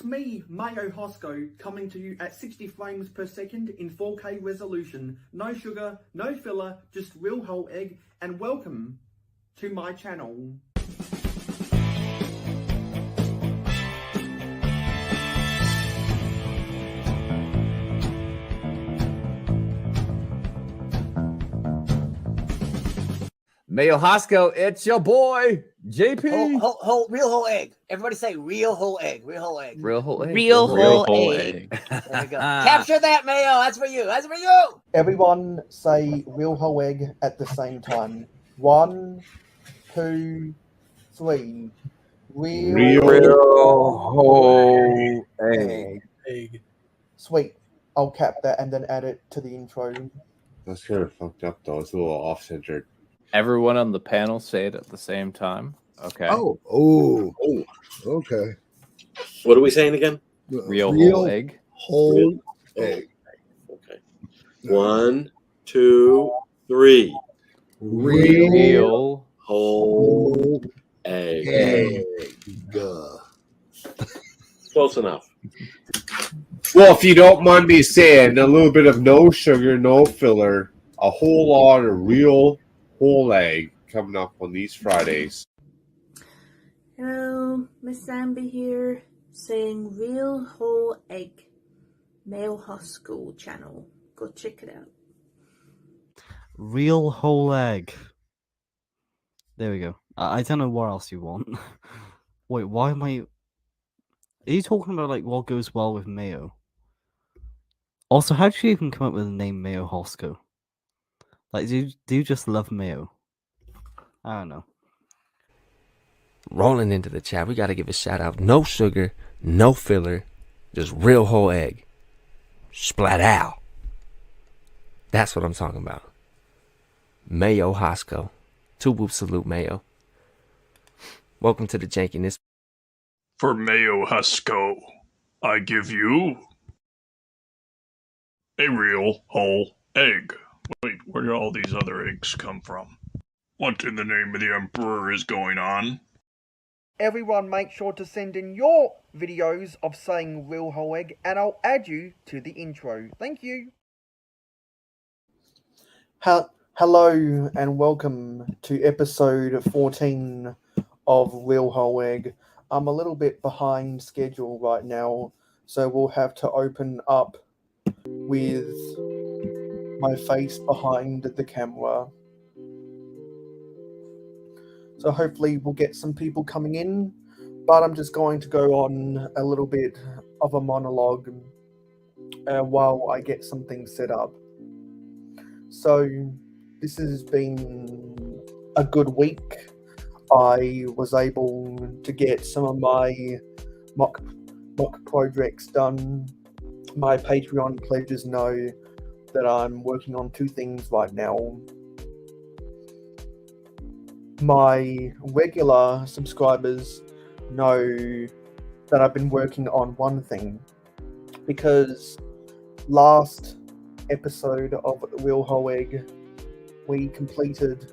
me, mayohosko, coming to you at 60 frames per second in 4K resolution. No sugar, no filler, just real whole egg, and welcome to my channel. Mayohosko, it's your boy, JP. Real whole egg. Everybody say real whole egg. Real whole egg. Real whole egg. Real whole egg. There we go. Capture that, Mayo. That's for you. That's for you. Everyone say real whole egg at the same time. 1, 2, 3. Real whole egg. Sweet. I'll cap that and then add it to the intro. That's kind of fucked up, though. It's a little off-centered. Everyone on the panel say it at the same time. Okay. Oh, okay. What are we saying again? Real whole egg. Whole egg. Okay. 1, 2, 3. Real Whole egg. Egg. Close enough. Well, if you don't mind me saying, a little bit of no sugar, no filler, a whole lot of real whole egg coming up on these Fridays. Hello, Miss Zambi here, saying real whole egg. Mayohosko channel. Go check it out. Real whole egg. There we go. I don't know what else you want. Wait, why am I... Are you talking about like what goes well with mayo? Also, how did you even come up with the name Mayohosko? Like, do you just love mayo? I don't know. Rolling into the chat, we got to give a shout out. No sugar, no filler, just real whole egg. Splat out. That's what I'm talking about. Mayohosko. Two whoop salute, Mayo. Welcome to the jankiness. For Mayohosko, I give you a real whole egg. Wait, where did all these other eggs come from? What in the name of the Emperor is going on? Everyone make sure to send in your videos of saying real whole egg and I'll add you to the intro. Thank you. Hello and welcome to episode 14 of Real Whole Egg. I'm a little bit behind schedule right now, so we'll have to open up with my face behind the camera. So hopefully we'll get some people coming in, but I'm just going to go on a little bit of a monologue while I get something set up. So this has been a good week. I was able to get some of my mock projects done. My Patreon pledges know that I'm working on 2 things right now. My regular subscribers know that I've been working on one thing, because last episode of Real Whole Egg we completed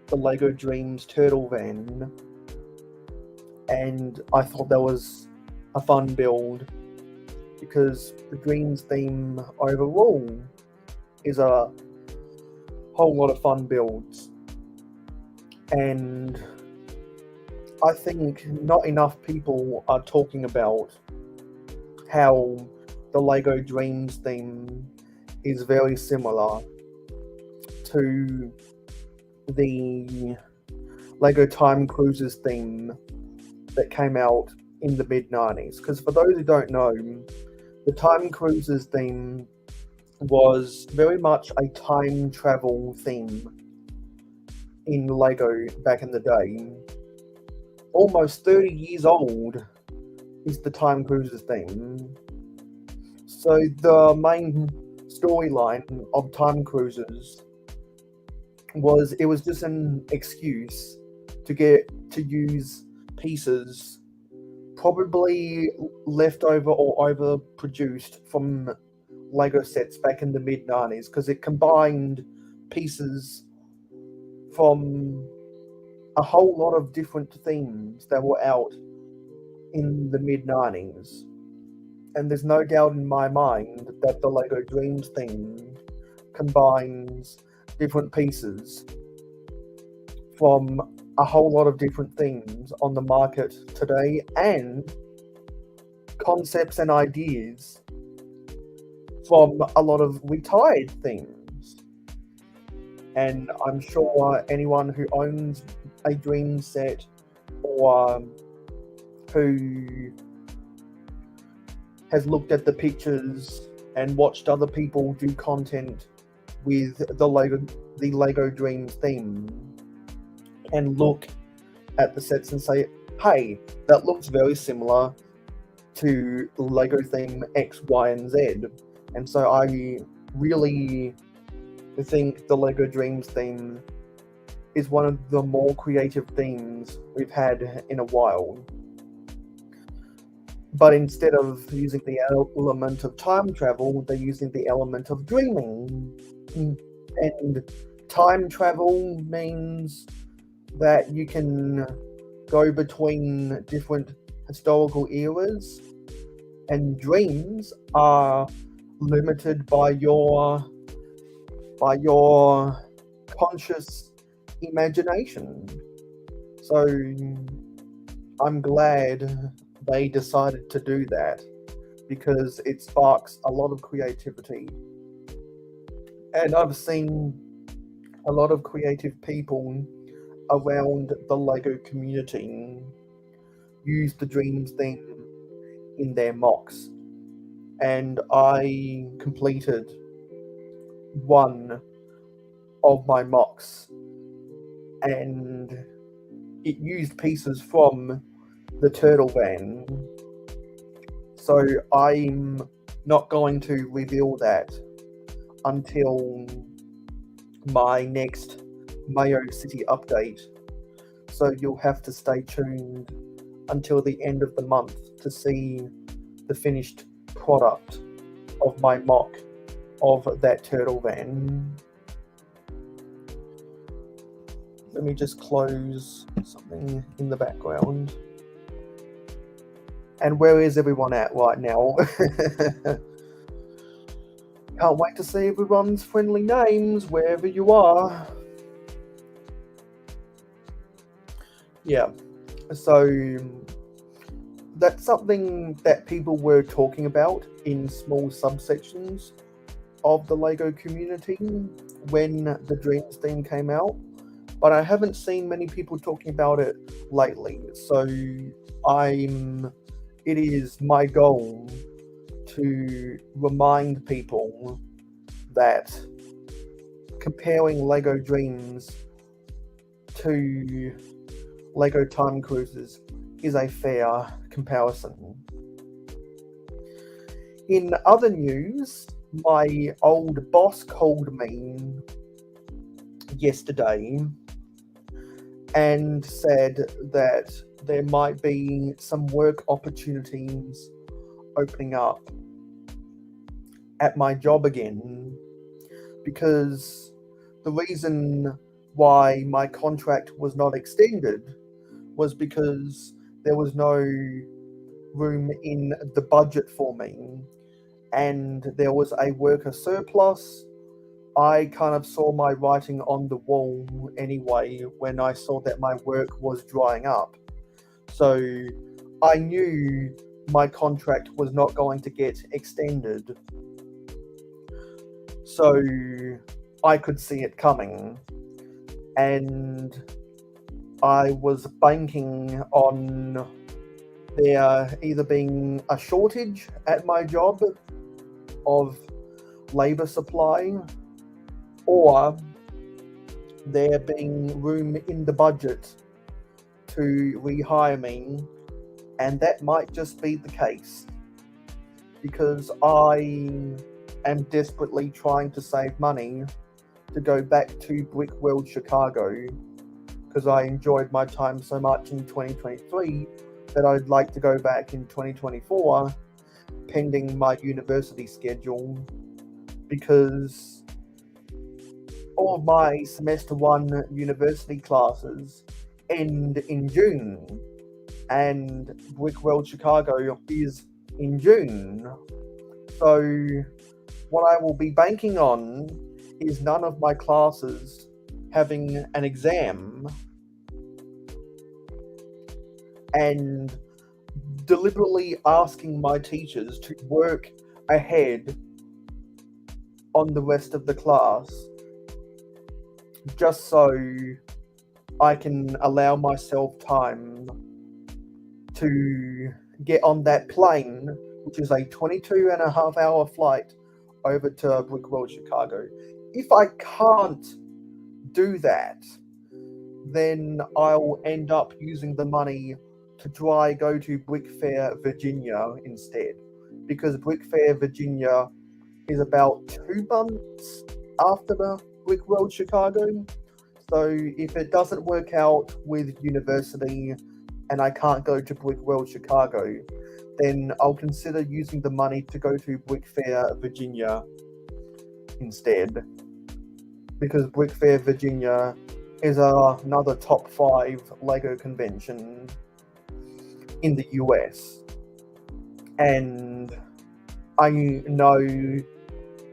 the LEGO Dreams turtle van, and I thought that was a fun build because the Dreams theme overall is a whole lot of fun builds, and I think not enough people are talking about how the LEGO Dreams theme is very similar to the LEGO Time Cruisers theme that came out in the mid-90s. Because for those who don't know, the Time Cruisers theme was very much a time travel theme in LEGO back in the day. Almost 30 years old is the Time Cruisers theme. So the main storyline of Time Cruisers was just an excuse to get to use pieces probably left over or overproduced from LEGO sets back in the mid-90s, because it combined pieces from a whole lot of different themes that were out in the mid-90s. And there's no doubt in my mind that the LEGO Dreams theme combines different pieces from a whole lot of different themes on the market today, and concepts and ideas from a lot of retired themes. And I'm sure anyone who owns a Dream set or who has looked at the pictures and watched other people do content with the LEGO Dreams theme can look at the sets and say, hey, that looks very similar to LEGO theme X, Y, and Z. And so I really think the LEGO Dreams theme is one of the more creative themes we've had in a while. But instead of using the element of time travel, they're using the element of dreaming. And time travel means that you can go between different historical eras, and dreams are limited by your conscious imagination. So I'm glad they decided to do that, because it sparks a lot of creativity. And I've seen a lot of creative people around the LEGO community use the Dreams theme in their mocks. And I completed one of my mocks, and it used pieces from the Turtle Van. So I'm not going to reveal that until my next Mayo City update. So you'll have to stay tuned until the end of the month to see the finished product of my mock of that Turtle Van. Let me just close something in the background. And where is everyone at right now? Can't wait to see everyone's friendly names wherever you are. Yeah, so that's something that people were talking about in small subsections of the LEGO community when the Dreams theme came out, but I haven't seen many people talking about it lately. So it is my goal to remind people that comparing LEGO Dreams to LEGO Time Cruisers is a fair comparison. In other news, my old boss called me yesterday and said that there might be some work opportunities opening up at my job again, because the reason why my contract was not extended was because there was no room in the budget for me, and there was a worker surplus. I kind of saw my writing on the wall anyway when I saw that my work was drying up. So I knew my contract was not going to get extended. So I could see it coming. And I was banking on there either being a shortage at my job of labour supply, or there being room in the budget to rehire me, and that might just be the case, because I am desperately trying to save money to go back to Brick World Chicago, because I enjoyed my time so much in 2023 that I'd like to go back in 2024, pending my university schedule, because all of my semester 1 university classes end in June. and Brick World Chicago is in June. So what I will be banking on is none of my classes having an exam, and deliberately asking my teachers to work ahead on the rest of the class, just so I can allow myself time to get on that plane, which is a 22.5-hour flight over to Brick World Chicago. If I can't do that, then I'll end up using the money to try go to Brick Fair, Virginia instead, because Brick Fair, Virginia is about 2 months after the Brick World Chicago. So if it doesn't work out with university and I can't go to Brick World Chicago, then I'll consider using the money to go to Brick Fair, Virginia instead, because Brick Fair, Virginia is another top 5 LEGO convention in the US, and I know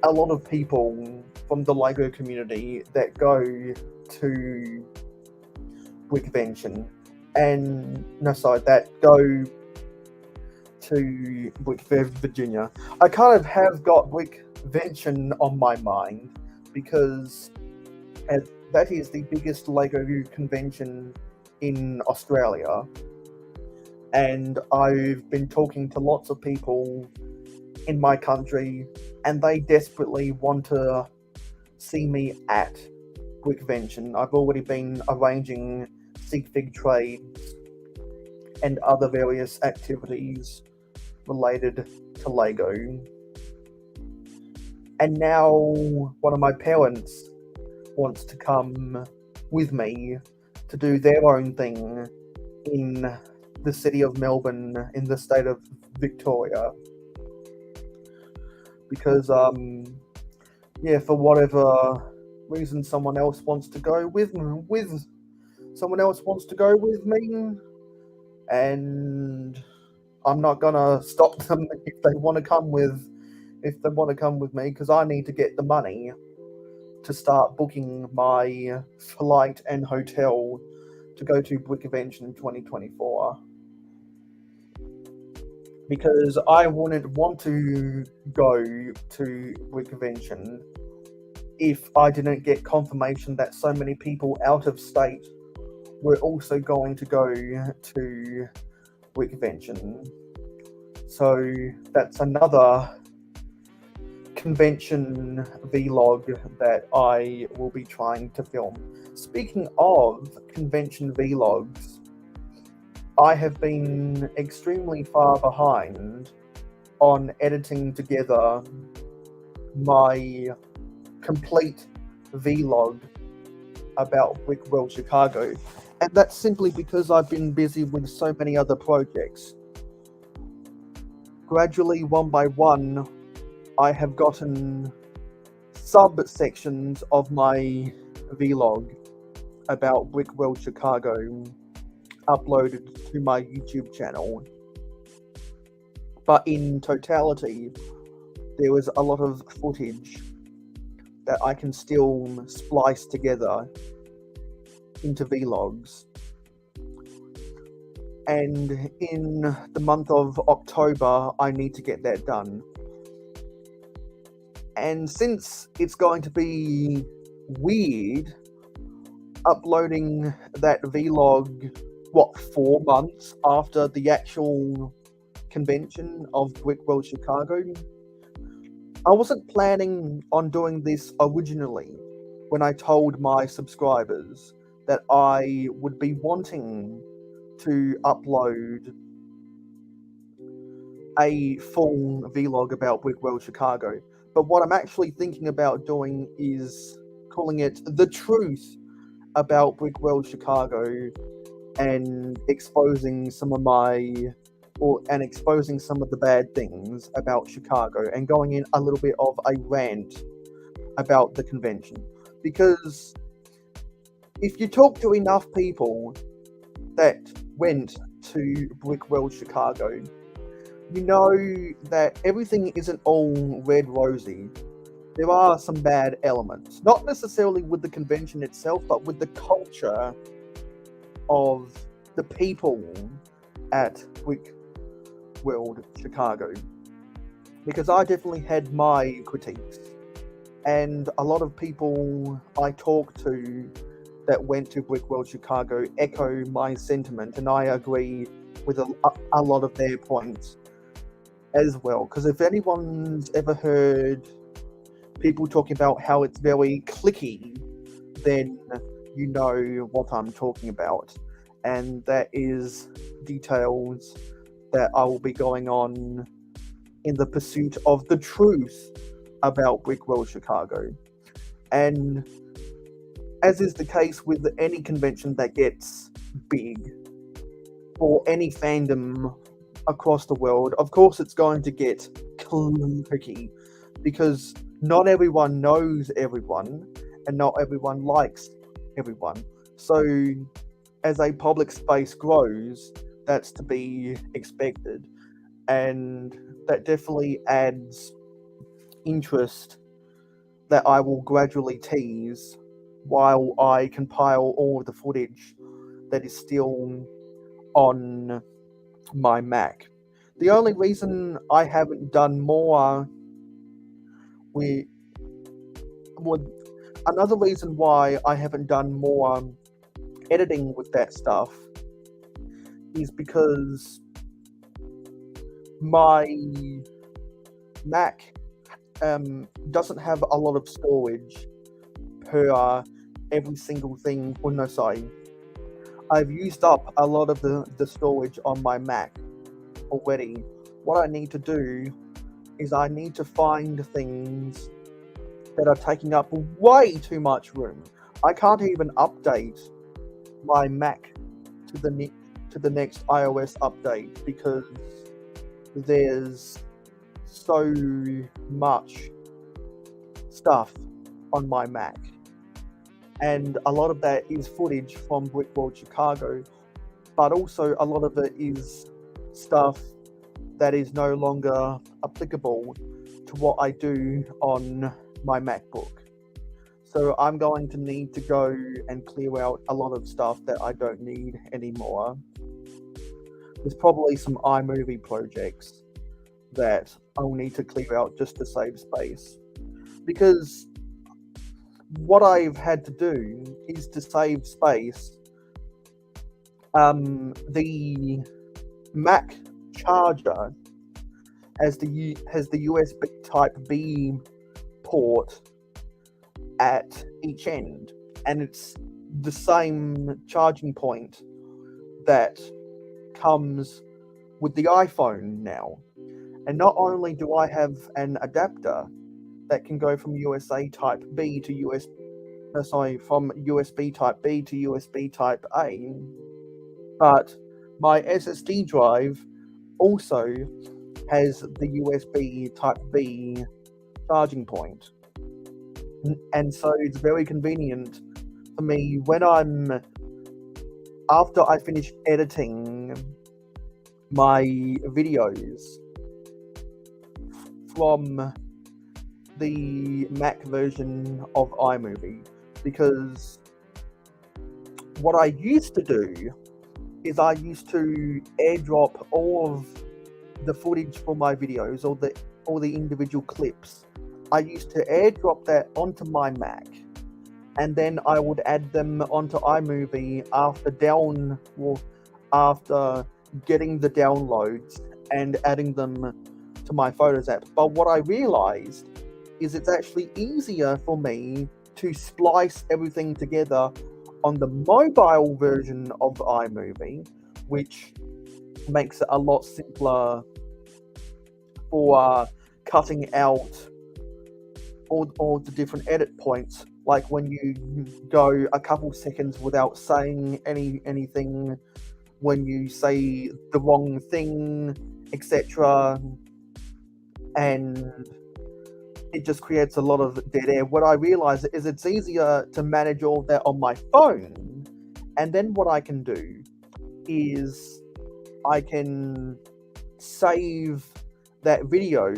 a lot of people from the LEGO community that go to Brickvention that go to Brick Fair, Virginia. I kind of have got Brickvention on my mind because that is the biggest LEGO convention in Australia, and I've been talking to lots of people in my country, and they desperately want to see me at Brickvention. I've already been arranging sig-fig trades and other various activities related to LEGO. And now one of my parents wants to come with me to do their own thing in the city of Melbourne in the state of Victoria. Because, for whatever reason someone else wants to go with me, and I'm not gonna stop them if they want to come with me, because I need to get the money to start booking my flight and hotel to go to Brickvention 2024. Because I wouldn't want to go to Brickvention if I didn't get confirmation that so many people out of state were also going to go to Brickvention. So that's another convention vlog that I will be trying to film. Speaking of convention vlogs, I have been extremely far behind on editing together my complete vlog about Brick World Chicago, and that's simply because I've been busy with so many other projects. Gradually, one by one, I have gotten subsections of my vlog about Brick World Chicago uploaded to my YouTube channel. But in totality, there was a lot of footage that I can still splice together into vlogs. And in the month of October, I need to get that done. And since it's going to be weird uploading that vlog, 4 months after the actual convention of Brick World Chicago, I wasn't planning on doing this originally when I told my subscribers that I would be wanting to upload a full vlog about Brick World Chicago. But what I'm actually thinking about doing is calling it The Truth About Brick World Chicago, and exposing some of the bad things about Chicago, and going in a little bit of a rant about the convention. Because if you talk to enough people that went to Brick World Chicago, you know that everything isn't all red rosy. There are some bad elements, not necessarily with the convention itself, but with the culture of the people at Brick World Chicago. Because I definitely had my critiques, and a lot of people I talked to that went to Brick World Chicago echo my sentiment, and I agree with a lot of their points as well. Because if anyone's ever heard people talking about how it's very cliquey, then you know what I'm talking about. And that is details that I will be going on in the pursuit of the truth about Brick World Chicago. And as is the case with any convention that gets big, or any fandom across the world, of course it's going to get cliquey, because not everyone knows everyone, and not everyone likes everyone. So as a public space grows, that's to be expected. And that definitely adds interest that I will gradually tease while I compile all of the footage that is still on my Mac. The only reason I haven't done more another reason why I haven't done more editing with that stuff is because my Mac doesn't have a lot of storage per every single thing. Well, no, sorry. I've used up a lot of the storage on my Mac already. What I need to do is I need to find things that are taking up way too much room. I can't even update my Mac to the next iOS update because there's so much stuff on my Mac, and a lot of that is footage from Brick World Chicago, but also a lot of it is stuff that is no longer applicable to what I do on my MacBook. So I'm going to need to go and clear out a lot of stuff that I don't need anymore. There's probably some iMovie projects that I'll need to clear out just to save space. Because what I've had to do is to save space. The Mac charger has the USB Type B port at each end, and it's the same charging point that comes with the iPhone now. And not only do I have an adapter that can go from USB Type B to from USB Type B to USB Type A, but my SSD drive also has the USB Type B charging point. And so it's very convenient for me when after I finish editing my videos from the Mac version of iMovie, because what I used to do is I used to airdrop all of the footage for my videos, or the individual clips. I used to airdrop that onto my Mac, and then I would add them onto iMovie after getting the downloads and adding them to my Photos app. But what I realized is it's actually easier for me to splice everything together on the mobile version of iMovie, which makes it a lot simpler for cutting out all the different edit points, like when you go a couple seconds without saying anything, when you say the wrong thing, etc. And it just creates a lot of dead air. What I realize is it's easier to manage all that on my phone, and then what I can do is I can save that video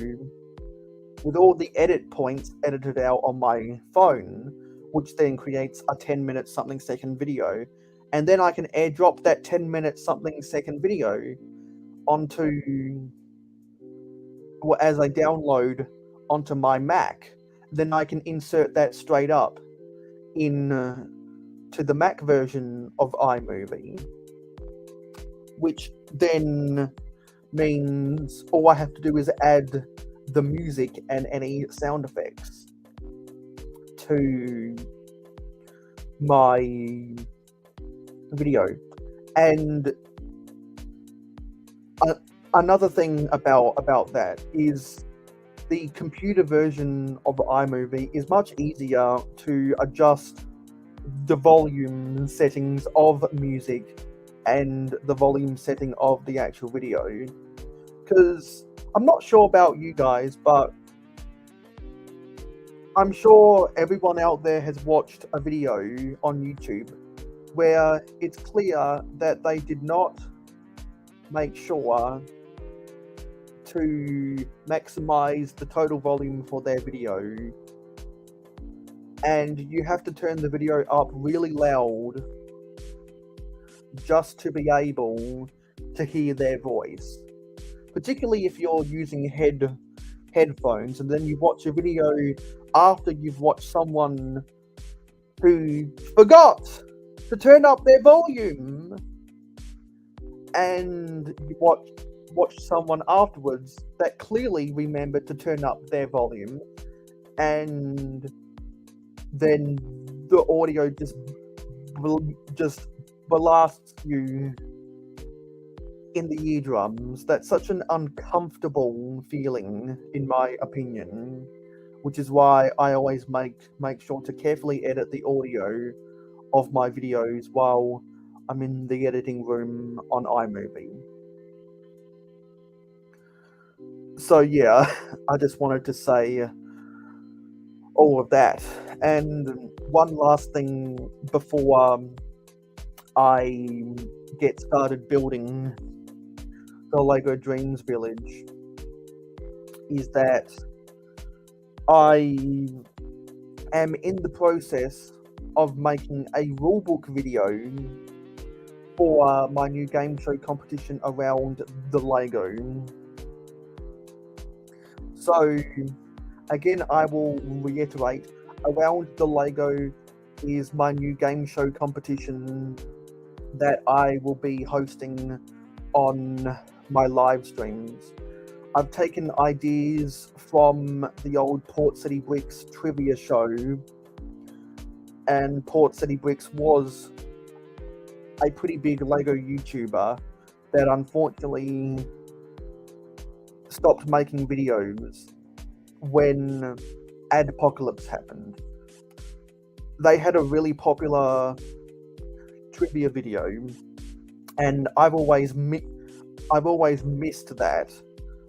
with all the edit points edited out on my phone, which then creates a 10-minute something second video. And then I can airdrop that 10-minute something second video onto, or as a download onto my Mac. Then I can insert that straight up in to the Mac version of iMovie, which then means all I have to do is add the music and any sound effects to my video. And another thing about that is the computer version of iMovie is much easier to adjust the volume settings of music and the volume setting of the actual video. Because I'm not sure about you guys, but I'm sure everyone out there has watched a video on YouTube where it's clear that they did not make sure to maximize the total volume for their video, and you have to turn the video up really loud just to be able to hear their voice, particularly if you're using headphones, and then you watch a video after you've watched someone who forgot to turn up their volume, and you watch someone afterwards that clearly remembered to turn up their volume, and then the audio just blasts you in the eardrums. That's such an uncomfortable feeling, in my opinion, which is why I always make sure to carefully edit the audio of my videos while I'm in the editing room on iMovie. So yeah, I just wanted to say all of that. And one last thing before I get started building the LEGO Dreams Village is that I am in the process of making a rulebook video for my new game show competition around the LEGO. So again, I will reiterate, Around the LEGO is my new game show competition that I will be hosting on my live streams. I've taken ideas from the old Port City Bricks trivia show, and Port City Bricks was a pretty big LEGO YouTuber that unfortunately stopped making videos when Adpocalypse happened. They had a really popular trivia video, and I've always missed that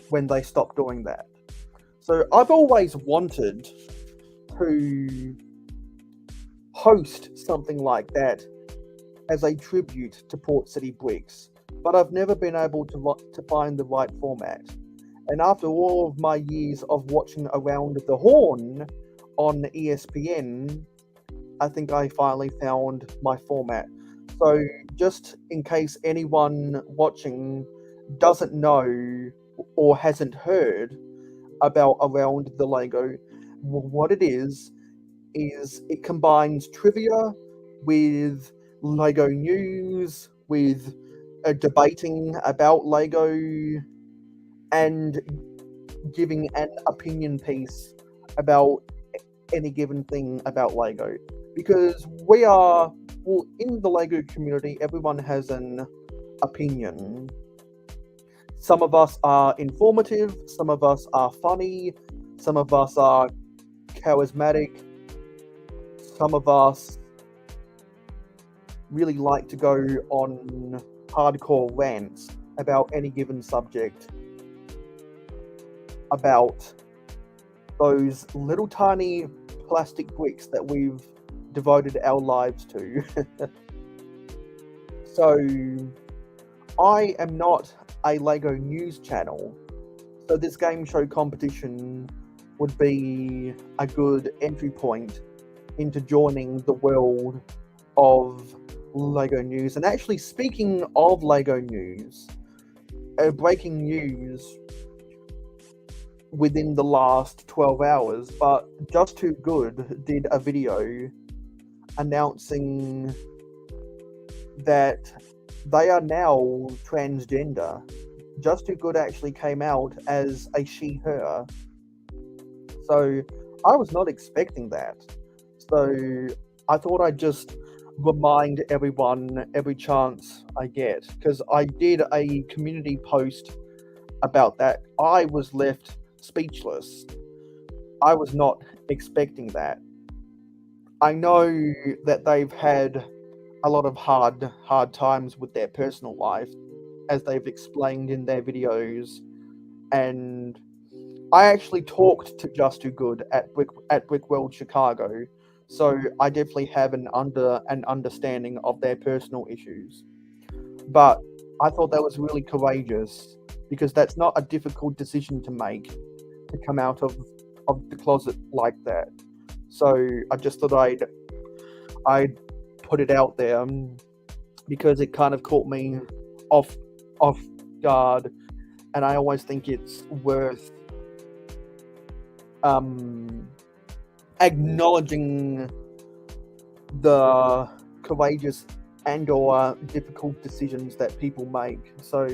when they stopped doing that. So I've always wanted to host something like that as a tribute to Port City Bricks, but I've never been able to find the right format. And after all of my years of watching Around the Horn on ESPN, I think I finally found my format. So just in case anyone watching doesn't know or hasn't heard about Around the LEGO, what it is it combines trivia with LEGO news, with debating about LEGO, and giving an opinion piece about any given thing about LEGO. Because in the LEGO community, everyone has an opinion. Some of us are informative, some of us are funny, some of us are charismatic, some of us really like to go on hardcore rants about any given subject, about those little tiny plastic bricks that we've devoted our lives to. So I am not a Lego news channel, so this game show competition would be a good entry point into joining the world of Lego news. And actually, speaking of Lego news, breaking news within the last 12 hours, but Just Too Good did a video announcing that they are now transgender. Just Too Good actually came out as a she, her. So I was not expecting that. So I thought I'd just remind everyone every chance I get, because I did a community post about that. I was left speechless. I was not expecting that. I know that they've had a lot of hard times with their personal life, as they've explained in their videos, and I actually talked to Just Too Good at Brick World Chicago, so I definitely have an understanding of their personal issues. But I thought that was really courageous, because that's not a difficult decision to make, to come out of the closet like that. So I just thought I'd put it out there, because it kind of caught me off guard, and I always think it's worth acknowledging the courageous and or difficult decisions that people make. So,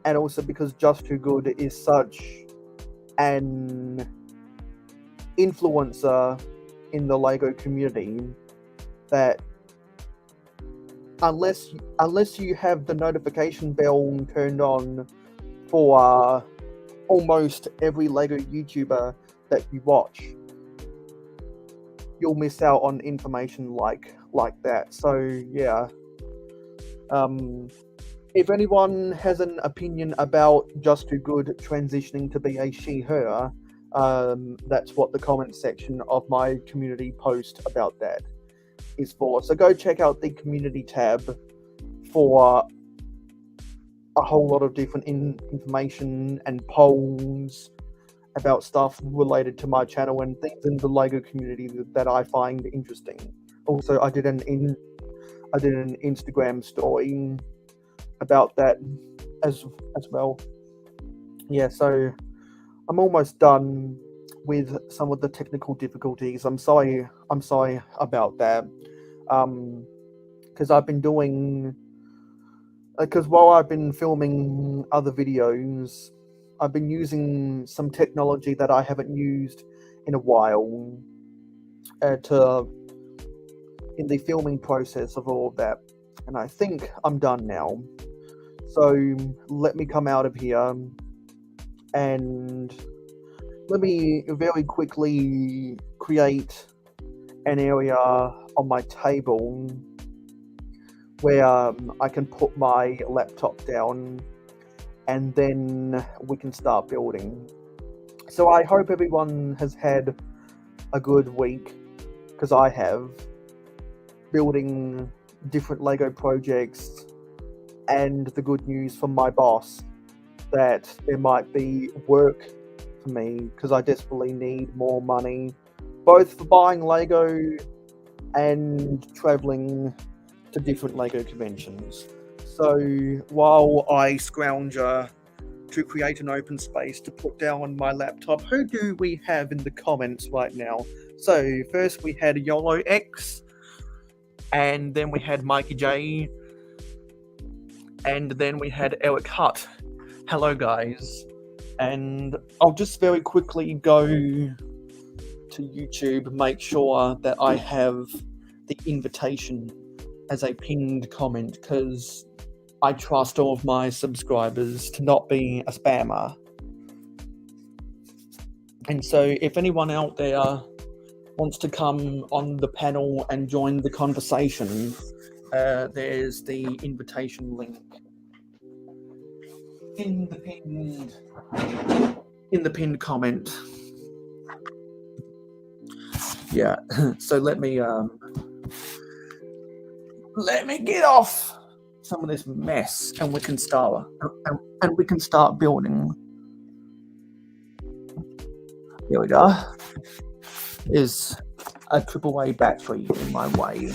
and also because Just Too Good is such an influencer in the Lego community, that unless you have the notification bell turned on for almost every Lego YouTuber that you watch, you'll miss out on information like that. So yeah, if anyone has an opinion about Just Too Good transitioning to be a she, her, that's what the comment section of my community post about that is for. So go check out the community tab for a whole lot of different information and polls about stuff related to my channel and things in the Lego community that I find interesting. Also, I did an Instagram story about that as well. Yeah, so I'm almost done with some of the technical difficulties. I'm sorry about that. Because I've been doing, because while I've been filming other videos, I've been using some technology that I haven't used in a while in the filming process of all of that. And I think I'm done now. So let me come out of here and let me very quickly create an area on my table where I can put my laptop down, and then we can start building. So I hope everyone has had a good week, because I have, building different Lego projects, and the good news from my boss that there might be work for me, because I desperately need more money, both for buying Lego and traveling to different Lego conventions. So while I scrounge to create an open space to put down my laptop, who do we have in the comments right now? So first we had YOLO X, and then we had Mikey J, and then we had Eric Hutt. Hello guys. And I'll just very quickly go to YouTube, make sure that I have the invitation as a pinned comment, because I trust all of my subscribers to not be a spammer. And so if anyone out there wants to come on the panel and join the conversation, there's the invitation link in the pinned comment. Yeah, so let me get off some of this mess, and we can start building. Here we go. Is a AAA battery in my way.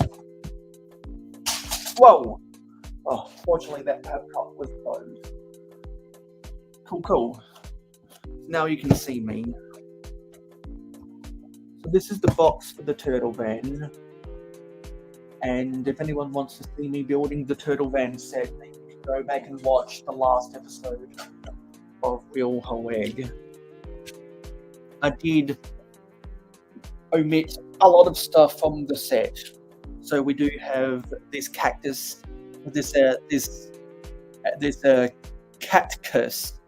Whoa! Oh, fortunately that cup was closed. Cool. Now you can see me. So this is the box for the turtle van. And if anyone wants to see me building the turtle van set, they can go back and watch the last episode of Real Whole Egg. I did omit a lot of stuff from the set. So we do have this cactus, this cactus,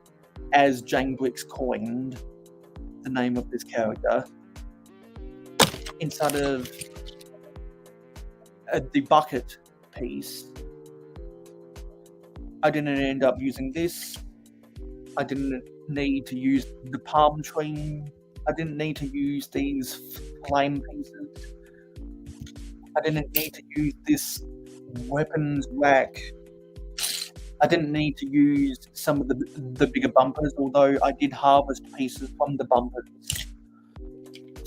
as Jane Bricks coined the name of this character, inside of the bucket piece. I didn't end up using this. I didn't need to use the palm tree. I didn't need to use these flame pieces. I didn't need to use this weapons rack. I didn't need to use some of the bigger bumpers, although I did harvest pieces from the bumpers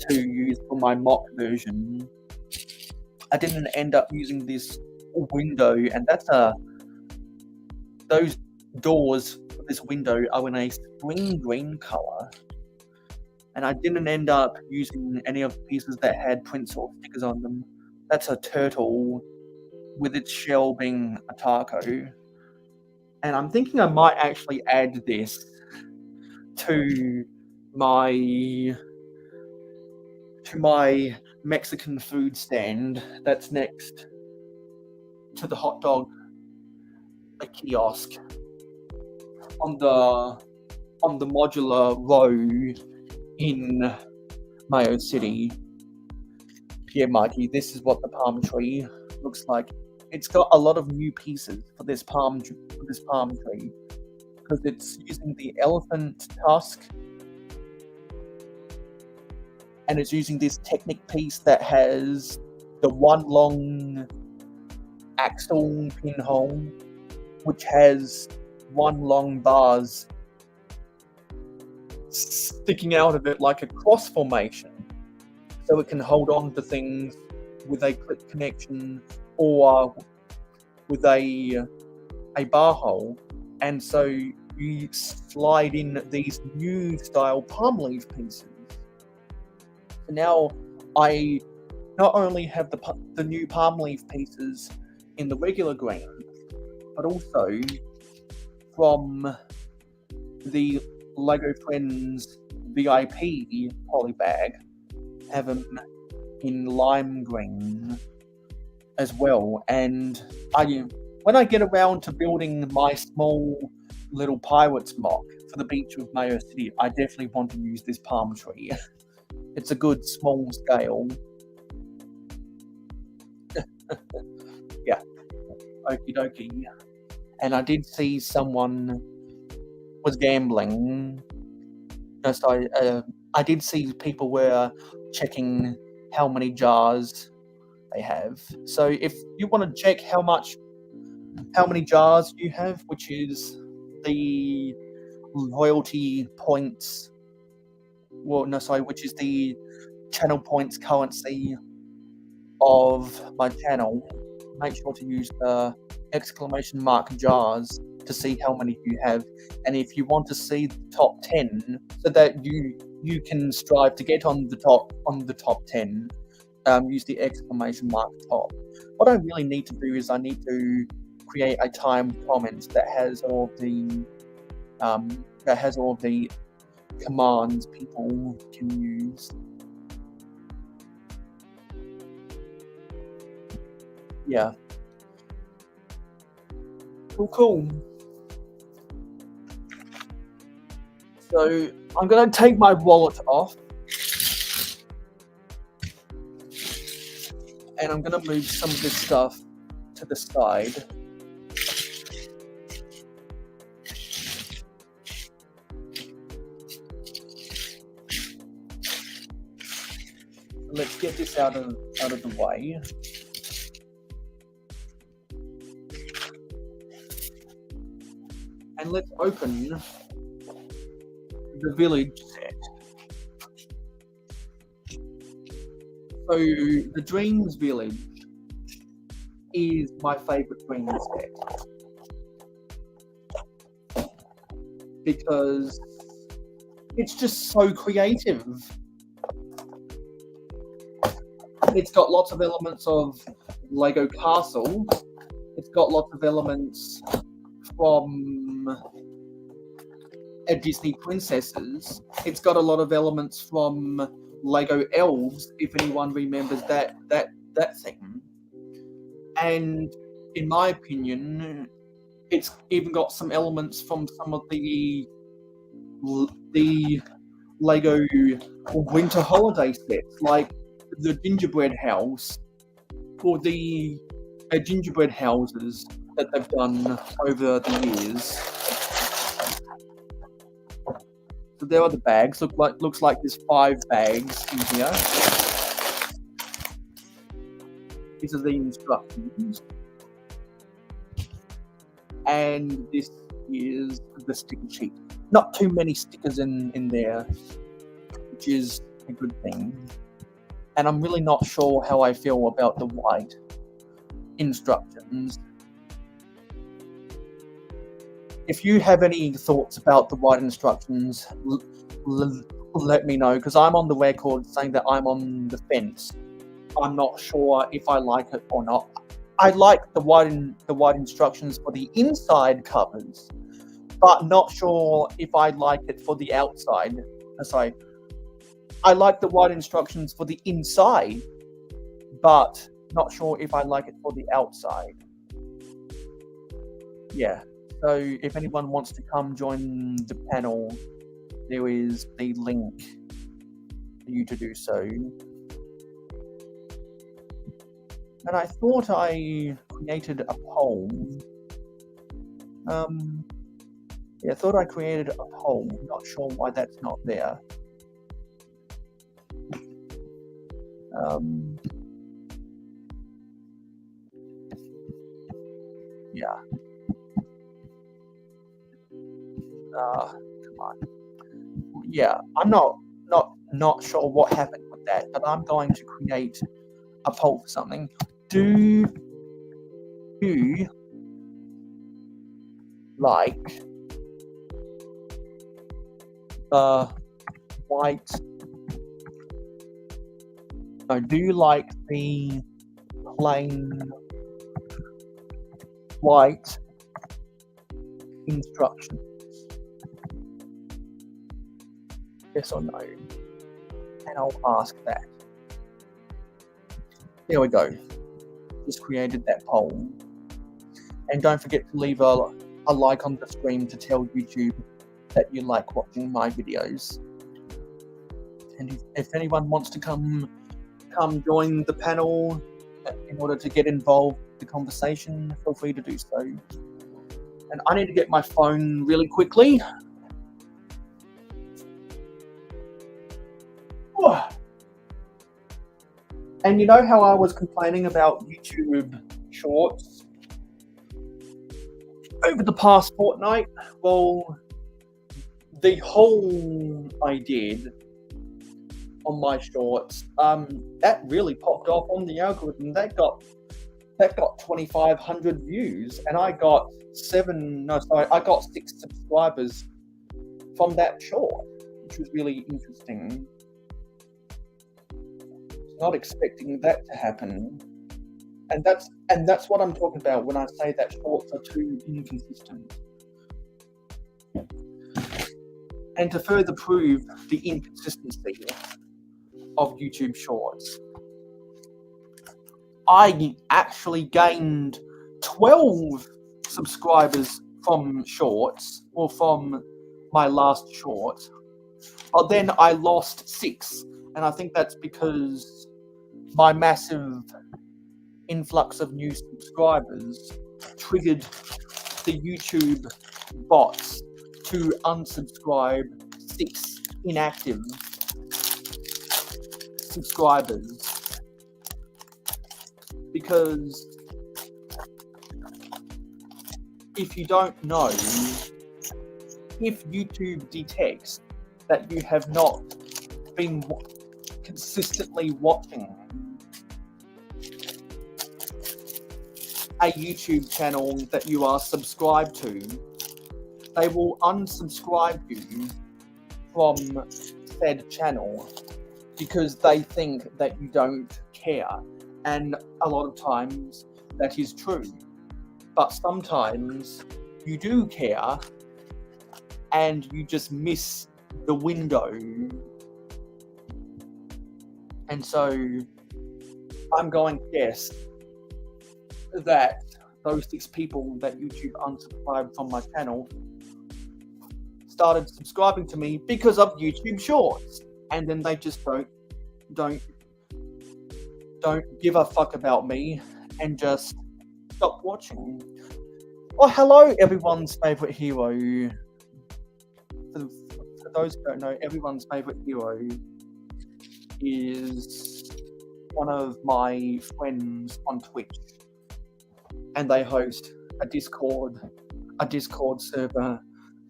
to use for my mock version. I didn't end up using this window, and those doors for this window are in a spring green color. And I didn't end up using any of the pieces that had prints or stickers on them. That's a turtle with its shell being a taco. And I'm thinking I might actually add this to my Mexican food stand that's next to the hot dog kiosk on the modular row in Mayo City. Yeah, Mikey, this is what the palm tree looks like. It's got a lot of new pieces for this palm tree because it's using the elephant tusk, and it's using this Technic piece that has the one long axle pinhole, which has one long bars sticking out of it like a cross formation, so it can hold on to things with a clip connection or with a bar hole. And so you slide in these new style palm leaf pieces. So now I not only have the new palm leaf pieces in the regular green, but also from the LEGO Friends VIP polybag, have them in lime green as well. And when I get around to building my small little pirates mock for the beach of Mayo City, I definitely want to use this palm tree. It's a good small scale. Yeah, okie dokie. And I did see someone was gambling. I did see people were checking how many jars they have. So if you want to check how many jars you have, which is the loyalty points, which is the channel points currency of my channel, make sure to use the exclamation mark jars to see how many you have. And if you want to see the top 10, so that you can strive to get on the top 10, use the exclamation mark top. What I really need to do is I need to create a timed comment that has all the commands people can use. Yeah. Cool. So I'm going to take my wallet off, and I'm going to move some of this stuff to the side. Let's get this out of the way. and let's open the village set. So the Dreams Village is my favorite Dreams set because it's just so creative. It's got lots of elements of Lego Castle. It's got lots of elements from Disney princesses. It's got a lot of elements from Lego Elves, if anyone remembers that thing. And in my opinion, it's even got some elements from some of the Lego winter holiday sets, like the gingerbread house or the gingerbread houses that they've done over the years. So there are the bags. Looks like there's 5 bags in here. These are the instructions. And this is the sticker sheet. Not too many stickers in there, which is a good thing. And I'm really not sure how I feel about the white instructions. If you have any thoughts about the white instructions, let me know, because I'm on the record saying that I'm on the fence. I'm not sure if I like it or not. I like the white instructions for the inside covers, but not sure if I like it for the outside. Sorry. I like the white instructions for the inside, but not sure if I like it for the outside. Yeah, so if anyone wants to come join the panel, there is the link for you to do so. And I thought I created a poll. Yeah, I thought I created a poll. Not sure why that's not there. Yeah. Come on. Yeah, I'm not sure what happened with that, but I'm going to create a poll for something. Do you like the white? No, do you like the plain white instructions? Yes or no? And I'll ask that. There we go. Just created that poll. And don't forget to leave a like on the stream to tell YouTube that you like watching my videos. And if anyone wants to come join the panel in order to get involved in the conversation, feel free to do so. And I need to get my phone really quickly. And you know how I was complaining about YouTube Shorts over the past fortnight? Well, the haul I did on my shorts, that really popped off on the algorithm. That got 2,500 views, and I got 6 subscribers from that short, which was really interesting. Not expecting that to happen, and that's what I'm talking about when I say that shorts are too inconsistent. And to further prove the inconsistency of YouTube Shorts, I actually gained 12 subscribers from Shorts, or from my last short, but then I lost 6, and I think that's because my massive influx of new subscribers triggered the YouTube bots to unsubscribe 6 inactive subscribers, because if you don't know, if YouTube detects that you have not been consistently watching a YouTube channel that you are subscribed to, they will unsubscribe you from said channel because they think that you don't care. And a lot of times that is true. But sometimes you do care and you just miss the window. And so I'm going to guess that those 6 people that YouTube unsubscribed from my channel started subscribing to me because of YouTube Shorts, and then they just don't give a fuck about me and just stop watching. Oh, hello, everyone's favorite hero. For those who don't know, everyone's favorite hero is one of my friends on Twitch, and they host a Discord server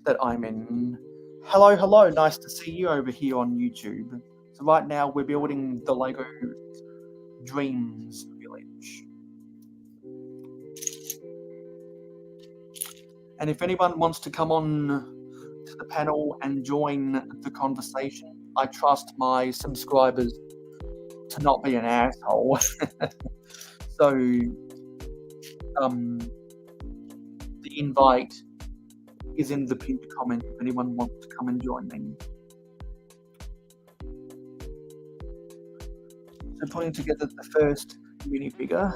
that I'm in. Hello, nice to see you over here on YouTube. So right now we're building the Lego Dreams Village. And if anyone wants to come on to the panel and join the conversation, I trust my subscribers to not be an asshole. So, the invite is in the pinned comment if anyone wants to come and join me. So putting together the first minifigure.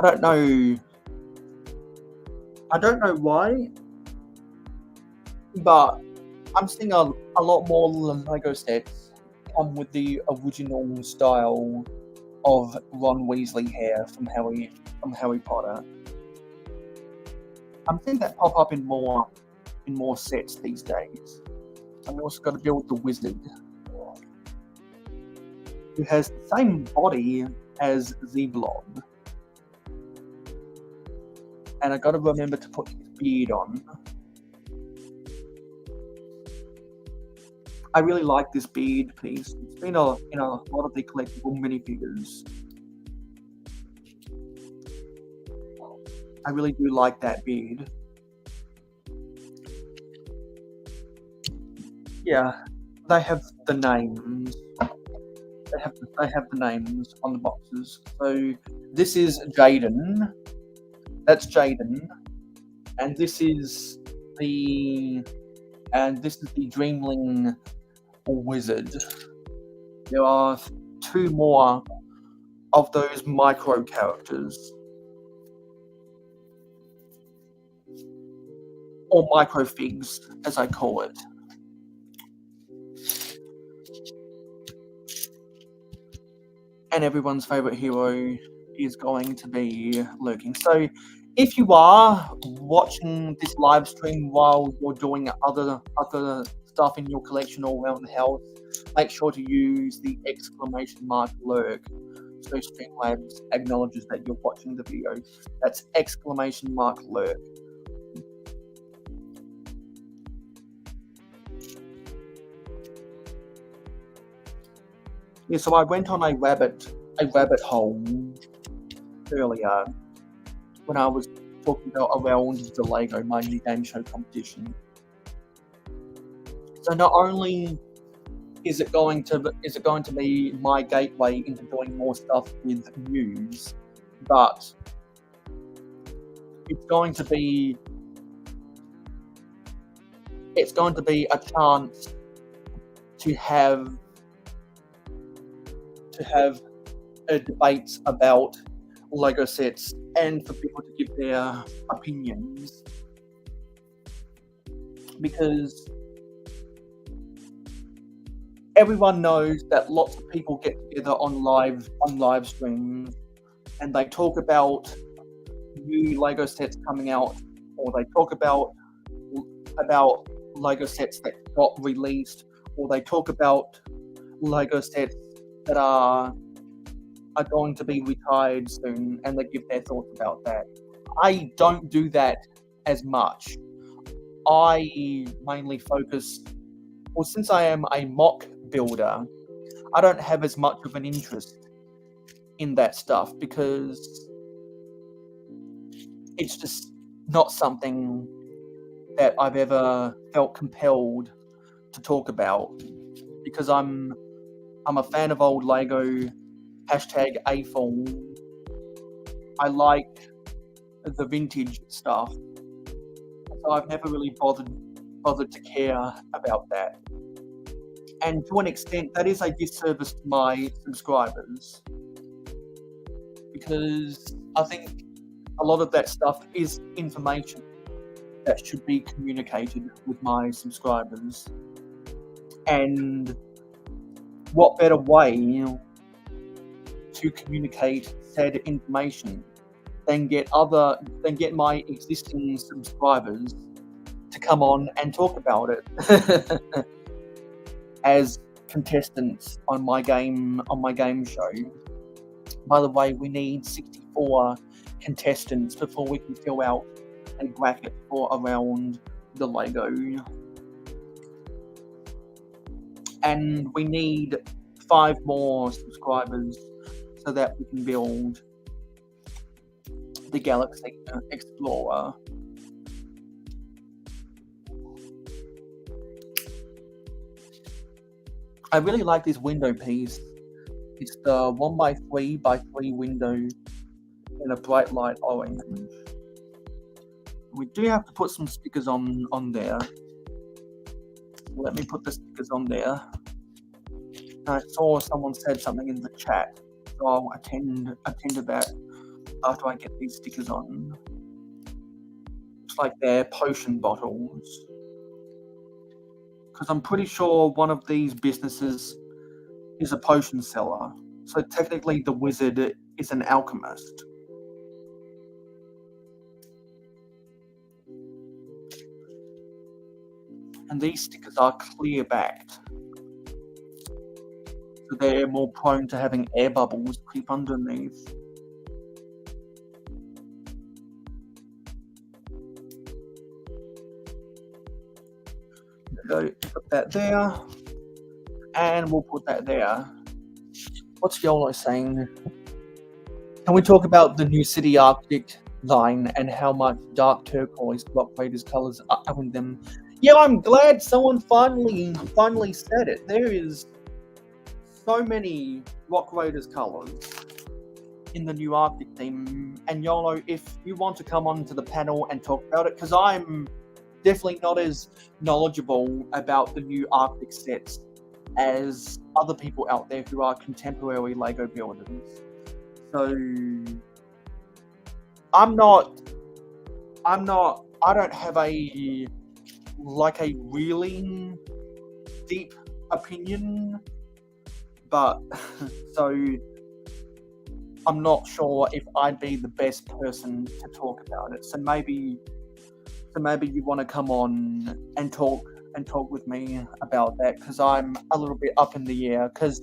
I don't know why, but I'm seeing a lot more Lego sets come with the original style of Ron Weasley hair from Harry Potter. I'm seeing that pop up in more sets these days. And we also got to build the wizard, who has the same body as the Blob. And I got to remember to put his beard on. I really like this beard piece. It's been in a lot of the collectible minifigures. I really do like that beard. Yeah, they have the names. They have the names on the boxes. So this is Jaden. That's Jaden, and this is the Dreamling Wizard. There are 2 more of those micro characters, or microfigs, as I call it. And everyone's favorite hero is going to be lurking. So if you are watching this live stream while you're doing other stuff in your collection all around the house, make sure to use the exclamation mark lurk so Streamlabs acknowledges that you're watching the video. That's exclamation mark lurk. Yeah, so I went on a rabbit hole earlier when I was talking about around the Lego My New Game Show competition. So not only is it going to be my gateway into doing more stuff with news, but it's going to be a chance to have debates about Lego sets and for people to give their opinions, because everyone knows that lots of people get together on live streams and they talk about new Lego sets coming out, or they talk about Lego sets that got released, or they talk about Lego sets that are going to be retired soon, and they give their thoughts about that. I don't do that as much. I mainly focus, well, since I am a mock builder, I don't have as much of an interest in that stuff because it's just not something that I've ever felt compelled to talk about, because I'm a fan of old Lego, #AFOL. I like the vintage stuff, so I've never really bothered to care about that. And to an extent, that is a disservice to my subscribers, because I think a lot of that stuff is information that should be communicated with my subscribers. And what better way to communicate said information than get my existing subscribers to come on and talk about it as contestants on my game show. By the way, we need 64 contestants before we can fill out a bracket for around the Lego. And we need 5 more subscribers so that we can build the Galaxy Explorer. I really like this window piece. It's the 1x3x3 window in a bright light orange. We do have to put some stickers on there. Let me put the stickers on there. I saw someone said something in the chat, so I'll attend to that after I get these stickers on. Looks like they're potion bottles, because I'm pretty sure one of these businesses is a potion seller. So technically the wizard is an alchemist. And these stickers are clear backed, so they're more prone to having air bubbles creep underneath. So put that there, and we'll put that there. What's YOLO saying? Can we talk about the new City Arctic line and how much dark turquoise Block Raiders colours are in them? Yeah, I'm glad someone finally said it. There is so many Rock Raiders colours in the new Arctic theme. And YOLO, if you want to come onto the panel and talk about it, because I'm definitely not as knowledgeable about the new Arctic sets as other people out there who are contemporary Lego builders. So I don't have a really deep opinion, but so I'm not sure if I'd be the best person to talk about it. So maybe you want to come on and talk with me about that, because I'm a little bit up in the air. Because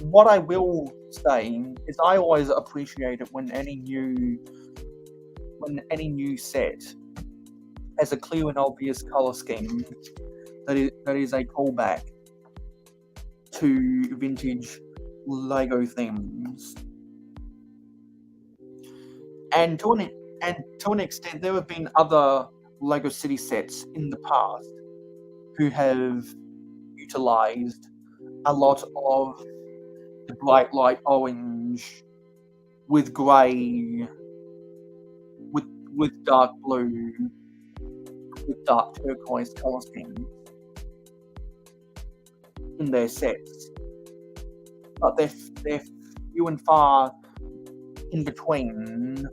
what I will say is I always appreciate it when any new set has a clear and obvious color scheme that is a callback to vintage Lego themes. And to an extent, there have been other Lego City sets in the past who have utilized a lot of the bright light orange with grey, with dark blue, with dark turquoise color schemes in their sets, but they're few and far in between.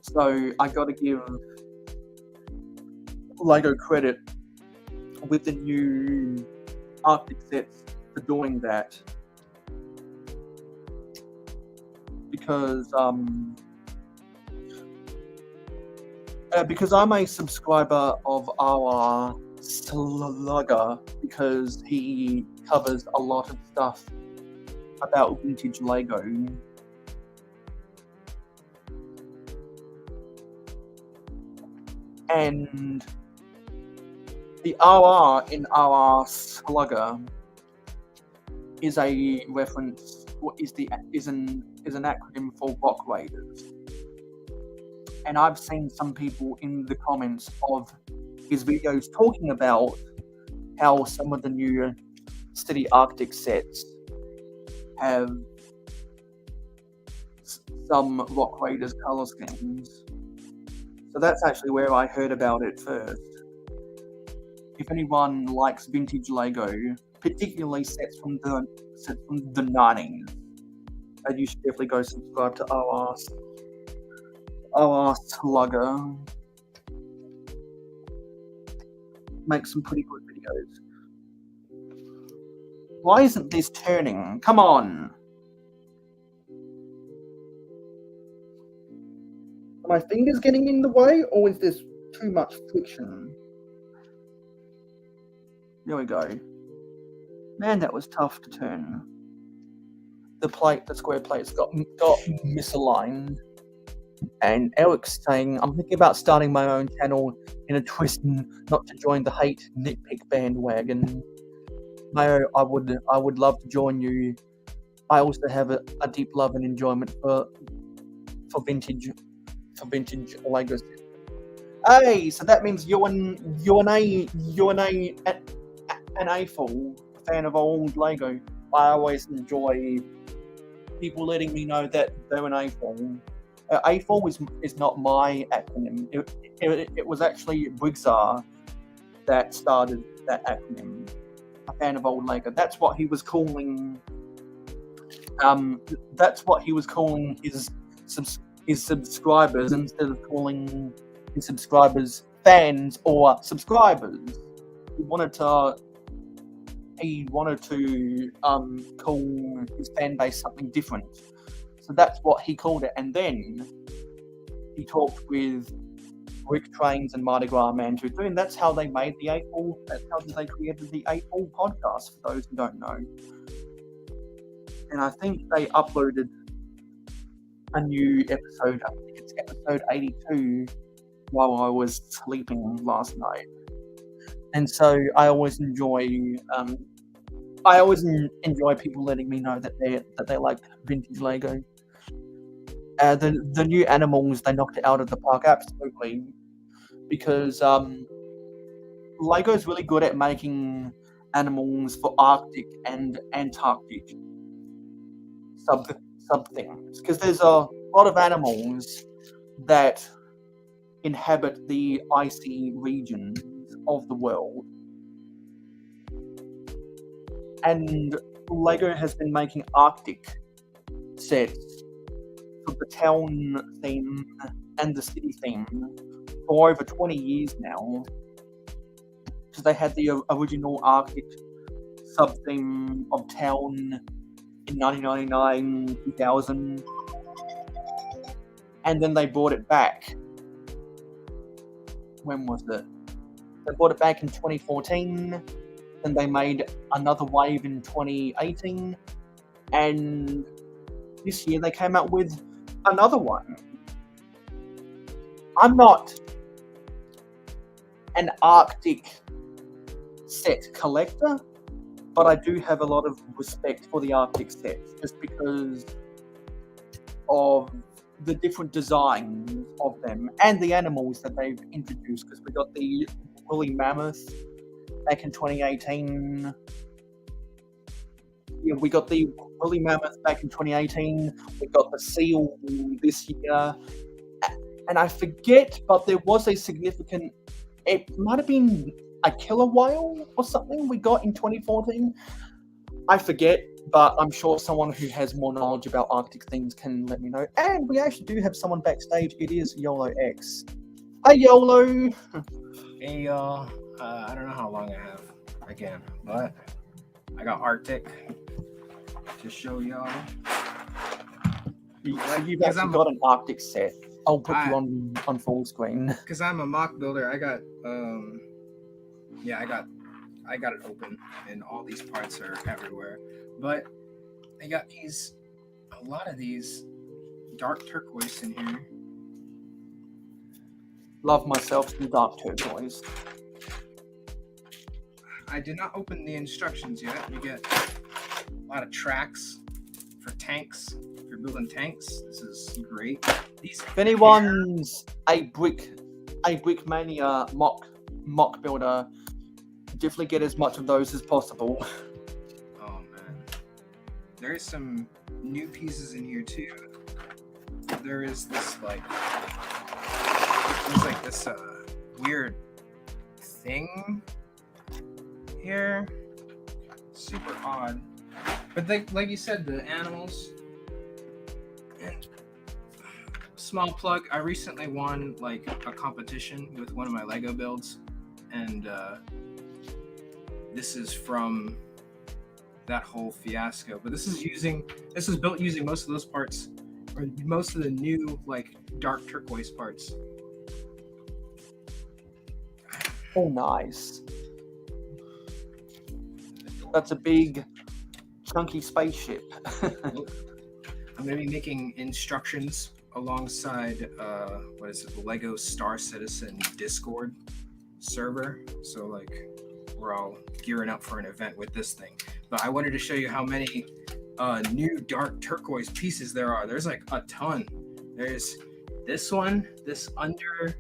So I got to give Lego credit with the new Arctic sets for doing that, because I'm a subscriber of our Slugger, because he covers a lot of stuff about vintage Lego. And the RR in RR Slugger is a reference, is an acronym for Rock Raiders. And I've seen some people in the comments of his videos talking about how some of the new City Arctic sets have some Rock Raiders color schemes. So that's actually where I heard about it first. If anyone likes vintage Lego, particularly sets from the 90s, then you should definitely go subscribe to RR Slugger. Make some pretty good videos. Why isn't this turning? Come on! Are my fingers getting in the way, or is this too much friction? There we go. Man, that was tough to turn. The square plates got misaligned. And Eric's saying, I'm thinking about starting my own channel in a twist not to join the hate nitpick bandwagon. Mayo, I would love to join you. I also have a deep love and enjoyment for vintage Lego sets. Hey, so that means you're an A-full fan of old Lego. I always enjoy people letting me know that they're an A-full. A-full is not my acronym. It was actually Briggsar that started that acronym. A fan of old Lego. That's what he was calling. That's what he was calling his subscribers, instead of calling his subscribers fans or subscribers. He wanted to call his fan base something different. So that's what he called it. And then he talked with Rick Trains and Mardi Gras Man 2 and that's how they made the A-Full. That's how they created the A-Full podcast, for those who don't know. And I think they uploaded a new episode. I think it's episode 82 while I was sleeping last night. And so I always enjoy people letting me know that they like vintage Lego. The new animals, they knocked it out of the park, absolutely, because Lego's really good at making animals for Arctic and Antarctic sub things, because there's a lot of animals that inhabit the icy regions of the world, and Lego has been making Arctic sets for the town theme and the city theme for over 20 years now, because they had the original Arctic sub-theme of town in 1999, 2000, and then they brought it back. When was it? They brought it back in 2014, then they made another wave in 2018, and this year they came out with another one. I'm not an Arctic set collector, but I do have a lot of respect for the Arctic sets, just because of the different designs of them and the animals that they've introduced, because we got the woolly mammoth back in 2018. Yeah, we got the woolly mammoth back in 2018. We got the seal this year. And I forget, but there was a significant... It might have been a killer whale or something we got in 2014. I forget, but I'm sure someone who has more knowledge about Arctic things can let me know. And we actually do have someone backstage. It is YOLO X. Hi, YOLO! Hey, y'all. I don't know how long I have again, but I got Arctic to show y'all. You've actually got an Arctic set. I'll put you on full screen. Because I'm a mock builder, I got it open, and all these parts are everywhere. But I got a lot of these dark turquoise in here. Love myself some dark turquoise. I did not open the instructions yet. You get a lot of tracks for tanks. If you're building tanks, this is great. If anyone's a brick mania mock builder, definitely get as much of those as possible. Oh man, there is some new pieces in here too. There is this there's like this weird thing here, super odd. But like you said, the animals. And small plug, I recently won like a competition with one of my Lego builds, and this is from that whole fiasco. But this is built using most of those parts, or most of the new like dark turquoise parts. Oh, nice. That's a big, chunky spaceship. I'm going to be making instructions alongside, what is it, the Lego Star Citizen Discord server. So, like, we're all gearing up for an event with this thing. But I wanted to show you how many new dark turquoise pieces there are. There's, like, a ton. There's this one, this under,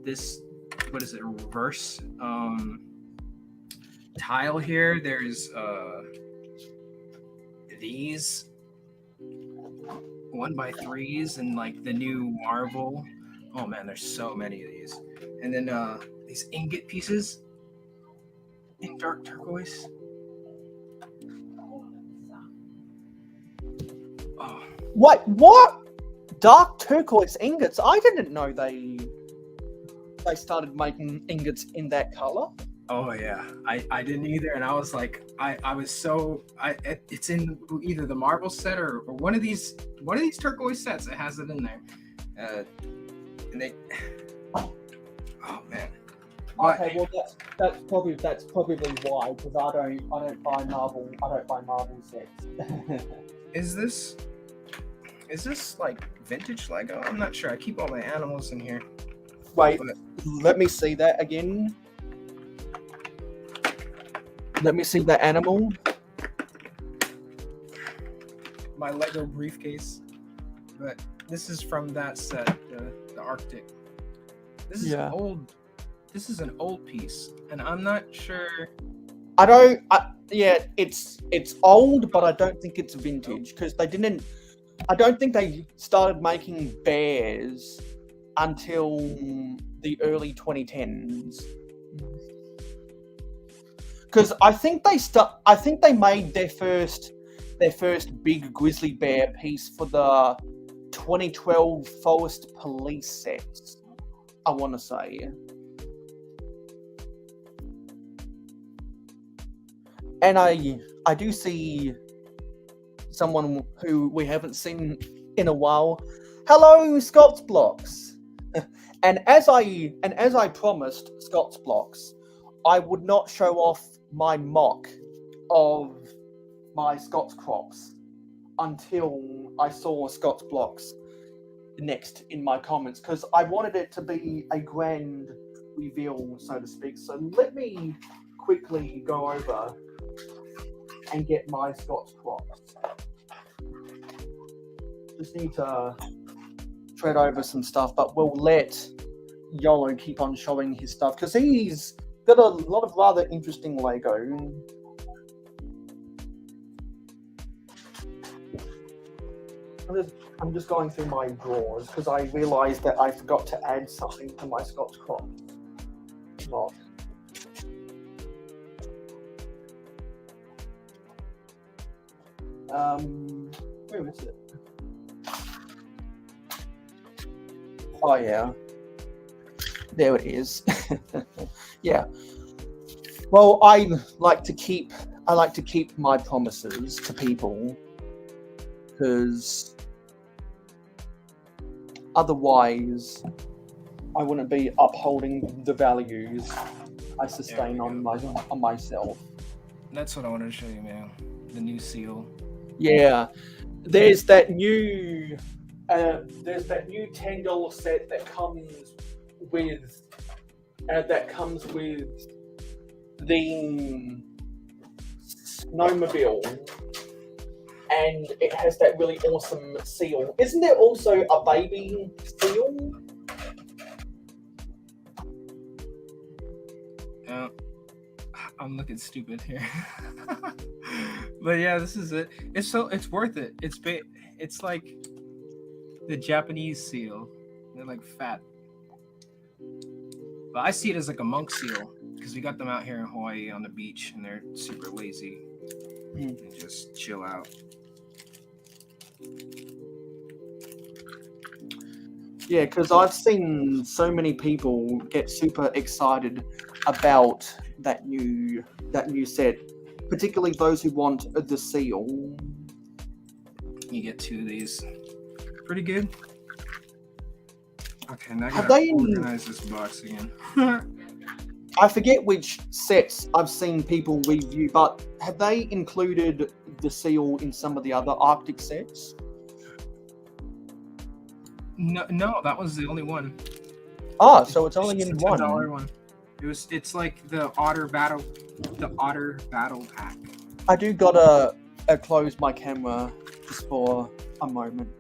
this, what is it, reverse tile here. There's these 1x3s and like the new Marvel. Oh man, there's so many of these. And then these ingot pieces in dark turquoise. Oh. What? Dark turquoise ingots? I didn't know they started making ingots in that color. Oh yeah, I didn't either, and I was like, it's in either the Marvel set or one of these turquoise sets. It has it in there, and they. Oh man. Okay, well that's probably why, because I don't buy Marvel sets. Is this like vintage Lego? I'm not sure. I keep all my animals in here. Wait, let me see that again. Let me see the animal. My Lego briefcase. But this is from that set, the Arctic. This is old. This is an old piece, and I'm not sure. It's old, but I don't think it's vintage because I don't think they started making bears until the early 2010s. Because I think they made their first big grizzly bear piece for the 2012 Forest Police sets, I want to say. And I do see someone who we haven't seen in a while. Hello, Scott's Blocks. And as I promised Scott's Blocks, I would not show off my mock of my Scott's crops until I saw Scott's Blocks next in my comments, because I wanted it to be a grand reveal, so to speak. So let me quickly go over and get my Scott's crops. Just need to tread over some stuff, but we'll let YOLO keep on showing his stuff because he's got a lot of rather interesting Lego. I'm just going through my drawers because I realised that I forgot to add something to my Scott's crop mock. Where is it? Oh yeah, there it is. Yeah. Well, I like to keep my promises to people because otherwise I wouldn't be upholding the values I sustain on myself. That's what I wanted to show you, man. The new seal. Yeah, there's that new there's that new $10 set that comes with the snowmobile, and it has that really awesome seal. Isn't there also a baby seal? I'm looking stupid here. But yeah, this is it. It's worth it. It's like the Japanese seal. They're like fat. But I see it as like a monk seal because we got them out here in Hawaii on the beach and they're super lazy. And just chill out. Yeah, because I've seen so many people get super excited about that new set, particularly those who want the seal. You get 2 of these. Pretty good. Okay, now I Have gotta they- organize this box again. I forget which sets I've seen people review, but have they included the seal in some of the other Arctic sets? No, that was the only one. Ah, so it's only It's in a one. $10 one. It's like the Otter Battle Pack. I do gotta close my camera just for a moment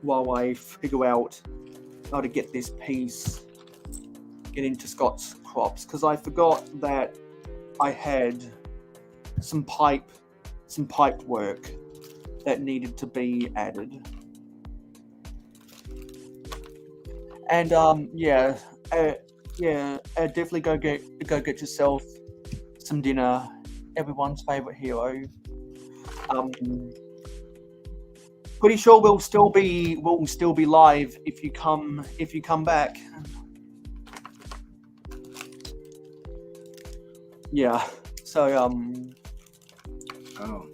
while I figure out how to get this piece, get into Scott's crops, because I forgot that I had some pipe work that needed to be added. And definitely go get yourself some dinner. Everyone's favorite hero. Pretty sure we'll still be live if you come back. Yeah. So Oh.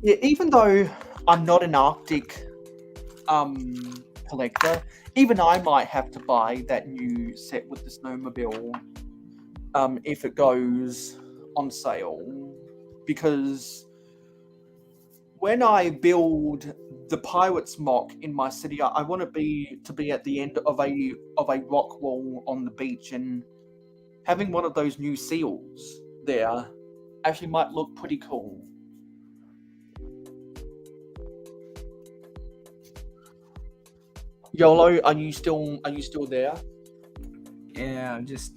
yeah, even though I'm not an Arctic collector, even I might have to buy that new set with the snowmobile if it goes on sale, because when I build the pirates mock in my city, I want it to be at the end of a rock wall on the beach, and having one of those new seals there actually might look pretty cool. YOLO, are you still there? Yeah, I'm just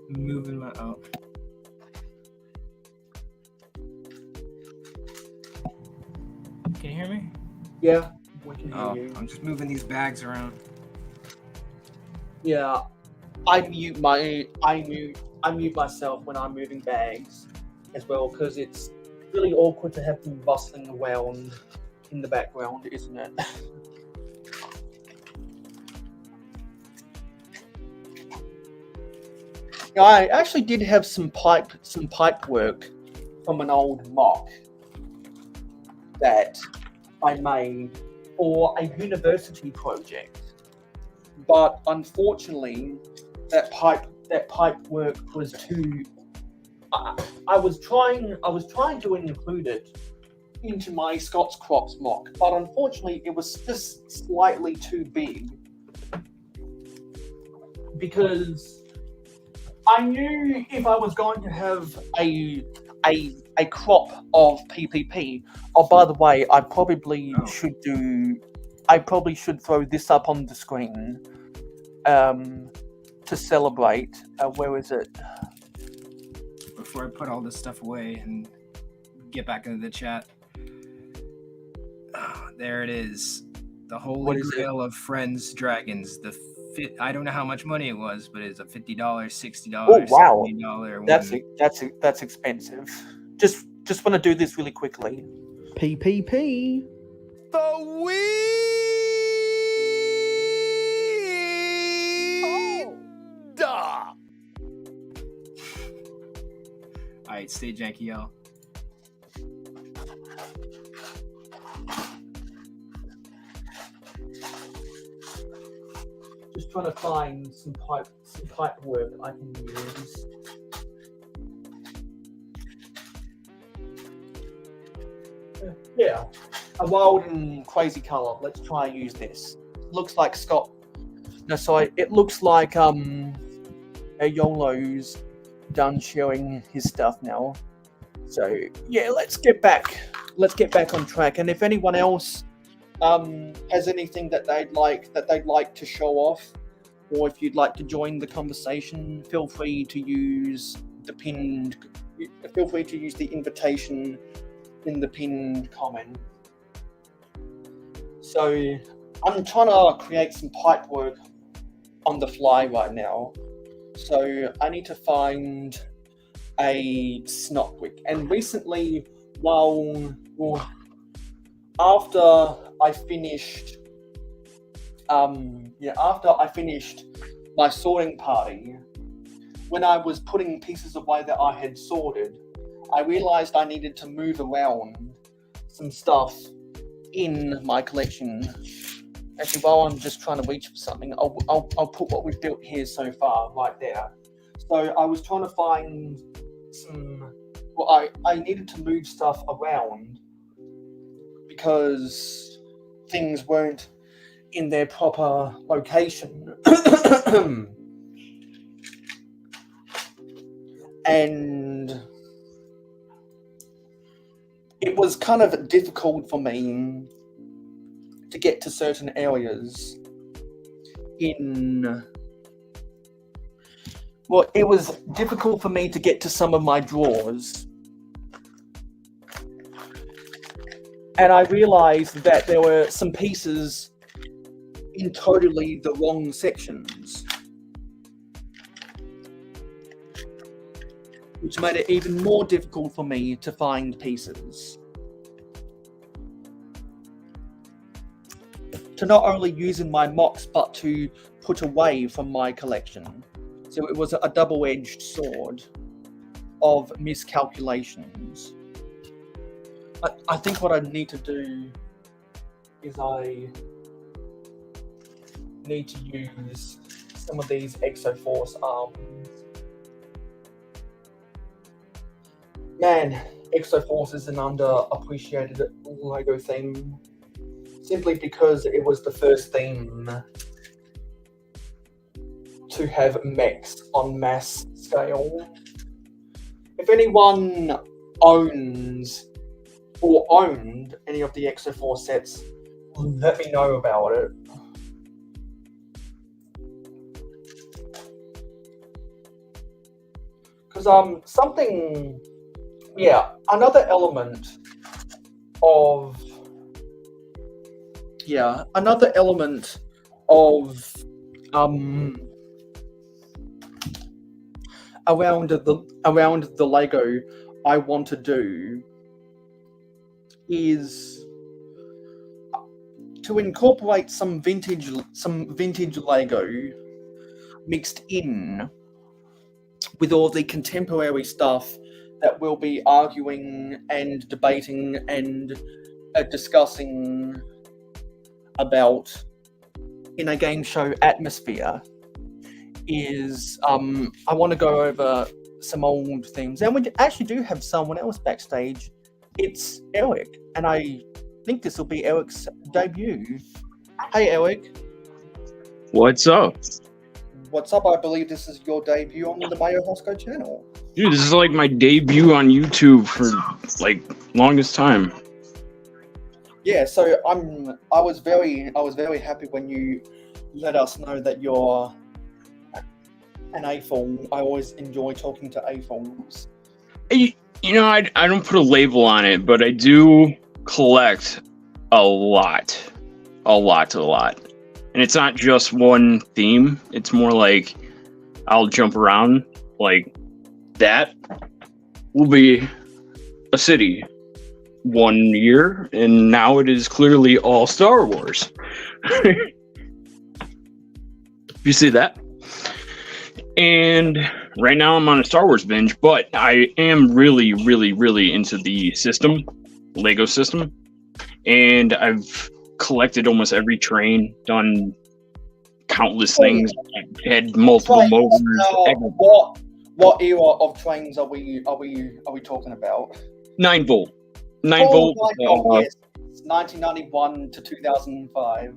moving my Can you hear me? Yeah, we can hear Oh, you. I'm just moving these bags around. Yeah, I mute myself when I'm moving bags as well, because it's really awkward to have them rustling around in the background, isn't it? Yeah, I actually did have some pipe work from an old mock that I made for a university project, but unfortunately, that pipe work was too. I was trying to include it into my Scott's Crops mock, but unfortunately, it was just slightly too big, because I knew if I was going to have a crop of PPP. Oh, by the way, I probably should throw this up on the screen to celebrate. Where is it? Before I put all this stuff away and get back into the chat. There it is. The Holy Grail of Friends Dragons. I don't know how much money it was, but it's a $50, $60, Oh wow, $70 one. that's expensive. Just want to do this really quickly. PPP. The Alright, stay janky, y'all. Just trying to find some pipe work I can use. Yeah, a wild and crazy color. Let's try and use this. Looks like Scott. No, sorry. It looks like Yolo's done sharing his stuff now. So yeah, let's get back on track. And if anyone else has anything that they'd like to show off, or if you'd like to join the conversation, feel free to use the invitation in the pinned comment. So I'm trying to create some pipe work on the fly right now. So I need to find a snotwick. And recently, after I finished my sorting party, when I was putting pieces away that I had sorted, I realized I needed to move around some stuff in my collection. Actually, while I'm just trying to reach for something, I'll put what we've built here so far right there. So I was trying to find some. Well, I needed to move stuff around because things weren't in their proper location. And it was kind of difficult for me to get to certain areas it was difficult for me to get to some of my drawers. And I realized that there were some pieces in totally the wrong sections, which made it even more difficult for me to find pieces. To not only use in my mocks, but to put away from my collection. So it was a double-edged sword of miscalculations. I think what I need to do is I need to use some of these Exoforce arms. Man, Exoforce is an underappreciated LEGO theme, simply because it was the first theme to have mechs on mass scale. If anyone owns or owned any of the Exoforce sets, let me know about it. Because another element of around the Lego I want to do is to incorporate some vintage Lego mixed in with all the contemporary stuff that we'll be arguing and debating and discussing about in a game show atmosphere. I want to go over some old themes, and we actually do have someone else backstage. It's Eric, and I think this will be Eric's debut. Hey, Eric. What's up? What's up? I believe this is your debut on the mayohosko channel. Dude, this is like my debut on YouTube for like longest time. Yeah, so I was very happy when you let us know that you're an AFOL. I always enjoy talking to AFOLs. You know, I don't put a label on it, but I do collect a lot. And it's not just one theme. It's more like I'll jump around. Like that will be a city 1 year, and now it is clearly all Star Wars. You see that? And right now I'm on a Star Wars binge, but I am really into the system, Lego system. And I've collected almost every train, done countless things, had multiple motors. What era of trains are we talking about? 9 volt. 9 volt. 9 volt, yes. It's 1991 to 2005.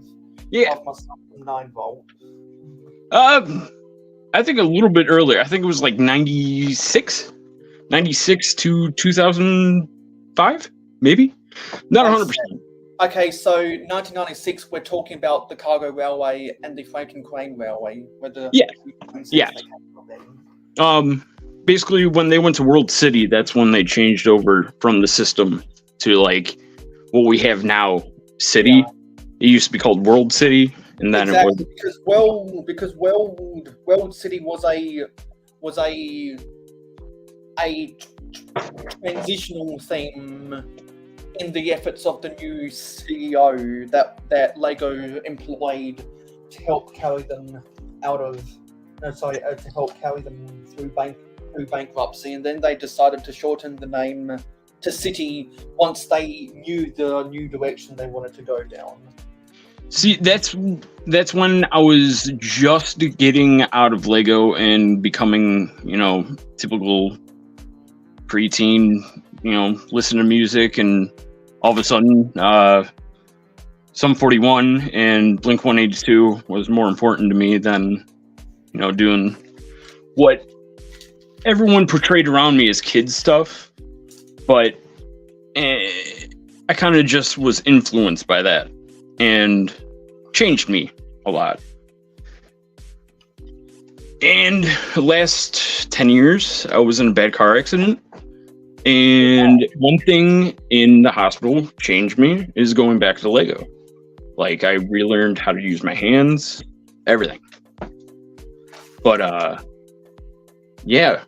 Yeah. Off my stuff from 9 volt. I think a little bit earlier. I think it was like 96 to 2005, maybe. Not 100%. Okay, so 1996, we're talking about the Cargo Railway and the Franklin Crane Railway. Yeah. Basically, when they went to World City, that's when they changed over from the system to like what we have now, City. Yeah. It used to be called World City, and then it was because World City was a transitional theme in the efforts of the new CEO that Lego employed to help carry them to help carry them through bankruptcy, and then they decided to shorten the name to City once they knew the new direction they wanted to go down. See, that's when I was just getting out of Lego and becoming, typical preteen, listen to music, and all of a sudden, Sum 41 and Blink 182 was more important to me than, doing what everyone portrayed around me as kids stuff. But I kind of just was influenced by that and changed me a lot. And the last 10 years, I was in a bad car accident. And one thing in the hospital changed me is going back to Lego. Like, I relearned how to use my hands, everything. But, yeah.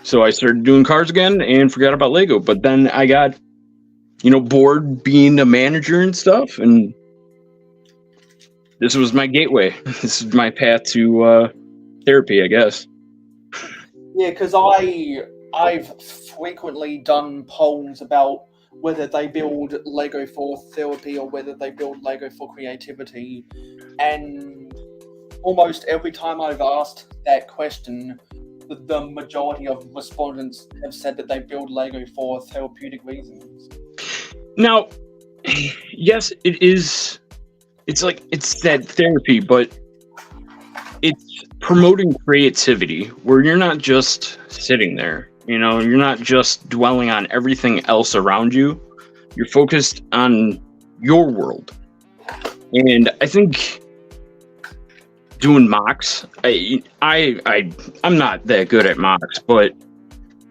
So I started doing cars again and forgot about Lego. But then I got, bored being a manager and stuff. And this was my gateway. This is my path to therapy, I guess. Yeah, because I've frequently done polls about whether they build Lego for therapy or whether they build Lego for creativity. And almost every time I've asked that question, the majority of respondents have said that they build Lego for therapeutic reasons. Now, yes, it is. It's that therapy, but it's promoting creativity where you're not just sitting there. You're not just dwelling on everything else around you. You're focused on your world. And I think doing mocks, I'm not that good at mocks, but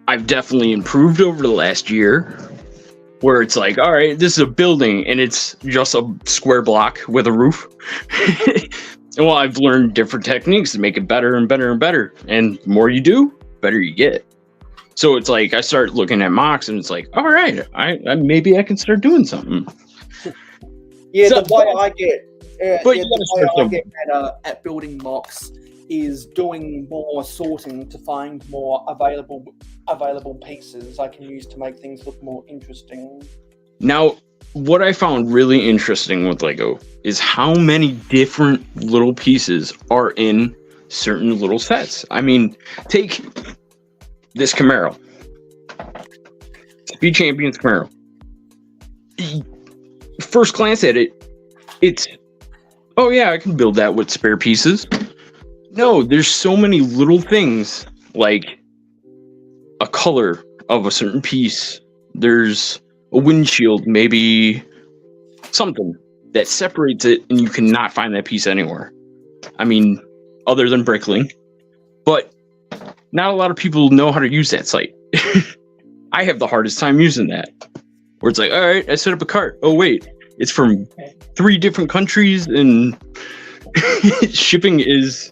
I've definitely improved over the last year, where it's like, all right, this is a building and it's just a square block with a roof. Well, I've learned different techniques to make it better and better and better. And the more you do, better you get. So it's like I start looking at mocks and it's like, all right, I maybe I can start doing something. Yeah, the way I get at building mocks is doing more sorting to find more available pieces I can use to make things look more interesting. Now, what I found really interesting with Lego is how many different little pieces are in certain little sets. I mean, take this Camaro. Speed Champions Camaro. First glance at it, it's, oh yeah, I can build that with spare pieces. No, there's so many little things, like a color of a certain piece. There's a windshield, maybe something that separates it, and you cannot find that piece anywhere. I mean, other than Bricklink. But not a lot of people know how to use that site. I have the hardest time using that. Where it's like, all right, I set up a cart. Oh, wait, it's from 3 different countries, and shipping is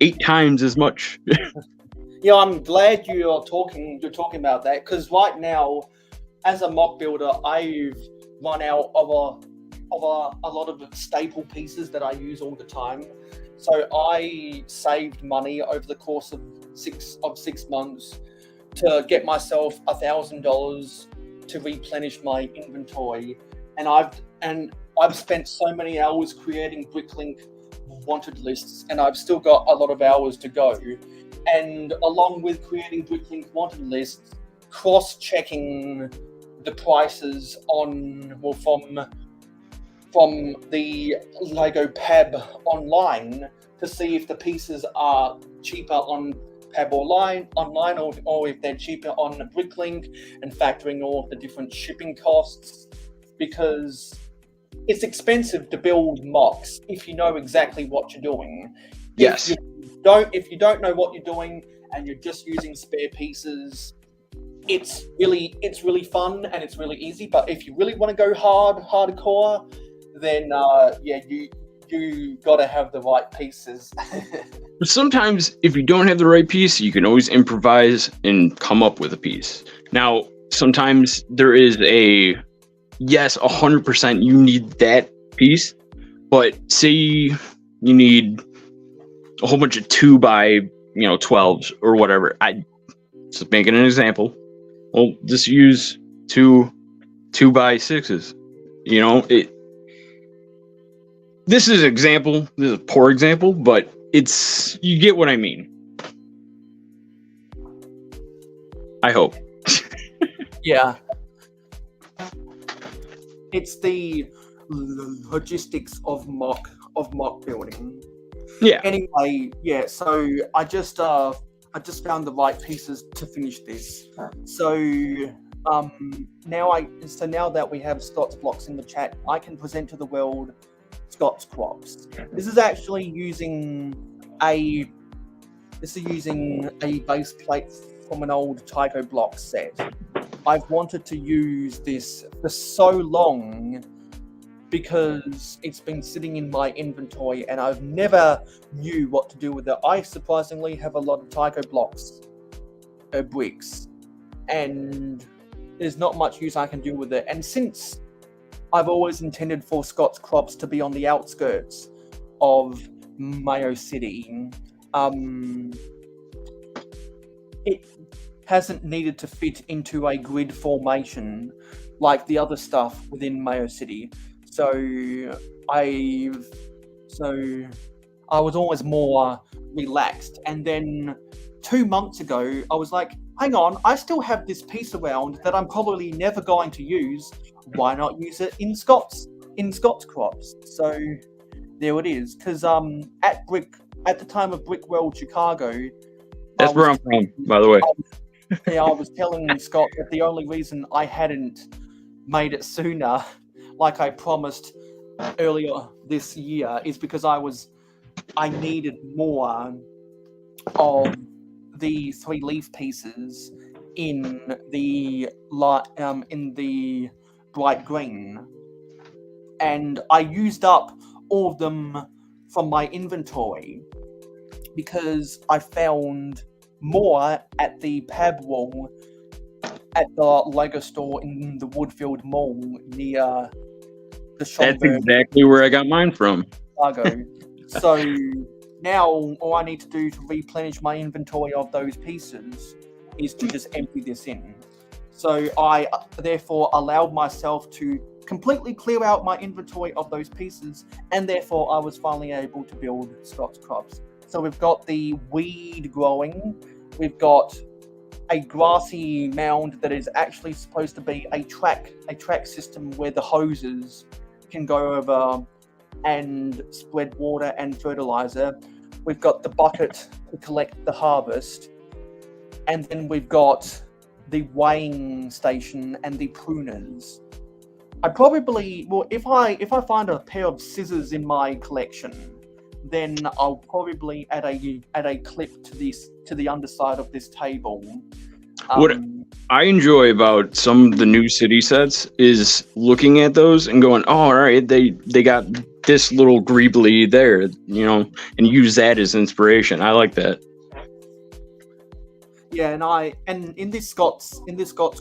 8 times as much. Yeah, I'm glad you're talking about that, because right now, as a mock builder, I've run out of a lot of staple pieces that I use all the time. So I saved money over the course of six months to get myself $1,000 to replenish my inventory, and I've spent so many hours creating Bricklink wanted lists, and I've still got a lot of hours to go. And along with creating Bricklink wanted lists, cross-checking the prices on from the Lego Pab online to see if the pieces are cheaper on Pab online or if they're cheaper on Bricklink, and factoring all of the different shipping costs, because it's expensive to build mocks if you know exactly what you're doing. Yes. If you don't know what you're doing and you're just using spare pieces, it's really fun and it's really easy. But if you really want to go hardcore, then you gotta have the right pieces. But sometimes, if you don't have the right piece, you can always improvise and come up with a piece. Now, sometimes there is yes, 100% you need that piece, but say you need a whole bunch of 2x12s or whatever. I just making an example. Well, just use 2x6s. This is an example. This is a poor example, but you get what I mean. I hope. Yeah. It's the logistics of mock building. Yeah. Anyway, yeah. So I just found the right pieces to finish this. So now that we have Scott's blocks in the chat, I can present to the world Scott's crops. This is actually using a base plate from an old Tycho block set. I've wanted to use this for so long because it's been sitting in my inventory and I've never knew what to do with it. I surprisingly have a lot of Tycho blocks, bricks, and there's not much use I can do with it. And since I've always intended for Scott's crops to be on the outskirts of Mayo City, it hasn't needed to fit into a grid formation like the other stuff within Mayo City. So I was always more relaxed. And then 2 months ago, I was like, hang on, I still have this piece around that I'm probably never going to use. Why not use it in Scott's crops? So there it is. Because at the time of Brick World Chicago, that's where I'm from, by the way. I was telling Scott that the only reason I hadn't made it sooner, like I promised earlier this year, is because I needed more of the 3 leaf pieces in the bright green, and I used up all of them from my inventory because I found more at the Pab wall at the Lego store in the Woodfield Mall near the Schomburg. That's exactly where I got mine from. Chicago. So now all I need to do to replenish my inventory of those pieces is to just empty this in. So I therefore allowed myself to completely clear out my inventory of those pieces, and therefore I was finally able to build Scott's crops. So we've got the weed growing, we've got a grassy mound that is actually supposed to be a track system where the hoses can go over and spread water and fertilizer. We've got the bucket to collect the harvest, and then we've got the weighing station and the pruners. I probably, well, if I find a pair of scissors in my collection, then I'll probably add a clip to the underside of this table. What I enjoy about some of the new city sets is looking at those and going, oh, all right, they got this little greebly there, and use that as inspiration. I like that. Yeah, and in this Scott's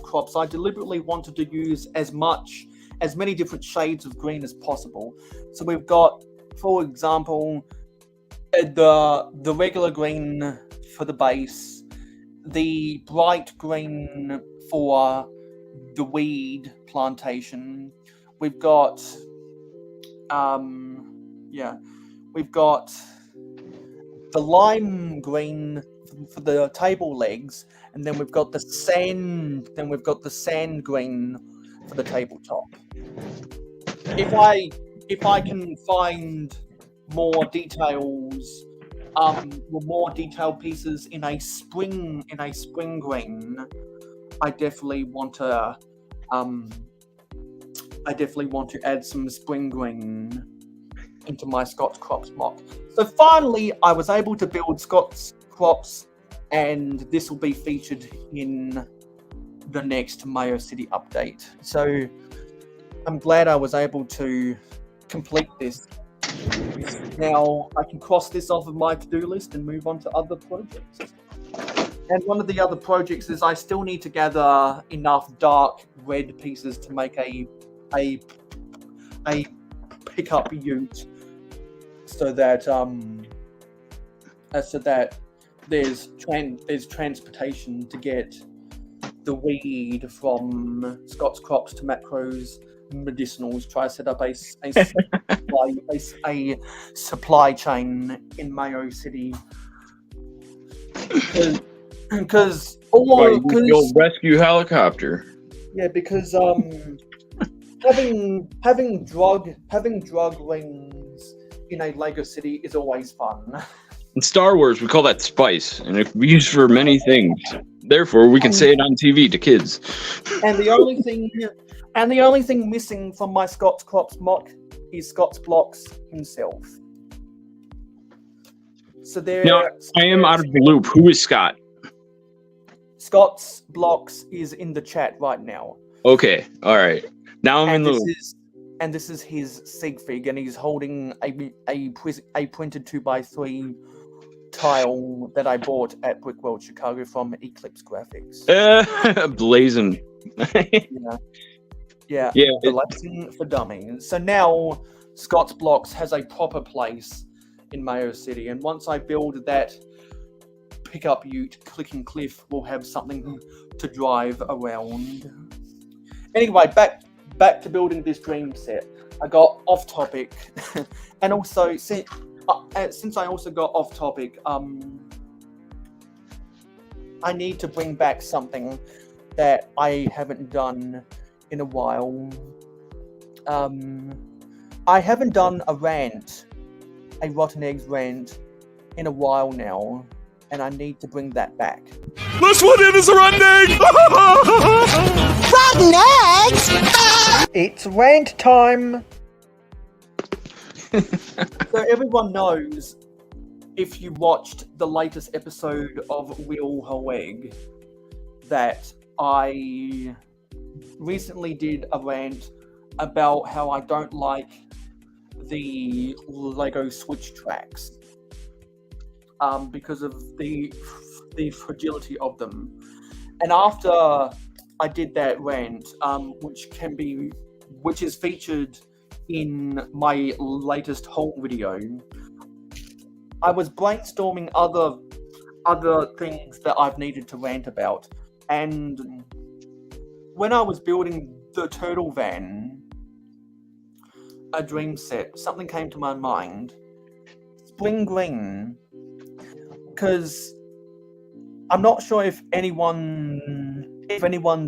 crops, I deliberately wanted to use as many different shades of green as possible. So we've got, for example, the regular green for the base, the bright green for the weed plantation. We've got we've got the lime green for the table legs, and then we've got the sand green for the tabletop. If I can find more details, more detailed pieces in a spring green, I definitely want to add some spring green into my Scott's Crops mock. So finally, I was able to build Scott's Crops, and this will be featured in the next Mayo City update. So I'm glad I was able to complete this. Now I can cross this off of my to-do list and move on to other projects. And one of the other projects is I still need to gather enough dark red pieces to make a pickup ute, so that there's transportation to get the weed from Scott's Crops to Macro's Medicinals. Try to set up a supply chain in Mayo City. Because your rescue helicopter. Yeah, because having drug rings in a Lego city is always fun. In Star Wars, we call that spice, and it can be used for many things. Therefore, we can say it on TV to kids. And the only thing missing from my Scott's Crops mock is Scott's Blocks himself. So there. Now, I am out of the loop. Who is Scott? Scott's Blocks is in the chat right now. Okay, all right. Now I'm in the loop. And this is his sig fig, and he's holding a printed 2x3 tile that I bought at Brickworld Chicago from Eclipse Graphics. Blazing. Yeah. Blazing for dummies. So now Scott's Blocks has a proper place in Mayo City, and once I build that pickup ute, Clicking Cliff will have something to drive around. Anyway, back to building this dream set. I got off topic, and also since I also got off topic, I need to bring back something that I haven't done in a while. I haven't done a Rotten Eggs rant in a while now, and I need to bring that back. This one is a rotten egg! Rotten eggs! It's rant time! So everyone knows, if you watched the latest episode of Real Whole Egg, that I recently did a rant about how I don't like the Lego Switch tracks because of the fragility of them. And after I did that rant, which is featured in my latest haul video, I was brainstorming other things that I've needed to rant about. And when I was building the Turtle Van, a dream set, something came to my mind. Spring green. Because I'm not sure if anyone's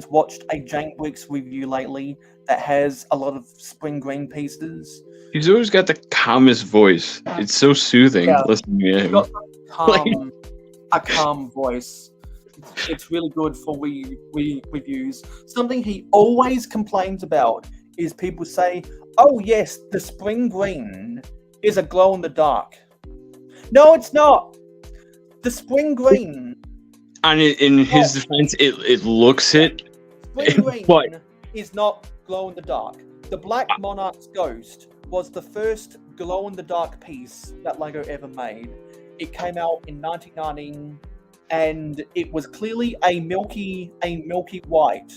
watched a Jank Bricks review lately that has a lot of spring green pieces. He's always got the calmest voice. It's so soothing listening to him. A calm voice. It's really good for reviews. Something he always complains about is people say, "Oh yes, the spring green is a glow in the dark." No, it's not. The spring green. And in his defense, it looks it. Spring green but is not glow in the dark. The Black Monarch's Ghost was the first glow in the dark piece that Lego ever made. It came out in 1990, and it was clearly a milky white.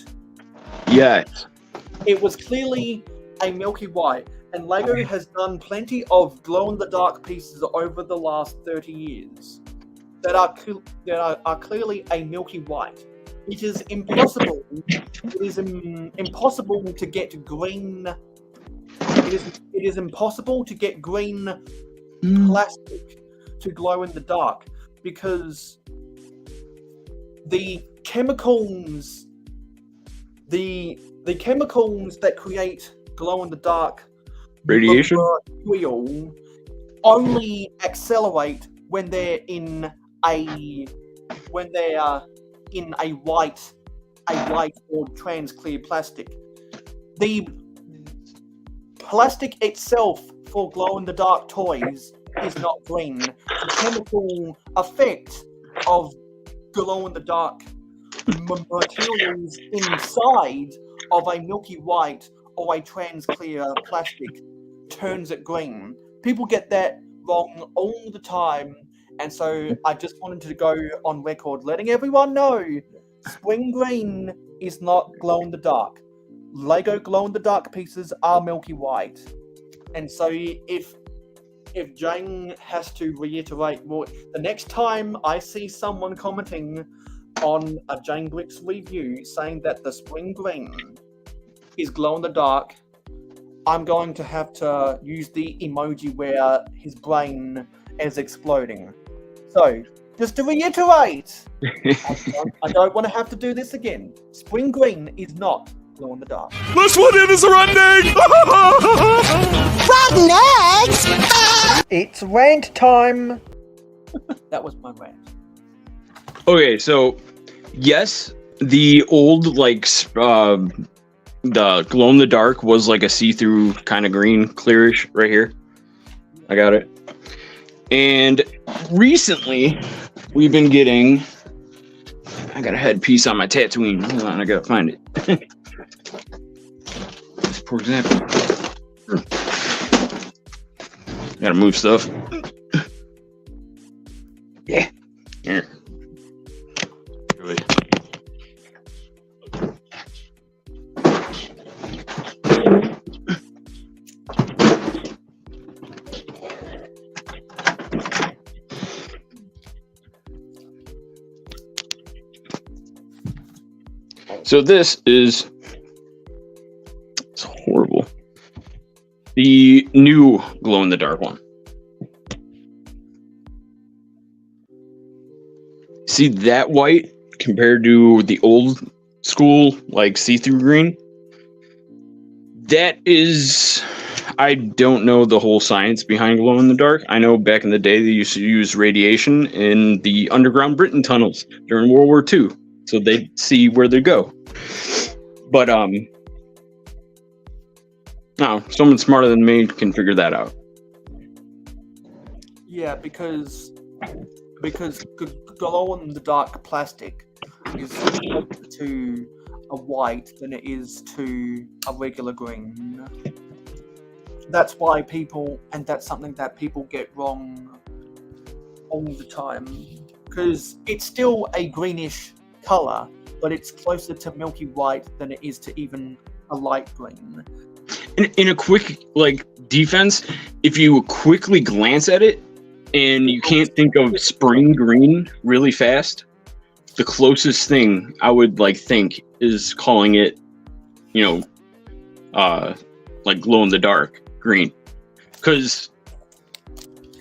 Yes. It was clearly a milky white, and Lego has done plenty of glow in the dark pieces over the last 30 years that are clearly a milky white. It is impossible. It is impossible to get green. It is impossible to get green plastic to glow in the dark because the chemicals the chemicals that create glow in the dark Radiation? material only accelerate when they're in a white or trans clear plastic. The plastic itself for glow in the dark toys is not green. The chemical effect of glow in the dark materials inside of a milky white or a trans clear plastic turns it green. People get that wrong all the time, and so I just wanted to go on record letting everyone know spring green is not glow in the dark. Lego glow in the dark pieces are milky white. And so if Jane has to reiterate more, the next time I see someone commenting on a Jane Bricks review saying that the spring green is glow in the dark, I'm going to have to use the emoji where his brain is exploding. So, just to reiterate, I don't want to have to do this again. Spring green is not glow in the dark. This one is a running! Rotten eggs! It's rant time! That was my rant. Okay, so yes, the old the glow in the dark was like a see-through kind of green, clearish right here. I got it. And recently, we've been getting. I got a headpiece on my Tatooine. Hold on, I gotta find it. For example, gotta move stuff. Yeah. Here. So this is, it's horrible. The new glow in the dark one. See that white compared to the old school, like see-through green? That is, I don't know the whole science behind glow in the dark. I know back in the day they used to use radiation in the underground Britain tunnels during World War II, so they'd see where they go. But no, someone smarter than me can figure that out. Yeah, because glow in the dark plastic is closer to a white than it is to a regular green. That's why that's something that people get wrong all the time, because it's still a greenish color, but it's closer to milky white than it is to even a light green. In a quick defense, if you quickly glance at it and you can't think of spring green really fast, the closest thing I would think is calling it, glow in the dark green, because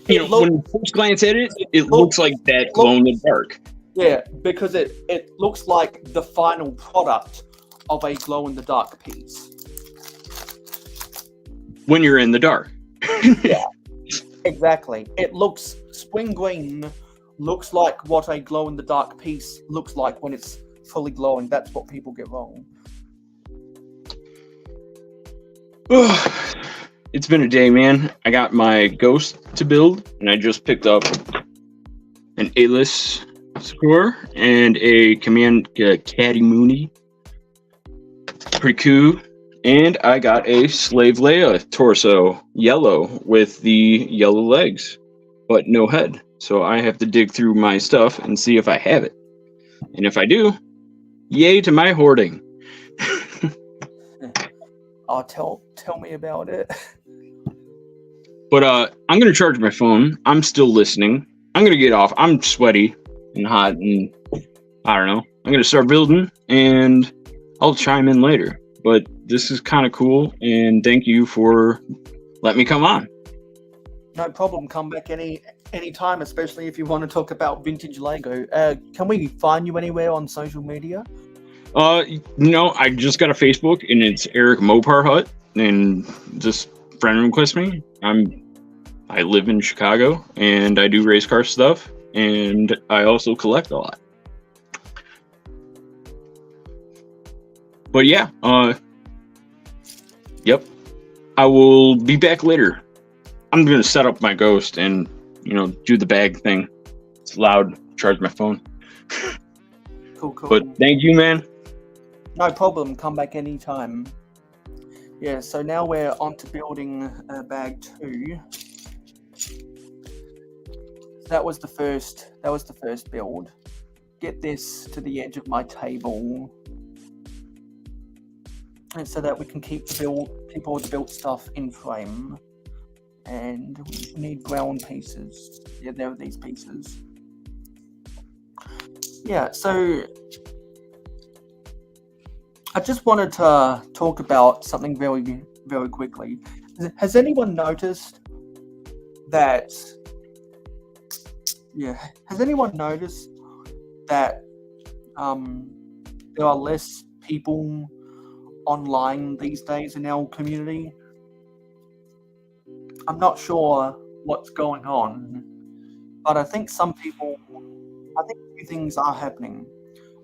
when you first glance at it, it looks like that glow in the dark. Yeah, because it looks like the final product of a glow in the dark piece. When you're in the dark. Yeah, exactly. Spring green looks like what a glow in the dark piece looks like when it's fully glowing. That's what people get wrong. It's been a day, man. I got my ghost to build, and I just picked up an A-list score and a command Caddy Mooney. Pretty cool. And I got a Slave Leia torso, yellow, with the yellow legs, but no head. So I have to dig through my stuff and see if I have it. And if I do, yay to my hoarding. Oh, tell me about it. But I'm going to charge my phone. I'm still listening. I'm going to get off. I'm sweaty and hot, and I don't know. I'm going to start building, and I'll chime in later. But this is kind of cool, and thank you for letting me come on. No problem. Come back any time, especially if you want to talk about vintage Lego. Can we find you anywhere on social media? No, I just got a Facebook, and it's Eric Mopar Hut, and just friend request me. I live in Chicago, and I do race car stuff, and I also collect a lot. But yeah, yep. I will be back later. I'm gonna set up my ghost and do the bag thing. It's loud. Charge my phone. Cool. But thank you, man. No problem. Come back anytime. Yeah. So now we're on to building bag 2. That was the first build. Get this to the edge of my table, and so that we can keep all the built stuff in frame. And we need ground pieces. Yeah, there are these pieces. Yeah, so I just wanted to talk about something very, very quickly. Has anyone noticed that? Yeah, has anyone noticed that there are less people online these days in our community? I'm not sure what's going on, but I think a few things are happening.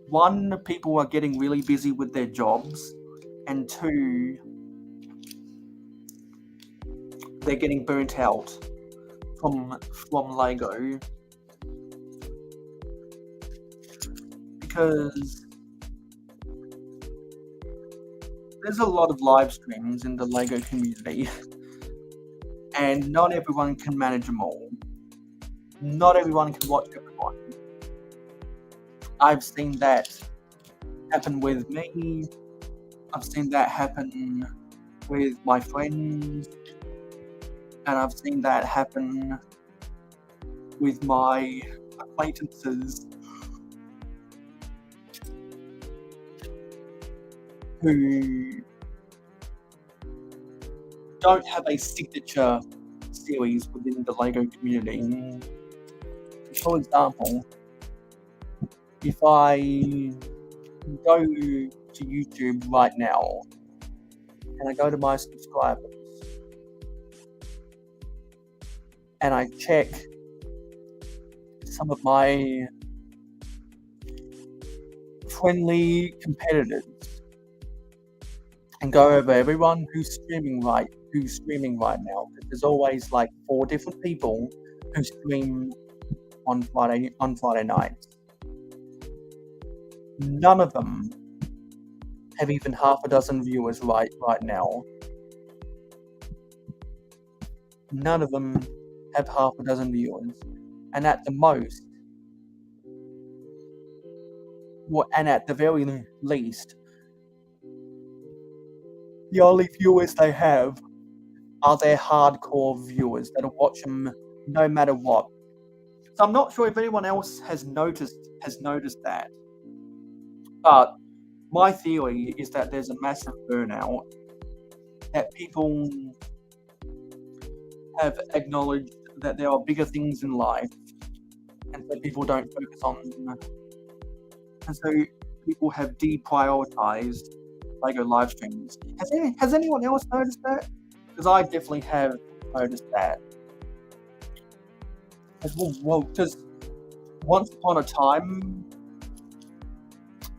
One, people are getting really busy with their jobs, and 2, they're getting burnt out from Lego, because there's a lot of live streams in the Lego community. And not everyone can manage them all. Not everyone can watch everyone. I've seen that happen with me. I've seen that happen with my friends. And I've seen that happen with my acquaintances who don't have a signature series within the Lego community. For example, if I go to YouTube right now and I go to my subscribers and I check some of my friendly competitors and go over everyone who's streaming right now, because there's always like 4 different people who stream on Friday nights. None of them have even half a dozen viewers right now. None of them have half a dozen viewers, and at the most, and at the very least, the only viewers they have are their hardcore viewers that'll watch them no matter what. So I'm not sure if anyone else has noticed that, but my theory is that there's a massive burnout, that people have acknowledged that there are bigger things in life, and so people don't focus on them. And so people have deprioritized Lego live streams. Has anyone else noticed that? Because I definitely have noticed that. Well, because once upon a time,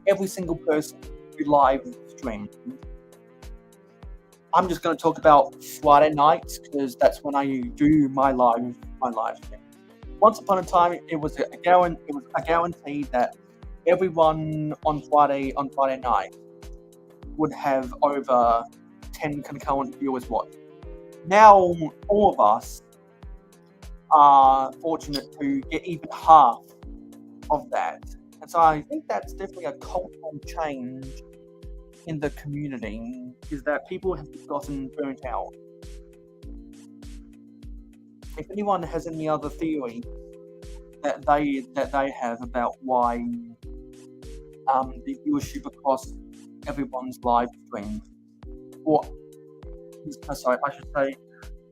every single person who live streamed. I'm just going to talk about Friday nights because that's when I do my live stream. Once upon a time, it was a guarantee that everyone on Friday night would have over 10 concurrent viewers watch. Now, all of us are fortunate to get even half of that. And so I think that's definitely a cultural change in the community, is that people have gotten burnt out. If anyone has any other theory that they have about why the viewership across everyone's live stream, or sorry, I should say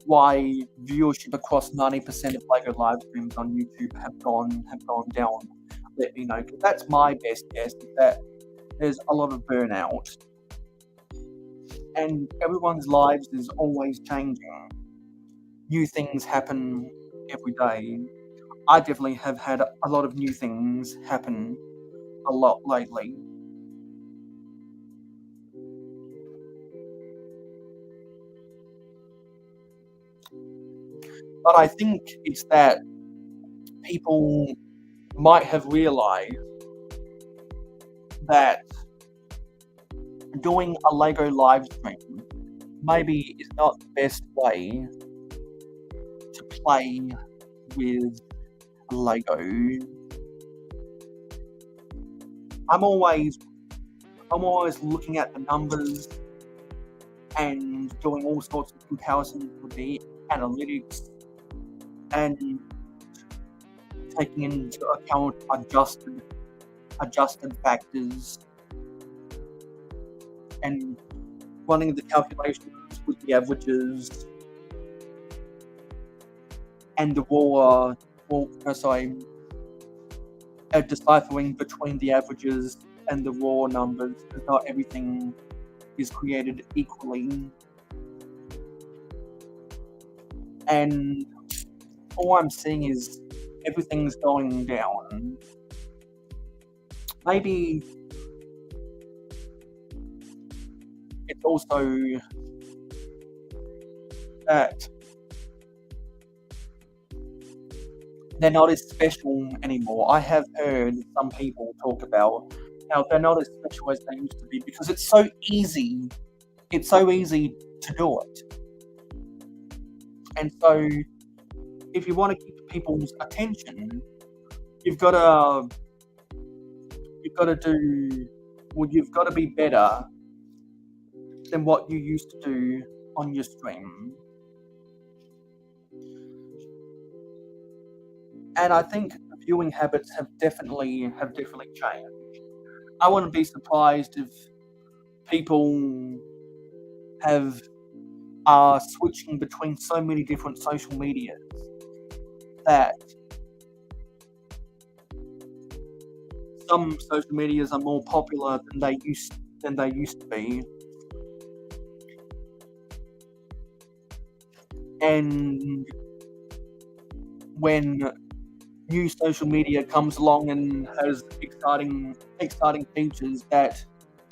why viewership across 90% of Lego live streams on YouTube have gone down, let me know. Because that's my best guess, is that there's a lot of burnout, and everyone's lives is always changing. New things happen every day. I definitely have had a lot of new things happen a lot lately. But I think it's that people might have realized that doing a Lego live stream maybe is not the best way to play with Lego. I'm always looking at the numbers and doing all sorts of comparisons with the analytics and taking into account adjusted factors and running the calculations with the averages and the deciphering between the averages and the raw numbers, because not everything is created equally. And all I'm seeing is everything's going down. Maybe it's also that they're not as special anymore. I have heard some people talk about how they're not as special as they used to be because it's so easy. It's so easy to do it. And so if you want to keep people's attention, you've got to be better than what you used to do on your stream. And I think viewing habits have definitely changed. I wouldn't be surprised if people are switching between so many different social medias that some social medias are more popular than they used to be. And when new social media comes along and has exciting features that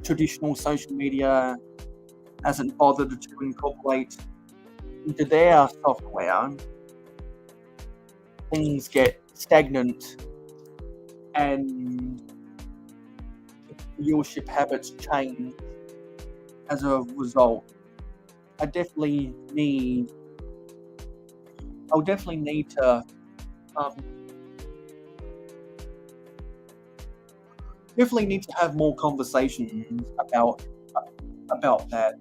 traditional social media hasn't bothered to incorporate into their software, things get stagnant and viewership habits change as a result. I'll definitely need to have more conversations about that,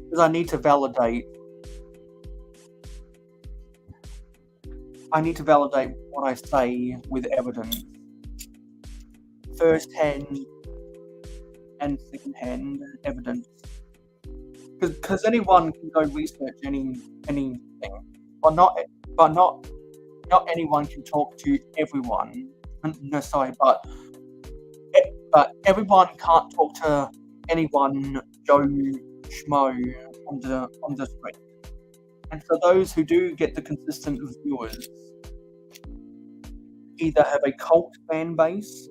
because I need to validate what I say with evidence, first-hand and second-hand evidence, because anyone can go research anything, but not anyone can talk to everyone. No, sorry, but everyone can't talk to anyone Joe Schmo on the screen. And for those who do get the consistent viewers, either have a cult fan base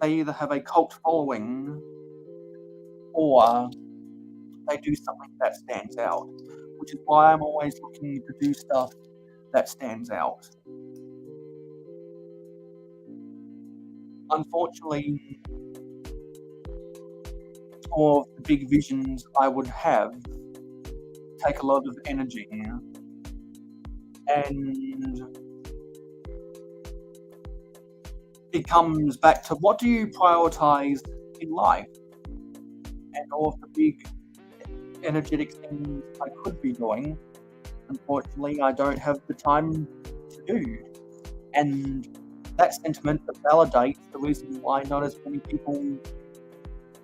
they either have a cult following or they do something that stands out, which is why I'm always looking to do stuff that stands out. Unfortunately, all of the big visions I would have take a lot of energy, and it comes back to what do you prioritize in life? And all of the big energetic things I could be doing, unfortunately, I don't have the time to do. And that sentiment validates the reason why not as many people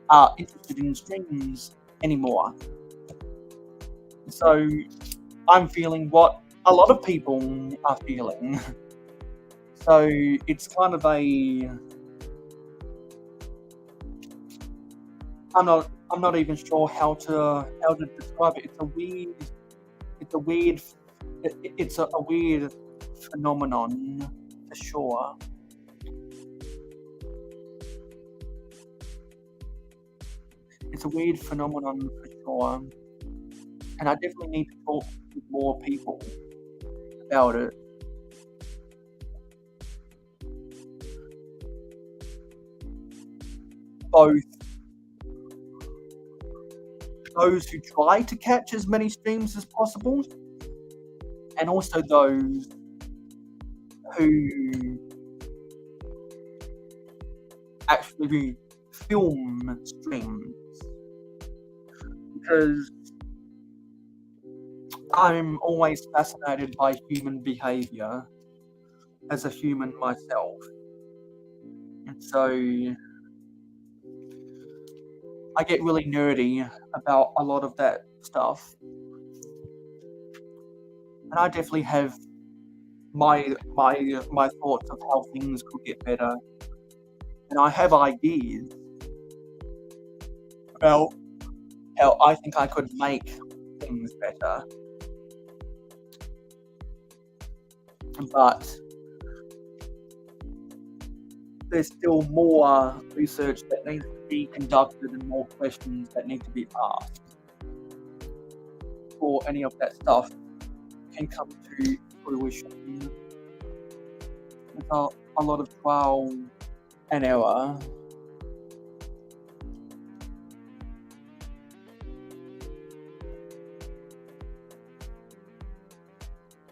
are interested in streams anymore. So I'm feeling what a lot of people are feeling. So it's kind of a. I'm not even sure how to describe it. It's a weird phenomenon for sure. It's a weird phenomenon for sure, and I definitely need to talk with more people about it. Both those who try to catch as many streams as possible, and also those who actually film streams. Because I'm always fascinated by human behavior as a human myself. And so I get really nerdy about a lot of that stuff. And I definitely have my thoughts of how things could get better. And I have ideas about how I think I could make things better. But there's still more research that needs to be conducted and more questions that need to be asked before any of that stuff can come to fruition. There's a lot of trial and error.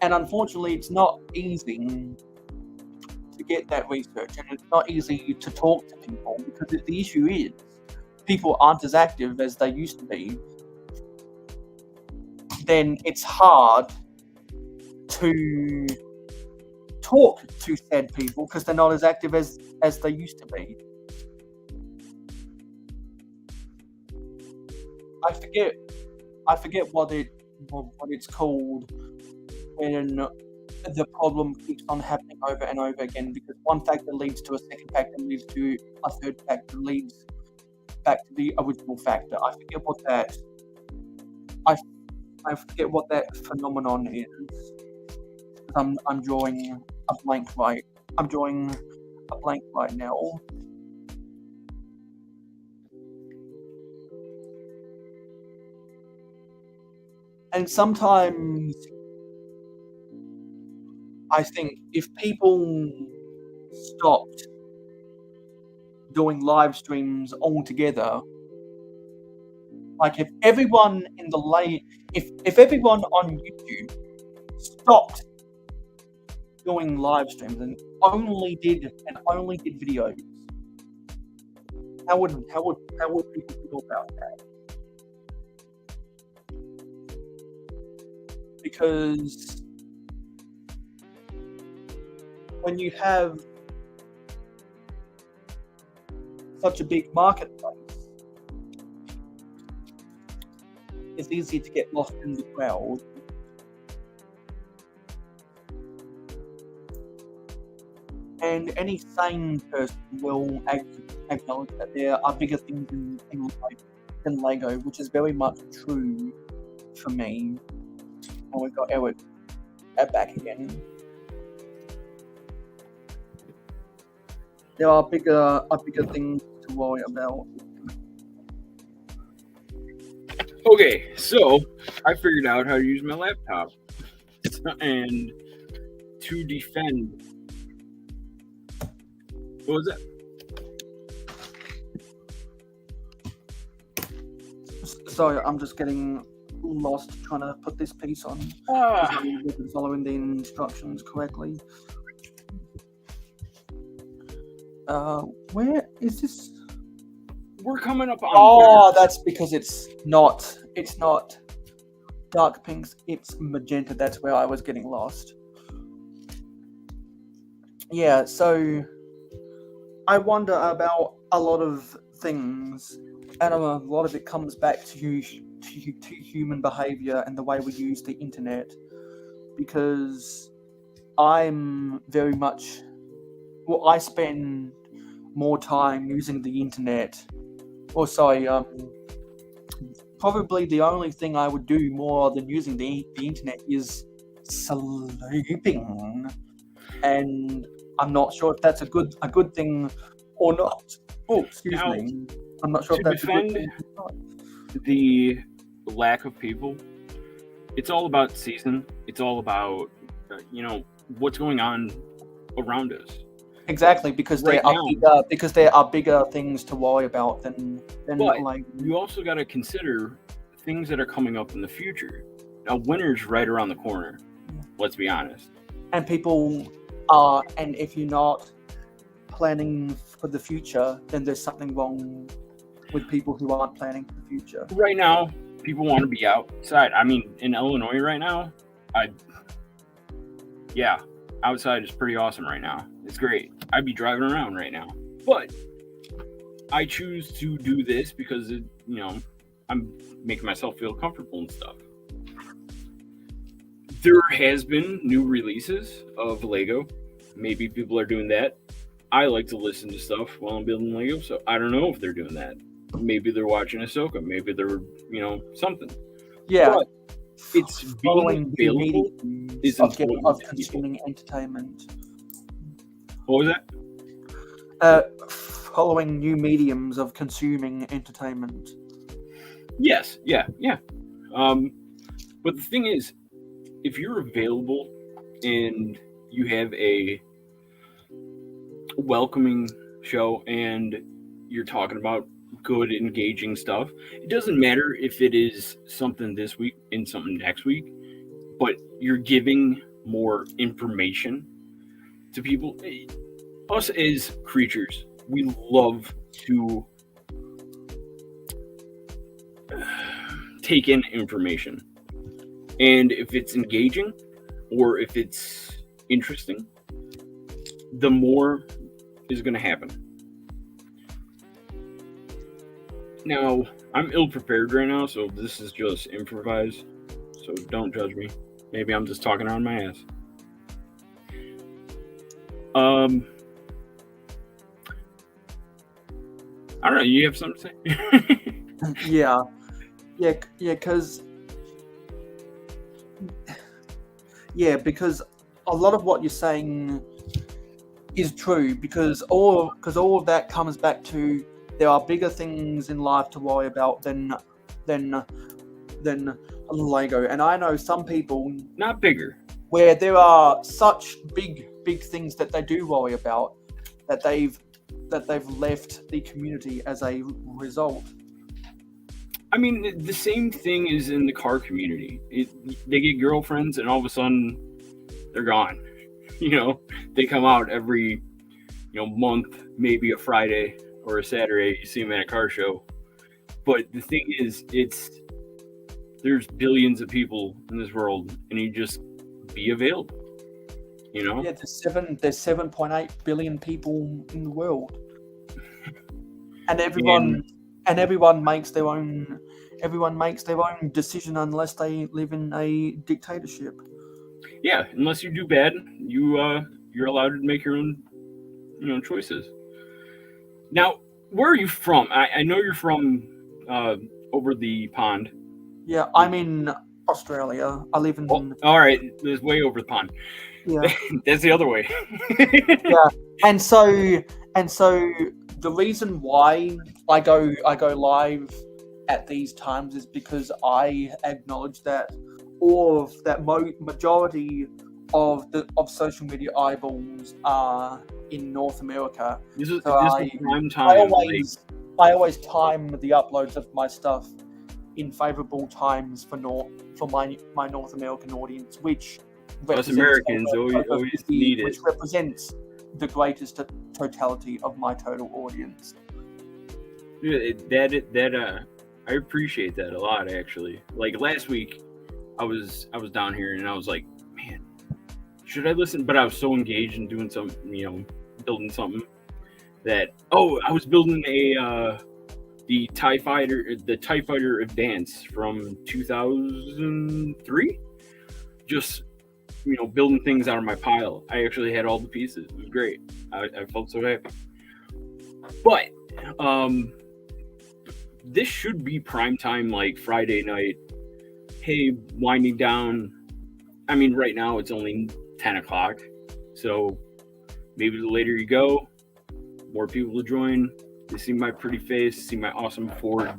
And unfortunately, it's not easy to get that research, and it's not easy to talk to people, because the issue is people aren't as active as they used to be. Then it's hard to talk to said people because they're not as active as they used to be. I forget what it's called when the problem keeps on happening over and over again, because one factor leads to a second factor, leads to a third factor, leads back to the original factor. I forget what that phenomenon is. I'm drawing a blank right. I'm drawing a blank right now. And sometimes I think if people stopped doing live streams altogether, like if everyone if everyone on YouTube stopped doing live streams and only did videos, how would people feel about that? Because when you have such a big marketplace, it's easy to get lost in the crowd. And any sane person will acknowledge that there are bigger things in life than Lego, which is very much true for me. And we've got Eric back again. There are bigger things to worry about. Okay, so I figured out how to use my laptop and to defend. What was that? Sorry, I'm just getting lost trying to put this piece on. I wasn't following the instructions correctly. Where is this? We're coming up on. Oh, that's because it's not dark pinks, it's magenta. That's where I was getting lost. Yeah, so I wonder about a lot of things, and a lot of it comes back to human behavior and the way we use the internet, because I'm very much well, I spend more time using the internet. Or sorry, probably the only thing I would do more than using the internet is sleeping, and I'm not sure if that's a good thing or not. Oh, excuse Now, me. I'm not sure to if that's a good defend thing or not. the lack of people, it's all about season. It's all about what's going on around us. Exactly, because Right there are bigger things to worry about than But like. you also got to consider things that are coming up in the future. Now, winter's right around the corner. Let's be honest. And people are, and if you're not planning for the future, then there's something wrong with people who aren't planning for the future. Right now, people want to be outside. I mean, in Illinois right now, outside is pretty awesome right now. It's great. I'd be driving around right now. But I choose to do this because I'm making myself feel comfortable and stuff. There has been new releases of Lego. Maybe people are doing that. I like to listen to stuff while I'm building Lego, so I don't know if they're doing that. Maybe they're watching Ahsoka. Maybe they're, something. Yeah. But it's being available is important of to people. consuming entertainment. What was that? Following new mediums of consuming entertainment. Yes, yeah. But the thing is, if you're available and you have a welcoming show and you're talking about good, engaging stuff, it doesn't matter if it is something this week and something next week, but you're giving more information to people. Us as creatures, we love to take in information. And if it's engaging or if it's interesting, the more is going to happen. Now, I'm ill-prepared right now, so this is just improvised. So don't judge me. Maybe I'm just talking out of my ass. I don't know. You have something to say? Yeah, because a lot of what you're saying is true. Because all of that comes back to there are bigger things in life to worry about than Lego. And I know some people not bigger where there are such big things that they do worry about that they've left the community as a result. I mean, the same thing is in the car community. They get girlfriends, and all of a sudden, they're gone. They come out every, month, maybe a Friday or a Saturday. You see them at a car show. But the thing is, there's billions of people in this world, and you just be available. Yeah, there's 7.8 billion people in the world, and everyone makes their own decision unless they live in a dictatorship. Yeah, unless you do bad, you're allowed to make your own choices. Now, where are you from? I know you're from over the pond. Yeah, I'm in Australia. I live in. All right, there's way over the pond. Yeah, that's the other way. Yeah, and so the reason why I go live at these times is because I acknowledge that majority of social media eyeballs are in North America. This is prime time. I always time the uploads of my stuff in favorable times for my North American audience, which us Americans always need it. Which represents the greatest totality of my total audience. I appreciate that a lot, actually. Like last week, I was down here and I was like, man, should I listen? But I was so engaged in doing something, building something that I was building the TIE Fighter Advance from 2003. Just building things out of my pile. I actually had all the pieces. It was great. I felt so happy. But this should be prime time, like Friday night. Hey, winding down. I mean, right now it's only 10 o'clock. So maybe the later you go, more people will join. They see my pretty face, see my awesome Ford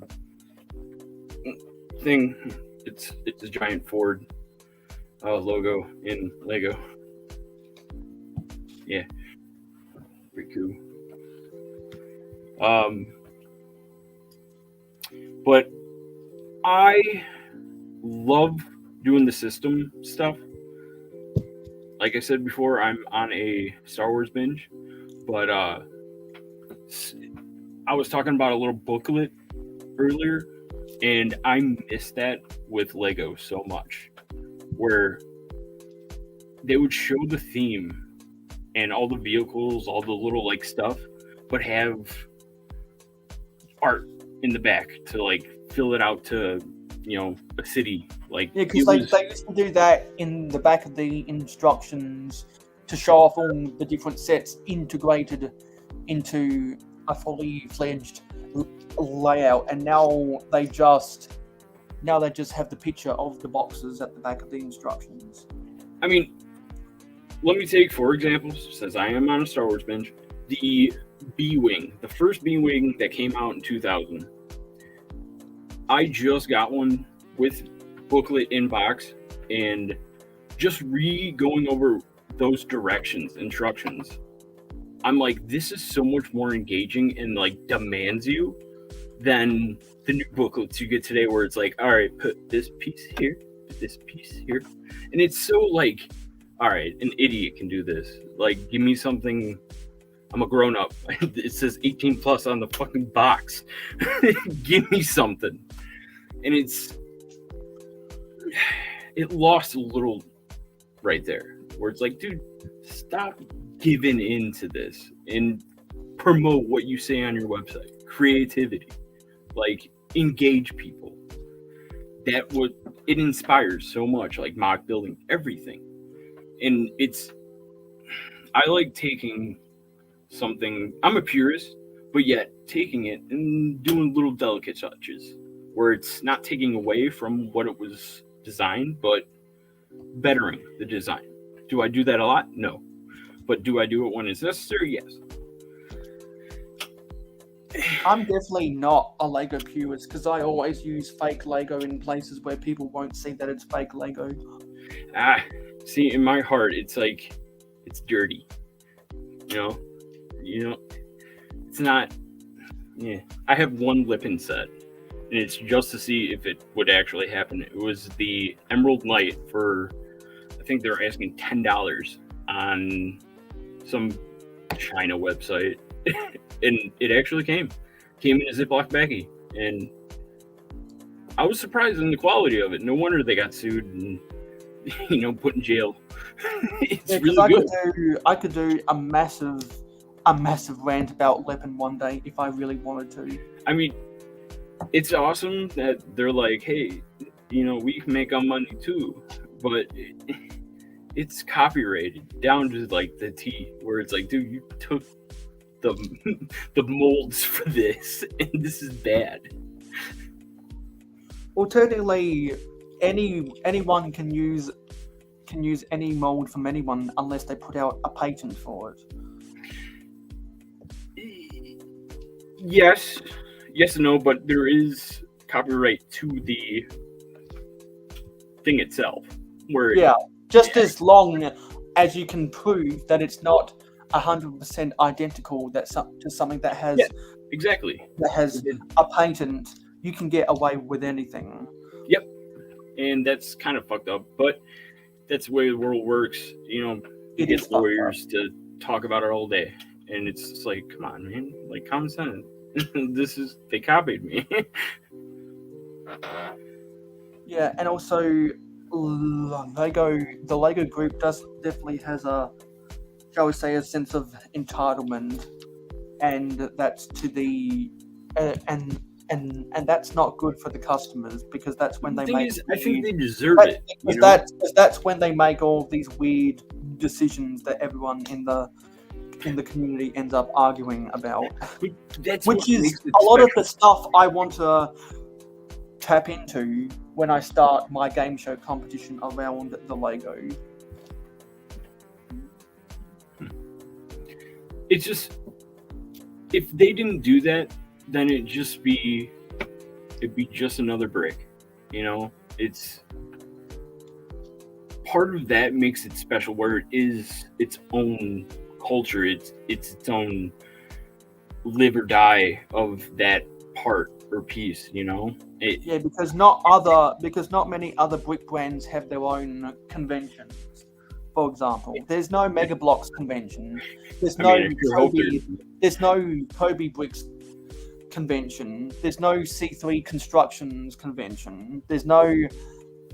thing. It's a giant Ford logo in Lego. Yeah, pretty cool. But I love doing the system stuff. Like I said before, I'm on a Star Wars binge, but I was talking about a little booklet earlier, and I miss that with Lego so much, where they would show the theme and all the vehicles, all the little like stuff, but have art in the back to like fill it out to, a city. Like, yeah, because they used to do that in the back of the instructions to show off all the different sets integrated into a fully fledged layout, and now they just have the picture of the boxes at the back of the instructions. I mean, let me take, for example, since I am on a Star Wars binge, the B-Wing, the first B-Wing that came out in 2000. I just got one with booklet in box, and just going over those instructions, I'm like, this is so much more engaging and like demands you than the new booklets you get today, where it's like, all right, put this piece here, put this piece here, and it's so like, all right, an idiot can do this. Like, give me something. I'm a grown up. It says 18 plus on the fucking box. Give me something. And it lost a little right there, where it's like, dude, stop giving into this and promote what you say on your website. Creativity, like, engage people. It inspires so much, like mock building, everything. And I like taking something, I'm a purist, but yet taking it and doing little delicate touches where it's not taking away from what it was designed, but bettering the design. Do I do that a lot? No. But do I do it when it's necessary? Yes. I'm definitely not a Lego purist, because I always use fake Lego in places where people won't see that it's fake Lego. See, in my heart, it's like, it's dirty. It's not. Yeah, I have one Lippin set, and it's just to see if it would actually happen. It was the Emerald Knight for, I think they were asking $10 on some China website, and it actually came in a Ziploc baggie, and I was surprised in the quality of it. No wonder they got sued and put in jail. It's really good. I could do a massive rant about Lippin one day if I really wanted to. I mean, it's awesome that they're like, hey, we can make our money too, but it's copyrighted down to like the T, where it's like, dude, you took the molds for this, and this is bad. Alternatively, anyone can use any mold from anyone unless they put out a patent for it. Yes and no, but there is copyright to the thing itself. As long as you can prove that it's not 100% identical to something that has exactly that has a patent, you can get away with anything. Yep, and that's kind of fucked up, but that's the way the world works. You get lawyers to talk about it all day, and it's just like, come on, man, like, common sense. They copied me. Yeah, and also the Lego group definitely has a, shall we say, a sense of entitlement, and that's to the and and that's not good for the customers because that's when they The thing make. is, I think they deserve But- it. because You know? that's when they make all these weird decisions that everyone in the community ends up arguing about. That's Which what is makes it a lot of the special. stuff I want to tap into when I start my game show competition around the Lego. It's just, if they didn't do that, then it'd be just another brick. You know, it's part of that makes it special, where it is its own culture. It's its own live or die of that part or piece. You know, Yeah, because not many other brick brands have their own conventions. For example, there's no Mega Blocks convention. There's no Kobe Bricks convention. There's no C3 Constructions convention. There's no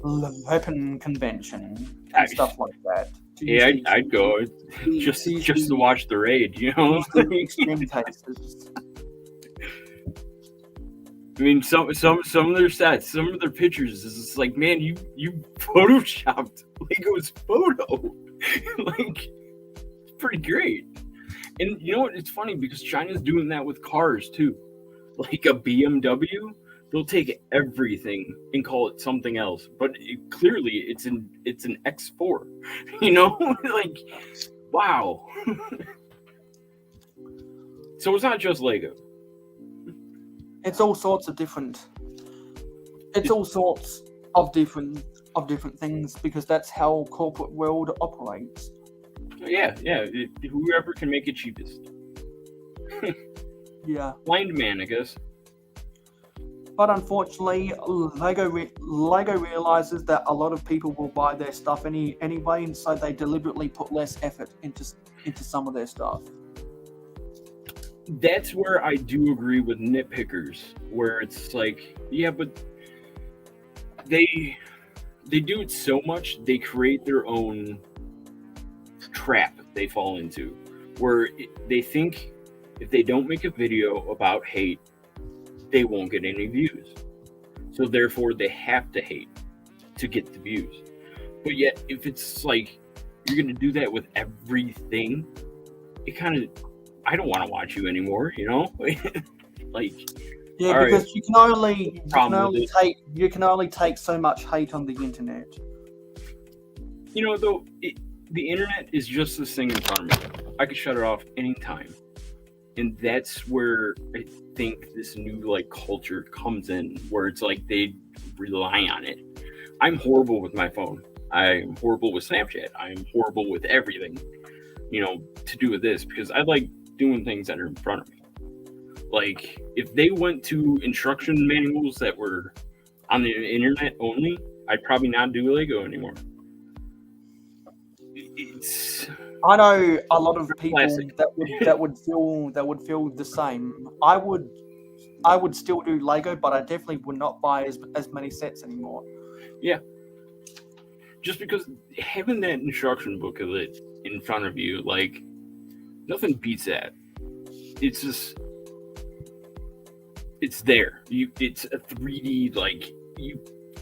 Weapon convention and stuff like that. Yeah, I'd go just to watch the raid. You know, extreme cases. I mean, some of their stats, some of their pictures is just like, man, you photoshopped Lego's photo. Like, it's pretty great. And you know what? It's funny because China's doing that with cars too. Like a BMW, they'll take everything and call it something else, but clearly it's an X4. You know, like, wow. So it's not just Lego. It's all sorts of different. It's all sorts of different things because that's how corporate world operates. Yeah. Whoever can make it cheapest. Yeah. Blind man, I guess. But unfortunately, Lego realizes that a lot of people will buy their stuff anyway, and so they deliberately put less effort into some of their stuff. That's where I do agree with nitpickers, where it's like, yeah, but they do it so much, they create their own trap they fall into, where they think if they don't make a video about hate, they won't get any views. So therefore, they have to hate to get the views. But yet, if it's like, you're going to do that with everything, it kind of, I don't want to watch you anymore, you know? Like, yeah, because you can only take so much hate on the internet. You know, though, the internet is just this thing in front of me. I could shut it off anytime. And that's where I think this new culture comes in, where it's like they rely on it. I'm horrible with my phone. I'm horrible with Snapchat. I'm horrible with everything, to do with this, because I like doing things that are in front of me. Like, if they went to instruction manuals that were on the internet only, I'd probably not do Lego anymore. I know a lot of people that would feel the same. I would still do Lego, but I definitely would not buy as many sets anymore. Yeah. Just because having that instruction book of it in front of you, nothing beats that. It's just, it's there. It's a 3D,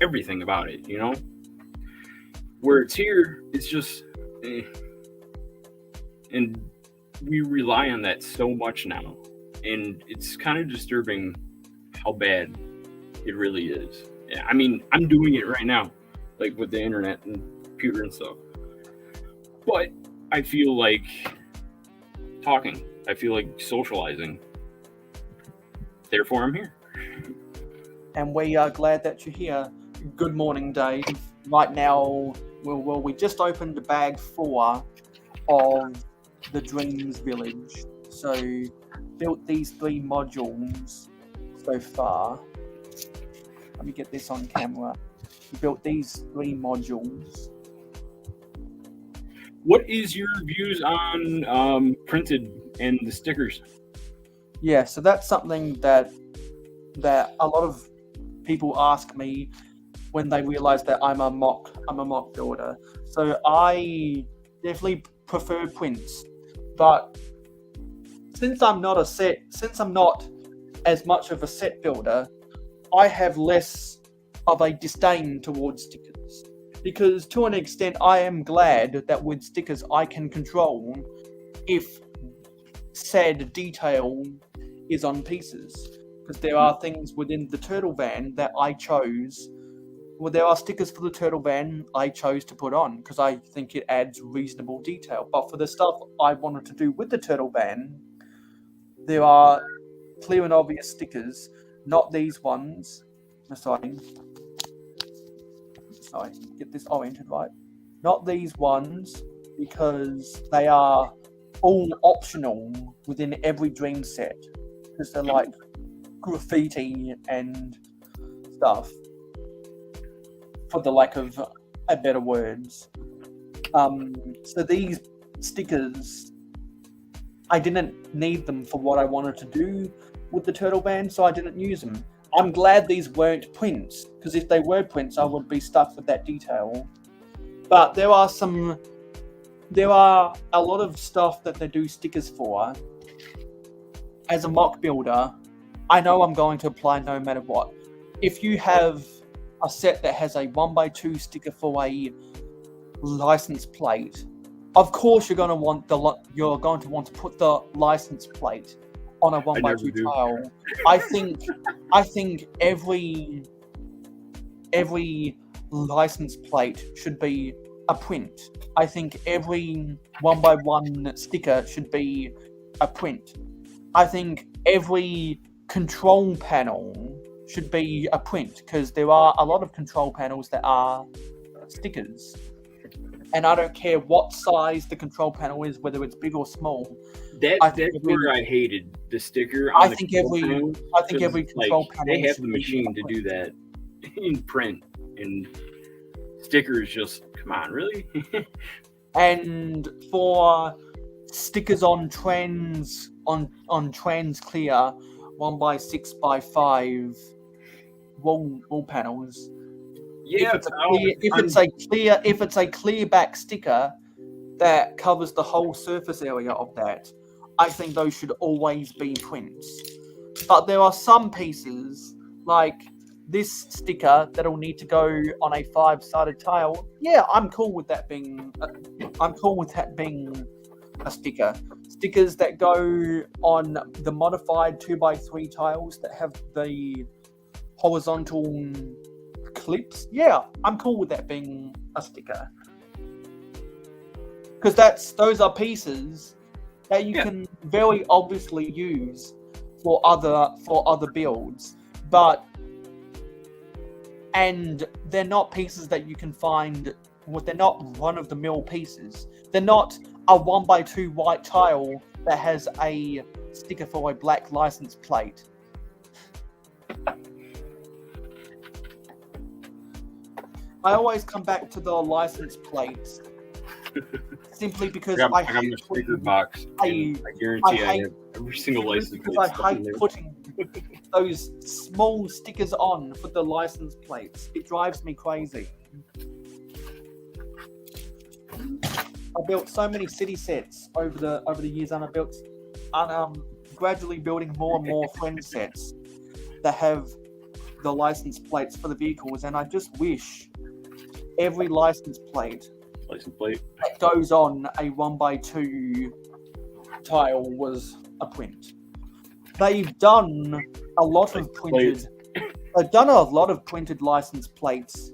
everything about it, Where it's here, it's just, And we rely on that so much now. And it's kind of disturbing how bad it really is. Yeah, I mean, I'm doing it right now, with the internet and computer and stuff. But I feel like talking. I feel like socializing. Therefore, I'm here. And we are glad that you're here. Good morning, Dave. Right now, we just opened bag 4 of the Dreams Village. So, built these 3 modules so far. Let me get this on camera. We built these 3 modules. What is your views on printed and the stickers? Yeah, so that's something that a lot of people ask me when they realize that I'm a mock builder. So I definitely prefer prints, but since I'm not as much of a set builder, I have less of a disdain towards stickers. Because to an extent, I am glad that with stickers I can control if said detail is on pieces. Because there are things within the turtle van that I chose. Well, there are stickers for the turtle van I chose to put on because I think it adds reasonable detail. But for the stuff I wanted to do with the turtle van, there are clear and obvious stickers, not these ones. Sorry, get this oriented right. Not these ones, because they are all optional within every dream set. Because they're like graffiti and stuff, for the lack of a better words. So these stickers, I didn't need them for what I wanted to do with the turtle van, so I didn't use them. I'm glad these weren't prints, because if they were prints, I would be stuck with that detail. But there are a lot of stuff that they do stickers for. As a mock builder, I know I'm going to apply no matter what. If you have a set that has a 1x2 sticker for a license plate, of course you're going to want to put the license plate on a 1x2 tile. I think every license plate should be a print. I think every 1x1 sticker should be a print. I think every control panel should be a print, because there are a lot of control panels that are stickers. And I don't care what size the control panel is, whether it's big or small. That's where I hated the sticker. I think every control panel. They have the machine to do that in print, and stickers just come on, really. And for stickers on trans clear 1x6x5 wall panels. Yeah, if it's a clear back sticker that covers the whole surface area of that, I think those should always be prints. But there are some pieces, like this sticker, that'll need to go on a 5-sided tile. Yeah, I'm cool with that being a sticker. Stickers that go on the modified 2x3 tiles that have the horizontal clips. Yeah, I'm cool with that being a sticker. Because those are pieces that you can very obviously use for other builds, and they're not pieces that you can find. Well, they're not run-of-the-mill pieces. They're not a 1x2 white tile that has a sticker for a black license plate. I always come back to the license plates simply because I got my sticker box. I guarantee I have every single license plate. I hate putting those small stickers on for the license plates. It drives me crazy. I built so many city sets over the years, and I'm gradually building more and more friend sets that have the license plates for the vehicles, and I just wish every license plate that goes on a 1x2 tile was a print. They've on a lot of printed license plates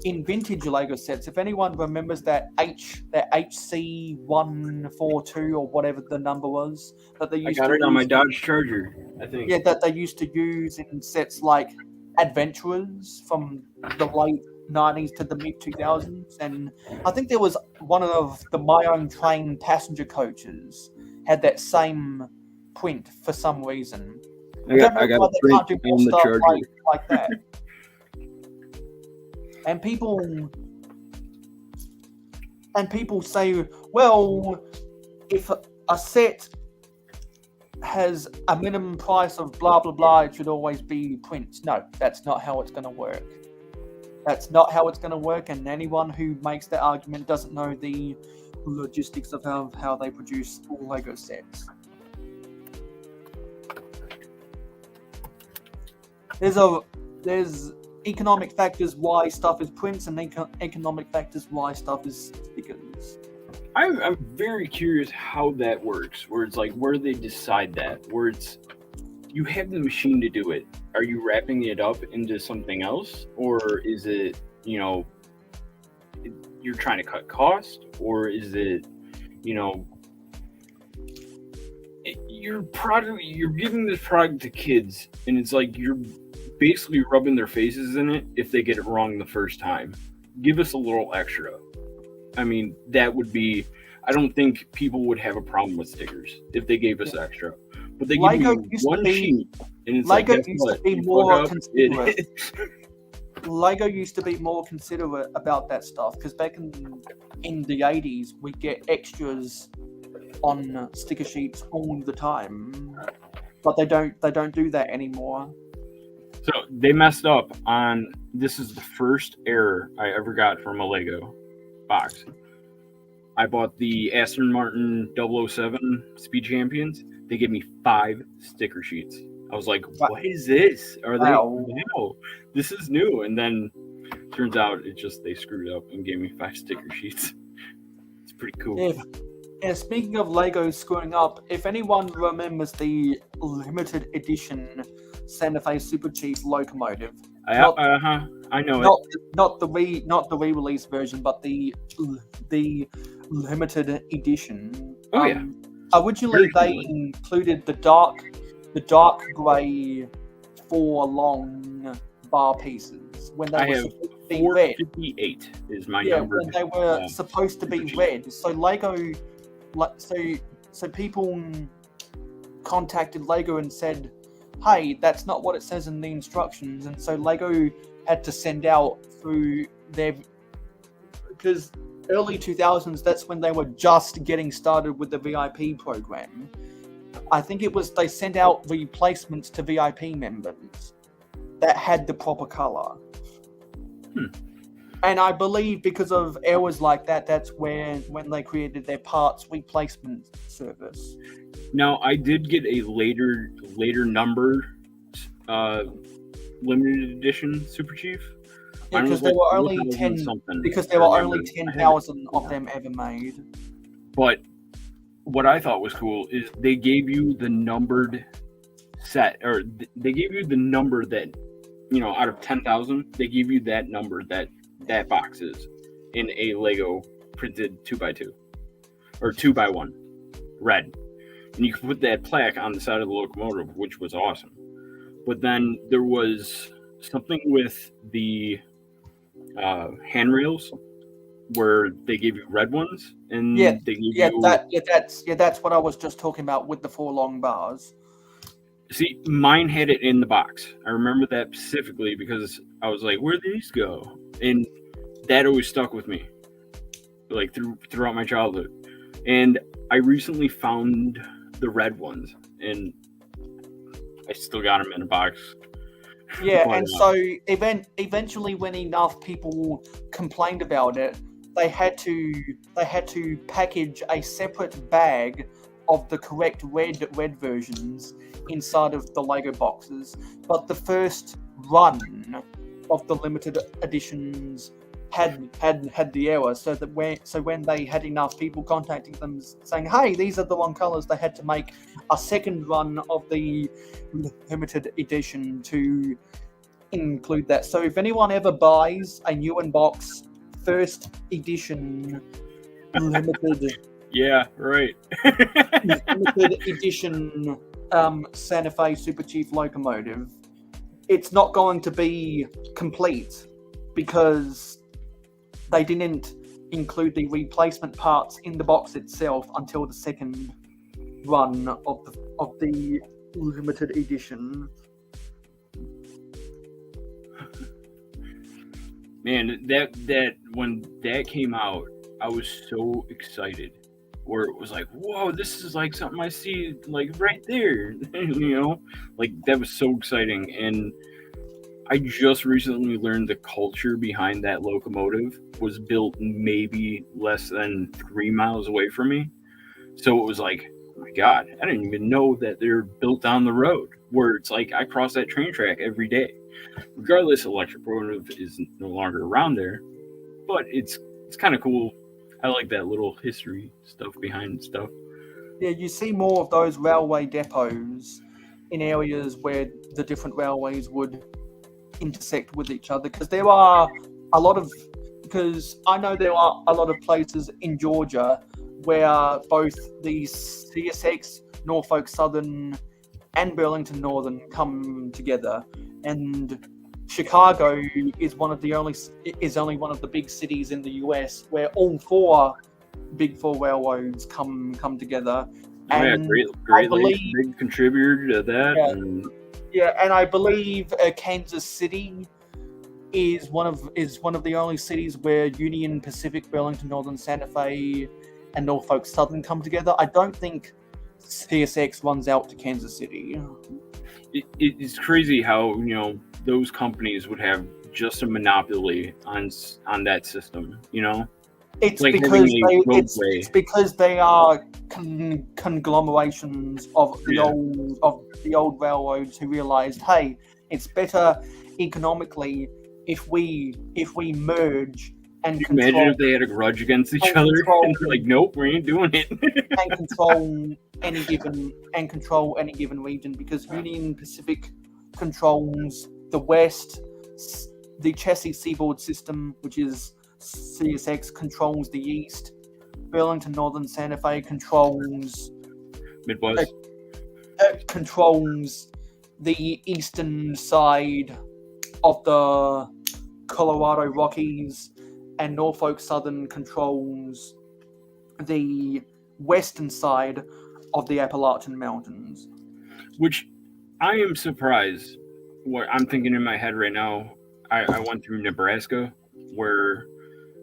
in vintage Lego sets. If anyone remembers that HC142 or whatever the number was that they used I got to it on my use- Dodge Charger, I think. Yeah, that they used to use in sets like Adventurers from the late 90s to the mid 2000s, and I think there was one of the My Own Train passenger coaches had that same print for some reason. I got a print on the Charger. Like that. And people say, well, if a set has a minimum price of blah blah blah, it should always be prints. No, that's not how it's going to work. That's not how it's going to work, and anyone who makes that argument doesn't know the logistics of how they produce all Lego sets. there's economic factors why stuff is prints and economic factors why stuff is stickers. I'm very curious how that works. Where it's like, where do they decide that? Where it's, you have the machine to do it. Are you wrapping it up into something else, or is it, you know, you're trying to cut cost, or is it, you know, you're giving this product to kids, and it's like you're basically rubbing their faces in it if they get it wrong the first time. Give us a little extra. I mean, that would be, I don't think people would have a problem with stickers if they gave us extra. But they give you one sheet, and it's Lego like, used to be more considerate. Lego used to be more considerate about that stuff, because back in the 80s, we get extras on sticker sheets all the time, but they don't do that anymore. So they messed up on, this is the first error I ever got from a Lego box. I bought the Aston Martin 007 Speed Champions. They gave me 5 sticker sheets. I was like, what is this? Are they? No, this is new. And then turns out it just, they screwed up and gave me 5 sticker sheets. It's pretty cool. Yeah, speaking of Lego screwing up, if anyone remembers the limited edition Santa Fe Super Chief locomotive, I know it. Not the re-release version, but the limited edition. Oh yeah. Originally, they included the dark grey 4 long bar pieces when they were supposed to be red. 458 is my number. When they were supposed to be red. So Lego, so people contacted Lego and said, "Hey, that's not what it says in the instructions." And so Lego had to send out through their, because early 2000s, that's when they were just getting started with the VIP program. I think it was, they sent out replacements to VIP members that had the proper color. And I believe because of errors like that, that's when they created their parts replacement service. Now, I did get a later numbered limited edition Super Chief. Yeah, because there were only 10,000 of them ever made. But what I thought was cool is they gave you the numbered set, or they gave you the number that, you know, out of 10,000, they give you that number that box is in a Lego printed 2x2 or 2x1 red. And you can put that plaque on the side of the locomotive, which was awesome. But then there was something with the handrails where they gave you red ones, and they gave that's what I was just talking about with the 4 long bars. See, mine had it in the box. I remember that specifically because I was like, "Where'd these go?" And that always stuck with me, like throughout my childhood. And I recently found the red ones, and I still got them in a box. Yeah, and so eventually, when enough people complained about it, they had to package a separate bag of the correct red versions inside of the Lego boxes. But the first run of the limited editions had the error, so when they had enough people contacting them saying, "Hey, these are the wrong colors," they had to make a second run of the limited edition to include that. So if anyone ever buys a new in-box first edition limited yeah, right. limited edition Santa Fe Super Chief locomotive, it's not going to be complete because they didn't include the replacement parts in the box itself until the second run of the limited edition. Man, that when that came out, I was so excited. Where it was like, whoa, this is like something I see like right there. You know? Like that was so exciting. And I just recently learned the culture behind that locomotive was built maybe less than 3 miles away from me. So it was like, my God, I didn't even know that they're built on the road. Where it's like I cross that train track every day, regardless. Electric locomotive is no longer around there, but it's kind of cool. I like that little history stuff behind stuff. Yeah, you see more of those railway depots in areas where the different railways would intersect with each other, because there are a lot of, because I know there are a lot of places in Georgia where both the CSX, Norfolk Southern, and Burlington Northern come together, and Chicago is only one of the big cities in the US where all four big four railroads come together. Oh, yeah, And Great Lakes, big contributor to that. Yeah, and I believe Kansas City is one of the only cities where Union Pacific, Burlington Northern, Santa Fe, and Norfolk Southern come together. I don't think CSX runs out to Kansas City. It's crazy how those companies would have just a monopoly on that system. It's like because it's because they are conglomerations of the old railroads who realized, hey, it's better economically if we merge and Can you imagine if they had a grudge against each other and they're like, nope, we ain't doing it. and control any given region, because Union Pacific controls the West, the Chessie Seaboard System, which is CSX, controls the East, Burlington Northern, Santa Fe controls Midwest, controls the eastern side of the Colorado Rockies, and Norfolk Southern controls the western side of the Appalachian Mountains. Which I am surprised. What I'm thinking in my head right now, I went through Nebraska, where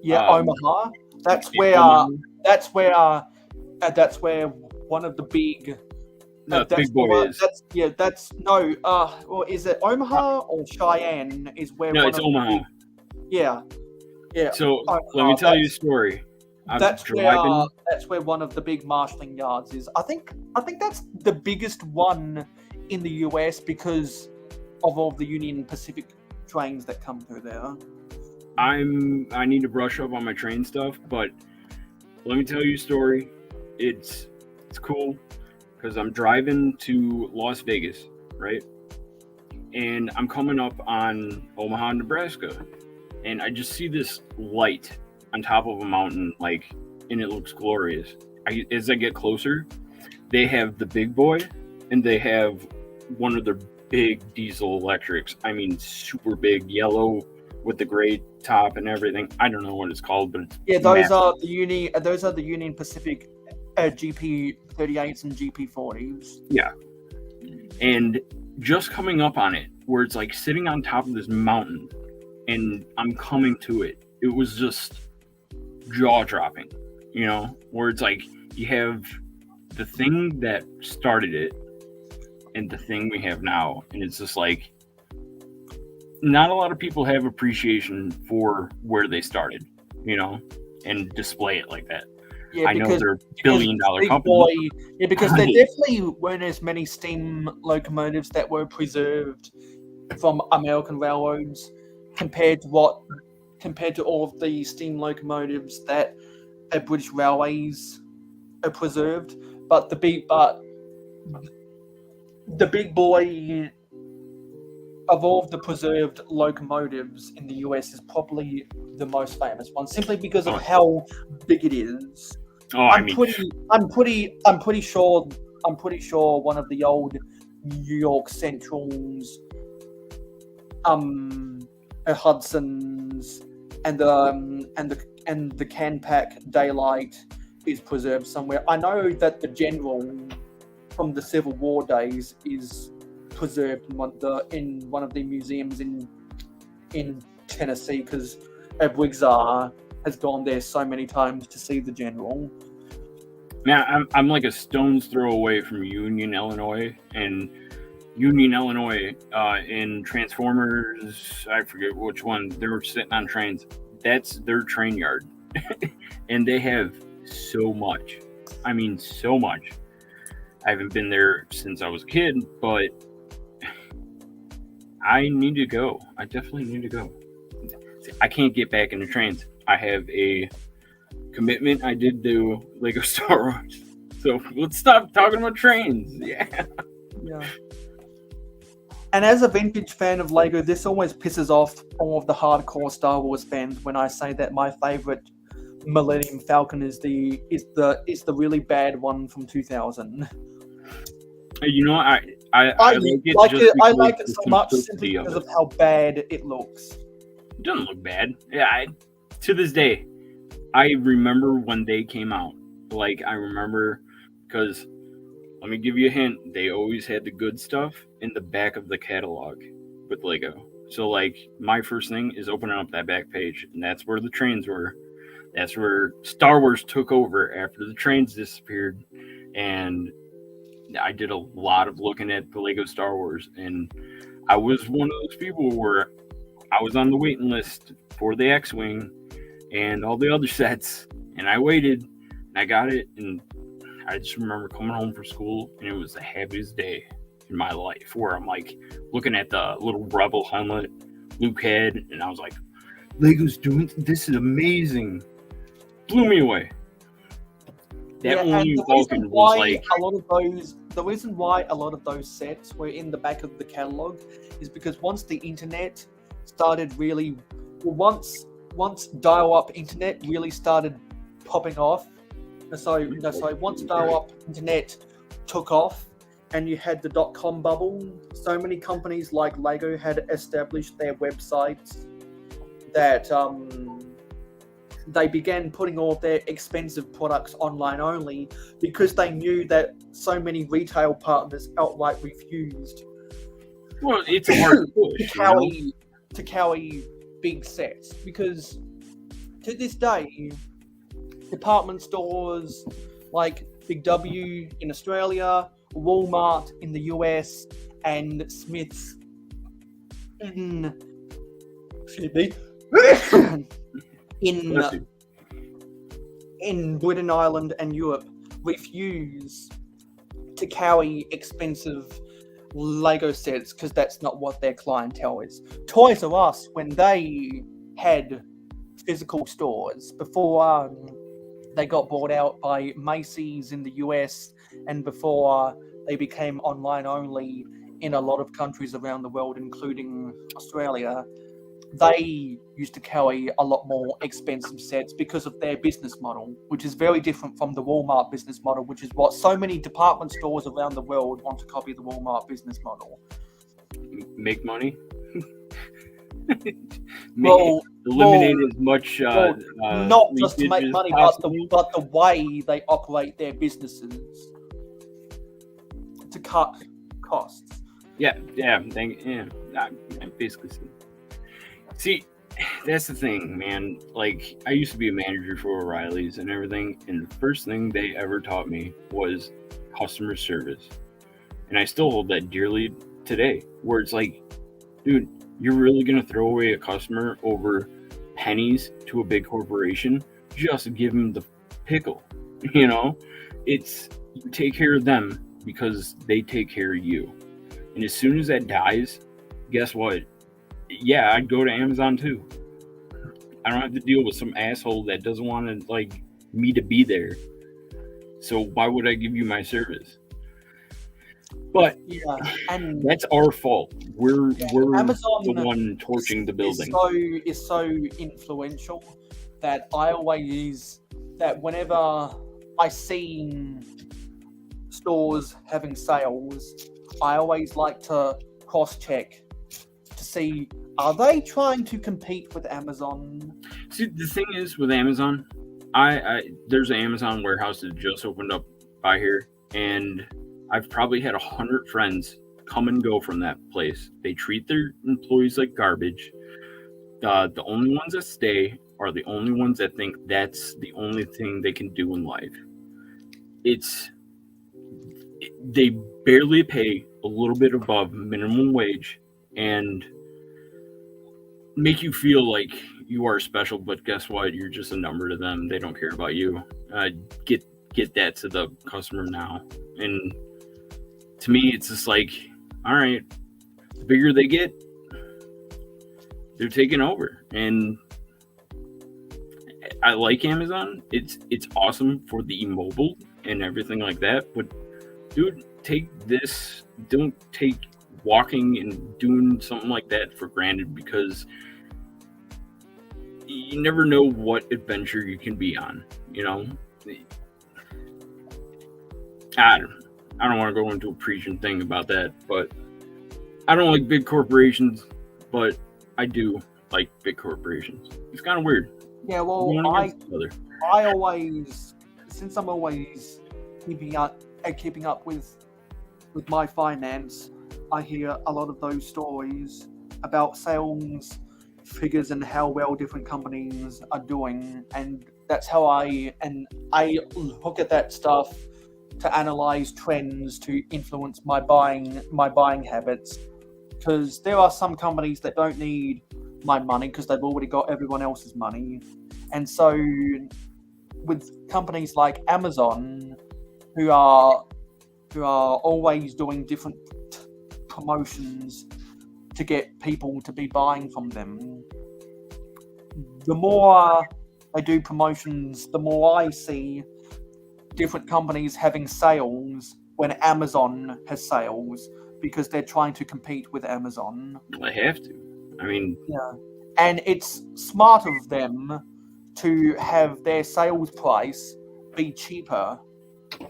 Omaha. That's where one of the big. Big boy is. Or is it Omaha or Cheyenne? Is where no, one it's of Omaha. The big, yeah. So let me tell you a story. That's where one of the big marshalling yards is. I think that's the biggest one in the US because of all the Union Pacific trains that come through there. I need to brush up on my train stuff, but let me tell you a story. It's cool because I'm driving to Las Vegas, right? And I'm coming up on Omaha, Nebraska, and I just see this light on top of a mountain, and it looks glorious. As I get closer, they have the big boy, and they have one of their big diesel electrics. I mean, super big, yellow with the gray top and everything. I don't know what it's called, but it's those are the Union Pacific GP38s and GP40s. Yeah, and just coming up on it, where it's like sitting on top of this mountain, and I'm coming to it. It was just jaw-dropping, where it's like you have the thing that started it and the thing we have now, and it's just like not a lot of people have appreciation for where they started, and display it like that. Yeah, I know they're billion-dollar companies. Because there definitely weren't as many steam locomotives that were preserved from American railroads compared to all of the steam locomotives that British railways are preserved. But the big boy of all of the preserved locomotives in the US is probably the most famous one, simply because of how big it is. I'm pretty sure one of the old New York Centrals, Hudsons, and the Canpack Daylight is preserved somewhere. I know that the General from the Civil War days is preserved in one of the museums in Tennessee, because Wigzar has gone there so many times to see the General. Man, I'm like a stone's throw away from Union, Illinois, and Union, Illinois, in Transformers, I forget which one, they were sitting on trains. That's their train yard. And they have so much. I mean, so much. I haven't been there since I was a kid, but I need to go. I definitely need to go. I can't get back into trains. I have a commitment I did do Lego Star Wars. So let's stop talking about trains. Yeah. Yeah. And as a vintage fan of Lego, this always pisses off all of the hardcore Star Wars fans when I say that my favorite Millennium Falcon is the really bad one from 2000. You know, I like it so much simply because of how bad it looks. It doesn't look bad. Yeah, to this day, I remember when they came out. Like, I remember because, let me give you a hint, they always had the good stuff in the back of the catalog with Lego. So, like, my first thing is opening up that back page, and that's where the trains were. That's where Star Wars took over after the trains disappeared, and I did a lot of looking at the Lego Star Wars, and I was one of those people where I was on the waiting list for the X-Wing and all the other sets, and I waited, and I got it, and I just remember coming home from school, and it was the happiest day in my life, where I'm like looking at the little Rebel helmet Luke had, and I was like, Lego's doing this is amazing. Blew me away. That Millennium Falcon was like the reason why a lot of those sets were in the back of the catalog is because once the internet started really, once dial-up internet really started popping off. Once dial-up internet took off, and you had the .com bubble, so many companies like Lego had established their websites that they began putting all of their expensive products online only because they knew that so many retail partners outright refused. Well, it's a hard push to carry big sets, because to this day, department stores like Big W in Australia, Walmart in the US, and Smith's in Britain, Ireland, and Europe refuse to carry expensive Lego sets because that's not what their clientele is. Toys R Us, when they had physical stores before they got bought out by Macy's in the US, and before they became online only in a lot of countries around the world, including Australia, they used to carry a lot more expensive sets because of their business model, which is very different from the Walmart business model, which is what so many department stores around the world want to copy the Walmart business model. Make money? Eliminate as much not just to make money, but the way they operate their businesses to cut costs. Basically. See, that's the thing, man. Like, I used to be a manager for O'Reilly's and everything, and the first thing they ever taught me was customer service. And I still hold that dearly today, where it's like, dude, you're really going to throw away a customer over pennies to a big corporation? Just give them the pickle, you know? It's, you take care of them because they take care of you. And as soon as that dies, guess what? Yeah, I'd go to Amazon too. I don't have to deal with some asshole that doesn't want to, like, me to be there. So why would I give you my service? But and that's our fault. We're Amazon the one torching the building. Is so influential that whenever I see stores having sales, I always like to cross-check to see, are they trying to compete with Amazon? See, the thing is with Amazon, there's an Amazon warehouse that just opened up by here, and I've probably had 100 friends come and go from that place. They treat their employees like garbage. The only ones that stay are the only ones that think that's the only thing they can do in life. They barely pay a little bit above minimum wage and make you feel like you are special, but guess what? You're just a number to them. They don't care about you. Get that to the customer now. And to me, it's just like, all right, the bigger they get, they're taking over. And I like Amazon. It's awesome for the mobile and everything like that. But dude, take this. Don't take walking and doing something like that for granted, because you never know what adventure you can be on. You know, I don't want to go into a preaching thing about that, but I don't like big corporations, but I do like big corporations. It's kind of weird. Yeah, well, One I against the other. always, since I'm always keeping up with my finance, I hear a lot of those stories about sales figures and how well different companies are doing, and that's how I look at that stuff to analyze trends to influence my buying habits. Because there are some companies that don't need my money because they've already got everyone else's money, and so with companies like Amazon, who are always doing different promotions to get people to be buying from them, the more they do promotions, the more I see different companies having sales when Amazon has sales, because they're trying to compete with Amazon. They have to. I mean, yeah, and it's smart of them to have their sales price be cheaper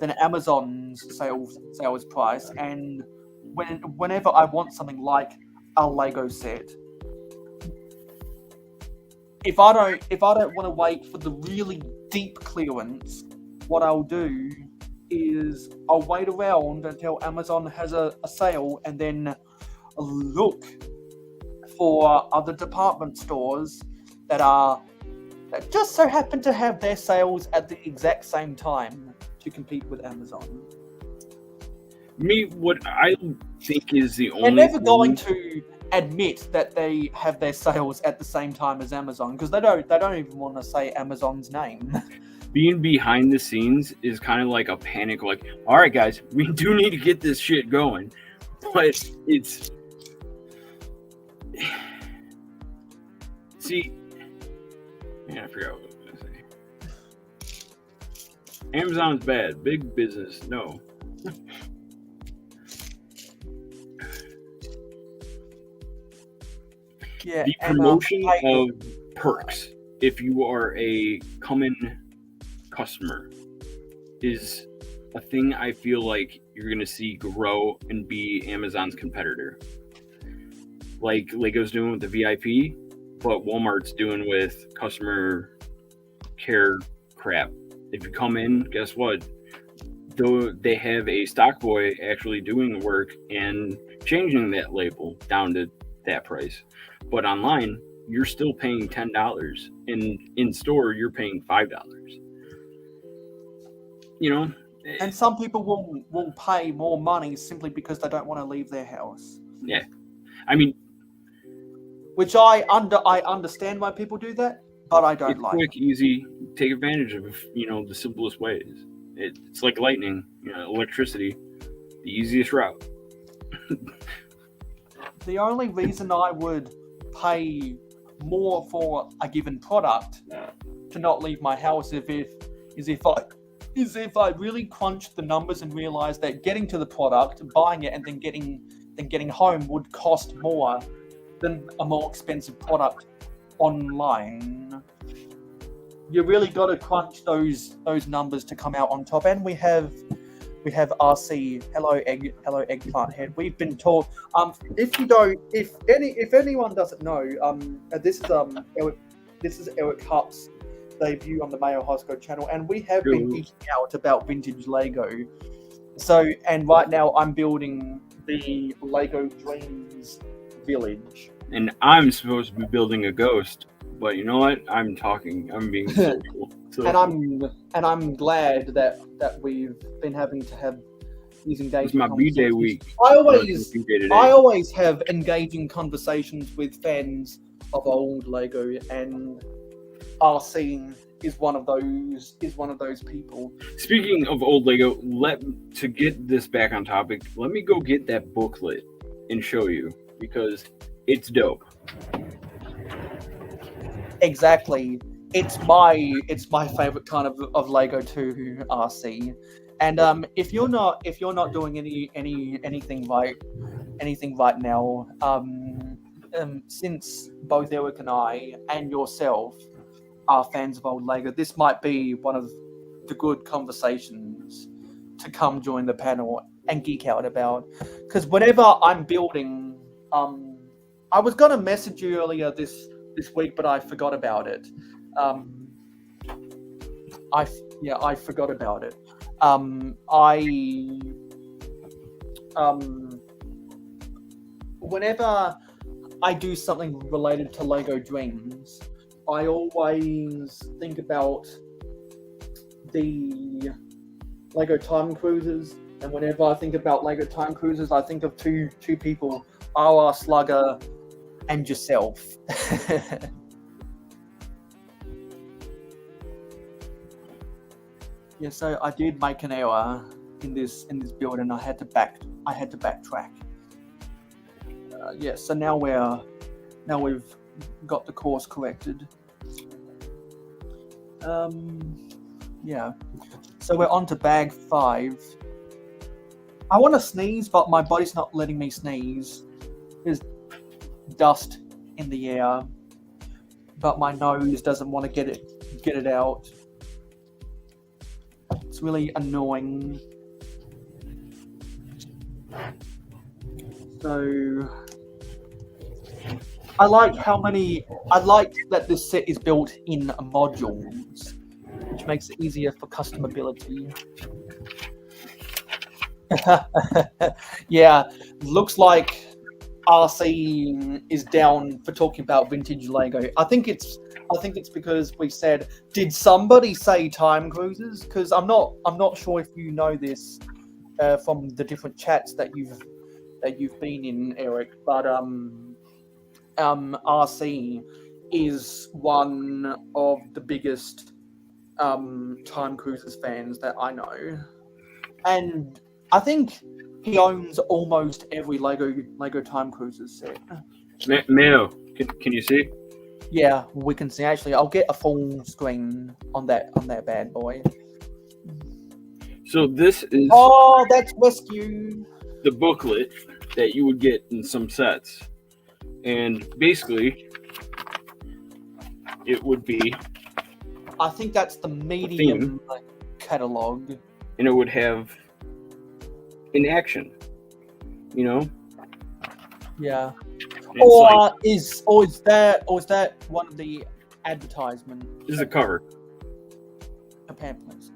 than Amazon's sales price. And whenever I want something like a Lego set, if I don't want to wait for the really deep clearance, what I'll do is I'll wait around until Amazon has a sale, and then look for other department stores that just so happen to have their sales at the exact same time to compete with Amazon. what I think is the only. They're never going to admit that they have their sales at the same time as Amazon, because they don't even want to say Amazon's name. Being behind the scenes is kind of like a panic, like, all right, guys, we do need to get this shit going. But it's... See... Yeah, I forgot what I was going to say. Amazon's bad. Big business, no. Yeah, the promotion of perks, if you are a come-in customer, is a thing I feel like you're going to see grow and be Amazon's competitor. Like Lego's doing with the VIP, but Walmart's doing with customer care crap. If you come in, guess what? Though they have a stock boy actually doing the work and changing that label down to that price. But online, you're still paying $10, and in store, you're paying $5. You know, and some people will pay more money simply because they don't want to leave their house. Yeah, I mean, which I understand why people do that, but I don't it's like. Quick, easy, take advantage of the simplest ways. It's like lightning, electricity, the easiest route. The only reason I would pay more for a given product to not leave my house is if I really crunched the numbers and realized that getting to the product, buying it, and then getting home would cost more than a more expensive product online. You really got to crunch those numbers to come out on top. And we have RC, hello eggplant head. We've been told. If anyone doesn't know, this is Eric Hupp's debut on the mayohosko channel, and we have been geeking out about vintage Lego. So, and right now I'm building the Lego Dreams village, and I'm supposed to be building a ghost. But you know what? I'm being social. So. And I'm glad that we've been having to have these engaging. It's my B-Day week. I always have engaging conversations with fans of old Lego, and RC is one of those people. Speaking of old Lego, to get this back on topic, let me go get that booklet and show you because it's dope. Exactly. It's my favorite kind of Lego 2 RC. And if you're not doing anything right now, since both Eric and I and yourself are fans of old Lego, this might be one of the good conversations to come join the panel and geek out about. Because whenever I'm building, I was gonna message you earlier this week, but I forgot about it. I forgot about it. Whenever I do something related to Lego Dreams, I always think about the Lego Time Cruisers, and whenever I think about Lego Time Cruisers, I think of two people, R.R. Slugger and yourself. Yeah, so I did make an error in this build, and I had to backtrack. Yeah, so now we've got the course corrected. Yeah, so we're on to bag 5. I want to sneeze, but my body's not letting me sneeze. There's dust in the air, but my nose doesn't want to get it out. It's really annoying. So I like that this set is built in modules, which makes it easier for customability. Yeah, looks like RC is down for talking about vintage Lego. I think it's because we said, did somebody say Time Cruisers? Because I'm not sure if you know this from the different chats that you've been in, Eric, but RC is one of the biggest Time Cruisers fans that I know, and I think he owns almost every Lego Time Cruisers set. Mayo, can you see? Yeah, we can see. Actually, I'll get a full screen on that bad boy. So this is that's Rescue. The booklet that you would get in some sets, and basically it would be, I think that's the medium catalog, and it would have an action, Yeah. It's Or is that one of the advertisements? This is a cover. Pamphlets.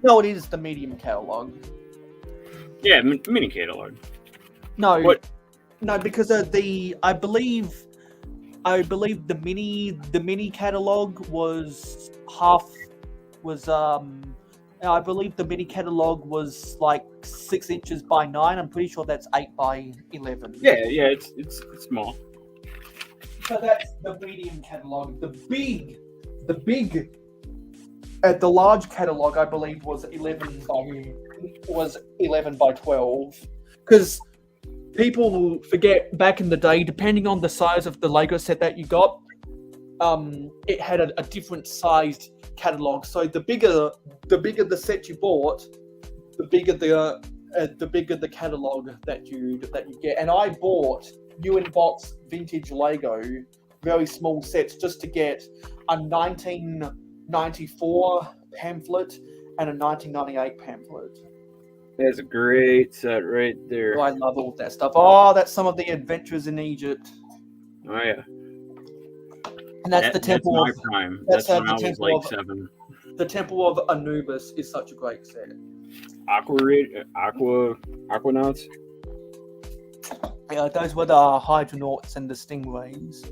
No, it is the medium catalog. Yeah, mini catalog. No, What? No, because I believe the mini catalog was I believe the mini catalog was like 6 inches by 9. I'm pretty sure that's 8 by 11. Yeah, it's small. So that's the medium catalog. The large catalog, I believe, was 11 by 12. Because people forget back in the day, depending on the size of the Lego set that you got, it had a different sized catalog. So the bigger the set you bought, the bigger the catalog that you get. And I bought new in box vintage Lego, very small sets, just to get a 1994 pamphlet and a 1998 pamphlet. That's a great set right there. Oh, I love all that stuff. Oh, that's some of the adventures in Egypt. Oh yeah. And that's the temple. That's my prime. That's when I was like 7. The Temple of Anubis is such a great set. Aquanauts. Yeah, those were the Hydronauts and the Stingrays.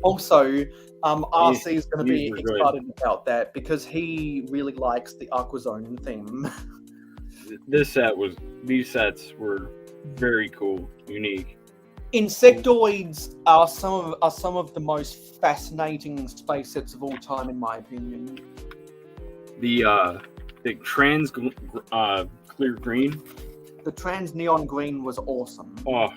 Also, RC is going to be excited about that because he really likes the Aquazone theme. These sets were very cool, unique. Insectoids are some of the most fascinating space sets of all time, in my opinion. The trans clear green. The trans neon green was awesome. Oh,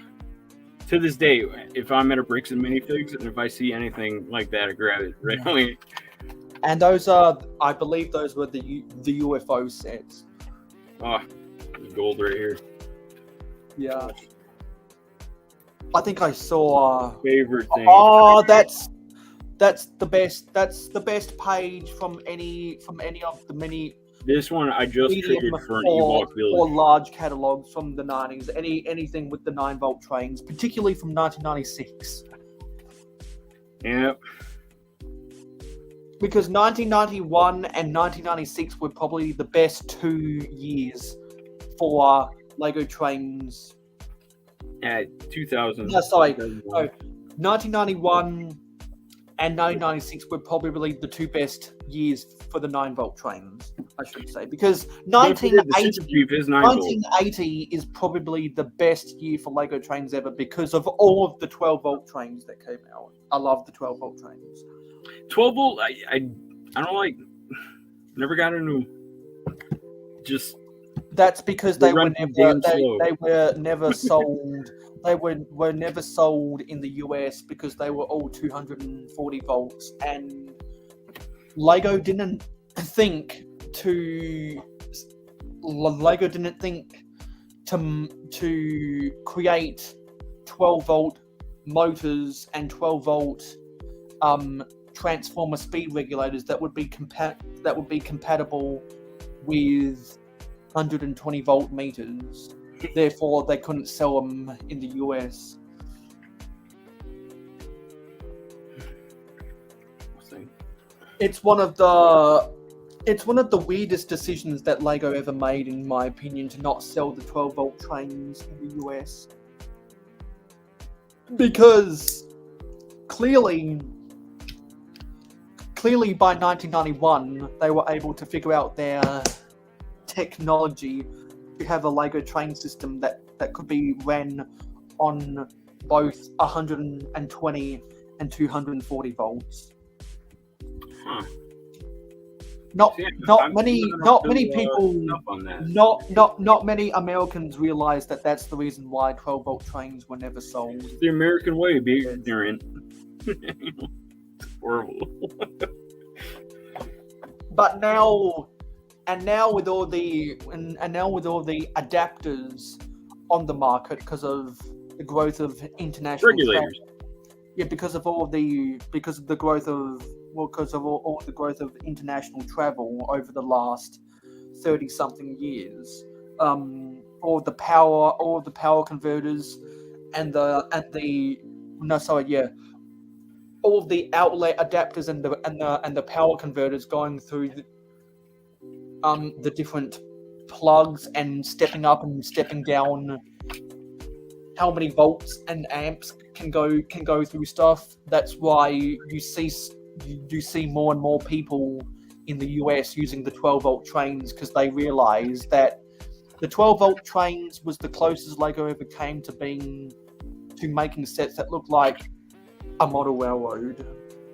to this day, if I'm at a Bricks and Minifigs and if I see anything like that, I grab it right away. And those are, I believe, those were the UFO sets. Oh, there's gold right here. Yeah. I think I saw favorite thing. Oh, that's the best. That's the best page from any of the many. This one I just figured for an or, Ewok Village. or large catalogs from the 90s. Anything with the 9-volt trains, particularly from 1996. Yep. Because 1991 and 1996 were probably the best 2 years for Lego trains. At 2000. No, sorry. No, 1991 and 1996 were probably the 2 best years for the 9-volt trains, I should say. Because 1980 is probably the best year for Lego trains ever because of all of the 12-volt trains that came out. I love the 12-volt trains. 12 volt, I don't like. Never got into. Just. That's because they were never sold. They were never sold in the US because they were all 240 volts, and Lego didn't think to create 12-volt motors and 12-volt transformer speed regulators that would be compatible with 120-volt meters. Therefore, they couldn't sell them in the US. It's one of the weirdest decisions that Lego ever made, in my opinion, to not sell the 12-volt trains in the US. Because clearly by 1991, they were able to figure out their technology to have a Lego train system that could be ran on both 120 and 240 volts. Huh. Not many Americans realize that that's the reason why 12-volt trains were never sold. It's the American way, be ignorant. Horrible. But now with all the adapters on the market because of the growth of international regulators. Because of all the growth of international travel over the last 30-something years, all the power converters all of the outlet adapters and the power converters going through the different plugs and stepping up and stepping down how many volts and amps can go through stuff. That's why you see more and more people in the US using the 12-volt trains, because they realize that the 12-volt trains was the closest Lego ever came to making sets that looked like a model railroad.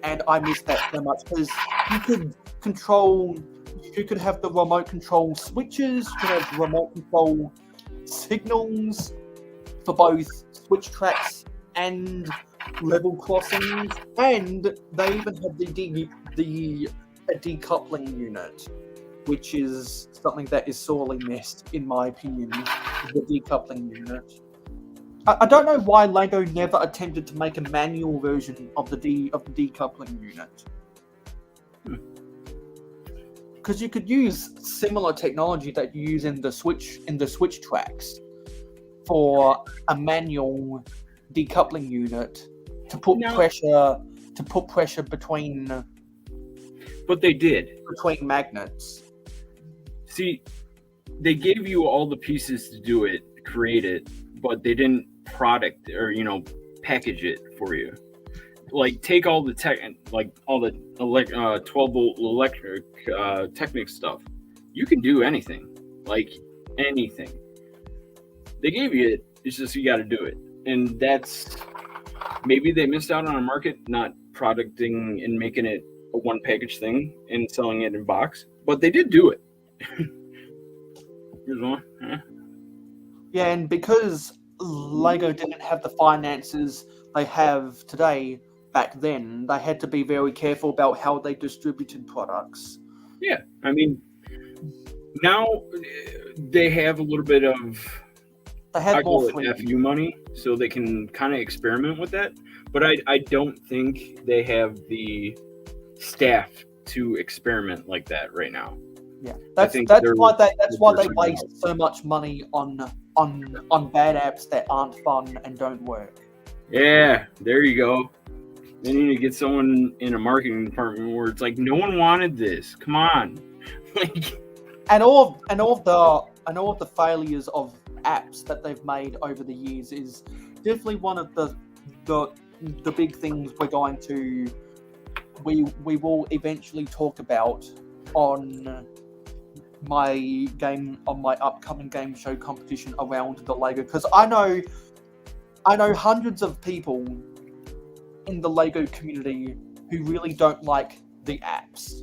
And I miss that so much, because you could have the remote control switches, you could have remote control signals for both switch tracks and level crossings, and they even had the decoupling unit, which is something that is sorely missed, in my opinion, the decoupling unit. I don't know why Lego never attempted to make a manual version of the decoupling unit. Because you could use similar technology that you use in the switch tracks for a manual decoupling unit to put pressure between. But they did between magnets. See, they gave you all the pieces to do it, create it, but they didn't product or package it for you. Like, take all the tech, like all the 12-volt electric Technic stuff. You can do anything, like anything. They gave you it. It's just you got to do it. and that's maybe they missed out on a market not producting and making it a one package thing and selling it in box, but they did do it. Here's one. Yeah, and because Lego didn't have the finances they have today, back then, they had to be very careful about how they distributed products. Yeah, I mean, now they have a little bit of They had I more call it freedom. FU money, so they can kind of experiment with that. But I don't think they have the staff to experiment like that right now. Yeah, I that's think that's they're- why they they're waste so much money on bad apps that aren't fun and don't work. Yeah, there you go. They need to get someone in a marketing department where it's like, no one wanted this. Come on. Like, And all of the failures of apps that they've made over the years is definitely one of the big things we will eventually talk about on my upcoming game show competition around the Lego, because I know hundreds of people in the Lego community who really don't like the apps,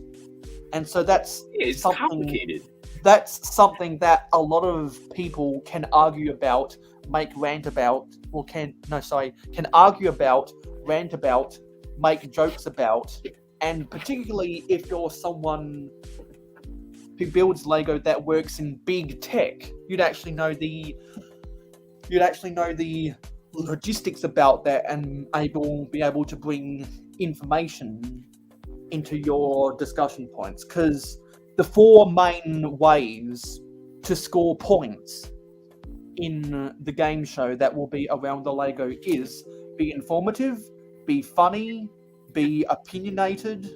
and so it's complicated. That's something that a lot of people can argue about, can argue about, rant about, make jokes about, and particularly if you're someone who builds Lego that works in big tech, you'd actually know the logistics about that and be able to bring information into your discussion points. Because the four main ways to score points in the game show that will be around the Lego is be informative, be funny, be opinionated,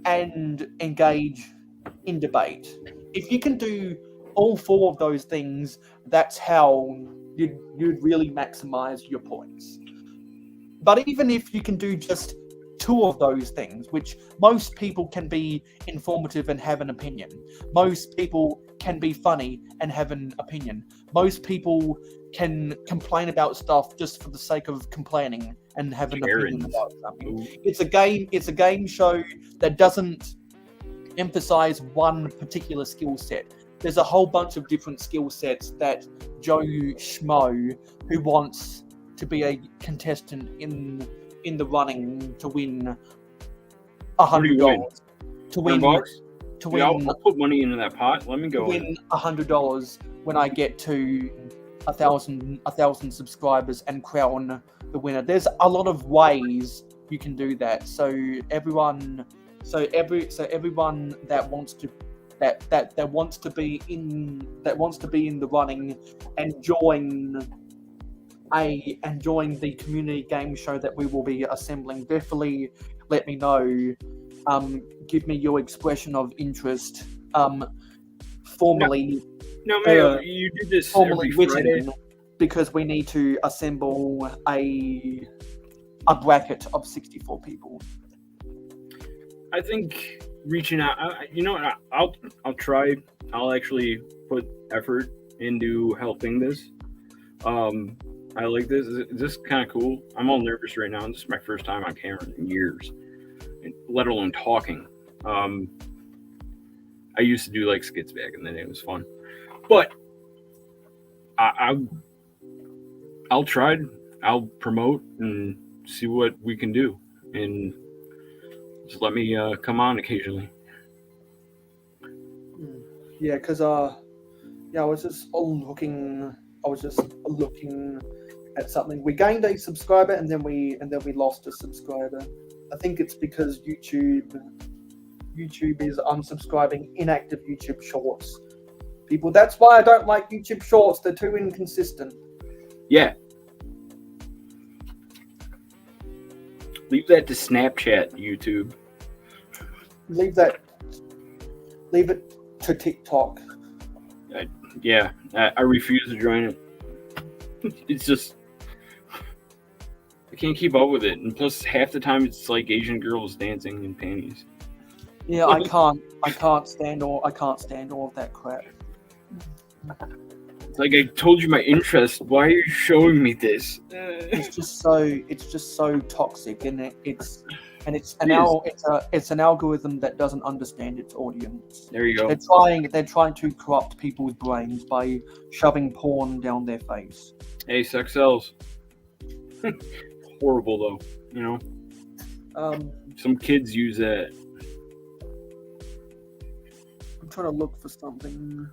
and engage in debate. If you can do all four of those things, that's how you'd really maximize your points. But even if you can do just two of those things, which most people can be informative and have an opinion, most people can be funny and have an opinion, most people can complain about stuff just for the sake of complaining and have an opinion about something. It's a game show that doesn't emphasize one particular skill set. There's a whole bunch of different skill sets that Joe Schmo, who wants to be a contestant in the running to win $100, to win I'll put money into that pot. Let me go. Win $100 when I get to 1,000 subscribers and crown the winner. There's a lot of ways you can do that. So everyone that wants to be in the running and join the community game show that we will be assembling, definitely let me know. Give me your expression of interest. Formally. No, Mayo, you do this formally every Friday. written, because we need to assemble a bracket of 64 people. I think reaching out. I'll try. I'll actually put effort into helping this. I like this. This is kind of cool. I'm all nervous right now. This is my first time on camera in years, let alone talking. I used to do like skits back in the day. It was fun, but I'll try. I'll promote and see what we can do, and just let me come on occasionally. Yeah, because I was just looking at something. We gained a subscriber and then we lost a subscriber. I think it's because YouTube is unsubscribing inactive YouTube shorts. People, that's why I don't like YouTube shorts. They're too inconsistent. Yeah. Leave that to Snapchat, YouTube. Leave it to TikTok. I refuse to join it. It's just I can't keep up with it, and plus half the time it's like Asian girls dancing in panties. Yeah, I can't stand all of that crap. It's like I told you my interest. Why are you showing me this? It's just so toxic, and it's an algorithm that doesn't understand its audience. There you go. They're trying to corrupt people's brains by shoving porn down their face. Hey, sex sells. Horrible though, you know. Some kids use that. I'm trying to look for something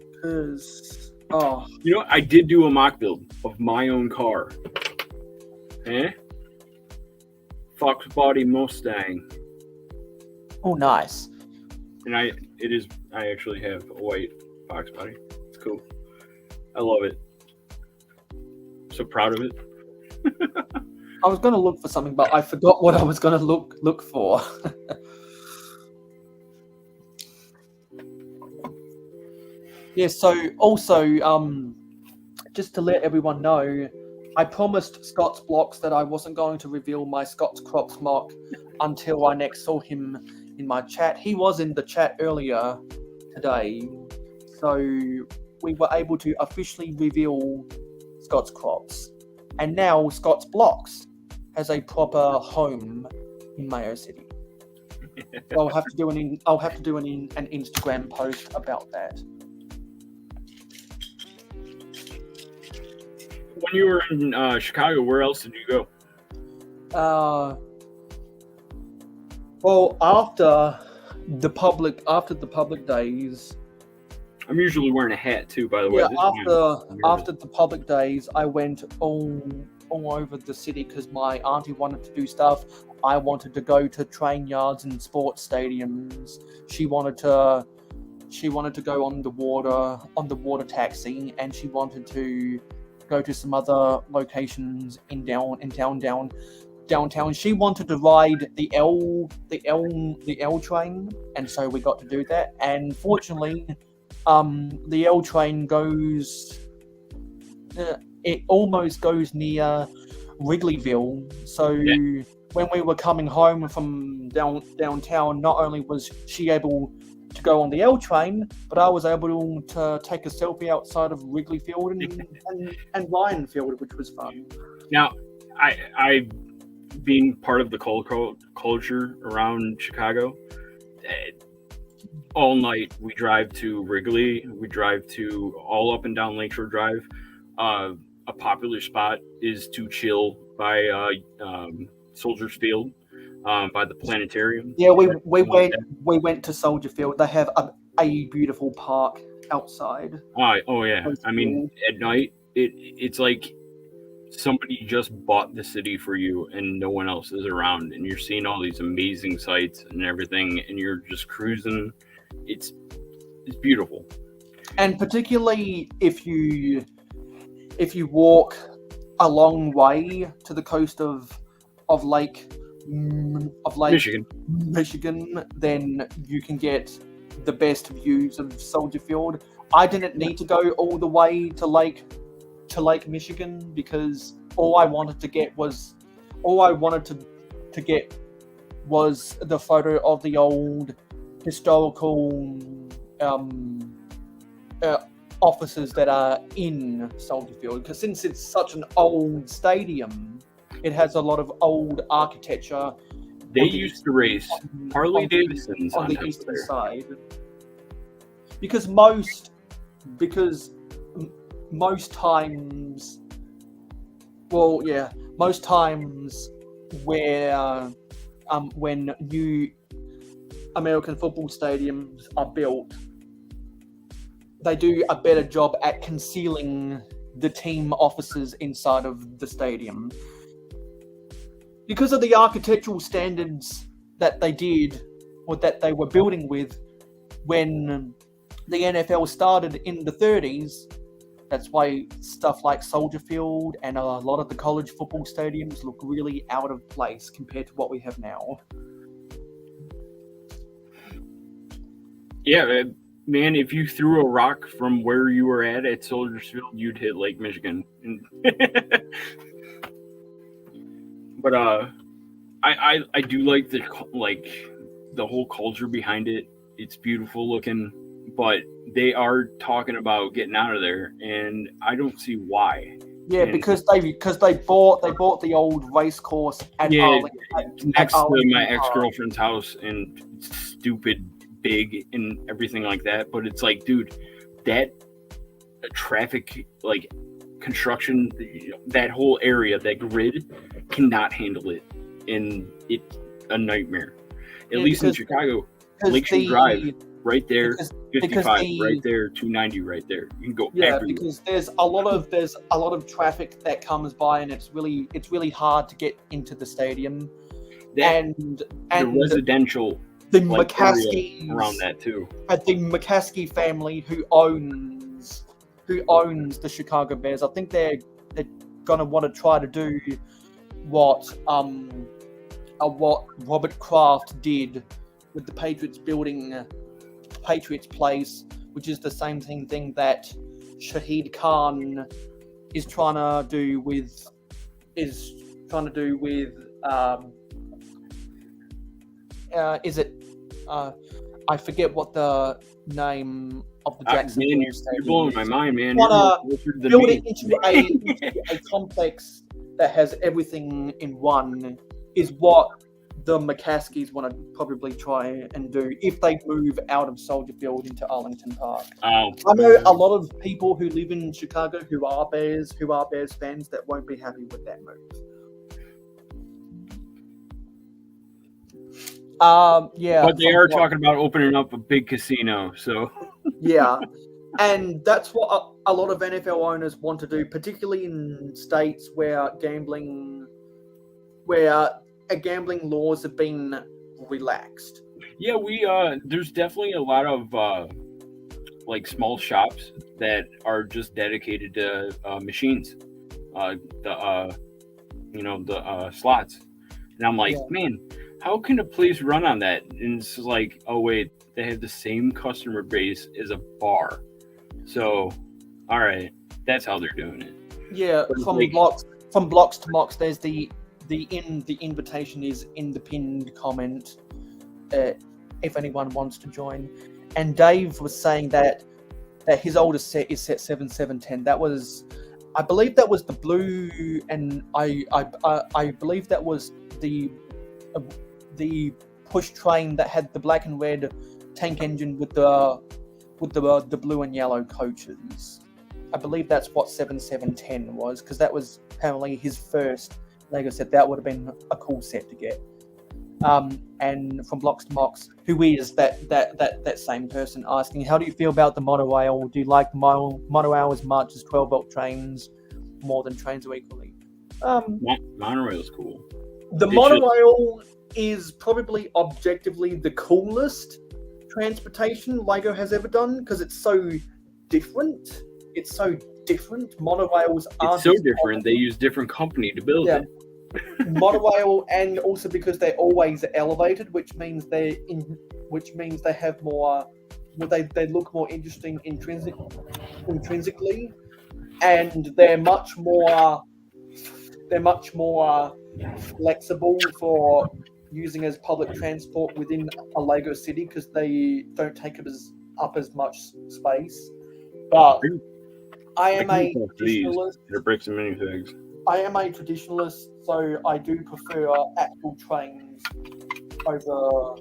because you know, I did do a mock build of my own car. Fox body Mustang. Oh, nice. And I actually have a white Fox body. It's cool. I love it. So proud of it. I was going to look for something, but I forgot what I was going to look for. Yeah, so also, just to let everyone know, I promised Scott's Blocks that I wasn't going to reveal my Scott's Crops mock until I next saw him in my chat. He was in the chat earlier today, so we were able to officially reveal Scott's Crops. And now Scott's Blocks has a proper home in Mayo City. So I'll have to do an Instagram post about that. When you were in Chicago, where else did you go? Well, after the public days. I'm usually wearing a hat too, by the way. Yeah, after the public days, I went all over the city because my auntie wanted to do stuff. I wanted to go to train yards and sports stadiums. She wanted to go on the water taxi, and she wanted to go to some other locations in downtown. She wanted to ride the L train, and so we got to do that. And fortunately, the L train goes. It almost goes near Wrigleyville. So when we were coming home from downtown, not only was she able to go on the L train, but I was able to take a selfie outside of Wrigley Field and Ryan Field, which was fun. Now, I being part of the culture around Chicago, all night we drive to Wrigley, we drive to all up and down Lakeshore Drive. A popular spot is to chill by Soldiers Field, by the planetarium. Yeah, we went to Soldier Field. They have a beautiful park outside. Oh yeah. I mean, at night it's like somebody just bought the city for you and no one else is around, and you're seeing all these amazing sights and everything, and you're just cruising. It's beautiful. And particularly if you walk a long way to the coast of Lake Michigan, then you can get the best views of Soldier Field. I didn't need to go all the way to Lake Michigan because all I wanted to get was the photo of the old historical offices that are in Soldier Field, because since it's such an old stadium, it has a lot of old architecture. They used to race Harley Davidsons on the eastern side, because most times where when new American football stadiums are built, they do a better job at concealing the team offices inside of the stadium. Because of the architectural standards that they did, or that they were building with when the NFL started in the 30s, that's why stuff like Soldier Field and a lot of the college football stadiums look really out of place compared to what we have now. Yeah, man, if you threw a rock from where you were at Soldiers Field, you'd hit Lake Michigan. But I do like the whole culture behind it. It's beautiful looking, but they are talking about getting out of there, and I don't see why. Yeah, And- because they bought the old race course at Yeah, Arlington. next to Arlington my Park. ex-girlfriend's house, and it's stupid big and everything like that. But it's like, dude, that traffic, like construction, that whole area, that grid cannot handle it, and it's a nightmare. At least in Chicago, Lakeshore Drive, right there, 55, right there, 290, right there. You can go everywhere. Because there's a lot of traffic that comes by, and it's really hard to get into the stadium. And the residential, the like, McCaskies area around that too. The McCaskey family who owns the Chicago Bears, I think they're gonna want to try to do what Robert Kraft did with the Patriots building Patriots Place, which is the same thing that Shahid Khan is trying to do with I forget what the name of the Jackson. Man, you're blowing my mind, man. Build it into a complex that has everything in one is what the McCaskies want to probably try and do if they move out of Soldier Field into Arlington Park. Oh. I know a lot of people who live in Chicago who are Bears fans that won't be happy with that move. Yeah. But they are talking about opening up a big casino, so. Yeah. And that's what a lot of NFL owners want to do, particularly in states where gambling laws have been relaxed. Yeah, there's definitely a lot of like small shops that are just dedicated to machines, the slots, and I'm like, man, how can a place run on that? And it's like, oh wait, they have the same customer base as a bar, so all right, that's how they're doing it. Yeah, from blocks to mocks, there's the invitation is in the pinned comment if anyone wants to join. And Dave was saying that his oldest set is set 7710. That was, I believe that was the blue, and I believe that was the push train that had the black and red tank engine with the blue and yellow coaches. I believe that's what 7710 was, because that was apparently his first Lego set. That would have been a cool set to get. And from Blocks to Mocks, who is that same person asking, how do you feel about the monorail? Do you like the monorail as much as 12-volt trains more than trains are equally? Monorail is cool. The monorail is probably objectively the coolest transportation Lego has ever done, because it's so different. Monorails aren't so different. They use different company to build it. Monorail, and also because they're always elevated, which means they have more. They look more interesting intrinsically, and they're much more flexible for using as public transport within a Lego city, because they don't take up as much space. But I am a traditionalist. They're bricks and minifigs. I am a traditionalist, so I do prefer actual trains over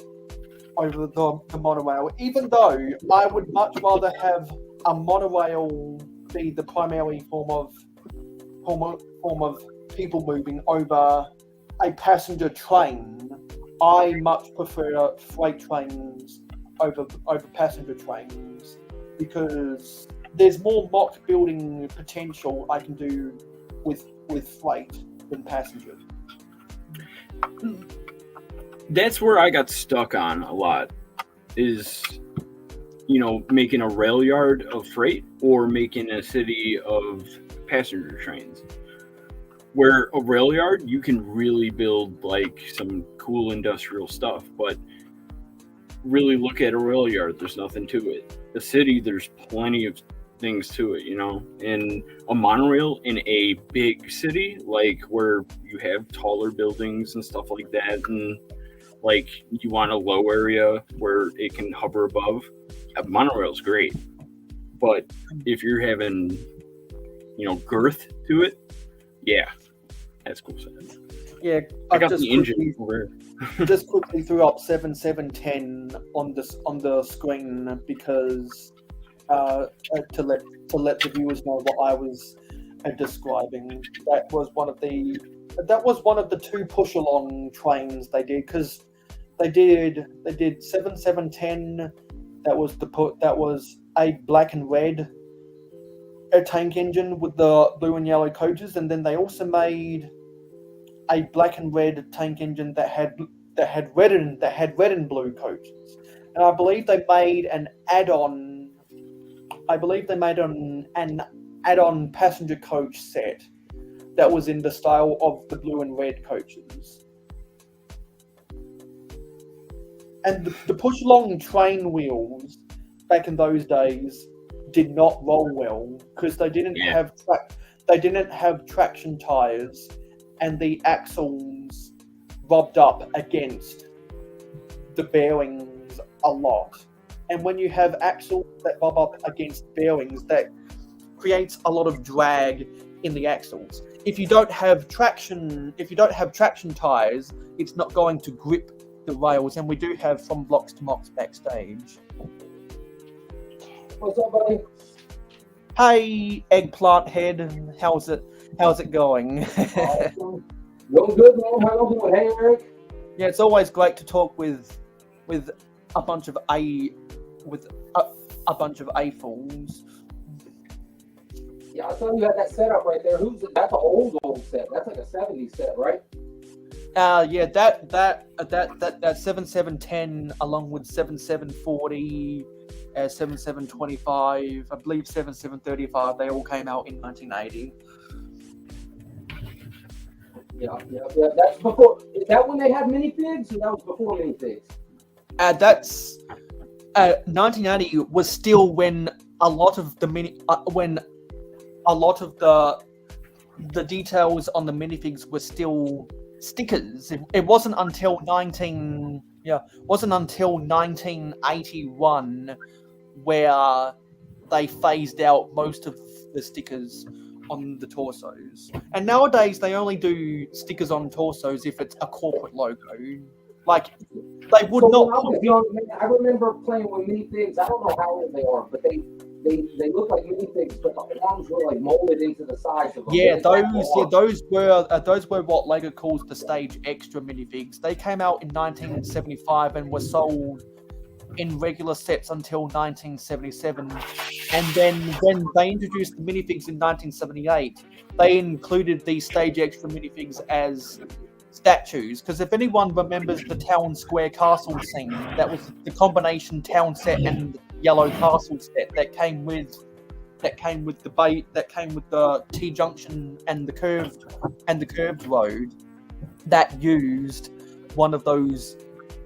the monorail. Even though I would much rather have a monorail be the primary form of people moving over a passenger train. I much prefer freight trains over passenger trains, because there's more mock building potential I can do with freight than passenger. That's where I got stuck on a lot, is making a rail yard of freight or making a city of passenger trains. Where a rail yard, you can really build like some cool industrial stuff, but really look at a rail yard, there's nothing to it. The city, there's plenty of things to it, and a monorail in a big city, like where you have taller buildings and stuff like that, and like you want a low area where it can hover above, a monorail's great. But if you're having, girth to it, yeah, that's cool. Yeah, I got just the engine quickly- over just quickly threw up 7710 on the screen because to let the viewers know what I was describing. That was one of the two push along trains they did, because they did 7710. That was a black and red tank engine with the blue and yellow coaches, and then they also made a black and red tank engine that had red and blue coaches. And I believe they made an add-on. I believe they made an add-on passenger coach set that was in the style of the blue and red coaches. And the push-along train wheels back in those days did not roll well because they didn't have traction tires, and the axles rubbed up against the bearings a lot. And when you have axles that rub up against bearings, that creates a lot of drag in the axles. If you don't have traction tires, it's not going to grip the rails. And we do have From Blocks to Mocks backstage. What's up, buddy? Hey, Eggplant Head, how's it going? Awesome. Doing good, man. How you doing? Hey, Eric. Yeah, it's always great to talk with a bunch of A-fools. Yeah, I saw you had that setup right there. That's an old set. That's like a 70s set, right? Yeah, that 7710 along with 7740, 7725, I believe 7735, they all came out in 1980. Yeah. That's before. Is that when they had minifigs, or that was before minifigs? That's 1980 was still when a lot of the the details on the minifigs were still stickers. It wasn't until 1981 where they phased out most of the stickers on the torsos. And nowadays they only do stickers on torsos if it's a corporate logo. Like they would not. When I was young, man, I remember playing with minifigs. I don't know how old they are, but they look like minifigs, but the arms were like molded into the size of them. Yeah, those were what Lego calls the Stage Extra minifigs. They came out in 1975 and were sold in regular sets until 1977. And then when they introduced the minifigs in 1978, they included the Stage Extra minifigs as statues. Because if anyone remembers the Town Square Castle scene, that was the combination town set and yellow castle set that came with the T junction and the curved road, that used one of those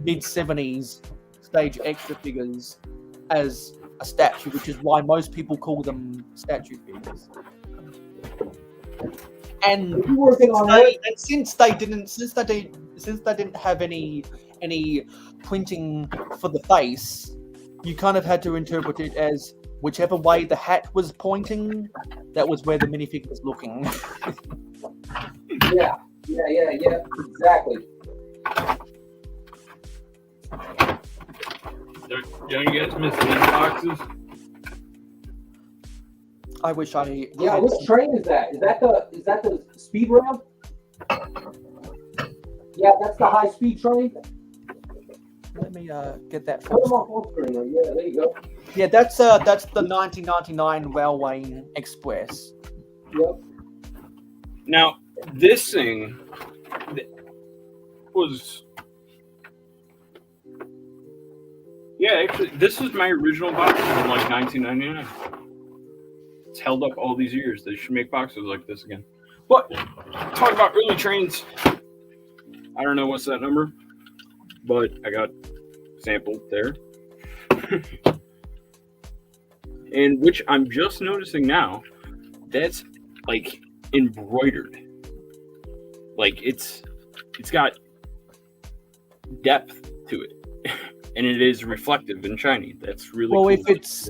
mid-70s Stage Extra figures as a statue, which is why most people call them statue figures. And since they didn't have any printing for the face, you kind of had to interpret it as whichever way the hat was pointing, that was where the minifig was looking. Yeah, exactly. Don't you guys miss these boxes? I wish I. Yeah, which train is that? Is that the speed rail? Yeah, that's the high speed train. Let me get that. Put them on full screen. Yeah, there you go. Yeah, that's the 1999 Railway Express. Yep. Now, this thing was... Yeah, actually, this is my original box from like 1999. It's held up all these years. They should make boxes like this again. But, talk about early trains. I don't know what's that number, but I got sampled there. And which I'm just noticing now, that's like embroidered. Like it's got depth to it, and it is reflective and shiny. That's really Well, cool.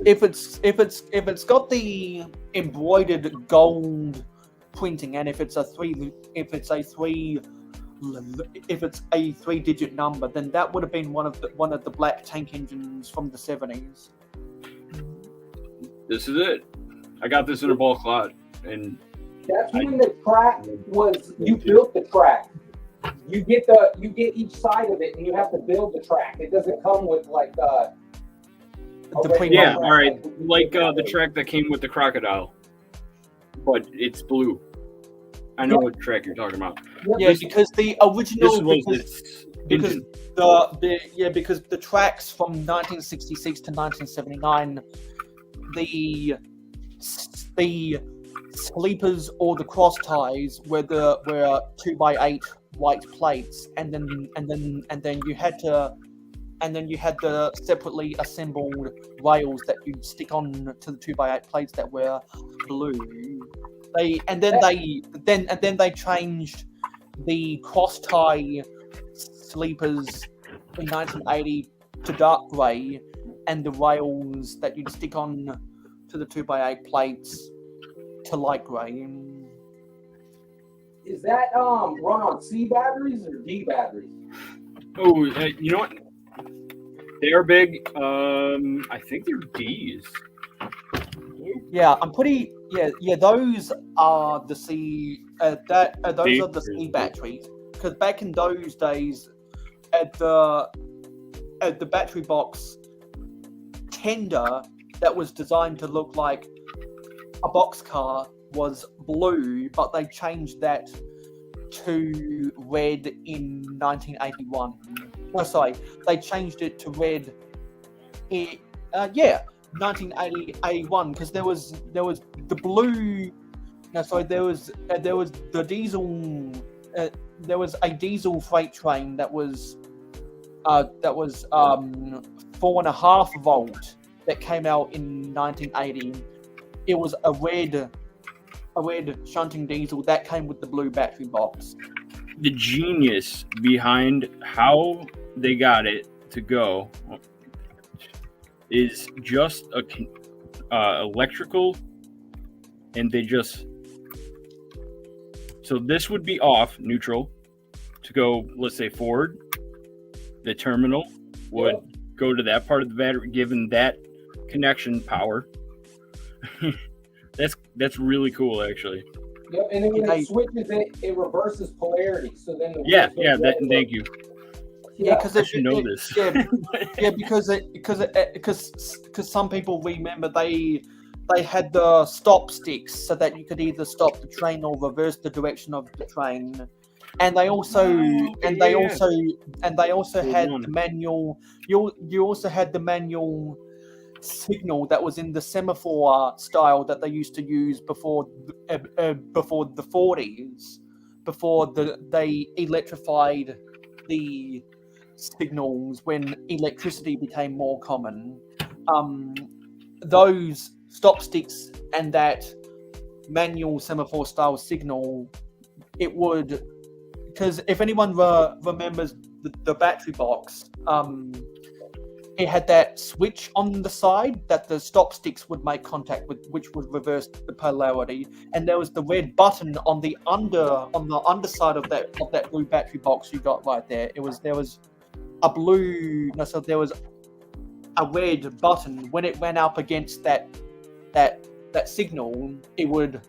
if it's got the embroidered gold printing, and if it's a 3-digit number, then that would have been one of the black tank engines from the 70s. This is it. I got this in a bulk lot, and that's when the track was. You built the track. You get each side of it, and you have to build the track. It doesn't come with like the yeah, all right, like the track that came with the crocodile, but it's blue. I know what track you're talking about. Yeah, because the original because the tracks from 1966 to 1979, the sleepers or the cross ties were 2x8 white plates, and then you had the separately assembled rails that you'd stick on to the 2x8 plates that were blue. They changed the cross tie sleepers in 1980 to dark grey, and the rails that you'd stick on to the 2x8 plates to light grey. Is that run on C batteries or D batteries? Oh, you know what? They are big. I think they're D's. Yeah, I'm pretty. Yeah. Those are the C. Those are the C batteries. Because back in those days, at the battery box tender that was designed to look like a boxcar was blue, but they changed that to red in 1981. Oh, sorry, they changed it to red. 1981, because there was the blue. No, sorry, there was the diesel. There was a diesel freight train that was 4.5 volt that came out in 1980. It was a red shunting diesel that came with the blue battery box. The genius behind how they got it to go is just electrical, and they just. So this would be off, neutral, to go, let's say, forward. The terminal would go to that part of the battery, given that connection power. That's really cool, actually. Yep, and then when it switches, it reverses polarity. So then thank you. Yeah, because I should know this. because some people remember they had the stop sticks so that you could either stop the train or reverse the direction of the train, and they also had the manual. You also had the manual signal that was in the semaphore style that they used to use before the 40s, before they electrified the signals when electricity became more common. Those stop sticks and that manual semaphore style signal, it would, because if anyone remembers the battery box, it had that switch on the side that the stop sticks would make contact with, which would reverse the polarity, and there was the red button on the underside of that blue battery box you got right there. There was a red button. When it ran up against that signal, it would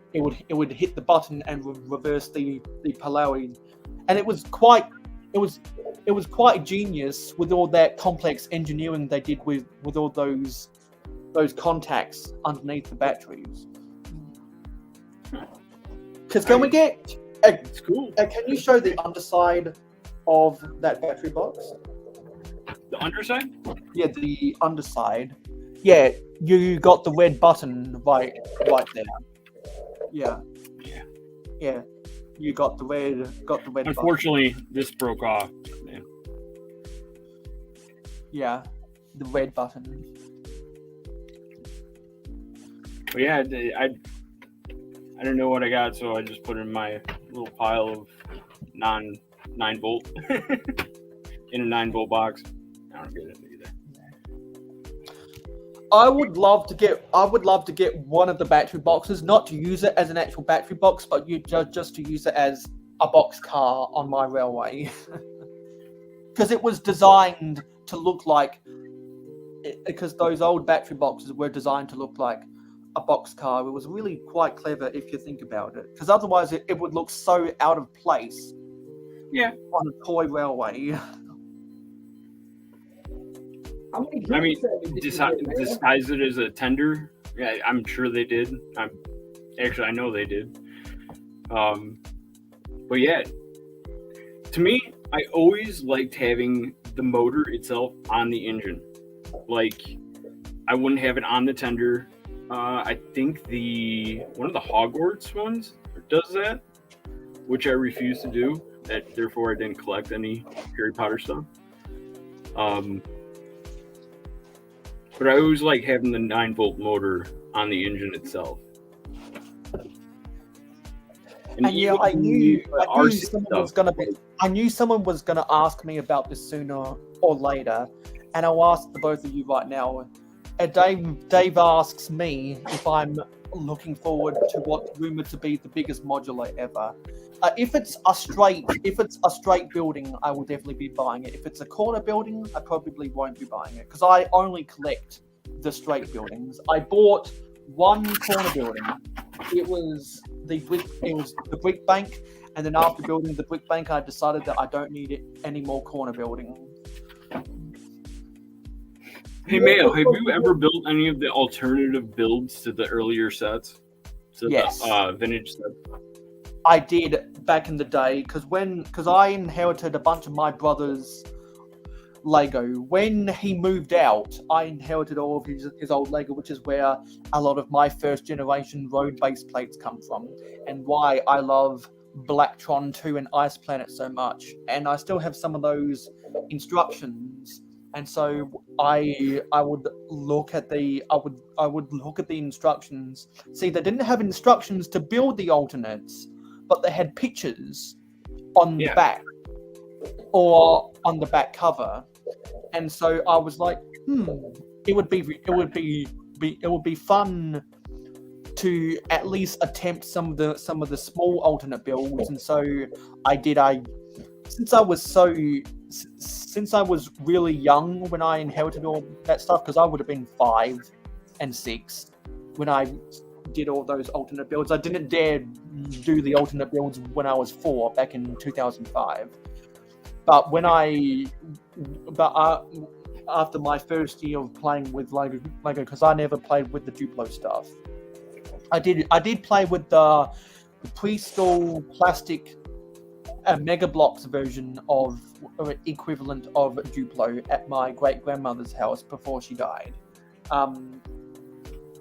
hit the button and reverse the polarity, and it was quite genius with all that complex engineering they did with all those contacts underneath the batteries. Because can we get? It's cool. Can you show the underside of that battery box? The underside? Yeah, the underside. Yeah, you got the red button right there. Yeah. You got the red Unfortunately, this broke off. Man. Yeah, the red button. But yeah, I don't know what I got, so I just put it in my little pile of non 9 volt. in a 9-volt box. I don't get it either. I would love to get one of the battery boxes, not to use it as an actual battery box, but just to use it as a box car on my railway. Because it was designed to look like, because those old battery boxes were designed to look like a box car. It was really quite clever if you think about it, because otherwise it would look so out of place. Yeah. On a toy railway. How many I mean, drinks did you get, man? disguise it as a tender. Yeah, I'm sure they did. I know they did. But yeah, to me, I always liked having the motor itself on the engine. Like, I wouldn't have it on the tender. I think one of the Hogwarts ones does that, which I refuse to do. Therefore, I didn't collect any Harry Potter stuff. But I always like having the 9-volt motor on the engine itself. And yeah, I knew someone was gonna ask me about this sooner or later, and I'll ask the both of you right now. Dave asks me if I'm looking forward to what's rumored to be the biggest modular ever. If it's a straight building, I will definitely be buying it. If it's a corner building, I probably won't be buying it because I only collect the straight buildings. I bought one corner building. It was the brick bank, and then after building the brick bank, I decided that I don't need any more corner building. Hey Mayo, have you ever built any of the alternative builds to the earlier sets? Yes. The vintage set? I did back in the day because I inherited a bunch of my brother's Lego. When he moved out, I inherited all of his old Lego, which is where a lot of my first generation road base plates come from, and why I love Blacktron 2 and Ice Planet so much. And I still have some of those instructions. And so I would look at the instructions. See, they didn't have instructions to build the alternates, but they had pictures on the back or on the back cover. And so I was like, it would be fun to at least attempt some of the small alternate builds. And so since I was really young when I inherited all that stuff, because I would have been 5 and 6 when I did all those alternate builds. I didn't dare do the alternate builds when I was 4 back in 2005. But after my first year of playing with Lego, because I never played with the Duplo stuff, I did play with the pre-stall plastic Mega Bloks version of equivalent of Duplo at my great grandmother's house before she died.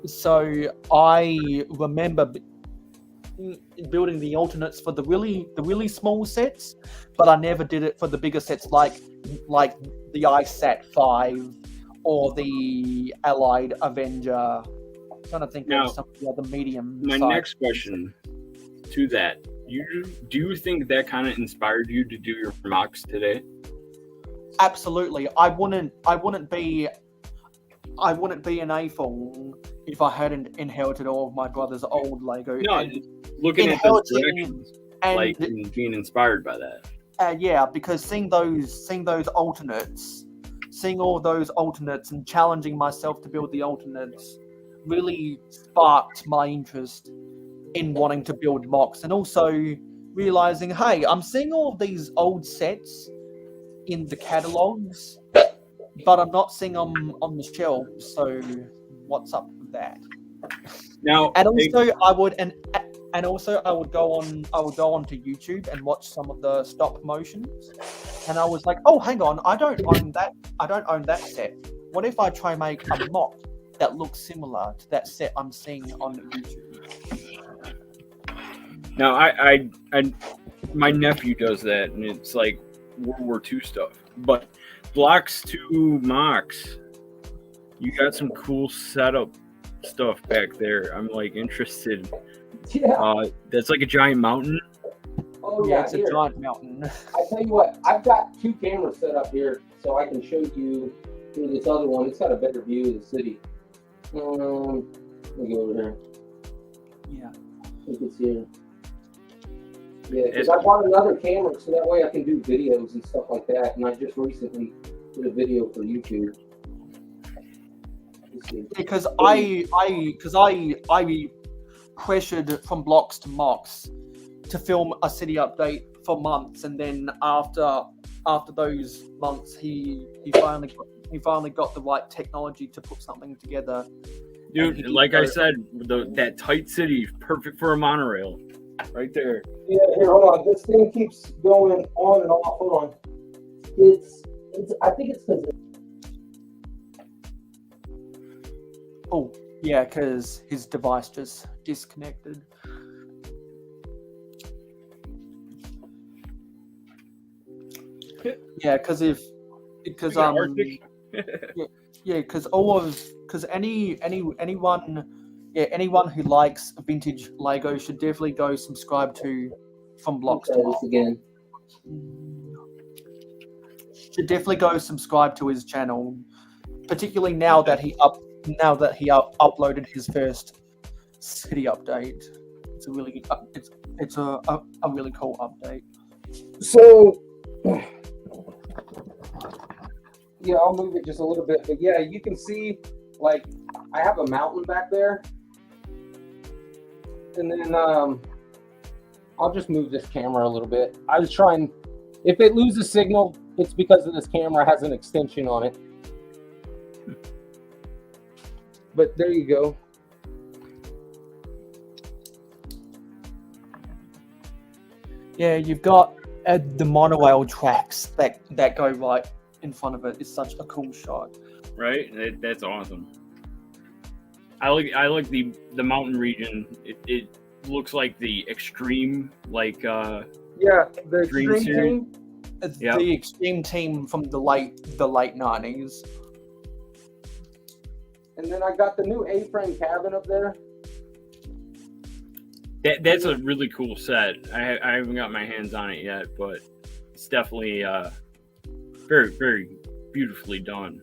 So I remember building the alternates for the really small sets, but I never did it for the bigger sets like the ISAT 5 or the Allied Avenger. I'm trying to think of some of the other medium. My next question to that: do you think that kind of inspired you to do your mocks today? Absolutely. I wouldn't be an AFOL if I hadn't inherited all of my brother's old Lego. No, looking at those directions, like and being inspired by that. Yeah, because seeing those alternates, seeing all those alternates, and challenging myself to build the alternates really sparked my interest in wanting to build mocks, and also realizing, hey, I'm seeing all of these old sets in the catalogs, but I'm not seeing them on the shelves. So what's up with that? Now, and also I would go on to YouTube and watch some of the stop motions, and I was like, oh, hang on, I don't own that set. What if I try make a mock that looks similar to that set I'm seeing on YouTube? Now, I my nephew does that, and it's like World War II stuff. But Blocks 2 mocks, you got some cool setup stuff back there. I'm like interested. Yeah. That's like a giant mountain. Oh Yeah, yeah, it's a here. giant mountain. I tell you what, I've got 2 cameras set up here, so I can show you through this other one. It's got a better view of the city. Let me go over there. Yeah. I think it's here. Yeah, because I bought another camera so that way I can do videos and stuff like that. And I just recently did a video for YouTube. Because I pressured from blocks to mocks to film a city update for months, and then after those months, he finally got the right technology to put something together. Dude, like I said, that tight city is perfect for a monorail. Right there. Yeah, here, hold on. This thing keeps going on and off. Hold on. It's I think it's because. Oh, yeah, because his device just disconnected. Yeah, because anyone who likes vintage Lego should definitely go subscribe to From Blocks to Mocks again. Should definitely go subscribe to his channel, particularly now that he uploaded his first city update. It's a really it's a really cool update. So, yeah, I'll move it just a little bit, but yeah, you can see, like, I have a mountain back there, and then I'll just move this camera a little bit. I was trying, if it loses signal, it's because of this camera has an extension on it. But there you go. Yeah, you've got the monorail tracks that go right in front of it. It's such a cool shot. Right? That's awesome. I like the mountain region. It looks like the extreme, like yeah, the extreme team. Yep. The extreme team from the late 90s. And then I got the new A-frame cabin up there. That's a really cool set. I haven't got my hands on it yet, but it's definitely very, very beautifully done.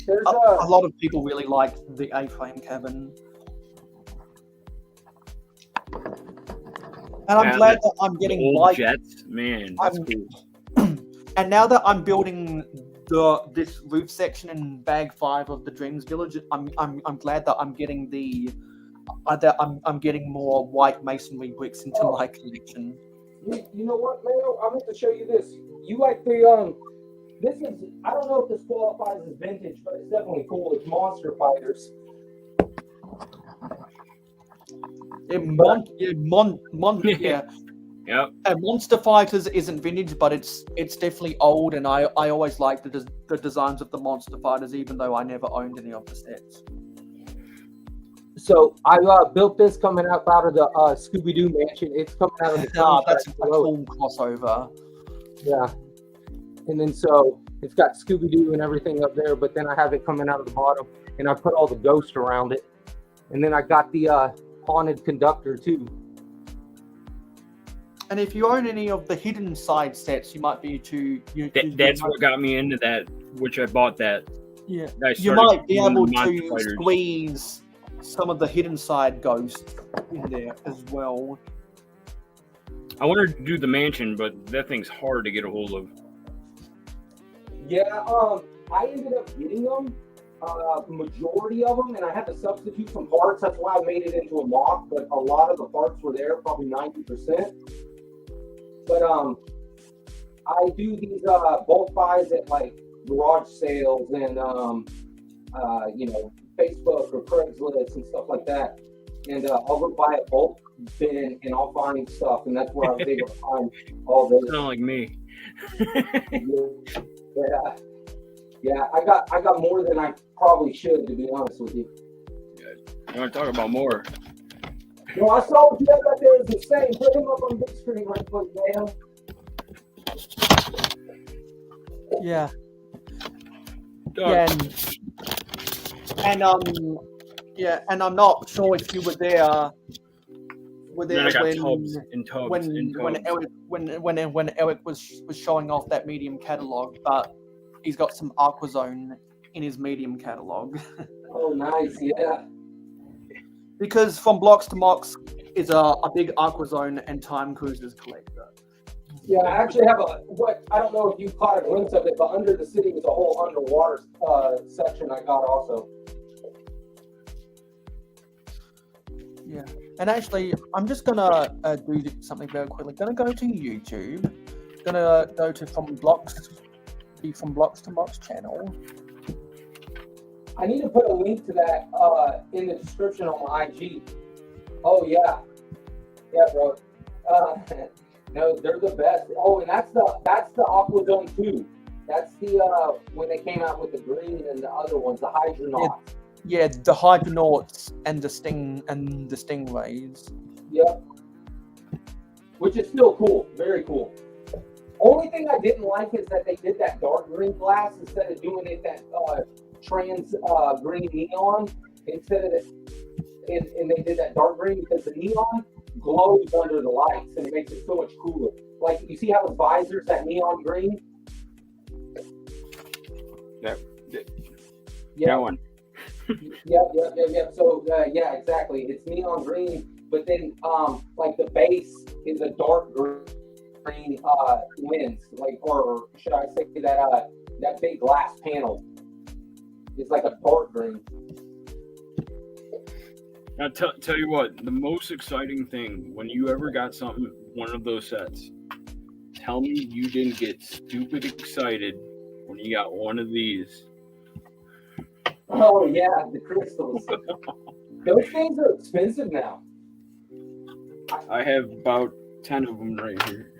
A lot of people really like the A-frame cabin. And I'm glad that I'm getting old jets. Man, that's cool. And now that I'm building this roof section in bag 5 of the Dreams Village, I'm glad that I'm getting I'm getting more white masonry bricks into my collection. You know what, Mayo? I'm going to show you this. You like the this is, I don't know if this qualifies as vintage, but it's definitely cool. It's Monster Fighters. Yeah. Yep. And Monster Fighters isn't vintage, but it's definitely old, and I always liked the designs of the Monster Fighters, even though I never owned any of the sets. So I built this coming out of the Scooby-Doo mansion. It's coming out of the that's a cool crossover. Yeah. And then so it's got Scooby-Doo and everything up there, but then I have it coming out of the bottom, and I put all the ghosts around it. And then I got the haunted conductor too. And if you own any of the hidden side sets, you might be That's what got me into that, which I bought that. Yeah. You might be able to squeeze some of the hidden side ghosts in there as well. I wanted to do the mansion, but that thing's hard to get a hold of. Yeah, I ended up getting them, majority of them, and I had to substitute some parts. That's why I made it into a mock, but a lot of the parts were there, probably 90%. But I do these bulk buys at like garage sales and Facebook or Craigslist and stuff like that. And I'll go buy a bulk bin and I'll find stuff, and that's where I was able to find all those. Sound like me. Yeah. I got more than I probably should, to be honest with you. You want to talk about more? No, I saw what you had back there is insane. Put him up on big screen right quick, man. Yeah. And I'm not sure if you were there were Then there I got when tubs and tubs when and when tubs. Eric Eric was showing off that medium catalog, but he's got some Aquazone in his medium catalog. Oh, nice. Yeah. Because From Blocks to Mox is a big Aquazone and Time Cruisers collector. Yeah, I actually have I don't know if you caught a glimpse of it, but Under the City was a whole underwater section I got also. Yeah, and actually, I'm just gonna do something very quickly. Gonna go to YouTube. Gonna go to From Blocks to Mox channel. I need to put a link to that in the description on my IG. Oh yeah, bro. No, they're the best. Oh, and that's the Aquazone 2. That's the when they came out with the green and the other ones, the Hydronauts. Yeah, the Hydronauts and the Stingrays. Yep. Which is still cool, very cool. Only thing I didn't like is that they did that dark green glass instead of doing it that trans green neon instead of and they did that dark green because the neon glows under the lights and it makes it so much cooler. Like you see how the visor's that neon green? That one. Yep. So yeah, exactly. It's neon green, but then like the base is a dark green lens, like, or should I say that big glass panel is like a dark green. Now, tell you what, the most exciting thing when you ever got one of those sets, tell me you didn't get stupid excited when you got one of these. Oh yeah, the crystals. Those things are expensive now. I have about 10 of them right here.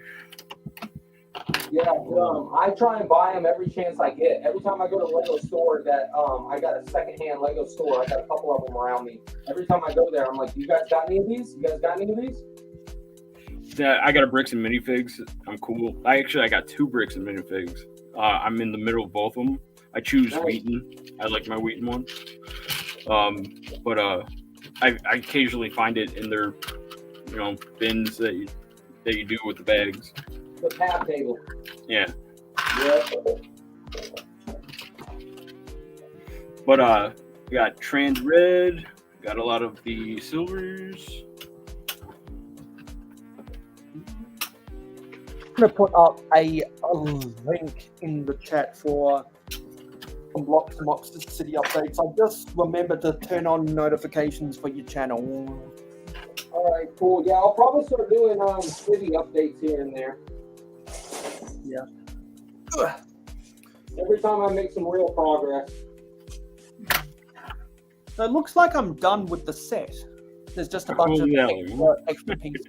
Yeah, I try and buy them every chance I get. Every time I go to a Lego store that I got a secondhand Lego store, I got a couple of them around me. Every time I go there, I'm like, you guys got any of these? You guys got any of these? Yeah, I got a bricks and minifigs. I'm cool. I got 2 bricks and minifigs. I'm in the middle of both of them. I choose Wheaton. I like my Wheaton one. But I occasionally find it in their, bins that you do with the bags. The tab table. Yeah. Yeah. But we got trans red. Got a lot of the silvers. I'm gonna put up a link in the chat for From Blocks to Mox City updates. I just remember to turn on notifications for your channel. All right, cool. Yeah, I'll probably start doing city updates here and there. Yeah. Every time I make some real progress. So it looks like I'm done with the set. There's just a bunch of extra pieces.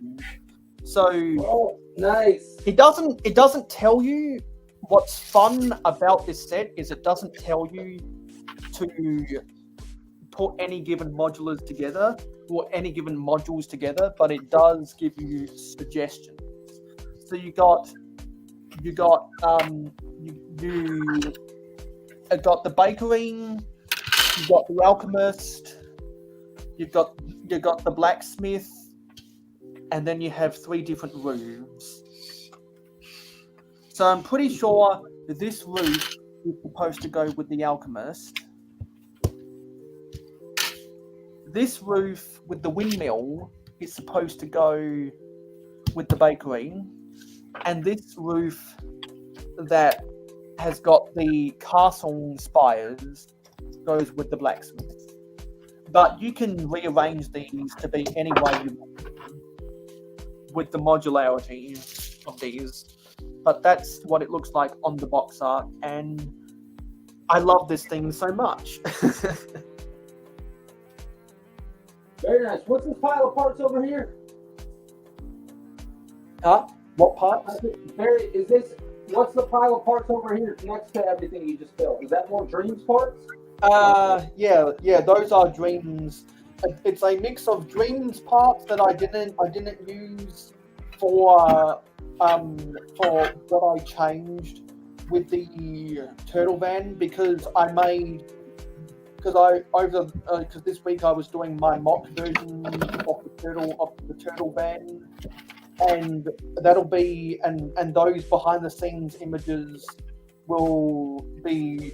So nice. It doesn't tell you what's fun about this set is it doesn't tell you to put any given modulars together or any given modules together, but it does give you suggestions. So you got the bakery, you got the alchemist, you got the blacksmith, and then you have 3 different rooms. So I'm pretty sure that this roof is supposed to go with the alchemist. This roof with the windmill is supposed to go with the bakery. And this roof that has got the castle spires goes with the blacksmith. But you can rearrange these to be any way you want with the modularity of these. But that's what it looks like on the box art, and I love this thing so much. Very nice. What's this pile of parts over here? Huh? What parts? What's the pile of parts over here next to everything you just built? Is that more Dreams parts? Yeah, those are Dreams. It's a mix of Dreams parts that I didn't use for what I changed with the turtle van, because I made because this week I was doing my mock version of the turtle van, and that'll be and those behind the scenes images will be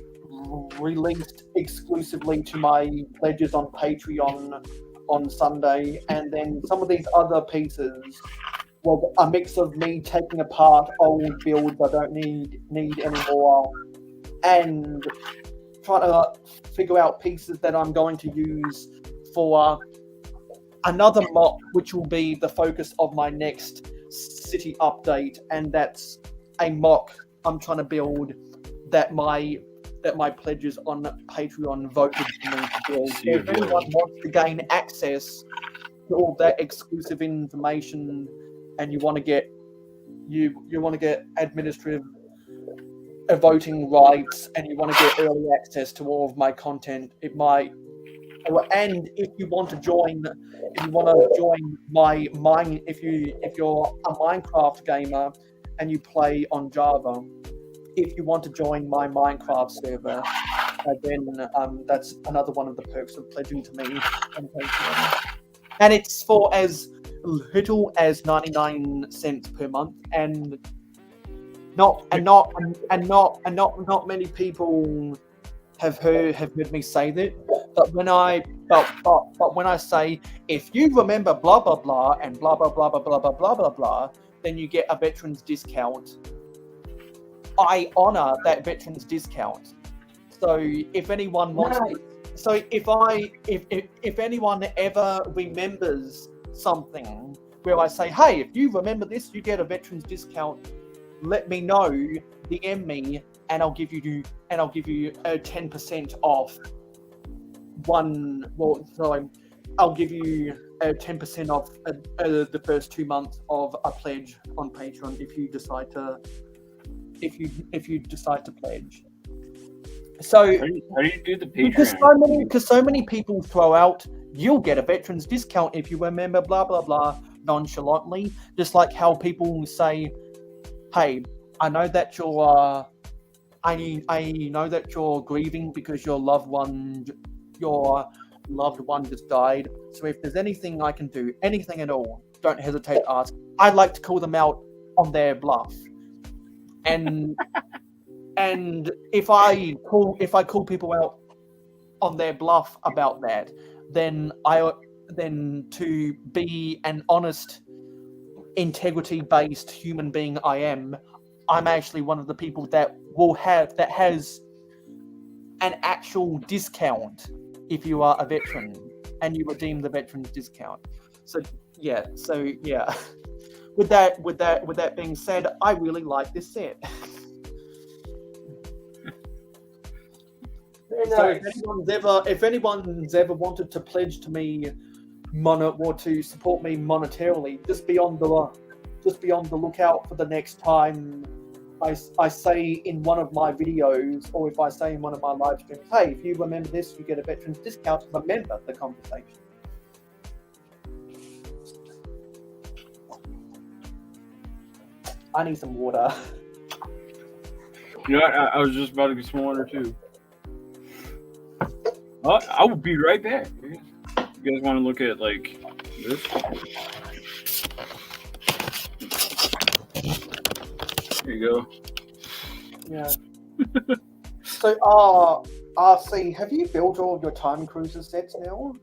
released exclusively to my pledges on Patreon on Sunday, and then some of these other pieces, well, a mix of me taking apart old builds I don't need anymore, and trying to figure out pieces that I'm going to use for another mock, which will be the focus of my next city update, and that's a mock I'm trying to build that my pledges on Patreon voted for me to build. So if anyone wants to gain access to all that exclusive information, and you want to get administrative voting rights, and you want to get early access to all of my content, it might. And if you want to join my mine, if you're a Minecraft gamer and you play on Java, if you want to join my Minecraft server, then that's another one of the perks of pledging to me on Patreon. And it's for as little as 99 cents per month, and not many people have heard me say that. But when I say, if you remember blah blah blah and blah blah blah blah blah blah blah blah blah, then you get a veterans discount. I honor that veterans discount. So if anyone wants, if anyone ever remembers something where I say, hey, if you remember this, you get a veterans discount, let me know, DM me, and I'll give you a 10% off. I'll give you a 10% off the first 2 months of a pledge on Patreon if you decide to pledge. So How do you do the Patreon? Because so many people throw out, you'll get a veterans discount if you remember blah blah blah nonchalantly, just like how people say, hey, I know that you're grieving because your loved one just died. So if there's anything I can do, anything at all, don't hesitate to ask. I'd like to call them out on their bluff. And if I call people out on their bluff about that, then to be an honest, integrity-based human being I'm actually one of the people that has an actual discount if you are a veteran and you redeem the veterans discount. So yeah. With that being said, I really like this set. So if anyone's ever wanted to pledge to me or to support me monetarily, just be on the lookout for the next time I say in one of my videos, or if I say in one of my live streams, hey, if you remember this, you get a veterans discount. Remember the conversation. I need some water. You know what? I was just about to get some water too. I will be right back. You guys want to look at like this? There you go. Yeah. So, RC, have you built all of your Time Cruiser sets now?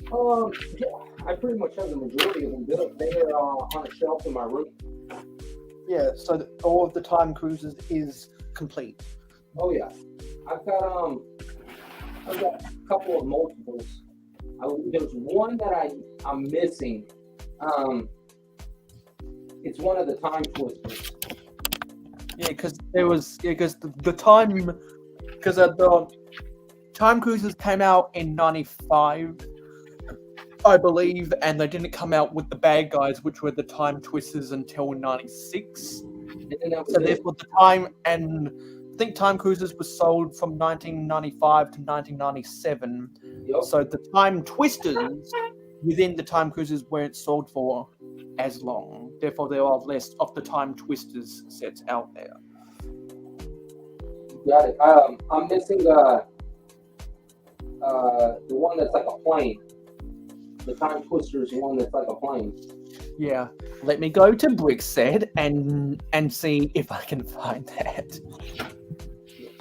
Yeah, I pretty much have the majority of them built. They're on a shelf in my room. Yeah, so all of the Time Cruisers is complete. Oh yeah, I've got a couple of multiples. There's one that I'm missing. It's one of the Time Twisters. Yeah, because the Time Cruisers came out in '95, I believe, and they didn't come out with the bad guys, which were the Time Twisters, until '96. So therefore, I think Time Cruisers was sold from 1995 to 1997. Yep. So the Time Twisters within the Time Cruisers weren't sold for as long. Therefore, there are less of the Time Twisters sets out there. Got it. I'm missing the one that's like a plane. The Time Twister is the one that's like a plane. Yeah. Let me go to Brickset and see if I can find that.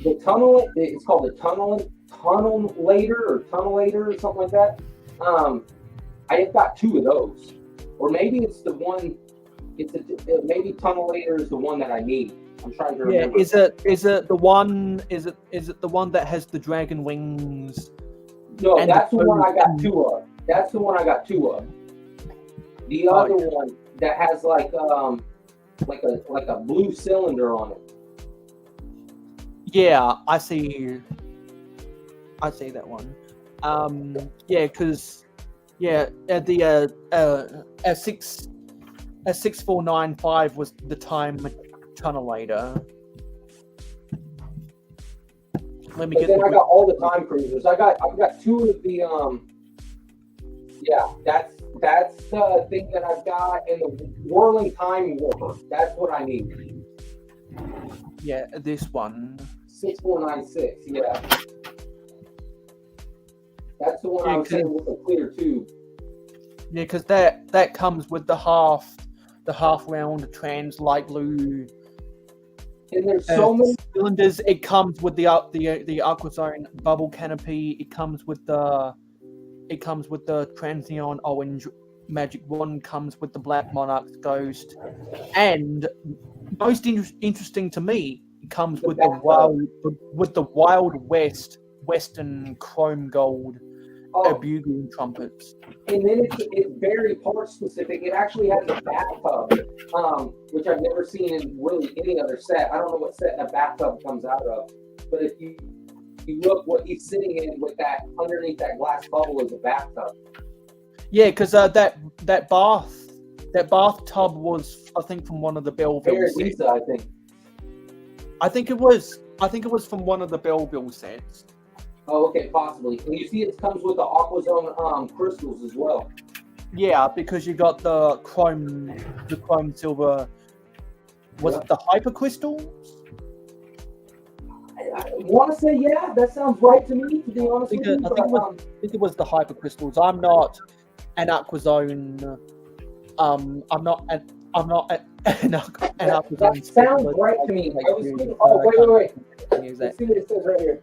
The tunnel, it's called the tunnelator or something like that. I have got 2 of those, or maybe it's the one. Maybe tunnelator is the one that I need. I'm trying to remember. Is it the one? Is it the one that has the dragon wings? No, and that's the one I got 2 of. That's the one I got 2 of. The other one that has like a blue cylinder on it. Yeah, I see that one. Because at the S6495 was the time tunnelator. Let me But get. then I got all the time cruisers. I've got 2 of the that's the thing that I've got, and the whirling time warper. That's what I need. Yeah, this one. 6496. Yeah. That's the one I was saying with the clear tube. Yeah, because that comes with the half round trans light blue. And there's so many cylinders. It comes with the Aquazone bubble canopy. It comes with the Transneon orange magic wand. Comes with the Black Monarch's ghost, and most interesting to me, it comes with the Wild West Western chrome gold bugle trumpets. And then it's very part specific. It actually has a bathtub, which I've never seen in really any other set. I don't know what set a bathtub comes out of, but if you look what he's sitting in with that underneath that glass bubble is a bathtub. Yeah, because that bathtub was, I think, from one of the Belleville sets. I think it was from one of the Belleville sets. Oh, okay, possibly. And you see, it comes with the Aquazone crystals as well. Yeah, because you got the chrome silver. Was it the hyper crystals? I want to say yeah. That sounds right to me. To be honest with you, I think it was the hyper crystals. I'm not an Aquazone. I'm not an Aquazone. That sounds right to me. I was thinking, wait. Let's see what it says right here.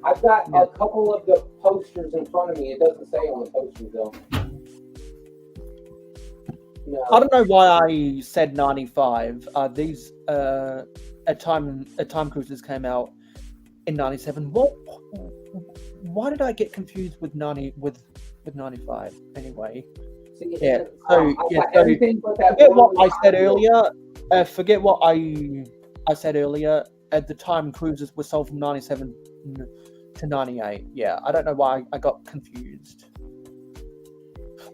I've got a couple of the posters in front of me. It doesn't say on the posters though. No. I don't know why I said 95. These Time Cruisers came out in 97. Why did I get confused with 95 anyway? Yeah. Forget what I said earlier. Forget what I said earlier. At the time, cruisers were sold from 97 to 98. Yeah, I don't know why I got confused.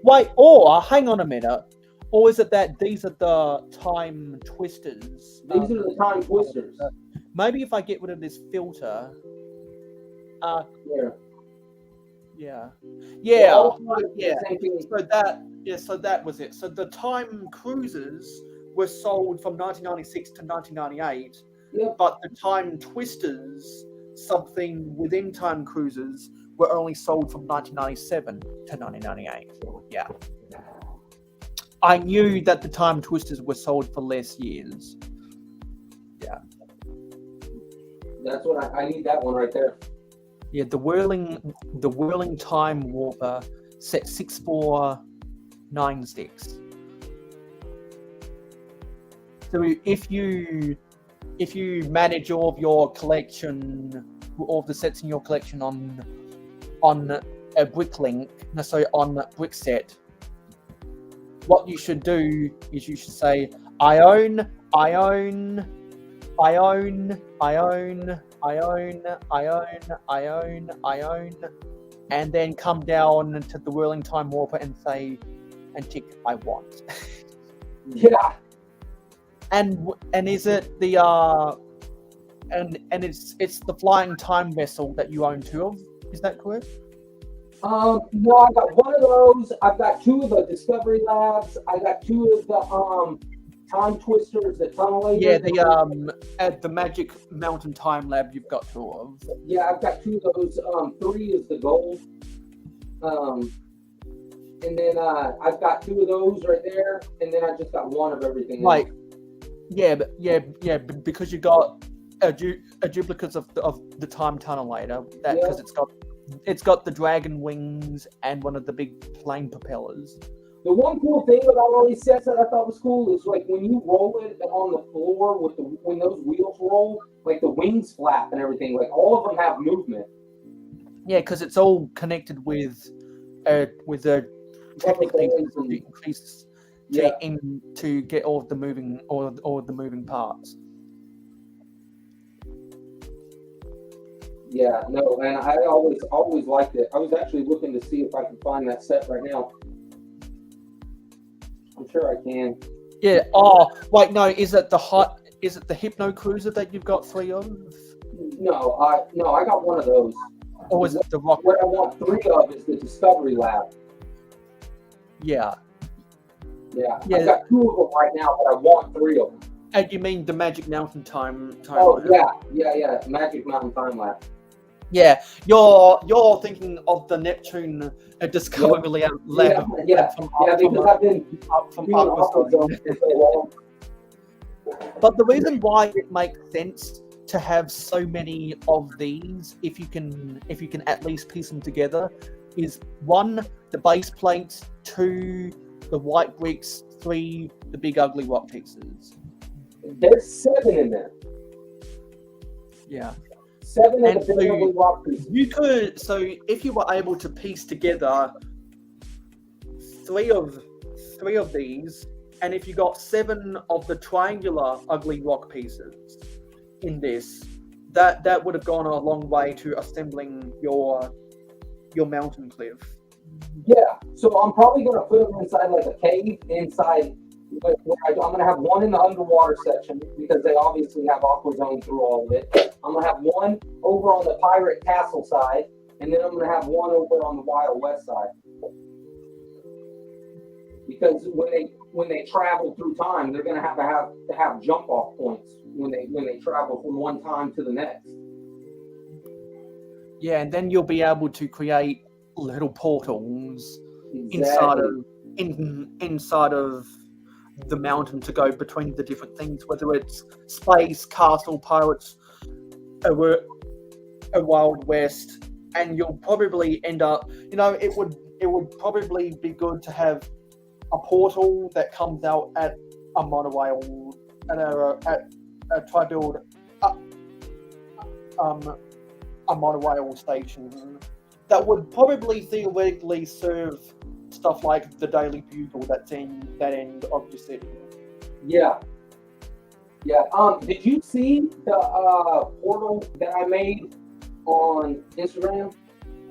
Wait, or hang on a minute. Or is it that these are the Time Twisters? These are the Time Twisters. Maybe if I get rid of this filter. Yeah. So that was it. So the Time Cruisers were sold from 1996 to 1998. Yep. But the Time Twisters, something within Time Cruisers, were only sold from 1997 to 1998. Yeah. I knew that the Time Twisters were sold for less years. Yeah. That's what I need. That one right there. Yeah, the whirling time warper set 6496. So if you manage all of your collection, all of the sets in your collection on a Bricklink, on Brickset, what you should do is you should say, I own, and then come down to the whirling time warper and say, and tick, I want. Yeah. And is it the and it's the flying time vessel that you own 2 of? Is that correct? No, I got 1 of those. I've got 2 of the Discovery Labs. I got 2 of the time twisters, the tunnel Yeah, lasers. at the Magic Mountain Time Lab, you've got 2 of. Yeah, I've got 2 of those. 3 is the gold. And then I've got 2 of those right there, and then I just got 1 of everything else. Right. Yeah, because you got a duplicate of the time tunnelator. That because it's got the dragon wings and one of the big plane propellers. The one cool thing about all these sets that I thought was cool is like when you roll it on the floor with when those wheels roll, like the wings flap and everything. Like all of them have movement. Yeah, because it's all connected with the technic pieces to increase to get all of the moving all of the moving parts. Yeah, no, and I always liked it. I was actually looking to see if I could find that set right now. I'm sure I can. Yeah. Oh, wait, no. Is it the Hypno Cruiser that you've got 3 of? No, I got 1 of those. Or is it the Rock? What I want 3 of is the Discovery Lab. Yeah. Yeah. I've got 2 of them right now, but I want 3 of them. And you mean the Magic Mountain Time Oh Lab? yeah. Magic Mountain Time Lab. Yeah, you're thinking of the Neptune Discovery Lab. Yeah, because I've been from doing Aquazone for so long. But the reason why it makes sense to have so many of these, if you can at least piece them together, is 1, the base plates, 2, the white bricks, 3, the big ugly rock pieces. There's 7 in there. Yeah. 7 of the big ugly rock pieces. You could, so if you were able to piece together 3 of these, and if you got 7 of the triangular ugly rock pieces in this, that would have gone a long way to assembling your mountain cliff. Yeah, so I'm probably going to put them inside like a cave inside. I'm going to have 1 in the underwater section because they obviously have Aquazone through all of it. I'm going to have 1 over on the Pirate Castle side, and then I'm going to have 1 over on the Wild West side. Because when they travel through time, they're going to have jump off points when they travel from one time to the next. Yeah, and then you'll be able to create little portals Exactly. inside of the mountain to go between the different things, whether it's space, castle, pirates, a Wild West, and you'll probably end up. It would probably be good to have a portal that comes out at a monorail at a tri-build a monorail station that would probably theoretically serve stuff like the Daily Bugle that's in that end of your city. Yeah. Did you see the portal that I made on Instagram?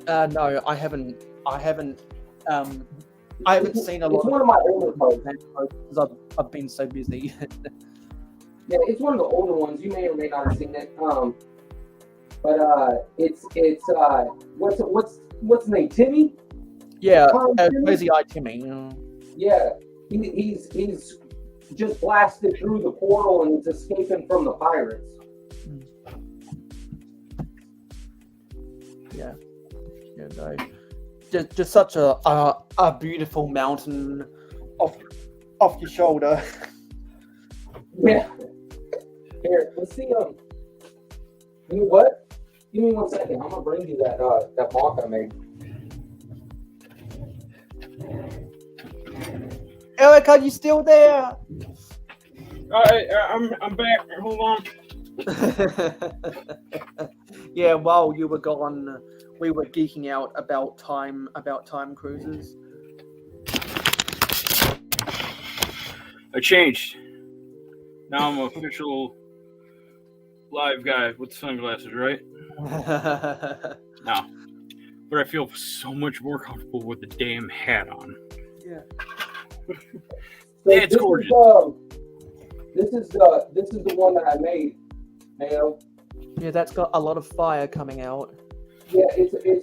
No, I haven't seen a lot. It's one of my older posts because I've been so busy. Yeah, it's one of the older ones. You may or may not have seen it. But it's what's his name? Timmy? Yeah, Timmy? Crazy Eye Timmy. Yeah, he's just blasted through the portal and he's escaping from the pirates. Yeah, no, just such a beautiful mountain off your shoulder. Yeah. Here, let's see. You know what? Give me 1 second. I'm gonna bring you that mock I made. Eric, are you still there? I'm back. Hold on. Yeah, while you were gone, we were geeking out about time cruises. I changed. Now I'm an official live guy with sunglasses, right? No. But I feel so much more comfortable with the damn hat on. Yeah. It's gorgeous. This is the one that I made, Mayo. Yeah, that's got a lot of fire coming out. Yeah,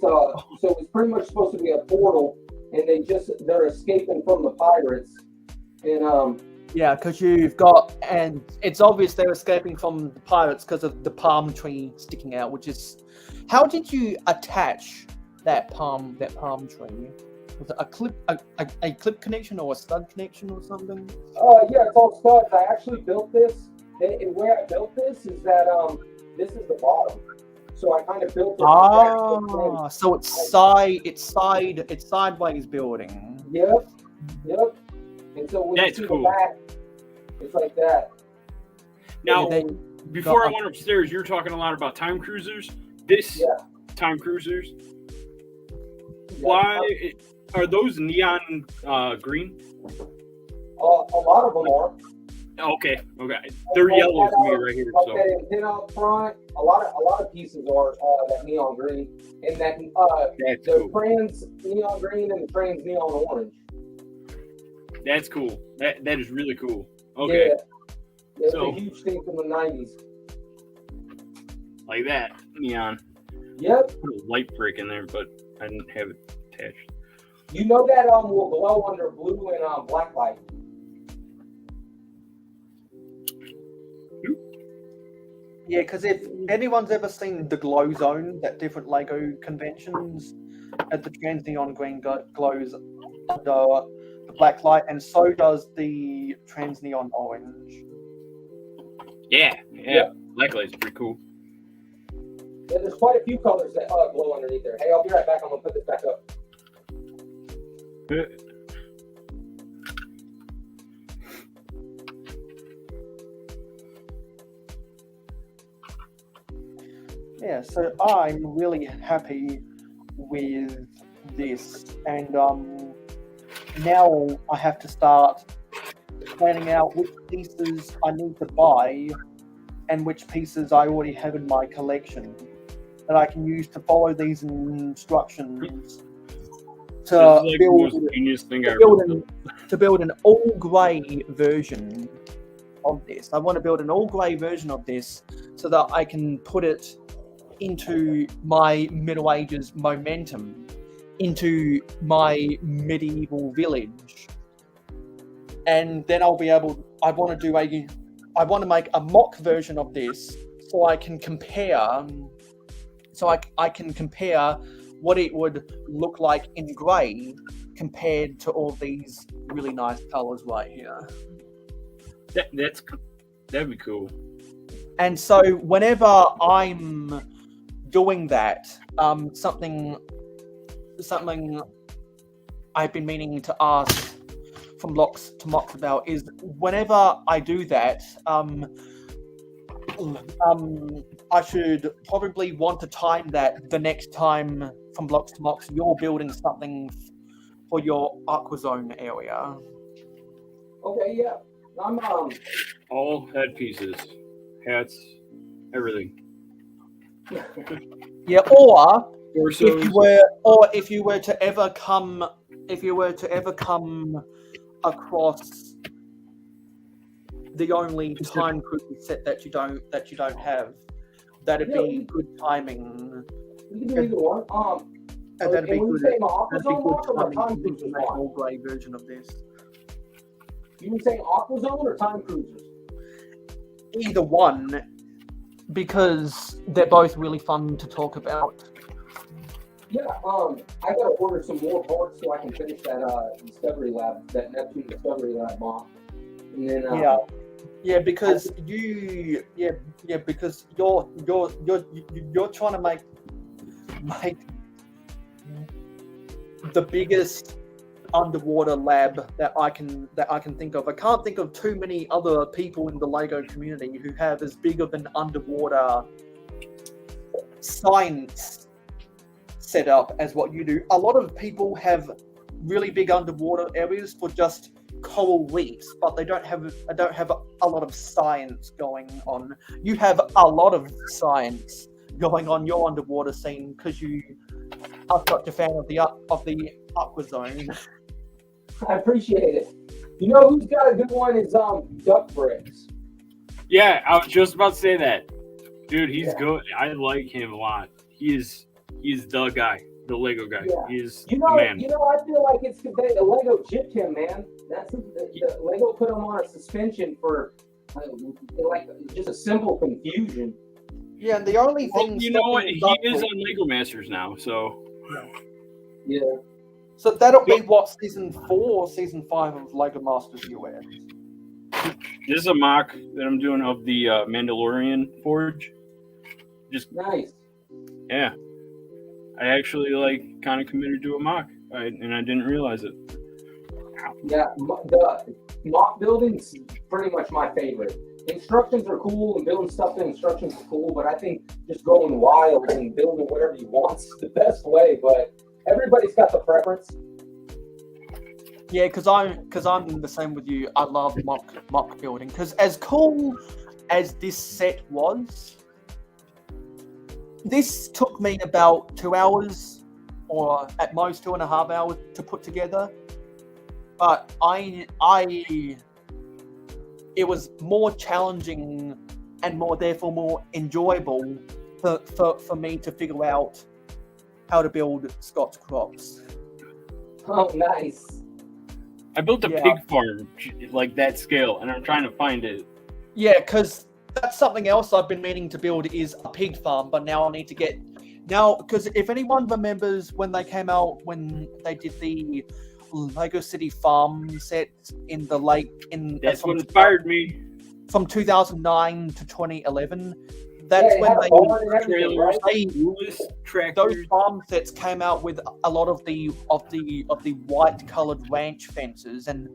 so it's pretty much supposed to be a portal, and they're escaping from the pirates, and Yeah, because you've got, and it's obvious they're escaping from the pirates because of the palm tree sticking out. Which is, how did you attach that palm tree? Was it a clip connection or a stud connection or something? Yeah, it's all studs. I actually built this. And where I built this is that this is the bottom. So I kind of built it. Ah, so it's sideways building. Yep. And so when That's you see cool. the back, it's like that. Now, They- before I went upstairs, you were talking a lot about time cruisers. This time cruisers. Why are those neon green? A lot of them are. Okay. They're yellow to me right here. So That antenna up front, a lot of pieces are that neon green, and that the trans neon green and the trans neon orange. that's cool. That is really cool. Okay. Yeah, it's So- a huge thing from the '90s. Like that neon. Yep. Put a light brick in there, but I didn't have it attached. You know that will glow under blue and black light. Yeah, because if anyone's ever seen the glow zone at different LEGO conventions, at the trans neon green glows under the black light, and so does the trans neon orange. Yeah. Black light's pretty cool. Yeah, there's quite a few colors that glow underneath there. Hey, I'll be right back. I'm gonna put this back up. Yeah, so I'm really happy with this, and now I have to start planning out which pieces I need to buy and which pieces I already have in my collection that I can use to follow these instructions to That's like the build, most genius thing I to build ever an, built. to build an all grey version of this. I want to build an all grey version of this so that I can put it into my Middle Ages momentum, into my medieval village, and then I'll be able. I want to make a mock version of this so I can compare. So I can compare what it would look like in grey compared to all these really nice colours right here. That'd be cool. And so whenever I'm doing that, something I've been meaning to ask from Locks to Mox about is whenever I do that, I should probably want to time that the next time from Blocks to Mox you're building something for your Aqua Zone area. Okay, yeah. I'm All headpieces, hats, everything. Yeah, or Torsos. if you were to ever come across the only time cruise set that you don't have, that'd be good timing. We can do either one. And that'd be when you good. say my Aqua That'd be Zone good mark or my timing Time to Cruisers make mark? an all-grey version of this. You were saying Aqua Zone or Time Cruisers? Either one, because they're both really fun to talk about. Yeah, I gotta order some more parts so I can finish that Discovery Lab, that Neptune Discovery Lab mock. And then because because you're trying to make the biggest underwater lab that I can think of. I can't think of too many other people in the LEGO community who have as big of an underwater science setup as what you do. A lot of people have really big underwater areas for just coral reefs, but they don't have a lot of science going on. You have a lot of science going on your underwater scene because you are such a fan of the Aqua Zone. I appreciate it. You know who's got a good one is Duck Bricks. Yeah, I was just about to say that. Dude, he's good. I like him a lot. He's the guy. the Lego guy. Yeah. He's You the know, man. I feel like it's the Lego gypped him, man. That's the Lego put him on a suspension for like just a simple confusion. Yeah, and the only Well, thing you know what? stopping He Duck is from- on Lego Masters now, so Yeah. So that'll be what, season 4 or season 5 of Lego Masters US? this is a mock that I'm doing of the Mandalorian Forge. Just nice. Yeah, I actually like kind of committed to a mock, and I didn't realize it. Yeah, the mock building's pretty much my favorite. Instructions are cool, and building stuff in instructions are cool, but I think just going wild and building whatever you want's the best way. But everybody's got the preference. Yeah, because I'm the same with you. I love mock building because as cool as this set was, this took me about 2 hours, or at most 2.5 hours to put together. But it was more challenging and therefore more enjoyable for me to figure out how to build Scott's crops. Oh, nice. I built a Yeah. pig farm like that scale, and I'm trying to find it. Yeah, because that's something else I've been meaning to build is a pig farm, but now I need to get because if anyone remembers when they came out, when they did the Lego City Farm set in the That's what inspired me. From 2009 to 2011. That's Yeah, when it had a barn and everything, right? those farm sets came out with a lot of the white colored ranch fences, and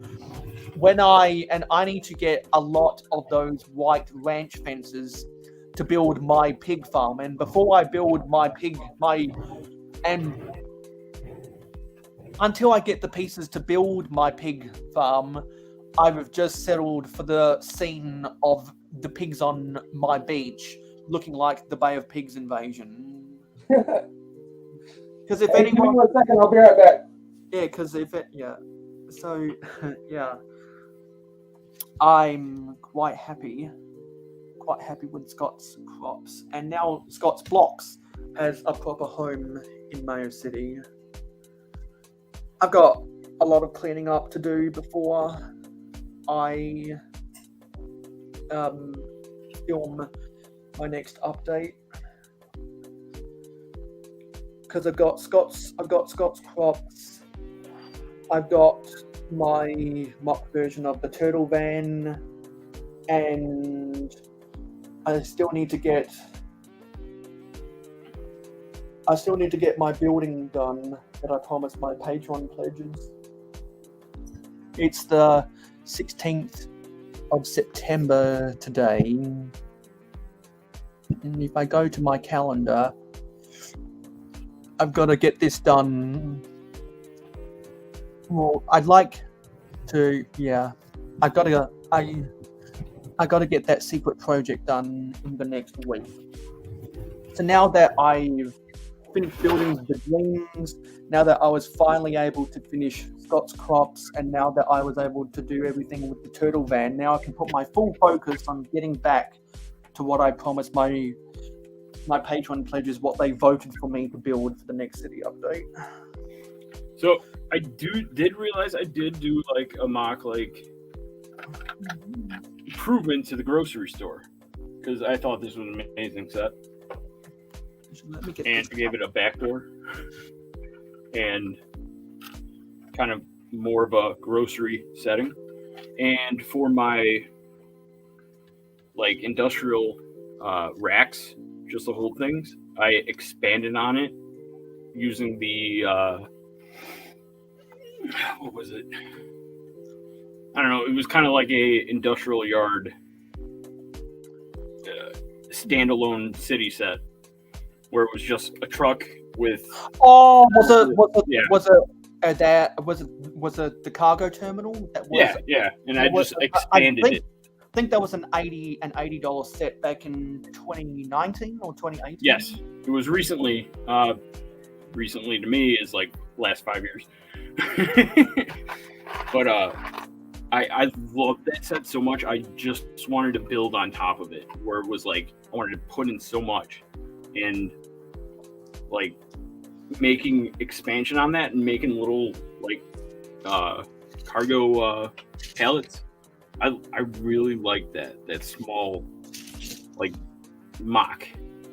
I need to get a lot of those white ranch fences to build my pig farm. And before I build until I get the pieces to build my pig farm, I've just settled for the scene of the pigs on my beach, looking like the Bay of Pigs invasion. Because if Hey, give me anyone, 1 second, I'll be right back. So yeah, I'm quite happy with Scott's crops, and now Scott's Blocks has a proper home in Mayo City. I've got a lot of cleaning up to do before I film my next update, because I've got Scott's crops. I've got my mock version of the turtle van, and I still need to get my building done that I promised my Patreon pledges. It's the 16th of September today. And if I go to my calendar, I've got to get this done. Well, I'd like to, I gotta get that secret project done in the next week. So now that I've finished building the dreams, now that I was finally able to finish Scott's crops, and now that I was able to do everything with the turtle van, now I can put my full focus on getting back to what I promised my Patreon pledges, what they voted for me to build for the next city update. So I did realize I did do like a mock improvement to the grocery store, because I thought this was an amazing set. Let me get and I gave it a backdoor and kind of more of a grocery setting. And for my industrial racks, just the whole things, I expanded on it using the what was it? I don't know. It was kind of like a industrial yard standalone city set, where it was just a truck with. Oh, was it the cargo terminal? That was, yeah, and I just expanded it. I think that was an $80 set back in 2019 or 2018. Yes, it was recently. Recently to me is like last 5 years. But I love that set so much. I just wanted to build on top of it, where it was like I wanted to put in so much, and making expansion on that and making little like cargo pallets. I really like that small like mock.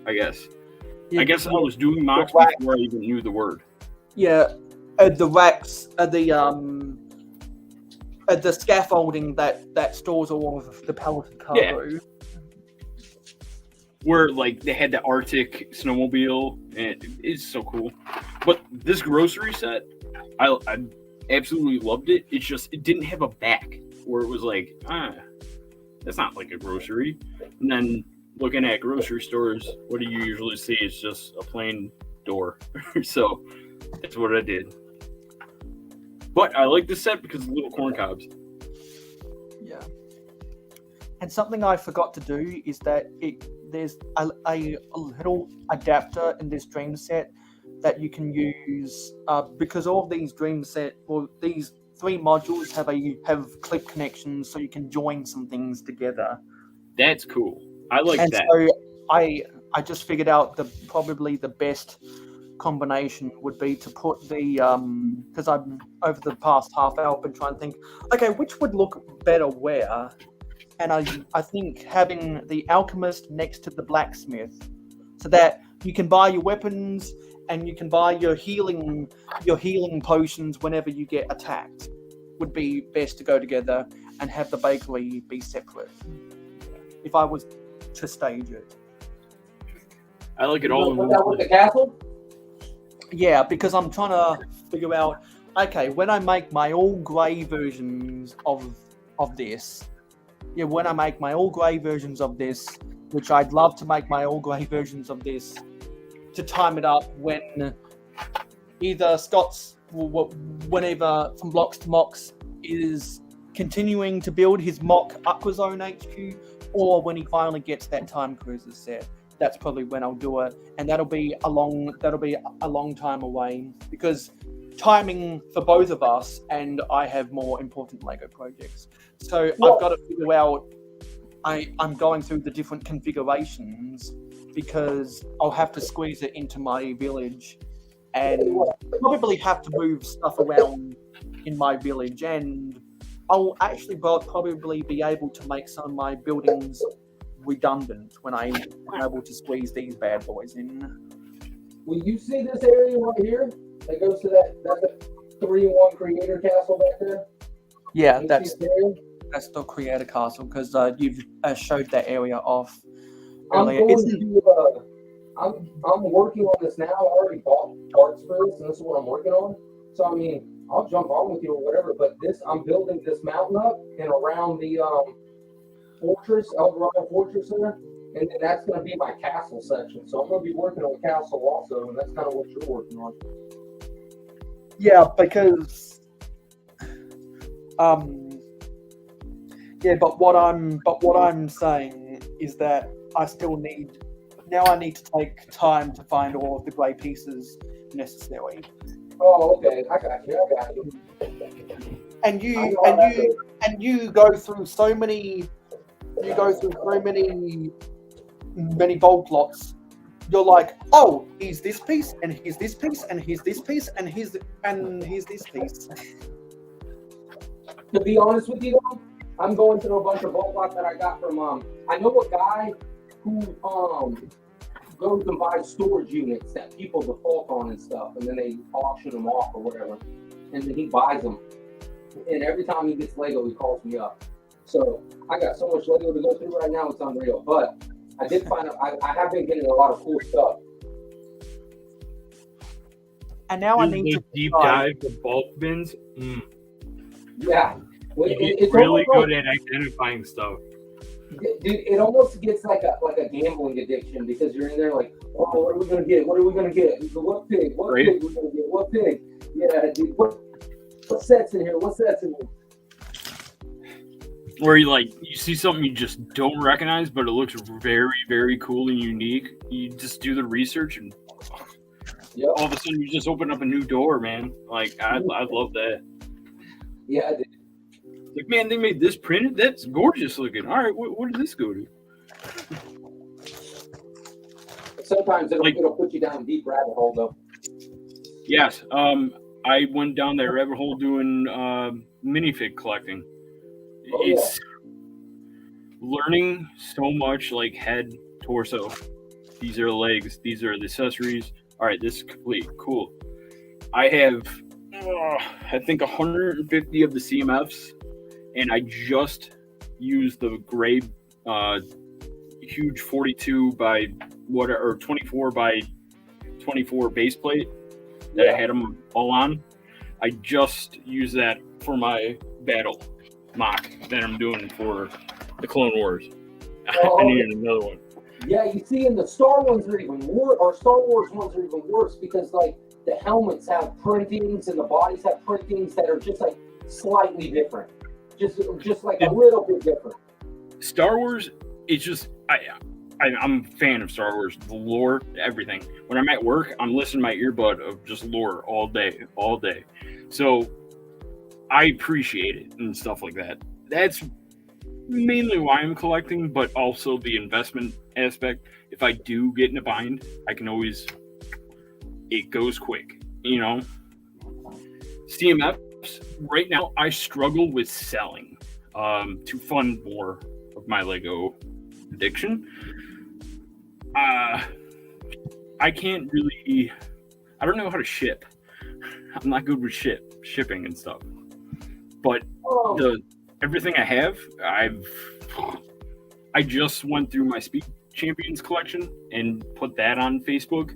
I guess. I guess I was doing mocks before I even knew the word. Yeah, the racks, the scaffolding that stores all of the palleted cargo. Yeah. Where like they had the Arctic snowmobile, and it's so cool. But this grocery set, I absolutely loved it. It's just it didn't have a back where it was like, that's not like a grocery. And then looking at grocery stores, what do you usually see? It's just a plain door. So that's what I did. But I like this set because of the little corn cobs. Yeah. And something I forgot to do is that there's a little adapter in this dream set that you can use because all of these dream set, well, these 3 modules have clip connections, so you can join some things together. That's cool. I like and that. So I just figured out probably the best combination would be to put the because I'm over the past half hour been trying to think, okay, which would look better where, and I think having the alchemist next to the blacksmith, so that you can buy your weapons and you can buy your healing potions whenever you get attacked, would be best to go together, and have the bakery be separate. If I was to stage it. I like it all in one with the castle? Yeah, because I'm trying to figure out, okay, when I make my all grey versions of this, when I make my all grey versions of this, which I'd love to make my all grey versions of this, to time it up when either Scott's, whenever From Blocks to Mocks is continuing to build his mock Aquazone HQ, or when he finally gets that Time Cruiser set. That's probably when I'll do it, and that'll be a long time away, because timing for both of us, and I have more important Lego projects. So I've got to figure out. I'm going through the different configurations because I'll have to squeeze it into my village, and probably have to move stuff around in my village, and I'll actually probably be able to make some of my buildings redundant when I'm able to squeeze these bad boys in. Will you see this area right here that goes to that 3-in-1 creator castle back there? Yeah, that's the creator castle, because you've showed that area off earlier. I'm working on this now. I already bought parts for this, and this is what I'm working on. So I mean, I'll jump on with you or whatever. But I'm building this mountain up and around the fortress, Eldorado Fortress Center, and then that's going to be my castle section. So I'm going to be working on the castle also, and that's kind of what you're working on. Yeah, because but what I'm saying is that I need to take time to find all of the grey pieces necessary. Oh, okay. I got you. And you go through so many. You go through so many bulk lots. You're like, oh, here's this piece, and here's this piece, and here's this piece, and here's this piece. To be honest with you, though, I'm going through a bunch of bulk lots that I got from I know a guy who goes and buys storage units that people default on and stuff, and then they auction them off or whatever, and then he buys them. And every time he gets Lego, he calls me up. So I got so much Lego to go through right now, it's unreal. But I did find out I have been getting a lot of cool stuff. And now I need to deep dive the bulk bins. Yeah, it's really good at identifying stuff. Dude, it almost gets like a gambling addiction, because you're in there like, oh, what are we gonna get? What are we gonna get? What pig? What pig we gonna get? What pig? Yeah, dude. What sets in here? What sets in here? Where you see something you just don't recognize, but it looks very, very cool and unique. You just do the research, and all of a sudden you just open up a new door, man. Like I love that. Yeah, I did. Like, man, they made this printed. That's gorgeous looking. All right, what did this go to? Sometimes it'll put you down a deep rabbit hole, though. Yes. I went down that rabbit hole doing minifig collecting. It's learning so much, like head, torso. These are the legs. These are the accessories. All right, this is complete. Cool. I have, I think, 150 of the CMFs, and I just used the gray, huge 42 by or 24 by 24 base plate that I had them all on. I just used that for my battle mock that I'm doing for the Clone Wars. I needed another one. Yeah, you see, and the Star ones are even worse. Our Star Wars ones are even worse because, like, the helmets have printings and the bodies have printings that are just like slightly different, just like a little bit different. Star Wars, it's just I'm a fan of Star Wars, the lore, everything. When I'm at work, I'm listening to my earbud of just lore all day. So I appreciate it and stuff like that. That's mainly why I'm collecting, but also the investment aspect. If I do get in a bind, I can always, it goes quick, you know. CMFs, right now, I struggle with selling to fund more of my Lego addiction. I can't really, I don't know how to ship. I'm not good with shipping and stuff. But everything I have, I just went through my Speed Champions collection and put that on Facebook,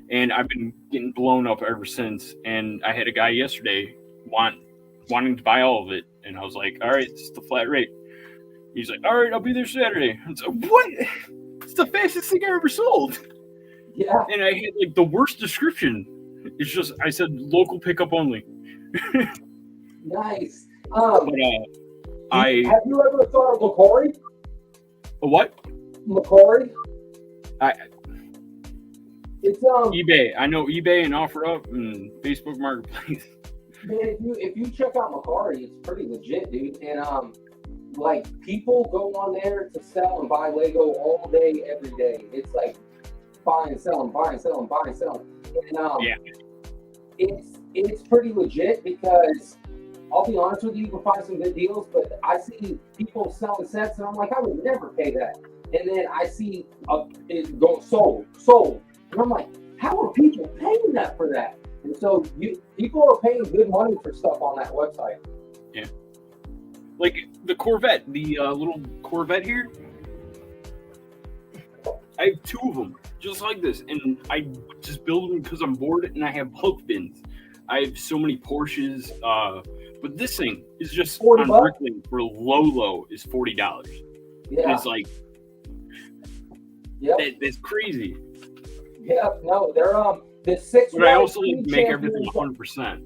and I've been getting blown up ever since. And I had a guy yesterday wanting to buy all of it, and I was like, all right, it's the flat rate. He's like, all right, I'll be there Saturday. And so, what? It's the fastest thing I ever sold. Yeah. And I had like the worst description. It's just, I said local pickup only. Nice. But, have you ever thought of Macquarie? A what? Macquarie? It's eBay. I know eBay and OfferUp and Facebook Marketplace. Man, if you check out Macquarie, it's pretty legit, dude. And like people go on there to sell and buy Lego all day, every day. It's like buying, selling, buying, selling, buying, selling. And it's pretty legit because I'll be honest with you, you can find some good deals, but I see people selling sets and I'm like, I would never pay that. And then I see it going sold. And I'm like, how are people paying that for that? And so people are paying good money for stuff on that website. Yeah. Like the Corvette, the little Corvette here. I have two of them, just like this. And I just build them because I'm bored and I have Hulk bins. I have so many Porsches. But this thing is just on Bricklink for low is $40. Yeah. And it's like, that's crazy. Yeah, no, they're the 6 But I also make everything 100%.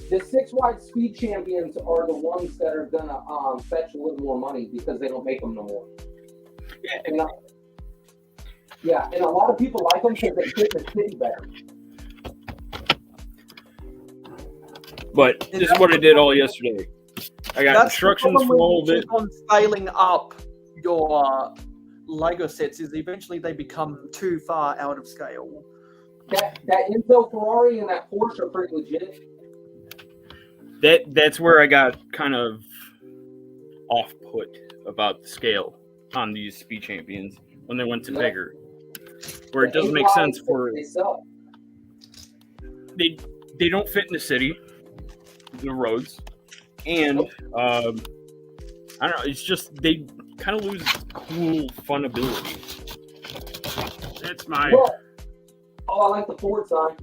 The 6 wide Speed Champions are the ones that are gonna fetch a little more money because they don't make them no more. Yeah, and a lot of people like them because they fit the city better. But this is what I did all yesterday. I got instructions for all of it. On scaling up your Lego sets is eventually they become too far out of scale. That Intel Ferrari and that Porsche are pretty legit. That's where I got kind of off put about the scale on these Speed Champions when they went to bigger. Where it doesn't make sense for they don't fit in the city, the roads, and I don't know, it's just they kind of lose cool fun ability. That's my I like the Ford sign.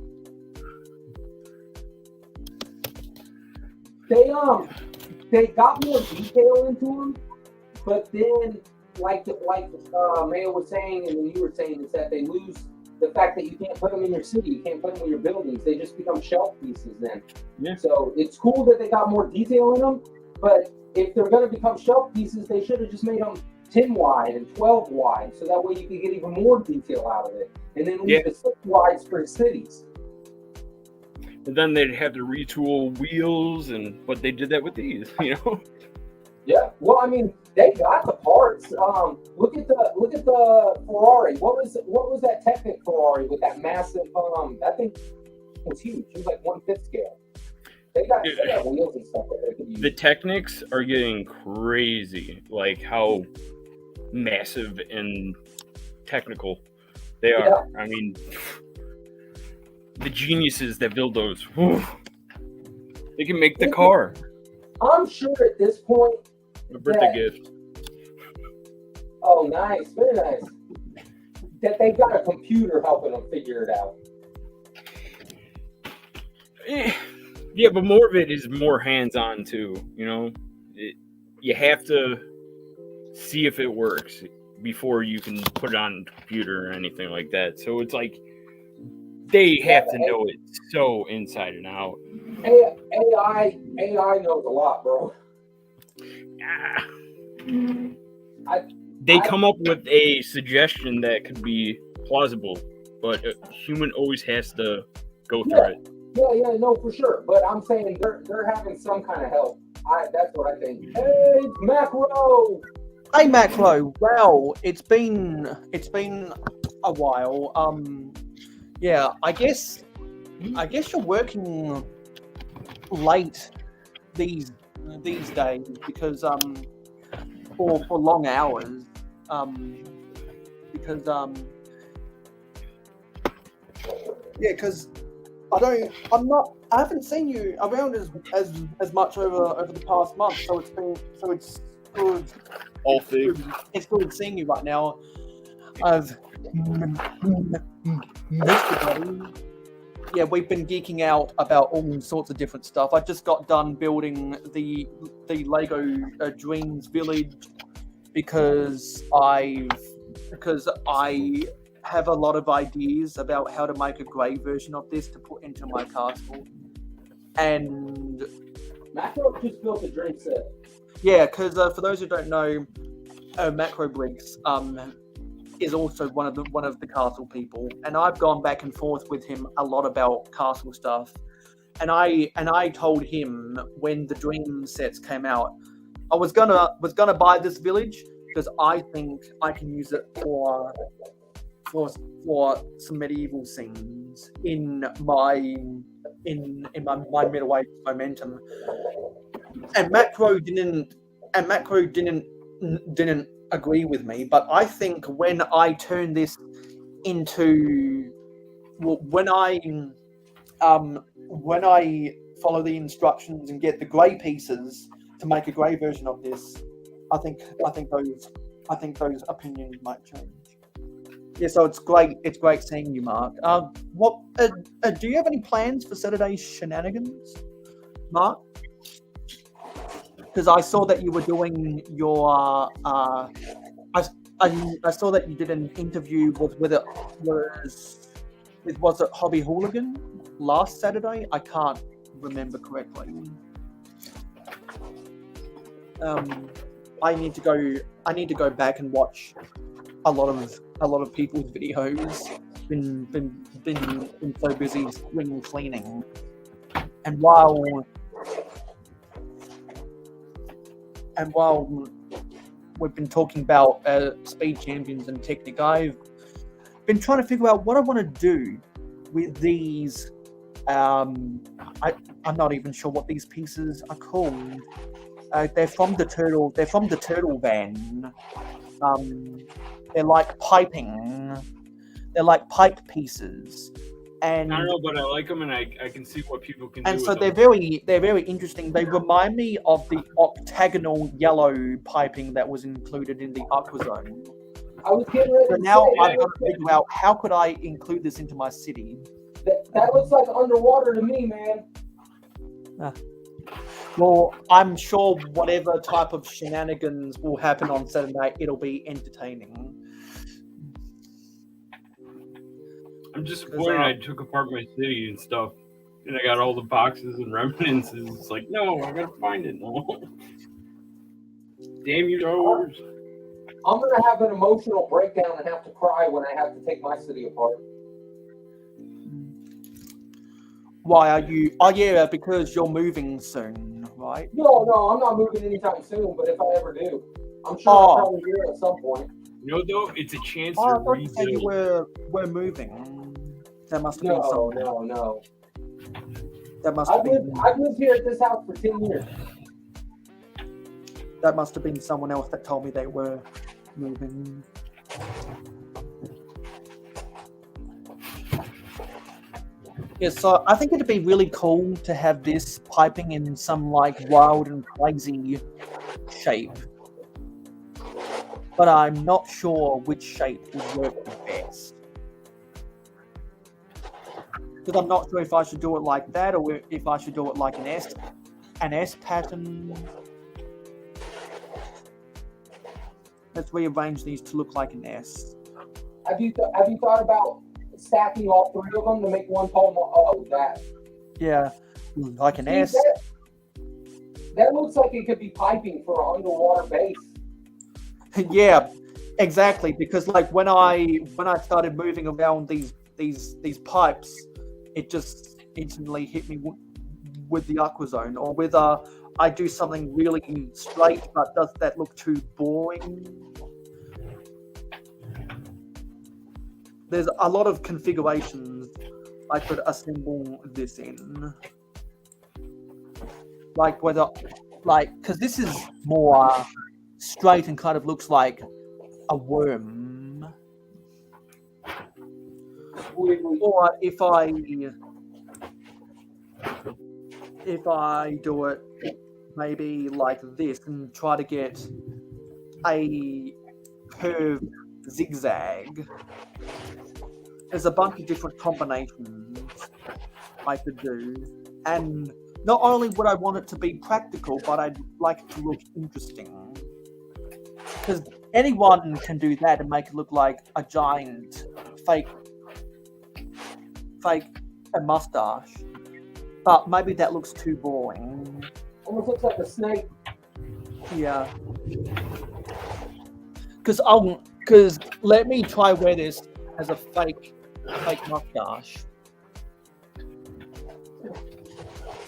They got more detail into them, but then like Mayo was saying and you were saying is that they lose the fact that you can't put them in your city, you can't put them in your buildings. They just become shelf pieces then. Yeah. So it's cool that they got more detail in them, but if they're going to become shelf pieces, they should have just made them 10 wide and 12 wide, so that way you can get even more detail out of it. And then leave the 6 wides for cities. And then they'd have to retool wheels, but they did that with these, you know. Yeah, well, I mean, they got the parts. Look at the Ferrari. What was that Technic Ferrari with that massive that thing? was huge. It was like 1/5 scale. They got wheels and stuff that they could use. The Technics are getting crazy, like how massive and technical they are. I mean, the geniuses that build those, whew, they can make the car. I'm sure at this point. A birthday gift. Oh, nice, very nice. That they've got a computer helping them figure it out. Yeah, but more of it is more hands-on too. You know, you have to see if it works before you can put it on a computer or anything like that. So it's like they have to know it so inside and out. AI knows a lot, bro. They come up with a suggestion that could be plausible, but a human always has to go through it. Yeah, no, for sure. But I'm saying they're having some kind of help. That's what I think. Hey, Macro. Hey, Macro. Well, it's been a while. Yeah, I guess you're working late these days because for long hours. Because I haven't seen you around as much over the past month, so it's good. All things. It's good seeing you right now. I've missed you, buddy. Yeah, we've been geeking out about all sorts of different stuff. I just got done building the Lego Dreams Village because I have a lot of ideas about how to make a grey version of this to put into my castle. And Macro just built a dream set. Yeah, because for those who don't know, Macro Briggs is also one of the castle people, and I've gone back and forth with him a lot about castle stuff. And I told him when the dream sets came out, I was gonna buy this village because I think I can use it for some medieval scenes in my middle age momentum. And Macro didn't agree with me, but I think when I turn this into when I follow the instructions and get the grey pieces to make a grey version of this, I think those opinions might change. Yeah, so it's great seeing you, Mark. Do you have any plans for Saturday's shenanigans, Mark? Because I saw that you were doing your I saw that you did an interview was it Hobby Hooligan last Saturday? I can't remember correctly. I need to go back and watch a lot of people's videos. Been so busy spring cleaning, and while we've been talking about speed champions and Technic, I've been trying to figure out what I want to do with these. I'm not even sure what these pieces are called. They're from the turtle van. They're like piping. They're like pipe pieces. And I don't know, but I like them, and I can see what people can do. And so with them. they're very interesting. They remind me of the octagonal yellow piping that was included in the Aqua Zone. I was getting ready So to now say, I've got to figure out how could I include this into my city. that looks like underwater to me, man. Well, I'm sure whatever type of shenanigans will happen on Saturday, it'll be entertaining. I'm disappointed I took apart my city and stuff, and I got all the boxes and remnants. It's like, no, I gotta find it. No. Damn you, Star Wars. I'm gonna have an emotional breakdown and have to cry when I have to take my city apart. Why are you? Oh yeah, because you're moving soon, right? No, I'm not moving anytime soon. But if I ever do, I'm sure I'll probably do it at some point. You know, though, it's a chance I to thought you said you rebuild. were moving. There must have been something. No. That must have been. I've lived here at this house for 10 years. That must have been someone else that told me they were moving. Yeah, so I think it'd be really cool to have this piping in some like wild and crazy shape. But I'm not sure which shape would work the best. Because I'm not sure if I should do it like that or if I should do it like an S pattern. Let's rearrange these to look like an S. Have you thought about stacking all three of them to make one tall? Oh, that. Yeah, like an See, S. That looks like it could be piping for an underwater base. Yeah, exactly. Because like when I started moving around these pipes, it just instantly hit me with the aqua zone, or whether I do something really straight, but does that look too boring? There's a lot of configurations I could assemble this in. Like whether, because this is more straight and kind of looks like a worm. Or if I do it maybe like this and try to get a curved zigzag, there's a bunch of different combinations I could do. And not only would I want it to be practical, but I'd like it to look interesting. Because anyone can do that and make it look like a giant fake a mustache. But maybe that looks too boring. Almost looks like a snake. Yeah. Because let me try wear this as a fake mustache.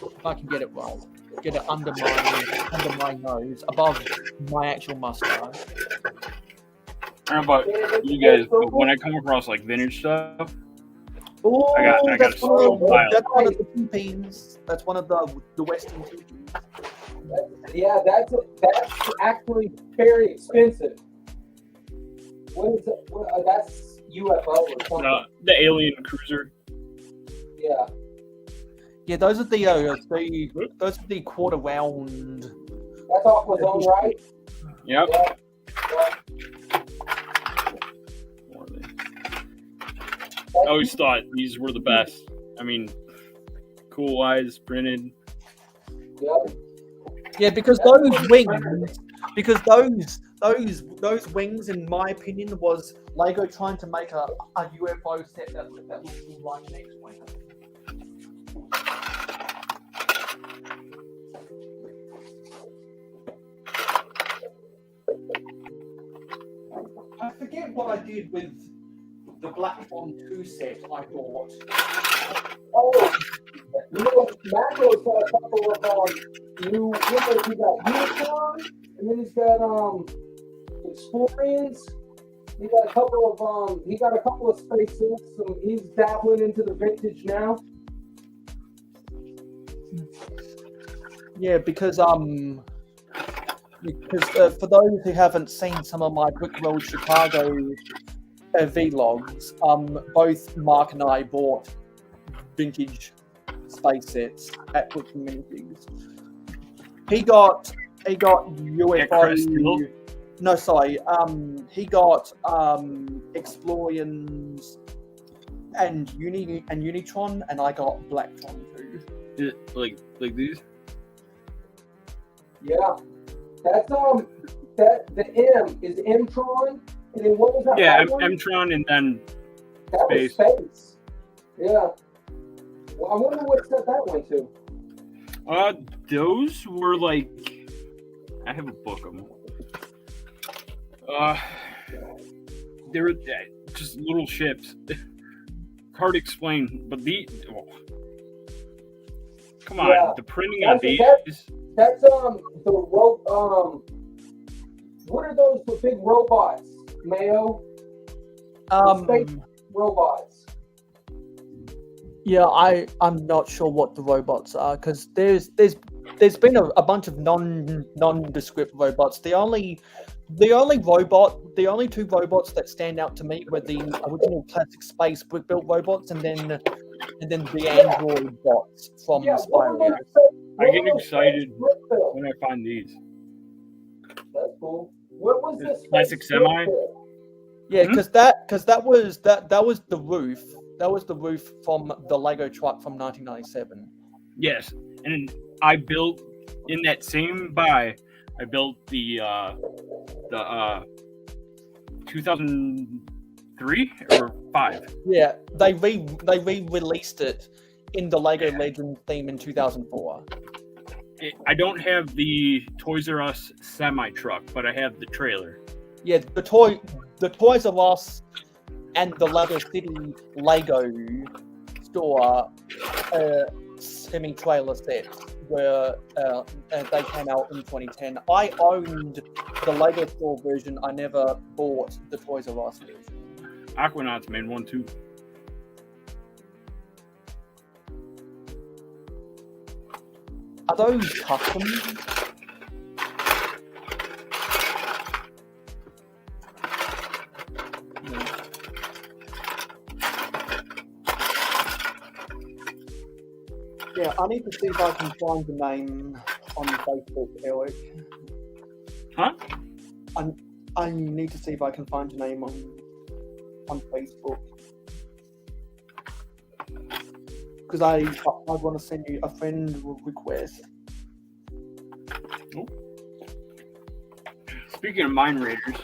If I can get it right. Get it under my nose, above my actual mustache. I don't know about you guys, but when I come across like vintage stuff, Oh, I got that's one of the teepees. That's one of the Western teepees. Yeah, that's actually very expensive. What is it? That's UFO or something. the alien cruiser. Yeah. Yeah, those are the quarter round. That's Aqua Zone, right? Yep. Yeah. I always thought these were the best. I mean, cool eyes printed. Yeah, because those wings, in my opinion, was Lego trying to make a UFO set that looks like an X-wing. I forget what I did with the Black Bond 2 set I bought. Oh, Macro's got a couple of new. He got Unicron, and then he's got Explorians. He got a couple of spaces. He's dabbling into the vintage now. Yeah, because for those who haven't seen some of my Brickworld Chicago vlogs, both Mark and I bought vintage space sets at Brick Communities. He got UFO. No, sorry. He got Explorians and Unitron, and I got Blacktron too. Like these. Yeah, that's the M is Mtron, and then what was that? Yeah, Mtron, and then that space. was space. Yeah. Well, I wonder what set that went to. Those were like, I have a book of them. They were just little ships. Hard to explain, but come on, the printing on these. That's the rope. What are those for big robots, Mayo? Space robots. Yeah, I'm not sure what the robots are because there's been a bunch of nondescript robots. The only two robots that stand out to me were the original classic space brick built robots, and then the android bots from Spyro. I get excited when I find these. That's cool. What was this Classic semi? Yeah, because that was the roof. That was the roof from the Lego truck from 1997. Yes, and I built in that same buy. I built the 2003 or 5. Yeah, they re-released it in the Lego Legends theme in 2004. I don't have the Toys R Us semi truck, but I have the trailer. Yeah, the Toys R Us and the Lego City Lego store semi-trailer sets were they came out in 2010. I owned the Lego store version. I never bought the Toys R Us version. Aquanauts made one too. Are those custom? Yeah, I need to see if I can find the name on Facebook, Eric. Huh? I need to see if I can find the name on Facebook. Because I want to send you a friend request. Oh. Speaking of Mind Raiders.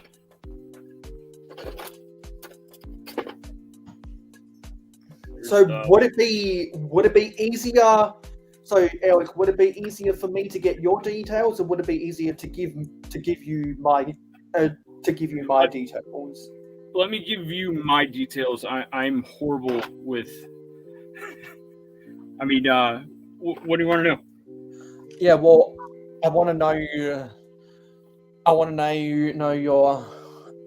So would it be easier? So Eric, would it be easier for me to get your details, or would it be easier to give you my details? Let me give you my details. I'm horrible with. I mean, what do you want to know? Yeah, well, I want to know. I want to know your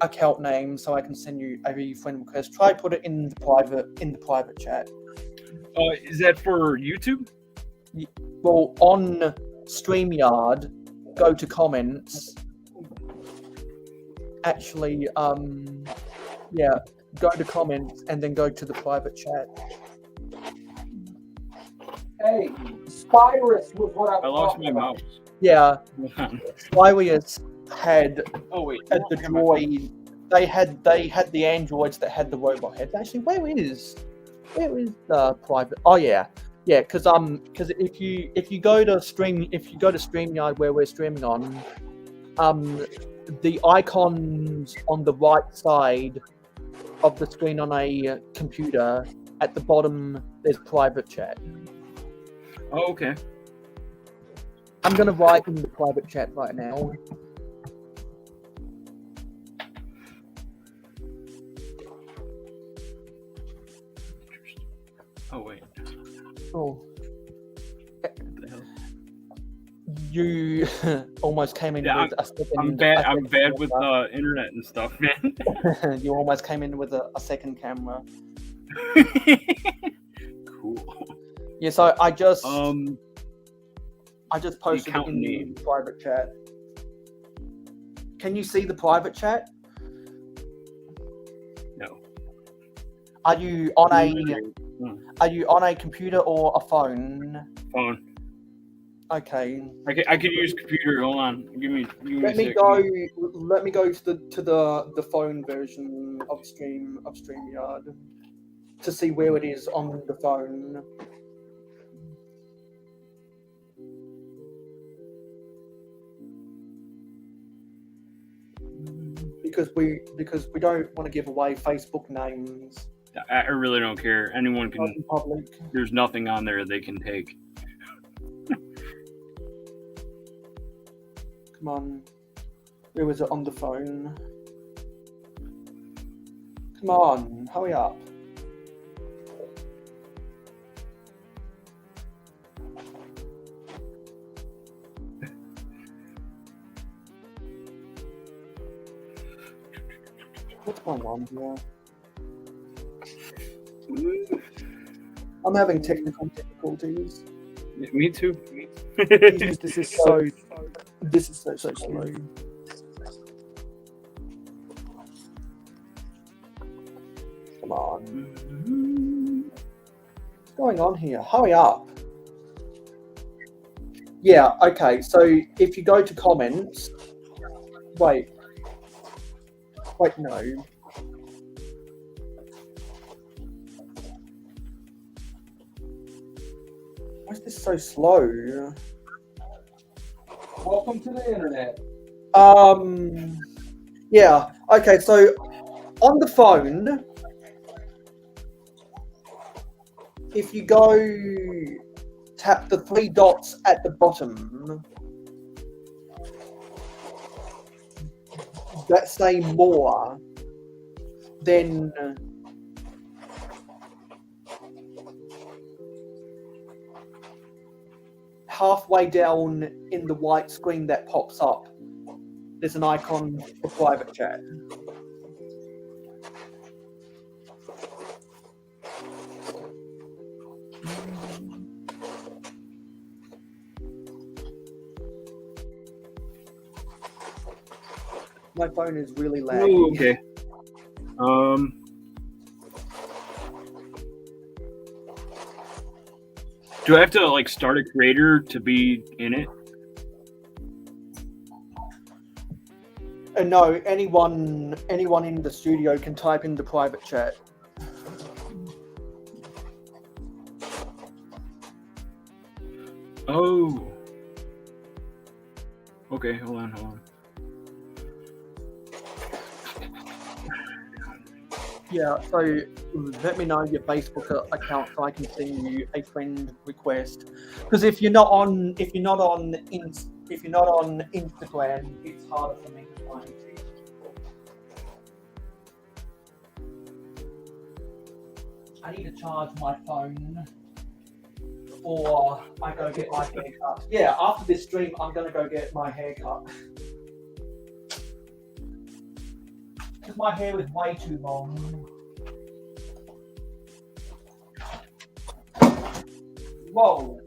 account name so I can send you a friend request. Try put it in the private chat. Is that for YouTube? Well, on StreamYard, go to comments. Actually, yeah, go to comments and then go to the private chat. Hey, Spyrus was what I lost my mouse. Yeah, Spyrius had the droid. They had the androids that had the robot heads. Actually, where is the private? Oh yeah, because if you go to StreamYard where we're streaming on, the icons on the right side of the screen on a computer, at the bottom there's private chat. Oh, okay. I'm gonna write in the private chat right now. Oh wait. Oh. You almost came in with a second. I'm bad with internet and stuff, man. You almost came in with a second camera. Cool. Yeah, so I just posted it in name. the private chat. Can you see the private chat? No. Are you on a computer or a phone? Phone. Okay. I can use computer. Hold on. Give me Let me go to the phone version of StreamYard to see where it is on the phone. Because we don't want to give away Facebook names. I really don't care. Anyone can. In public. There's nothing on there they can take. Come on. Where was it on the phone? Come on, hurry up. What's going on here? I'm having technical difficulties. Me too. This is so slow. Come on. What's going on here? Hurry up. Yeah, okay, so if you go to comments, wait, no. Why is this so slow? Welcome to the internet. Yeah, okay, so on the phone, if you go tap the 3 dots at the bottom that say more, then halfway down in the white screen that pops up, there's an icon for private chat. My phone is really laggy. Oh, okay. Do I have to like start a creator to be in it? No, anyone in the studio can type in the private chat. Oh. Okay, hold on. Yeah, so let me know your Facebook account so I can send you a friend request. Because if you're not on Instagram, it's harder for me to find you. I need to charge my phone before I go get my hair cut. Yeah, after this stream, I'm gonna go get my hair cut. Because my hair is way too long. Whoa!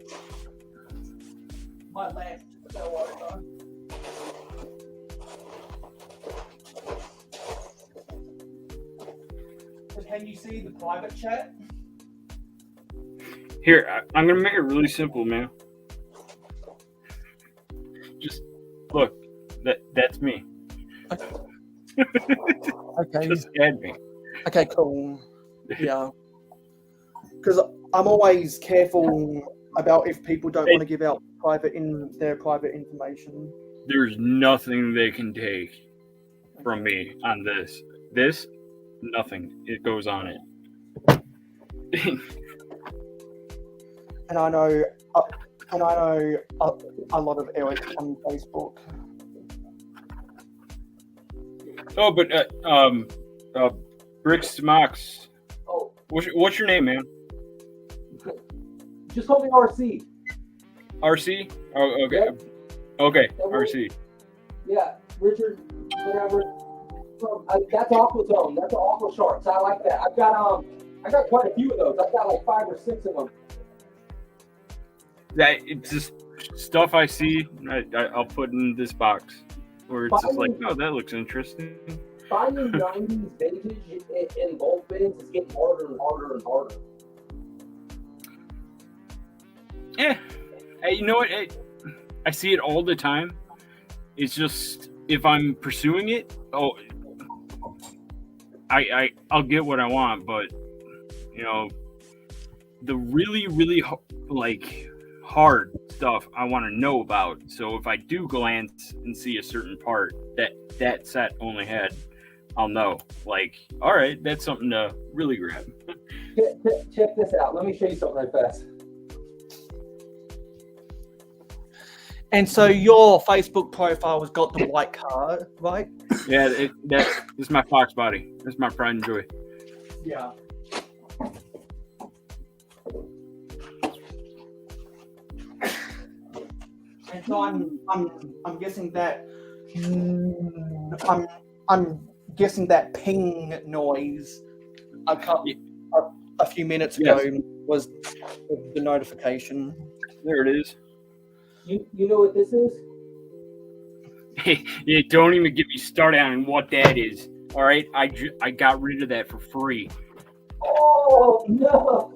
My lamp fell over. So can you see the private chat? Here, I'm gonna make it really simple, man. Just look, that's me. Okay. Just add me. Okay, cool. Yeah. Because I'm always careful about if people don't want to give out their private information. There's nothing they can take from me on this. This, nothing. It goes on it. And I know a lot of Eric on Facebook. Oh, but Bricks Mox. Oh. What's your name, man? Just call me RC. RC? Oh, okay. Yep. Okay, Yep. RC. Yeah, Richard, whatever. That's Aquatone. That's an Aqua Sharks. I like that. I got quite a few of those. I've got like 5 or 6 of them. That it's just stuff I see. I'll put in this box, where it's just like, oh, that looks interesting. Finding 90s vintage in both bins is getting harder and harder and harder. Yeah, hey, you know what? I see it all the time. It's just if I'm pursuing it, I'll get what I want. But you know, the really like hard stuff I want to know about. So if I do glance and see a certain part that set only had, I'll know. Like, all right, that's something to really grab. Check this out. Let me show you something right fast. And so your Facebook profile has got the white card, right? Yeah, this is my fox body. That's my pride and joy. Yeah. And so I'm guessing that I'm guessing that ping noise a few minutes ago. Yes. was the notification. There it is. You know what this is? Yeah, don't even get me started on what that is. All right, I got rid of that for free. Oh no!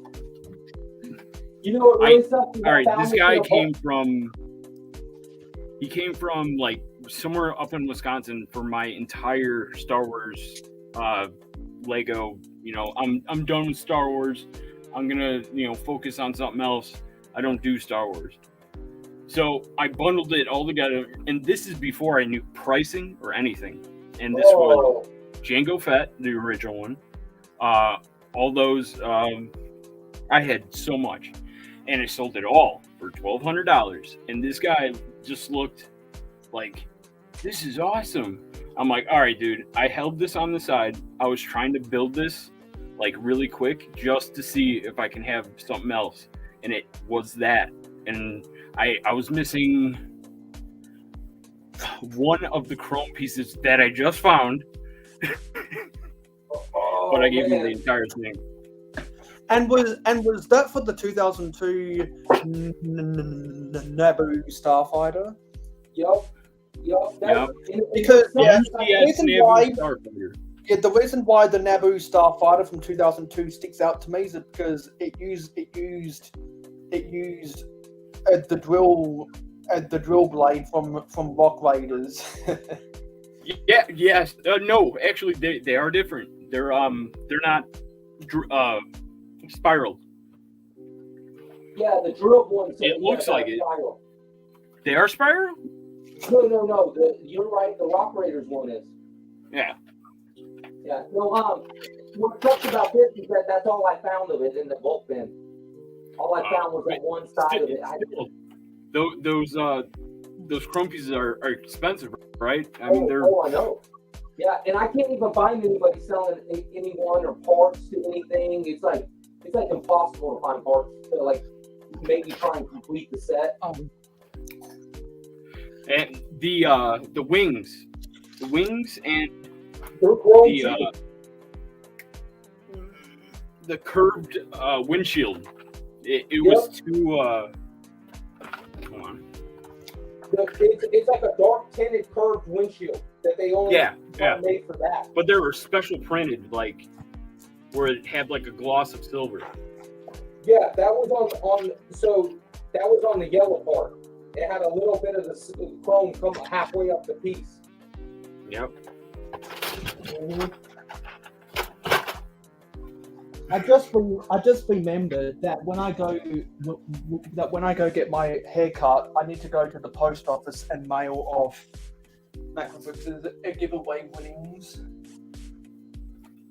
You know what really sucks? All right, this guy came from. He came from like somewhere up in Wisconsin for my entire Star Wars Lego. You know, I'm done with Star Wars. I'm gonna focus on something else. I don't do Star Wars. So I bundled it all together, and this is before I knew pricing or anything. And this was Jango Fett, the original one. All those, I had so much, and I sold it all for $1,200. And this guy just looked like, this is awesome. I'm like, all right, dude. I held this on the side. I was trying to build this like really quick just to see if I can have something else, and it was that. And I was missing one of the chrome pieces that I just found, but I gave you the entire thing. And was that for the 2002 Naboo Starfighter? Yup. Because the the reason why the Naboo Starfighter from 2002 sticks out to me is because it used the drill blade from Rock Raiders. Yes. No, actually, they are different. They're not spiraled. Yeah, the drilled ones. It looks like it. Spiral. They are spiral? No. You're right. The Rock Raiders one is. Yeah. Yeah. No. What sucks about this is that that's all I found of it in the bulk bin. All I found was that one side of it. Those chrome pieces are expensive, right? I mean, they're. Oh, I know. Yeah, and I can't even find anybody selling anyone or parts to anything. It's like impossible to find parts to like maybe try and complete the set. And the wings and the curved windshield. It was too. Hold on. It's like a dark tinted curved windshield that they only made for that. But they were special printed, like where it had like a gloss of silver. Yeah, that was that was on the yellow part. It had a little bit of the chrome come halfway up the piece. Yep. Mm-hmm. I just remembered that when I go get my haircut, I need to go to the post office and mail off Macrobricks giveaway winnings.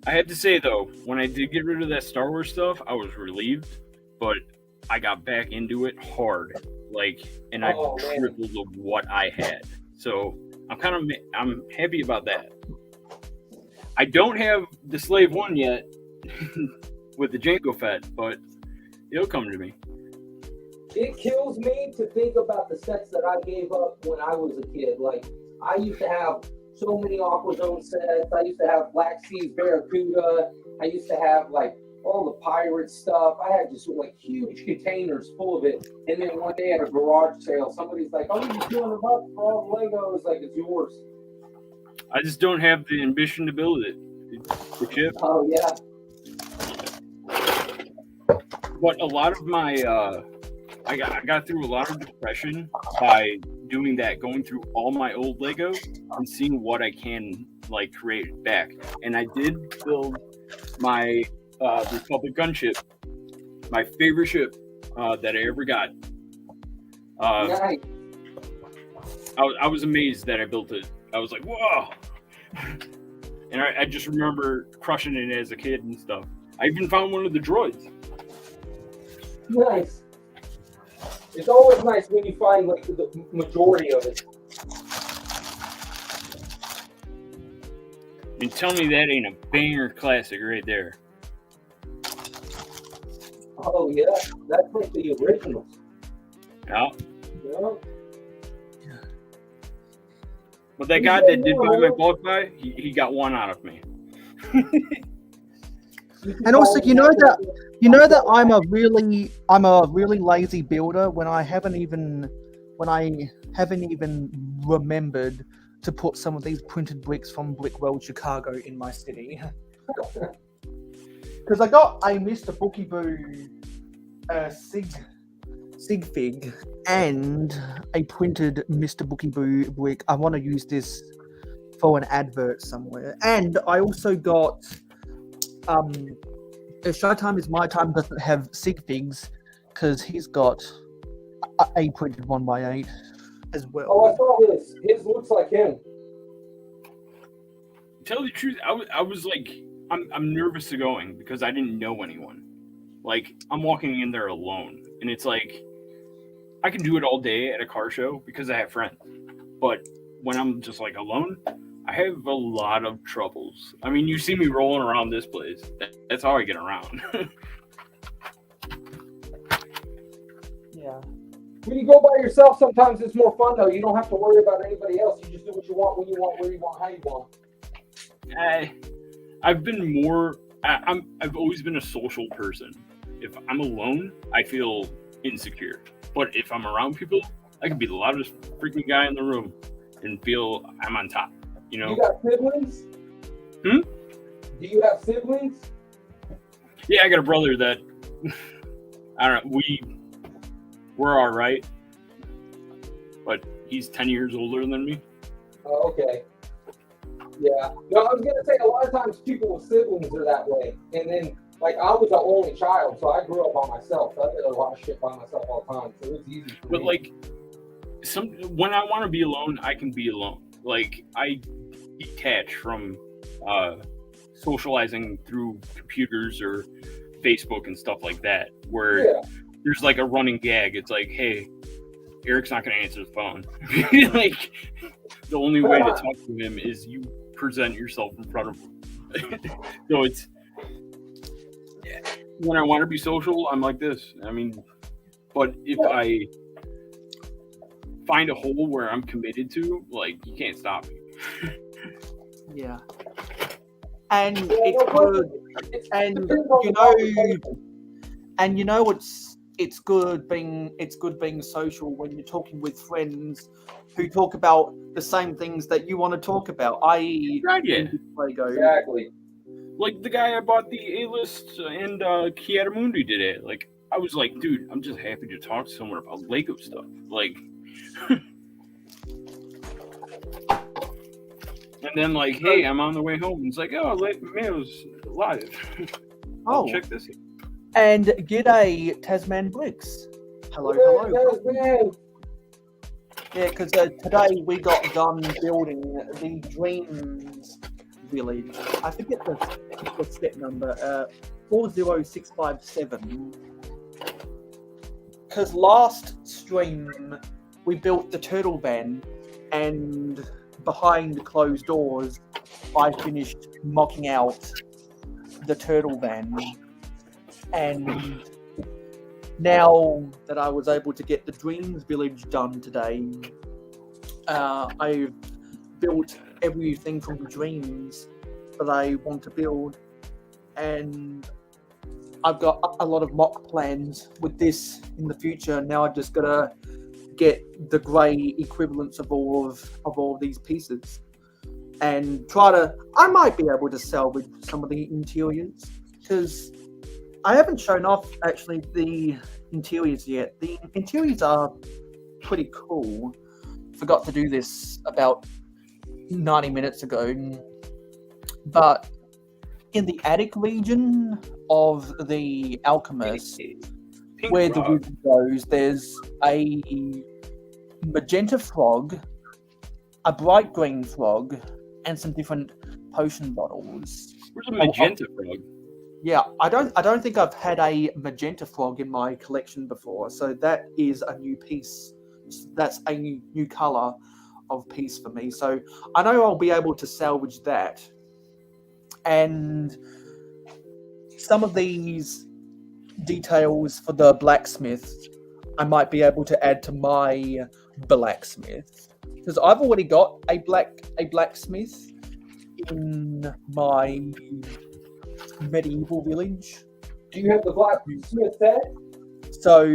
I had to say though, when I did get rid of that Star Wars stuff, I was relieved, but I got back into it hard, and I tripled of what I had. So I'm happy about that. I don't have the Slave One yet. With the Jango Fett, but it'll come to me. It kills me to think about the sets that I gave up when I was a kid. Like, I used to have so many Aqua Zone sets. I used to have Black Seas Barracuda. I used to have all the pirate stuff. I had just huge containers full of it. And then one day at a garage sale, somebody's like, "Oh, you $200 for all the Legos." Like, it's yours. I just don't have the ambition to build it. The chip. Oh yeah. But a lot of my, I got through a lot of depression by doing that, going through all my old Legos and seeing what I can create back. And I did build my Republic gunship, my favorite ship that I ever got. Nice. I was amazed that I built it. I was like, whoa! And I just remember crushing it as a kid and stuff. I even found one of the droids. Nice. It's always nice when you find the majority of it. And tell me that ain't a banger classic right there. Oh yeah, that's the originals. Yeah. Yeah. But that guy that did buy my bulk buy, he got one out of me. And also, you know that I'm a really lazy builder when I haven't even remembered to put some of these printed bricks from Brickworld Chicago in my city. Because I got a Mr. Bookie Boo sig fig and a printed Mr. Bookie Boo brick. I want to use this for an advert somewhere. And I also got Showtime is My Time doesn't have sig figs because he's got a printed 1x8 as well. Oh, I saw his. His looks like him. Tell you the truth, I was like, I'm nervous to going because I didn't know anyone. Like, I'm walking in there alone, and it's like, I can do it all day at a car show because I have friends. But when I'm just like alone, I have a lot of troubles. I mean, you see me rolling around this place. That's how I get around. Yeah. When you go by yourself, sometimes it's more fun though. You don't have to worry about anybody else. You just do what you want, when you want, where you want, how you want. I've been more. I've always been a social person. If I'm alone, I feel insecure. But if I'm around people, I can be the loudest freaking guy in the room and feel I'm on top. You know. You got siblings? Hmm? Do you have siblings? Yeah, I got a brother that I don't know. We're all right, but he's 10 years older than me. Oh, okay. Yeah. No, I was gonna say a lot of times people with siblings are that way, and then like I was the only child, so I grew up by myself. So I did a lot of shit by myself all the time, so it's easy for me. But like, when I want to be alone, I can be alone. Like I detach from socializing through computers or Facebook and stuff like that, where there's like a running gag. It's like, hey, Eric's not going to answer the phone. Like, the only way to talk to him is you present yourself in front of him. So it's, when I want to be social, I'm like this. I mean, but if I find a hole where I'm committed to, like, you can't stop me. Yeah. And it's good. And you know it's good being social when you're talking with friends who talk about the same things that you want to talk about, i.e. Lego. Exactly. Like the guy I bought the A-list and Kiatamundi today. Like, I was like, dude, I'm just happy to talk to someone about Lego stuff. Like, and then like, hey, I'm on the way home. It's like, oh, Mayo's live. I'll check this out. And g'day, Tasman Bricks. Hello. Yeah, because today we got done building the Dreams Village. I forget the step number, 40657. Because last stream we built the turtle van, and behind closed doors, I finished mocking out the turtle van. And now that I was able to get the Dreams Village done today, I've built everything from the dreams that I want to build, and I've got a lot of mock plans with this in the future. Now I just gotta get the grey equivalents of all of these pieces, and I might be able to salvage some of the interiors, because I haven't shown off actually the interiors yet. The interiors are pretty cool. Forgot to do this about 90 minutes ago. But in the attic region of the Alchemist, where the wizard goes, there's a magenta frog, a bright green frog, and some different potion bottles. Where's a magenta frog? Yeah, I don't think I've had a magenta frog in my collection before, so that is a new piece. That's a new color of piece for me. So I know I'll be able to salvage that. And some of these details for the blacksmith, I might be able to add to my blacksmith, because I've already got a blacksmith in my medieval village. Do you have the blacksmith set? So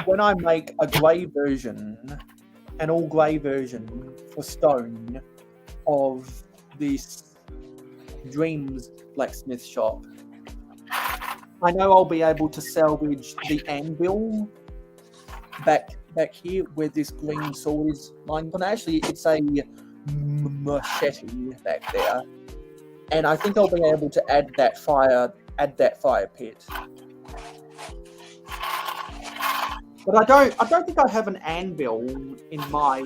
when I make a grey version, an all grey version for stone of this Dreams blacksmith shop, I know I'll be able to salvage the anvil back here where this green sword is lying on. Actually, it's a machete back there, and I think I'll be able to add that fire pit. But I don't think I have an anvil in my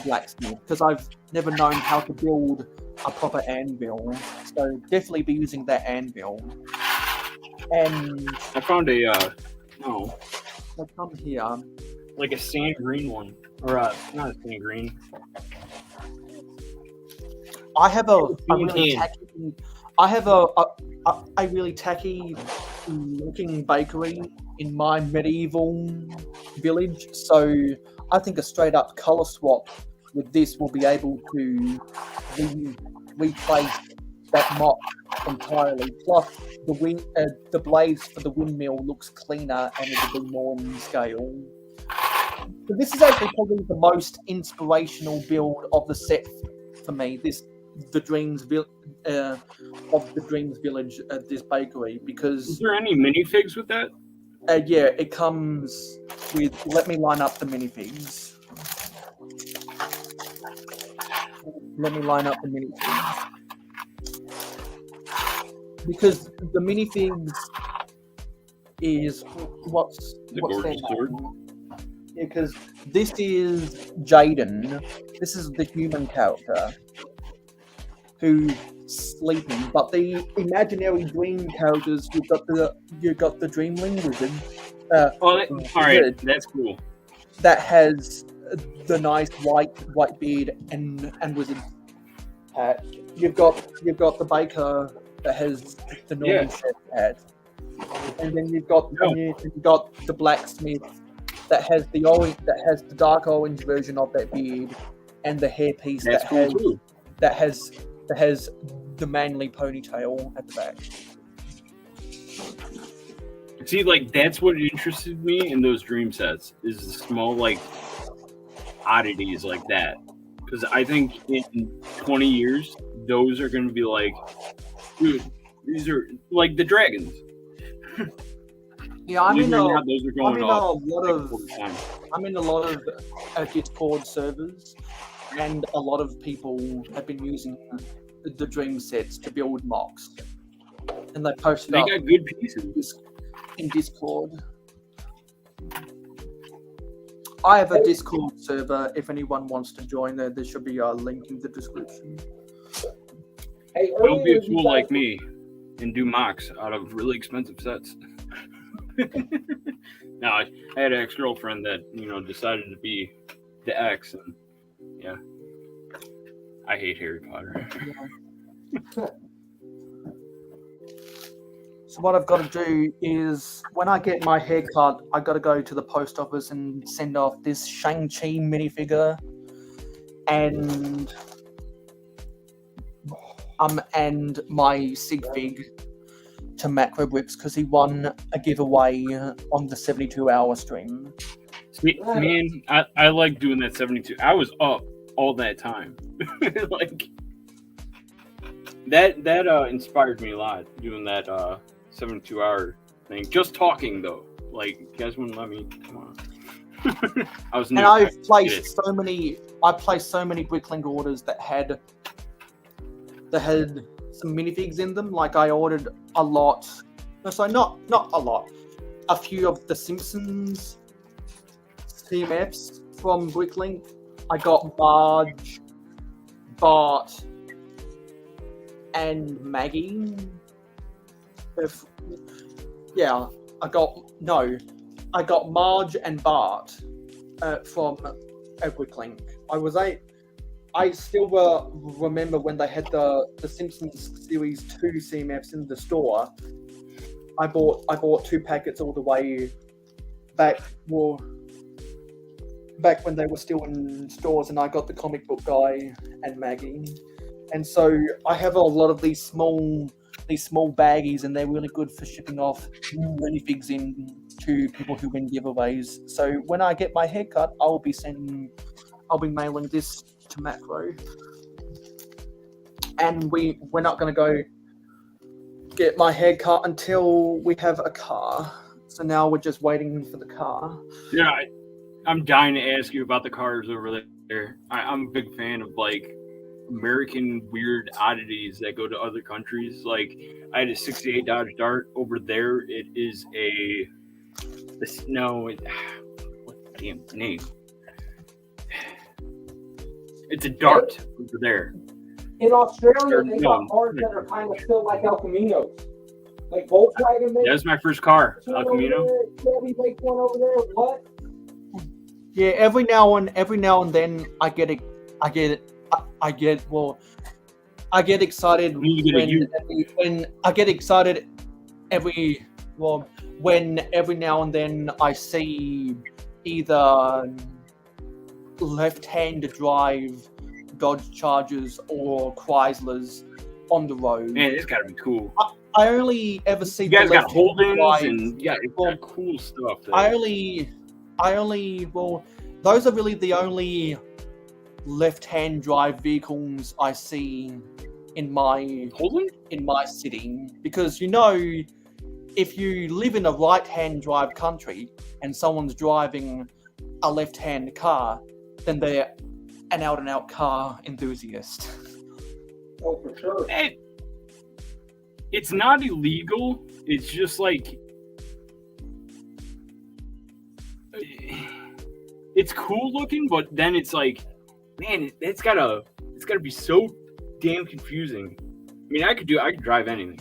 blacksmith because I've never known how to build a proper anvil. So definitely be using that anvil. And I found a no. I'll come here. Like a sand green one, or not a sand green. I have a really tacky. I have a really tacky looking bakery in my medieval village, so I think a straight up color swap with this will be able to replace that mop entirely. Plus, the blades for the windmill looks cleaner and it'll be more in scale. So this is actually probably the most inspirational build of the set for me. The Dreams of the Dreams Village at this bakery, because is there any minifigs with that? Yeah, it comes with. Let me line up the minifigs. Because the minifigs is what's their name? Because this is Jaden. This is the human character who's sleeping, but the imaginary dream characters, you've got the Dreamling wizard. All right, that's cool. That has the nice white beard and wizard hat. You've got the baker that has the normal chef hat, and then you've got the blacksmith that has the dark orange version of that beard and the hairpiece that has the manly ponytail at the back. See, like, that's what interested me in those dream sets, is the small, like, oddities like that. Because I think in 20 years, those are going to be like, dude, these are like the dragons. Yeah, I'm in a lot of Discord servers, and a lot of people have been using the dream sets to build mocks, and they posted They up got good pieces in Discord. I have a Discord server. If anyone wants to join there should be a link in the description. Hey, don't be a fool like me and do mocks out of really expensive sets. No, I had an ex-girlfriend that, decided to be the ex, and yeah, I hate Harry Potter. So what I've got to do is, when I get my hair cut, I got to go to the post office and send off this Shang-Chi minifigure and my sig fig to Macro Whips because he won a giveaway on the 72-hour stream. Man, I like doing that 72. I was up all that time. Like that inspired me a lot, doing that 72-hour thing. Just talking though, like, you guys wouldn't let me. Come on. I placed so many Bricklink orders that had some minifigs in them. Like, I ordered a lot. No, sorry, not a lot. A few of the Simpsons CMFs from Bricklink. I got Marge, Bart, and Maggie. I got Marge and Bart from Bricklink. I still remember when they had the Simpsons Series 2 CMFs in the store. I bought 2 packets all the way back when they were still in stores, and I got the comic book guy and Maggie. and so I have a lot of these small baggies, and they're really good for shipping off minifigs in to people who win giveaways. So when I get my haircut, I'll be mailing this to Macro, and we're not going to go get my haircut until we have a car. So now we're just waiting for the car. Yeah, I'm dying to ask you about the cars over there. I'm a big fan of like American weird oddities that go to other countries. Like I had a '68 Dodge Dart over there. It is what's the damn name? It's a Dart over there. In Australia, they got cars that are kind of still like El Caminos. Like Volkswagen makes. That was my first car, El Camino. Chevy makes one over there. What? Yeah, every now and then I get excited when every now and then I see either left-hand drive Dodge Chargers or Chryslers on the road. Man, it's gotta be cool. I only ever see you guys the got Holdens drive. and it's got cool stuff there. Those are really the only left-hand drive vehicles I see in my city, because if you live in a right-hand drive country and someone's driving a left-hand car, then they're an out-and-out car enthusiast. Oh, for sure. It's not illegal. It's just like it's cool looking, but then it's like, man, it's gotta be so damn confusing. I mean, I could drive anything,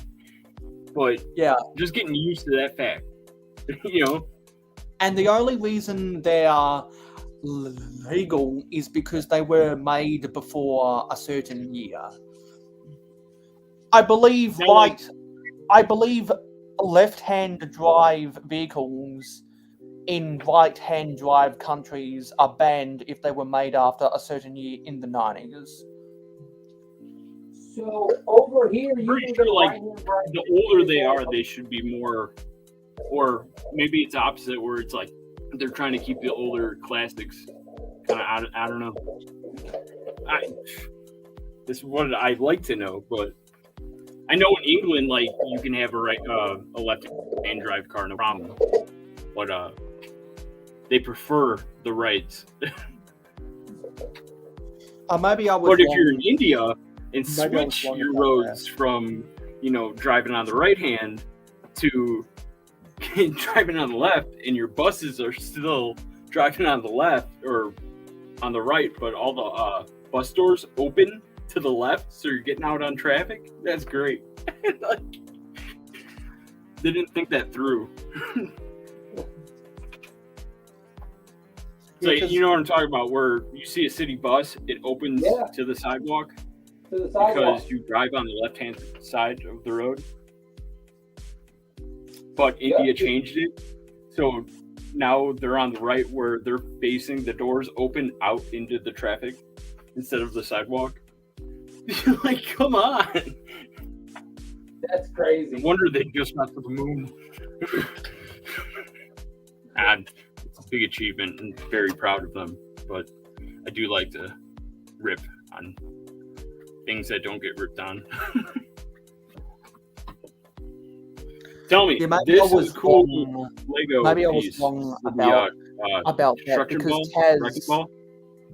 but yeah, just getting used to that fact, And the only reason they are legal is because they were made before a certain year. I believe left-hand drive vehicles in right-hand drive countries are banned if they were made after a certain year in the 90s. So over here, you pretty can sure, get like, right-hand drive. the older they are, they should be more, or maybe it's opposite, where it's like they're trying to keep the older classics kind of. I don't know. This is what I'd like to know, but I know in England, like, you can have a left-hand drive car, no problem, but they prefer the rights. Maybe I was. But if wrong. you're in India and Maybe I was switch wrong your about roads from, driving on the right hand to driving on the left, and your buses are still driving on the left or on the right, but all the bus doors open to the left, so you're getting out on traffic. That's great. Like, they didn't think that through. So you know what I'm talking about, where you see a city bus, it opens to the sidewalk because you drive on the left-hand side of the road. But India changed it, so now they're on the right, where they're facing the doors open out into the traffic instead of the sidewalk. Like, come on. That's crazy. I wonder they just got to the moon. And it's a big achievement and very proud of them. But I do like to rip on things that don't get ripped on. Tell me, this is cool Lego Maybe I was piece. wrong The, about that, construction because ball, wrecking ball.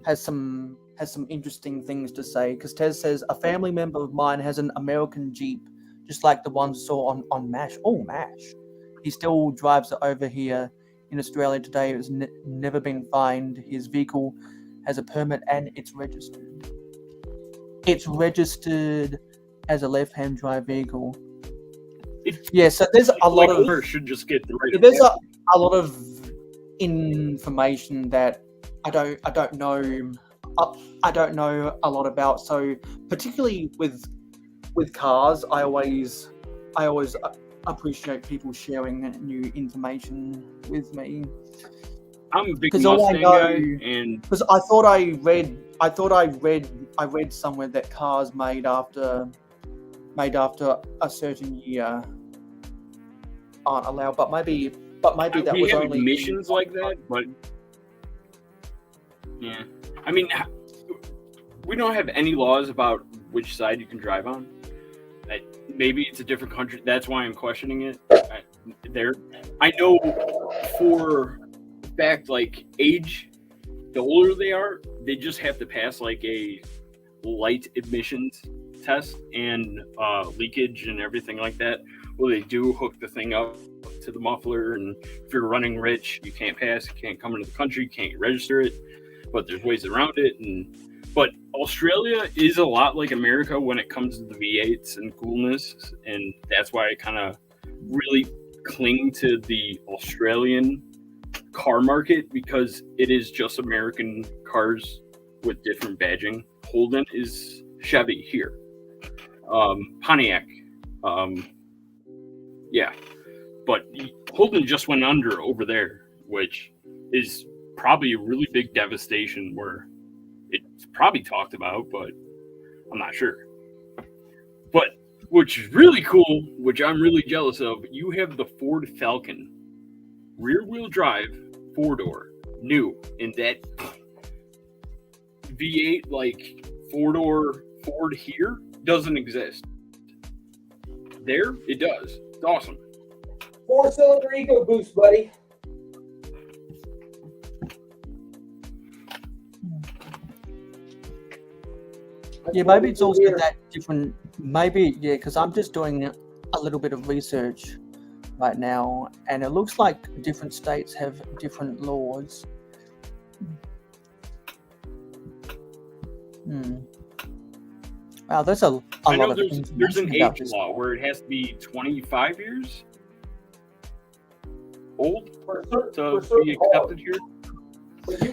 has some interesting things to say. Because Tez says a family member of mine has an American Jeep, just like the ones I saw on MASH. Oh, MASH! He still drives it over here in Australia today. It has never been fined. His vehicle has a permit and it's registered. It's registered as a left-hand drive vehicle. Yeah, so there's a lot of. Should just get the right. There's a lot of information that I don't know. I don't know a lot about. So particularly with cars, I always appreciate people sharing new information with me. I'm a big Because all I Mustang know, guy, and because I thought I read I thought I read somewhere that cars made after a certain year aren't allowed, but maybe that we was have only emissions like that, but yeah, I mean, we don't have any laws about which side you can drive on. Maybe it's a different country. That's why I'm questioning it. I know for a fact, like age, the older they are, they just have to pass like a light emissions test and leakage and everything like that. Well, they do hook the thing up to the muffler, and if you're running rich, you can't pass, you can't come into the country, you can't register it. But there's ways around it, but Australia is a lot like America when it comes to the V8s and coolness, and that's why I kind of really cling to the Australian car market, because it is just American cars with different badging. Holden is Chevy here, Pontiac, yeah, but Holden just went under over there, which is probably a really big devastation where it's probably talked about, but I'm not sure. But which is really cool, which I'm really jealous of, you have the Ford Falcon rear-wheel drive 4-door new, and that V8 like 4-door Ford here doesn't exist. There it does. It's awesome. 4-cylinder EcoBoost, buddy. Yeah, maybe it's also that different. Maybe, yeah, because I'm just doing a little bit of research right now, and it looks like different states have different laws. Wow, there's a I know lot of there's an information about age this. law where it has to be 25 years old to be accepted here.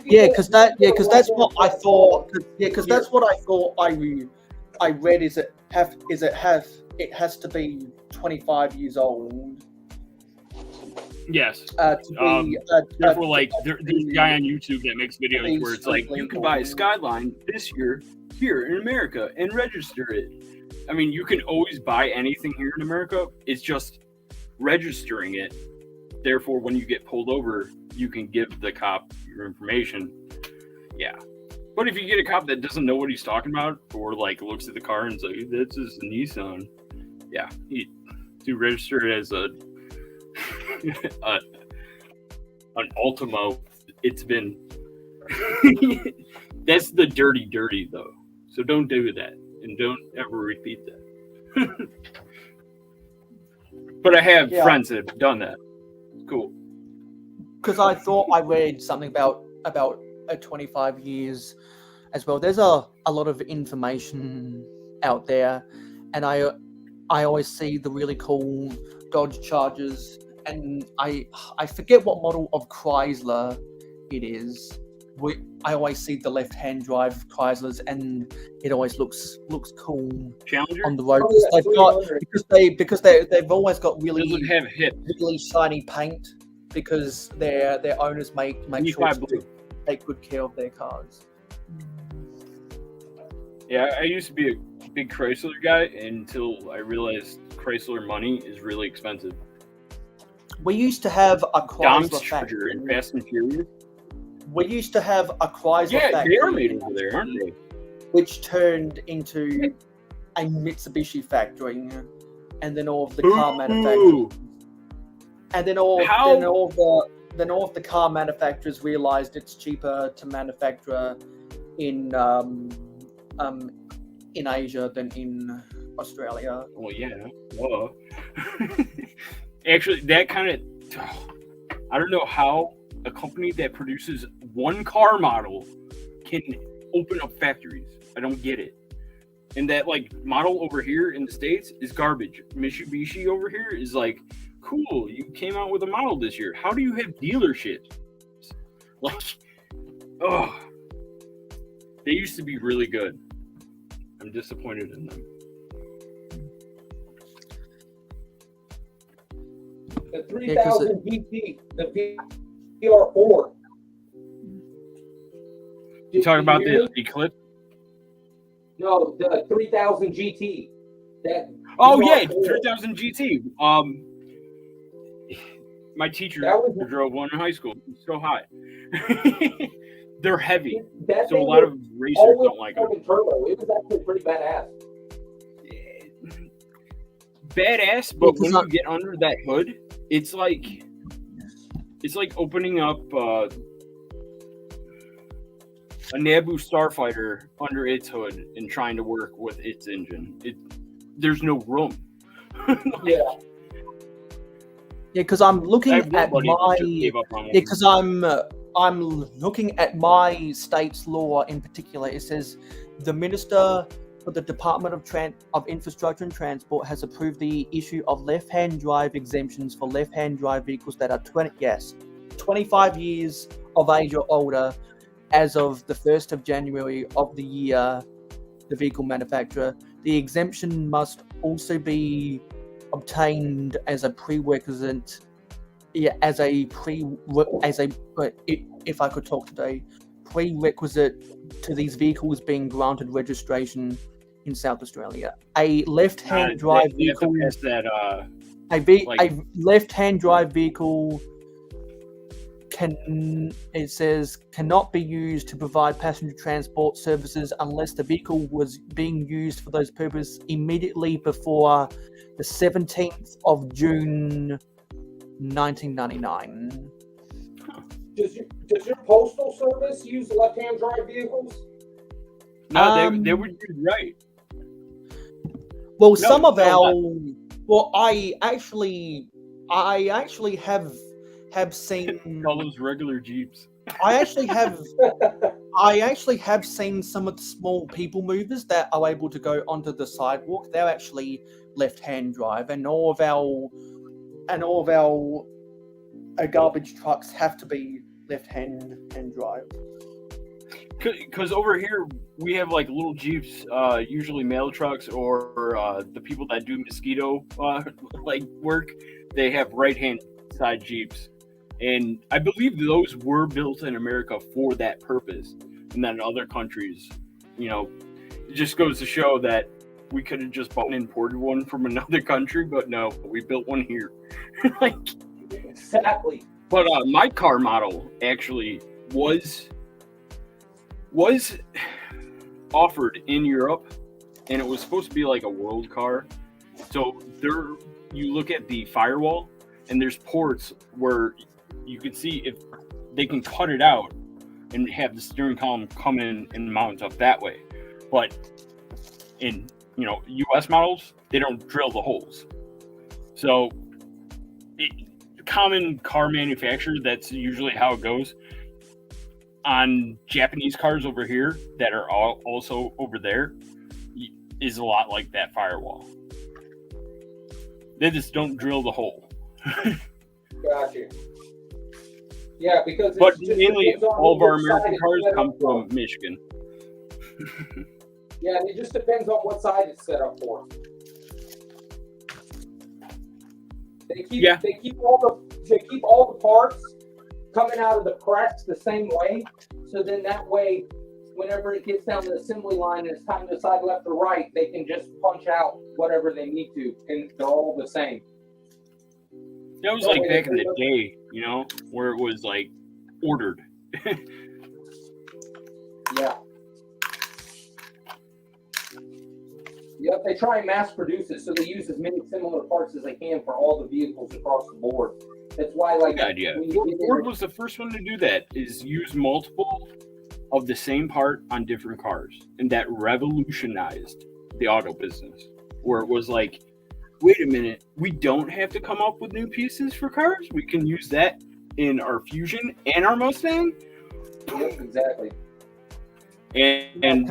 Yeah, because that's what I thought. Yeah, because that's what I thought. I read is it has to be 25 years old. Yes. To be, Therefore, like there's a guy on YouTube that makes videos where it's like you can buy a Skyline this year here in America and register it. I mean, you can always buy anything here in America. It's just registering it. Therefore, when you get pulled over, you can give the cop your information. Yeah. But if you get a cop that doesn't know what he's talking about, or like looks at the car and says, "This is a Nissan," yeah, to register it as an Ultimo, it's been that's the dirty though. So don't do that, and don't ever repeat that. But I have friends that have done that. Cool. Because I thought I read something about 25 years as well. There's a lot of information out there, and I always see the really cool Dodge Chargers, and I forget what model of Chrysler it is. I always see the left-hand drive Chryslers, and it always looks cool Challenger on the road. Because they've always got really shiny paint, because their owners make sure to take good care of their cars. Yeah, I used to be a big Chrysler guy until I realized Chrysler money is really expensive. We used to have a Chrysler Charger factory. in Fast and Furious. We used to have a Chrysler factory. Yeah, they are made over there, aren't they? Which turned into a Mitsubishi factory, and then all of the car manufacturers. And then all of the car manufacturers realized it's cheaper to manufacture in Asia than in Australia. Well, yeah. Whoa. Actually, that kind of I don't know how a company that produces one car model can open up factories. I don't get it. And that like model over here in the States is garbage. Mitsubishi over here is like, cool, you came out with a model this year. How do you have dealerships? Like, oh, they used to be really good. I'm disappointed in them. The 3000 PT, the PR4. You talking about hear the Eclipse? No, the 3000 GT. That. Oh VR yeah, 4. 3000 GT. My teacher drove one in high school. It's so hot. They're heavy, That so a thing lot was of racers always don't like them. fucking turbo. It was actually pretty badass. Badass, but Because when you get under that hood, it's like opening up a Naboo starfighter under its hood and trying to work with its engine. There's no room. Yeah. Yeah, because I'm looking at Everybody my. just gave up on Yeah, one. because I'm looking at my state's law in particular. It says the minister for the Department of Infrastructure and Transport has approved the issue of left-hand drive exemptions for left-hand drive vehicles that are 25 years of age or older, as of the 1st of January of the year the vehicle manufacturer. The exemption must also be obtained as a prerequisite. Yeah, if I could talk today, prerequisite to these vehicles being granted registration in South Australia. A left-hand drive They have to vehicle. pass that. A left-hand drive vehicle cannot be used to provide passenger transport services unless the vehicle was being used for those purposes immediately before the 17th of June 1999. Does your postal service use left-hand drive vehicles? No, they would be right. Well, No, some of no, our. not- Well, I actually have seen. All those regular Jeeps. I actually have seen some of the small people movers that are able to go onto the sidewalk. They're actually left-hand drive, and all of our garbage trucks have to be left-hand drive. Because over here we have like little Jeeps, usually mail trucks, or the people that do mosquito like work. They have right-hand side Jeeps, and I believe those were built in America for that purpose. And then in other countries, it just goes to show that we could have just bought and imported one from another country, but no, we built one here. Exactly. But my car model actually was offered in Europe, and it was supposed to be like a world car. So there, you look at the firewall, and there's ports where you can see if they can cut it out and have the steering column come in and mount up that way. But in U.S. models, they don't drill the holes. So common car manufacturer, that's usually how it goes. On Japanese cars over here that are also over there, is a lot like that firewall. They just don't drill the hole. Gotcha. Yeah, because But just mainly depends on all of our which side American it's cars set come up for. from Michigan. Yeah, it just depends on what side it's set up for. They keep all the parts coming out of the press the same way, so then that way, whenever it gets down to the assembly line and it's time to decide left or right, they can just punch out whatever they need to, and they're all the same. That was like back in the day, where it was like ordered. Yeah. Yep, they try and mass produce it, so they use as many similar parts as they can for all the vehicles across the board. That's why, like, Good idea. when you get Ford was the first one to do that, is use multiple of the same part on different cars. And that revolutionized the auto business, where it was like, wait a minute, we don't have to come up with new pieces for cars. We can use that in our Fusion and our Mustang. Yep, exactly. And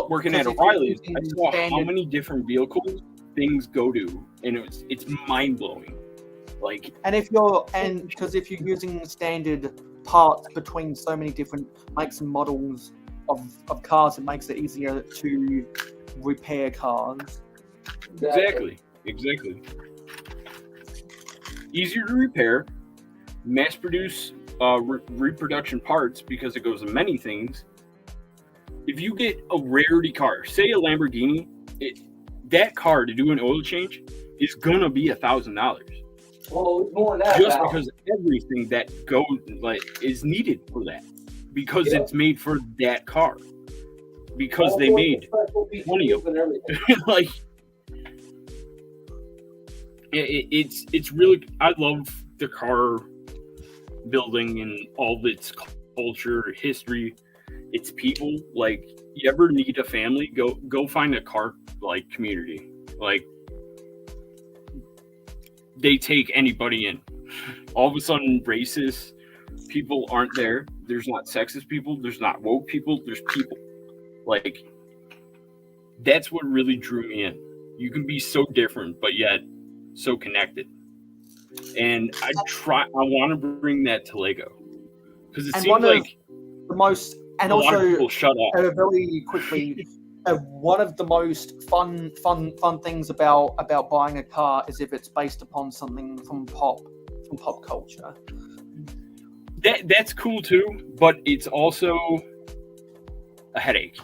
working at O'Reilly's, I saw how standard- many different vehicles things go to, and it's mind blowing. Like, And if you're using standard parts between so many different makes and models of cars, it makes it easier to repair cars. exactly. Easier to repair, mass produce reproduction parts because it goes in many things, if you get a rarity car, say a Lamborghini, that car to do an oil change is gonna be $1,000. Well, it's more than that. Just now. because everything that goes is needed for that, because Yeah. it's made for that car, because All they sorts made of special features 20 of and them. everything. Like it's really, I love the car building and all of its culture, history, its people. Like, you ever need a family, go find a car like community. Like, they take anybody in. All of a sudden, racist people aren't there. There's not sexist people. There's not woke people. There's people. Like, that's what really drew me in. You can be so different, but yet so connected. And I want to bring that to Lego, because it And seems one of like the most, and a lot of also people shut up. very quickly, one of the most fun things about buying a car is if it's based upon something from pop culture. That's cool too, but it's also a headache,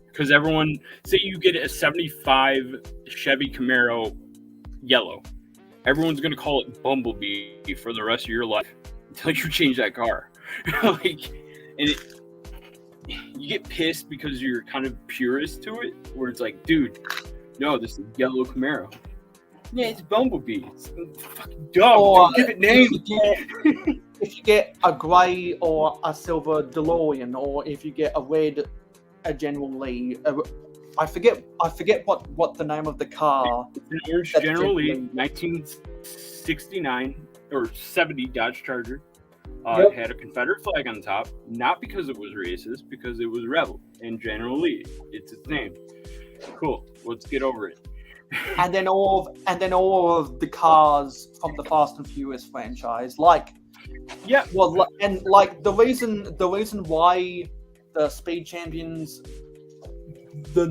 because everyone, say you get a 75 Chevy Camaro yellow, everyone's gonna call it Bumblebee for the rest of your life until you change that car. Like, and you get pissed because you're kind of purist to it, where it's like, dude, no, this is yellow Camaro. Yeah, it's Bumblebee. It's fucking dumb. Or Don't give it name. If you get a grey or a silver DeLorean, or if you get a red, generally, I forget what the name of the car. It's an orange that's General Lee, 1969 or 70 Dodge Charger. Yep. It had a Confederate flag on top, not because it was racist, because it was rebel. And General Lee, it's its name. Cool. Let's get over it. And then all of the cars from the Fast and Furious franchise, like, yeah, well, and like the reason why the Speed Champions, the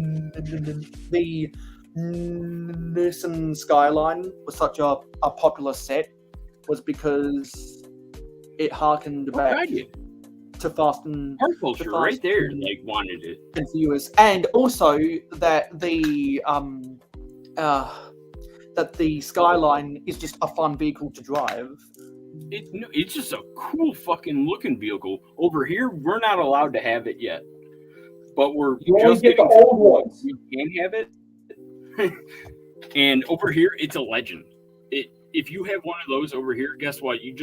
Nissan Skyline was such a popular set was because it harkened back to Fast and Car culture right there, like, wanted it. and Furious, and also that the Skyline is just a fun vehicle to drive. It's just a cool fucking looking vehicle. Over here, we're not allowed to have it yet, but we're You only just get the getting old ones. We can have it. And over here, it's a legend. If you have one of those over here, guess what? You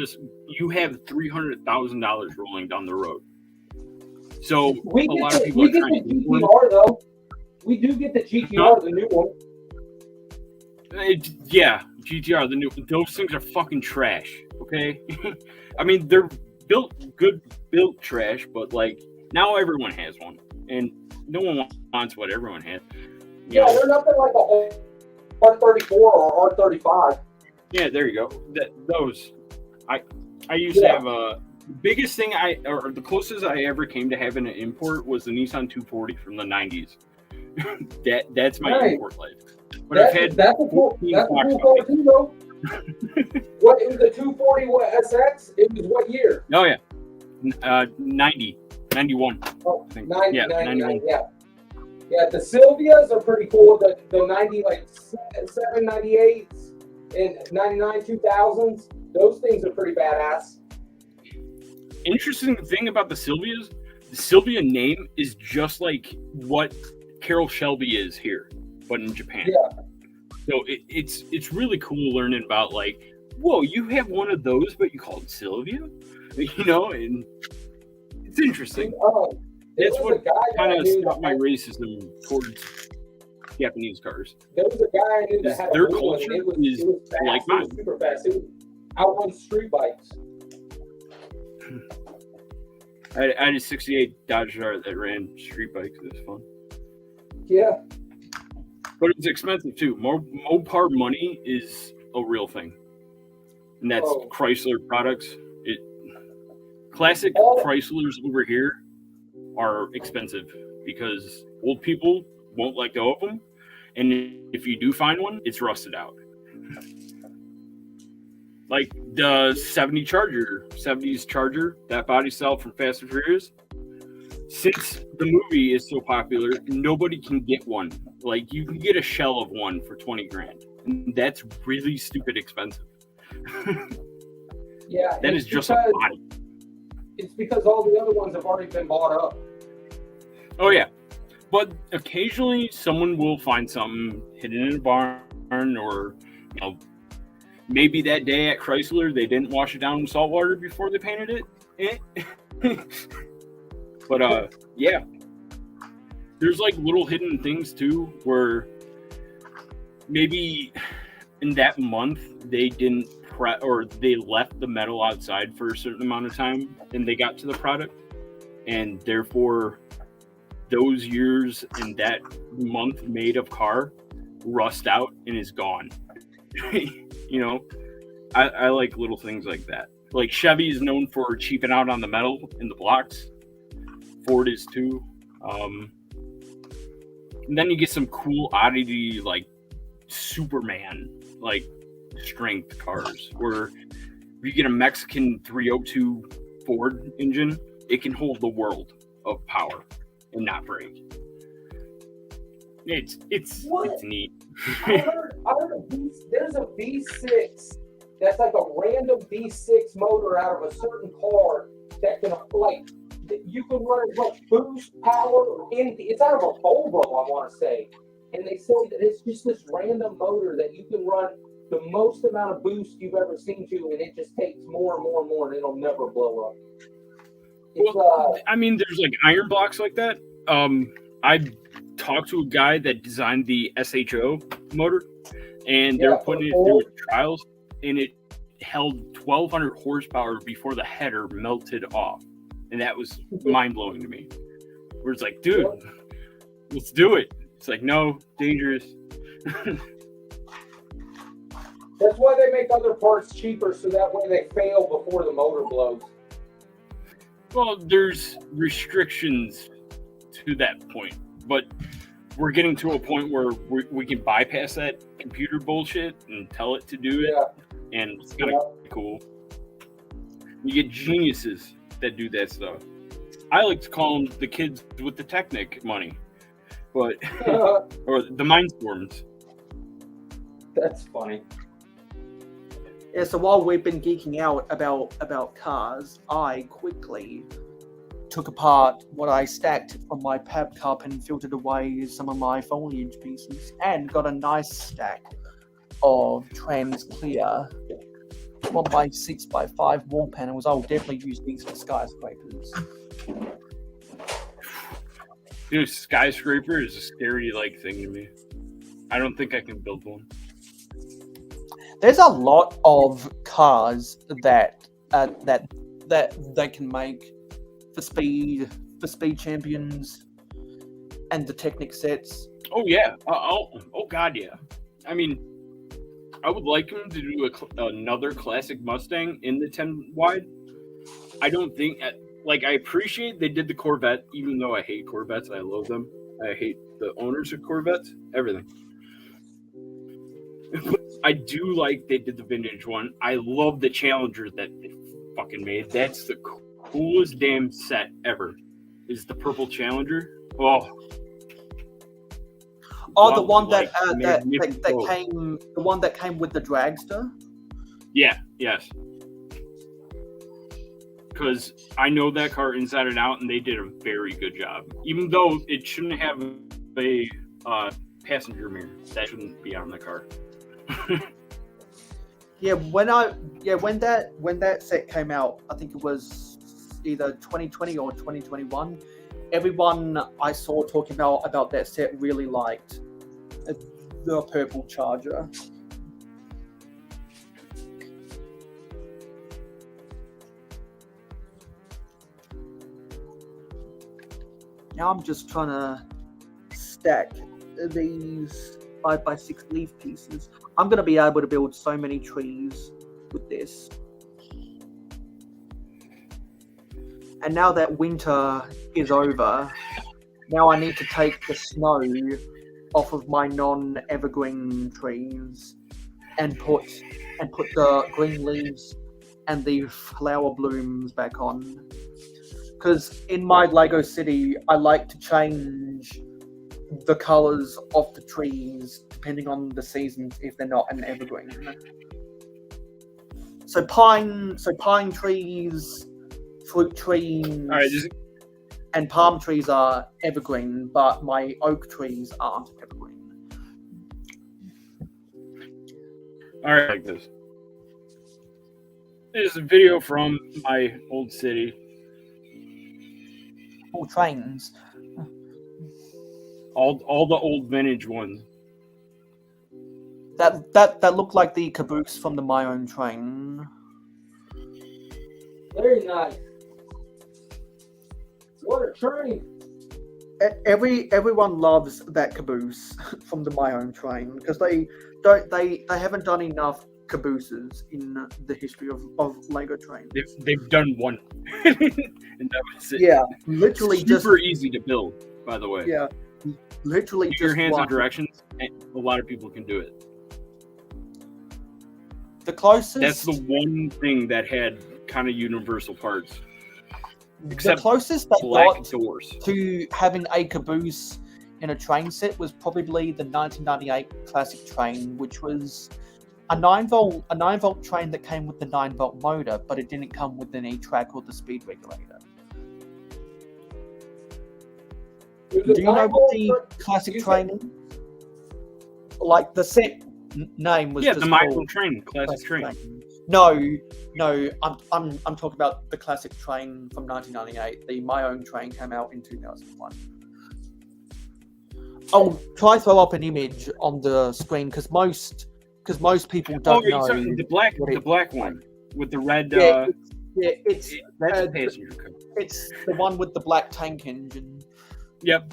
have $300,000 rolling down the road. So We a get lot of the, people we are get trying the to do GTR though. We do get the GTR, the new one. Yeah, GTR, the new. Those things are fucking trash. Okay, I mean, they're built trash, but like, now everyone has one, and no one wants what everyone has. Yeah, they're nothing like a R34 or R35. Yeah, there you go. Those, I used to have a biggest thing or the closest I ever came to having an import was the Nissan 240 from the 90s. That's my import life. But I've had that's a cool car too, though. What, it was the 240 SX? It was what year? Oh yeah, 90, 91. Oh, I think. 90, Yeah, 91. Yeah, the Sylvias are pretty cool. The 90, like 7, 98s and 99, 2000s. Those things are pretty badass. Interesting thing about the Sylvia name is just like what Carroll Shelby is here, but in Japan. Yeah. So it's really cool learning about, like, whoa, you have one of those, but you call it Sylvia, you know, and it's interesting. That's what kind of stopped my racism towards Japanese cars. There was a guy I knew that had Their a blue one, culture and it was fast. like It mine. was super fast. It was outrun street bikes. I had a 68 Dodge Dart that ran street bikes. It was fun. Yeah. But it's expensive too. Mopar money is a real thing. And that's Chrysler products. Classic Chryslers over here are expensive because old people won't let go of them. And if you do find one, it's rusted out. Like the 70s Charger, that body style from Fast and Furious, since the movie is so popular, nobody can get one. Like, you can get a shell of one for 20 grand. And that's really stupid expensive. Yeah, That it's is just a because- body. It's because all the other ones have already been bought up. Oh, yeah. But occasionally someone will find something hidden in a barn, or, you know, maybe that day at Chrysler they didn't wash it down with salt water before they painted it. But yeah, there's like little hidden things too, where maybe in that month they didn't or they left the metal outside for a certain amount of time and they got to the product, and therefore those years and that month made of car rust out and is gone. You know, I like little things like that. Like Chevy is known for cheaping out on the metal in the blocks. Ford is too. And then you get some cool oddity like Superman, like strength cars, where if you get a Mexican 302 Ford engine, it can hold the world of power and not break. It's neat. I heard there's a V6 that's like a random V6 motor out of a certain car that can, like, you can run as much boost power or anything. It's out of a Volvo, I want to say. And they say that it's just this random motor that you can run the most amount of boost you've ever seen to, and it just takes more and more and more, and it'll never blow up. Well, I mean, there's like iron blocks like that. I talked to a guy that designed the SHO motor, and they were putting it through trials, and it held 1,200 horsepower before the header melted off, and that was mind blowing to me. Where it's like, dude, let's do it. It's like, no, dangerous. That's why they make other parts cheaper, so that way they fail before the motor blows. Well, there's restrictions to that point, but we're getting to a point where we can bypass that computer bullshit and tell it to do it, and it's kind of cool. You get geniuses that do that stuff. I like to call them the kids with the Technic money, but or the Mindstorms. That's funny. Yeah, so while we've been geeking out about cars, I quickly took apart what I stacked from my pap cup and filtered away some of my foliage pieces, and got a nice stack of trans clear 1x6x5 wall panels. I'll definitely use these for skyscrapers. Dude, skyscraper is a scary like thing to me. I don't think I can build one. There's a lot of cars that they can make for speed champions and the Technic sets. Oh yeah. Oh god, yeah. I mean, I would like him to do another classic Mustang in the 10 wide. I don't think I appreciate they did the Corvette, even though I hate Corvettes. I love them. I hate the owners of Corvettes. Everything. I do like they did the vintage one. I love the Challenger that they fucking made. That's the coolest damn set ever. Is the purple Challenger? Oh, the one that came with the dragster. Yeah. Yes. Because I know that car inside and out, and they did a very good job. Even though it shouldn't have a passenger mirror, that shouldn't be on the car. When that set came out, I think it was either 2020 or 2021. Everyone I saw talking about that set really liked the purple Charger. Now I'm just trying to stack these 5x6 leaf pieces. I'm going to be able to build so many trees with this. And now that winter is over, now I need to take the snow off of my non-evergreen trees and put the green leaves and the flower blooms back on. Because in my Lego city, I like to change the colors of the trees depending on the seasons if they're not an evergreen. So pine trees, fruit trees, and palm trees are evergreen, but my oak trees aren't evergreen. All right, like this. There's a video from my old city. All trains. All the old vintage ones. That looked like the caboose from the My Own Train. Very nice. What a train! Everyone loves that caboose from the My Own Train because they haven't done enough cabooses in the history of Lego trains. They've done one, and that was it. Yeah, literally super just easy to build. By the way, yeah, literally Keep your just hands on one. directions, and a lot of people can do it. The closest That's the one thing that had kind of universal parts. the Except closest they black got doors. to having a caboose in a train set was probably the 1998 classic train, which was a 9-volt train that came with the 9-volt motor, but it didn't come with an E-track or the speed regulator. Do you know what the classic train is? Like the set name was Yeah, just the Michael called train, classic train. No, I'm talking about the classic train from 1998. The My Own Train came out in 2001. I'll try to throw up an image on the screen because most people don't know. Sorry, the black one with the red. It's that's a passenger car. It's the one with the black tank engine. Yep.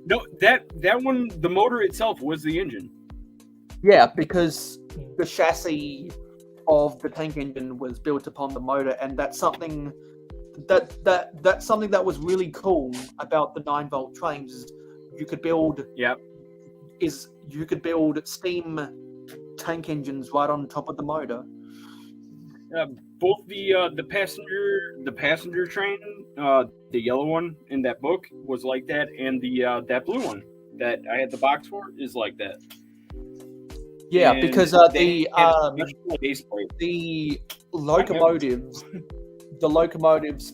No, that one, the motor itself was the engine. Yeah, because the chassis of the tank engine was built upon the motor, and that's something that was really cool about the 9-volt trains. Is you could build steam tank engines right on top of the motor. Both the passenger train, the yellow one in that book was like that, and the that blue one that I had the box for is like that. Yeah, And because they had a special base plate. the locomotives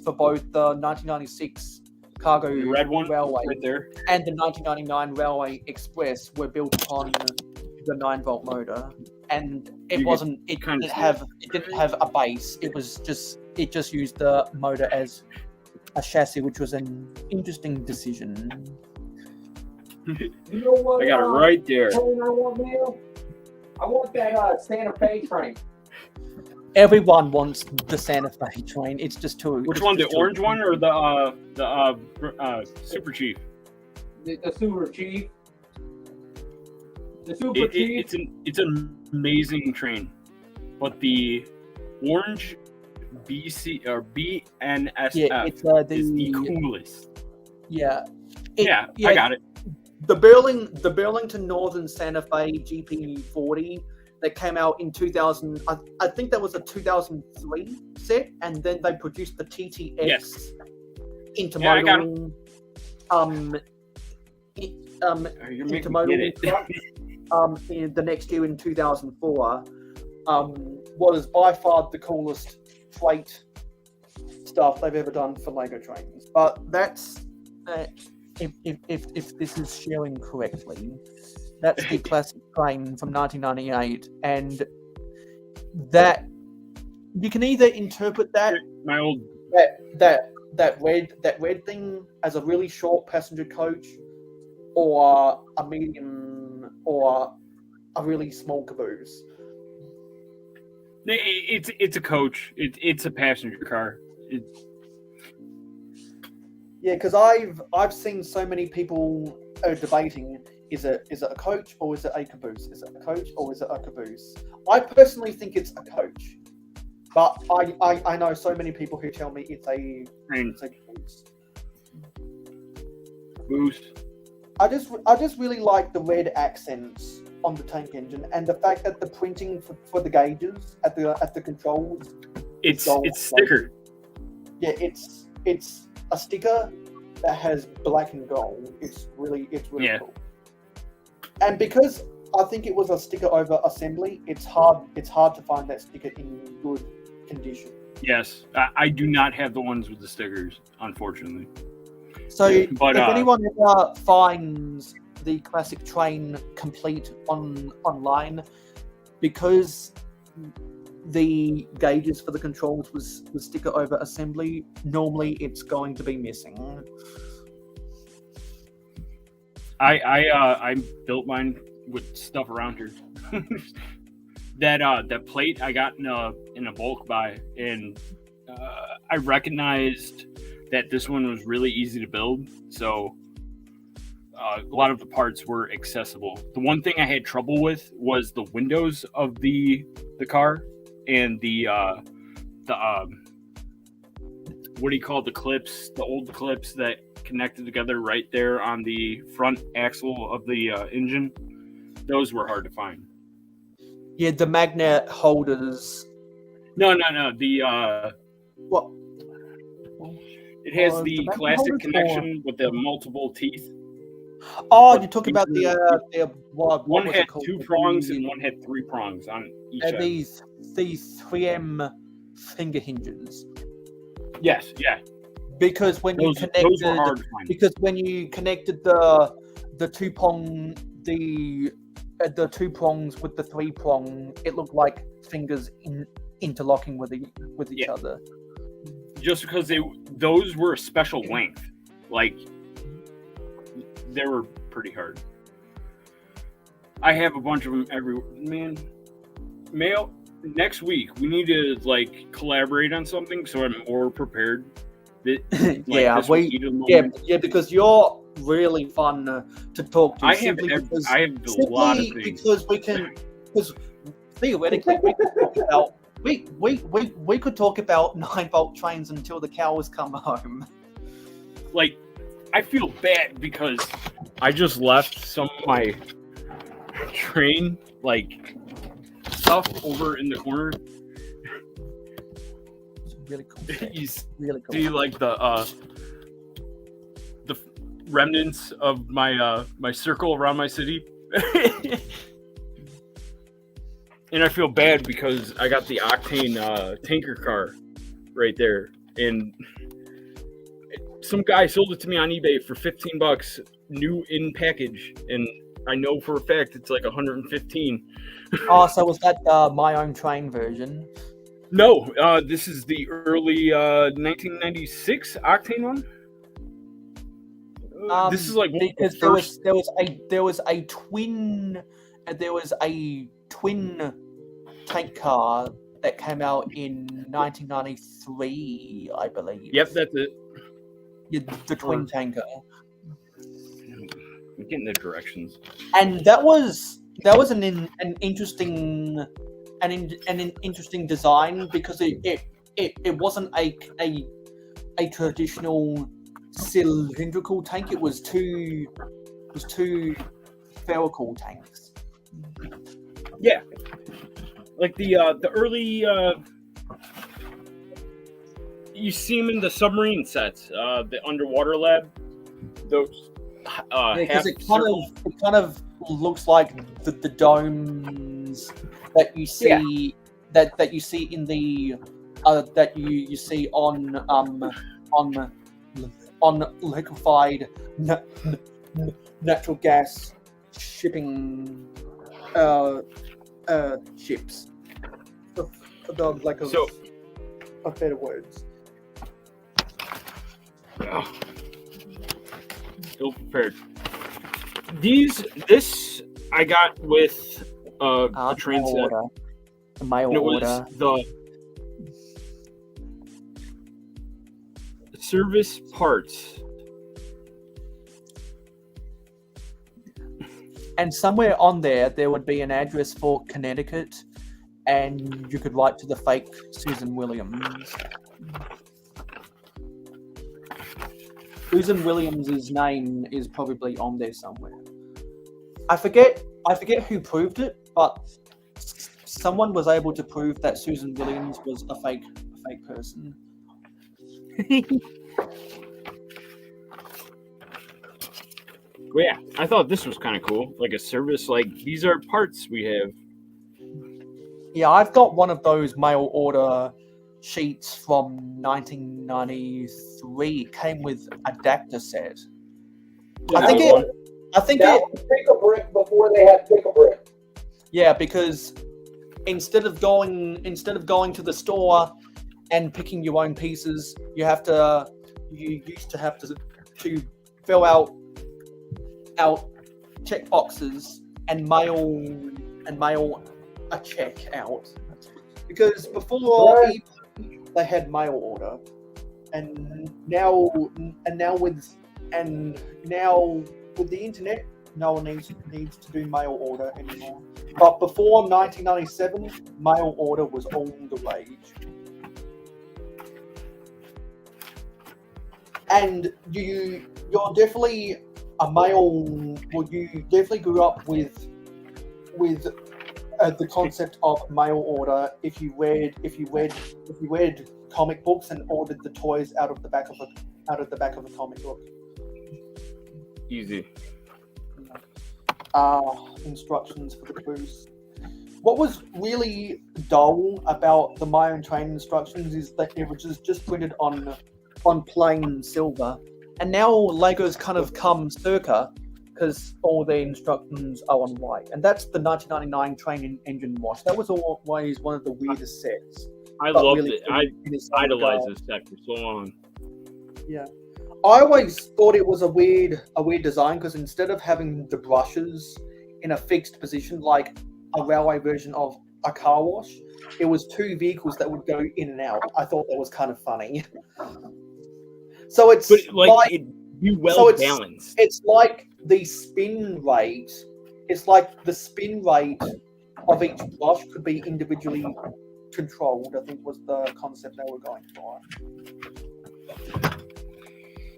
for both the 1996 cargo red one railway right there and the 1999 railway express were built upon the 9-volt motor, and it didn't have a base. It just used the motor as a chassis, which was an interesting decision. You know what? I got it right there. Train I want, man? I want that Santa Fe train. Everyone wants the Santa Fe train. It's just too. Which one, the orange one or the Super Chief? The Super Chief. The Super Chief. It's an amazing train, but the orange BC or BNSF it's is the coolest. Yeah. I got it. The Burlington Northern Santa Fe GP40 that came out in 2000. I think that was a 2003 set, and then they produced the TTX intermodal. Intermodal truck, in the next year in 2004 was by far the coolest freight stuff they've ever done for Lego trains. But that's if this is sharing correctly, that's the classic train from 1998, and that you can either interpret that that red thing as a really short passenger coach, or a medium, or a really small caboose. It's a coach. It's a passenger car. Yeah, because I've seen so many people debating: is it a coach or is it a caboose? Is it a coach or is it a caboose? I personally think it's a coach, but I know so many people who tell me it's a caboose. Caboose. I just really like the red accents on the tank engine, and the fact that the printing for the gauges at the controls. It's sticker. Yeah, it's a sticker that has black and gold. It's really cool. And because I think it was a sticker over assembly, it's hard to find that sticker in good condition. Yes, I do not have the ones with the stickers, unfortunately. So, But, if anyone ever finds the classic train complete online, because the gauges for the controls was sticker over assembly, normally it's going to be missing. I built mine with stuff around here. That plate I got in a bulk buy, and I recognized that this one was really easy to build, so a lot of the parts were accessible. The one thing I had trouble with was the windows of the car and the what do you call the clips, the old clips that connected together right there on the front axle of the engine. Those were hard to find. Yeah, the magnet holders. No. The what? It has the magnet classic holders connection with the multiple teeth. Oh, you're talking about the what One was had it called? 2 prongs and one had 3 prongs on each end. These 3M finger hinges. Yes, yeah. Because when those were hard to find. Because when you connected the 2 prong the 2 prongs with the 3 prong, it looked like fingers interlocking with each other. Just because those were a special length, like they were pretty hard. I have a bunch of them Mail next week we need to like collaborate on something so I'm more prepared. Yeah, because you're really fun to talk to. I have a lot of things. Because theoretically we could talk about 9-volt trains until the cows come home. Like, I feel bad because I just left some of my train like stuff over in the corner. Really cool. Really cool. See, like the remnants of my my circle around my city, and I feel bad because I got the Octane tanker car right there, and some guy sold it to me on eBay for $15, new in package, and I know for a fact it's like 115. Oh, so was that my own train version? No, this is the early 1996 Octane one. This is like because there was a twin tank car that came out in 1993, I believe. Yep, that's it. Yeah, the twin tanker. I'm getting the directions. And that was an interesting design because it wasn't a traditional cylindrical tank. It was two spherical tanks. Yeah, like the early you see them in the submarine sets, the underwater lab. Those because it kind of looks like the domes that you see that you see in the that you see on liquefied natural gas shipping ships. A better words. Oh. Ill prepared. This I got with a train set. My order. It was the service parts. And somewhere on there would be an address for Connecticut, and you could write to the fake Susan Williams. Susan Williams' name is probably on there somewhere. I forget who proved it, but someone was able to prove that Susan Williams was a fake person. Well, yeah, I thought this was kind of cool. Like a service, like these are parts we have. Yeah, I've got one of those mail order sheets from 1993. It came with adapter set. I think it. That was Pick-a-Brick before they had Pick-a-Brick. Yeah, because instead of going to the store and picking your own pieces, you used to have to fill out check boxes and mail a check out. Because before they had mail order, and now with the internet, no one needs to do mail order anymore. But before 1997, mail order was all the rage. And you're definitely a male. Well, you definitely grew up with the concept of mail order. If you read comic books and ordered the toys out of the back of a comic book. Easy. Instructions for the boost. What was really dull about the My Own Train instructions is that it was just printed on plain silver, and now Lego's kind of come circa because all the instructions are on white, and that's the 1999 train engine wash. That was always one of the weirdest sets. I loved it. I idolized this set for so long. Yeah. I always thought it was a weird design because instead of having the brushes in a fixed position like a railway version of a car wash, it was two vehicles that would go in and out. I thought that was kind of funny. So it's it'd be well balanced. It's like the spin rate. It's like the spin rate of each brush could be individually controlled. I think was the concept they were going for.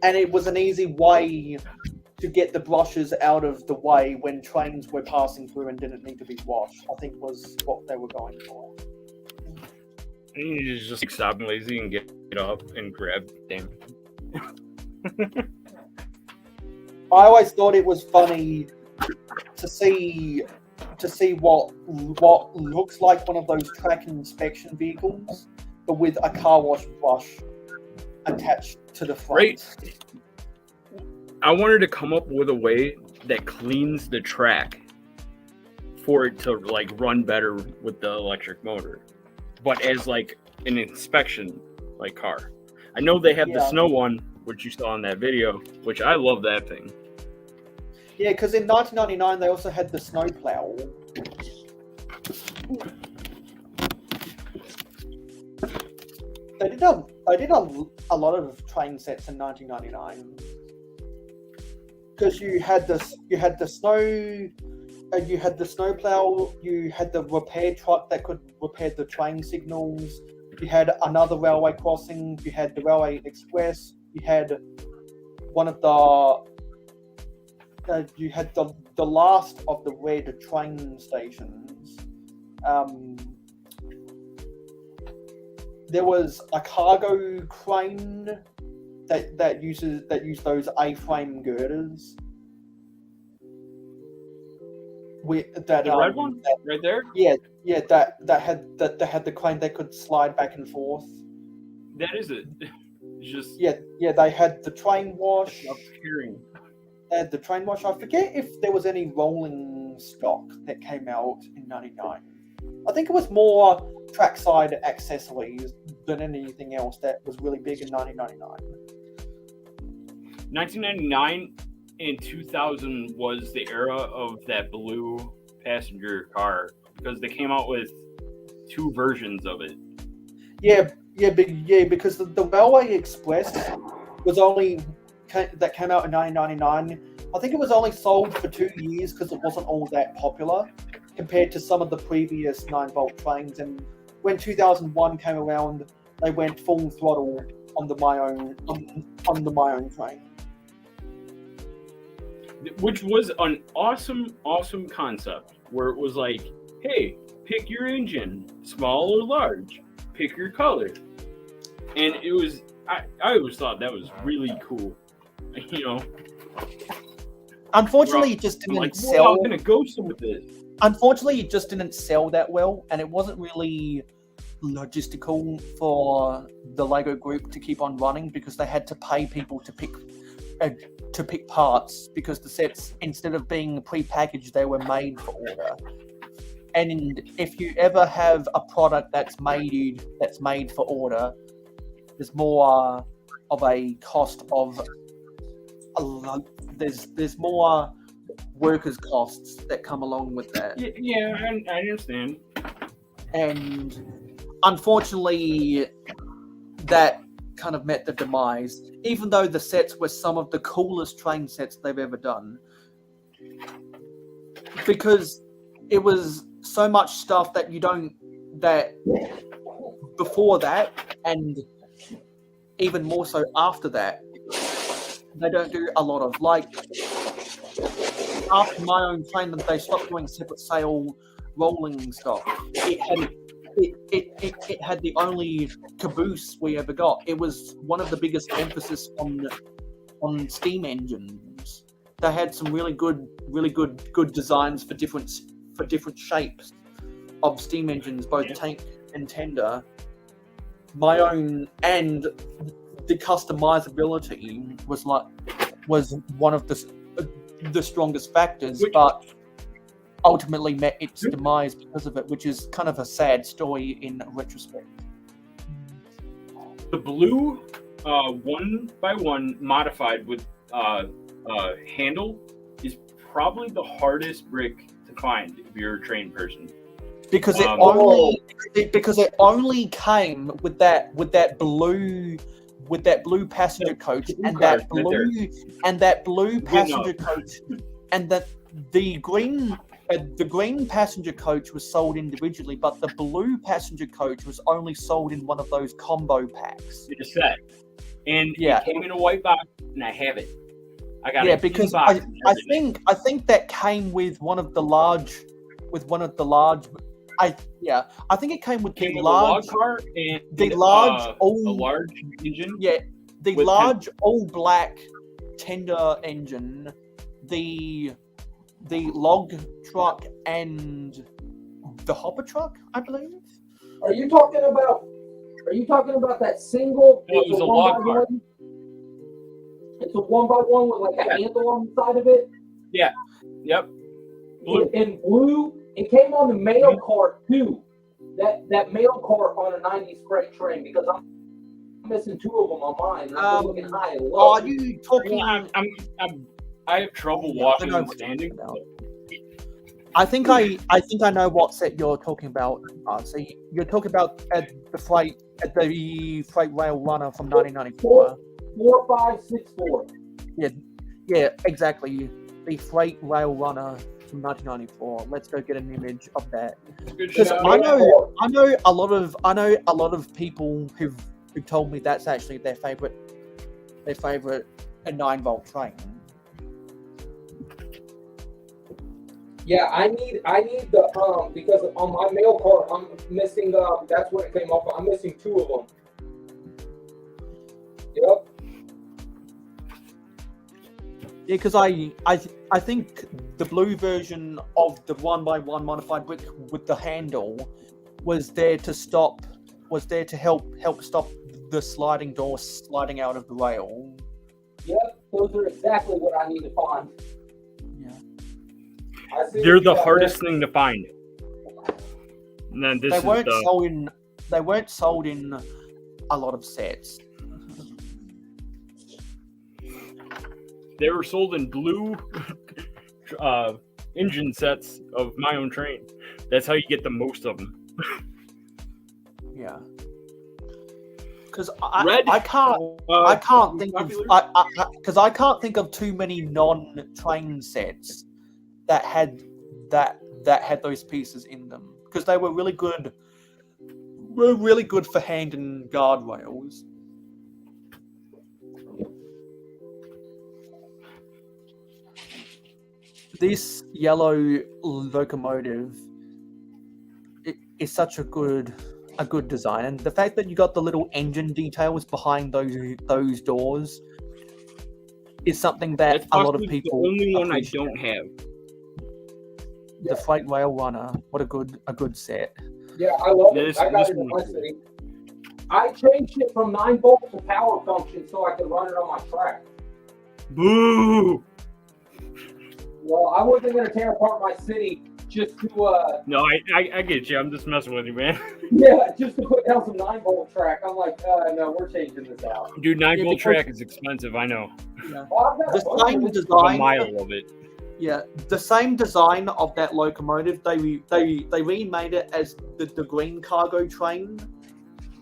And it was an easy way to get the brushes out of the way when trains were passing through and didn't need to be washed. I think was what they were going for. You need to just stop being lazy and get up and grab. Damn. I always thought it was funny to see what looks like one of those track inspection vehicles, but with a car wash brush attached to the front. Right. I wanted to come up with a way that cleans the track for it to like run better with the electric motor, but as like an inspection like car. I know they have the snow one, which you saw in that video, which I love that thing. Yeah, because in 1999 they also had the snow plow. They did a lot of train sets in 1999 because you had the snow plow, you had the repair truck that could repair the train signals, you had another railway crossing, you had the railway express, you had one of you had the last of the red train stations. There was a cargo crane that used those A-frame girders. The red one, right there. Yeah, that had the crane that could slide back and forth. That is it. It's just yeah. They had the train wash. Hearing. They had the train wash. I forget if there was any rolling stock that came out in '99. I think it was more trackside accessories than anything else that was really big in 1999. 1999 and 2000 was the era of that blue passenger car because they came out with two versions of it. Yeah, because the Railway Express was only that came out in 1999. I think it was only sold for 2 years because it wasn't all that popular compared to some of the previous 9-volt trains. And when 2001 came around, they went full throttle on the My Own train. Which was an awesome concept where it was like, hey, pick your engine, small or large, pick your color. And it was, I always thought that was really cool, you know. Unfortunately, it just I'm didn't like, sell. well, I'm gonna go some with this. Unfortunately, it just didn't sell that well, and it wasn't really logistical for the Lego group to keep on running because they had to pay people to pick parts because the sets, instead of being pre-packaged, they were made for order. And if you ever have a product that's made for order, there's more of a cost of there's more workers' costs that come along with that. Yeah, I understand. And unfortunately, that kind of met the demise, even though the sets were some of the coolest train sets they've ever done. Because it was so much stuff that before that, and even more so after that, they don't do a lot of. Like, after my own train, they stopped doing separate sale rolling stock. It had the only caboose we ever got. It was one of the biggest emphasis on steam engines. They had some really good designs for different shapes of steam engines, both tank and tender. My own, and the customizability was one of the strongest factors, but ultimately met its demise because of it, which is kind of a sad story in retrospect. The blue 1x1 modified with handle is probably the hardest brick to find if you're a trained person. Because it only came with that blue passenger coach and that blue passenger coach, and that the green passenger coach was sold individually, but the blue passenger coach was only sold in one of those combo packs. It's a set, and it came in a white box, and I have it. I got it. Because I think that came with one of the large. I think it came with the large log car and the large a large engine. Yeah, the large all black tender engine, the log truck, and the hopper truck, I believe. Are you talking about that single? No, it was a log car. It's a 1x1 with like a handle on the side of it. Yeah. Yep. Blue. In blue. It came on the mail cart too. That mail cart on a 90s freight train, because I'm missing two of them on mine. I'm looking high and low. Are you talking? I have trouble walking and standing. I think I know what set you're talking about. So you're talking about the freight rail runner from 1994. 4564. Yeah, exactly. The freight rail runner from 1994. Let's go get an image of that. Because I know a lot of people who've told me that's actually their favorite 9-volt train. Yeah, I need the because on my mail cart I'm missing that's where it came off. I'm missing two of them. Yep. Yeah, because I think the blue version of the 1x1 modified brick with the handle was there to help stop the sliding door sliding out of the rail. Yep, those are exactly what I need to find. They're the hardest thing to find. And then They weren't sold in a lot of sets. They were sold in blue engine sets of my own train. That's how you get the most of them. Yeah. Because I can't think of too many non-train sets that had those pieces in them, because they were really good for hand and guardrails. This yellow locomotive is such a good design, and the fact that you got the little engine details behind those doors is something that That's a lot of possibly people. the only one I appreciate. don't have. The Freight Rail Runner. What a good set. Yeah, I love Yeah, it. this- I got this it in one my was cool. city. I changed it from 9 volt to power function so I could run it on my track. Boo! Well, I wasn't going to tear apart my city just to, No, I get you. I'm just messing with you, man. yeah, just to put down some 9 volt track. I'm like, no, we're changing this out. Dude, 9 Yeah, volt because- track is expensive. I know. Well, I've got The a bunch of same them. design. A mile of it. Yeah, the same design of that locomotive. They remade it as the green cargo train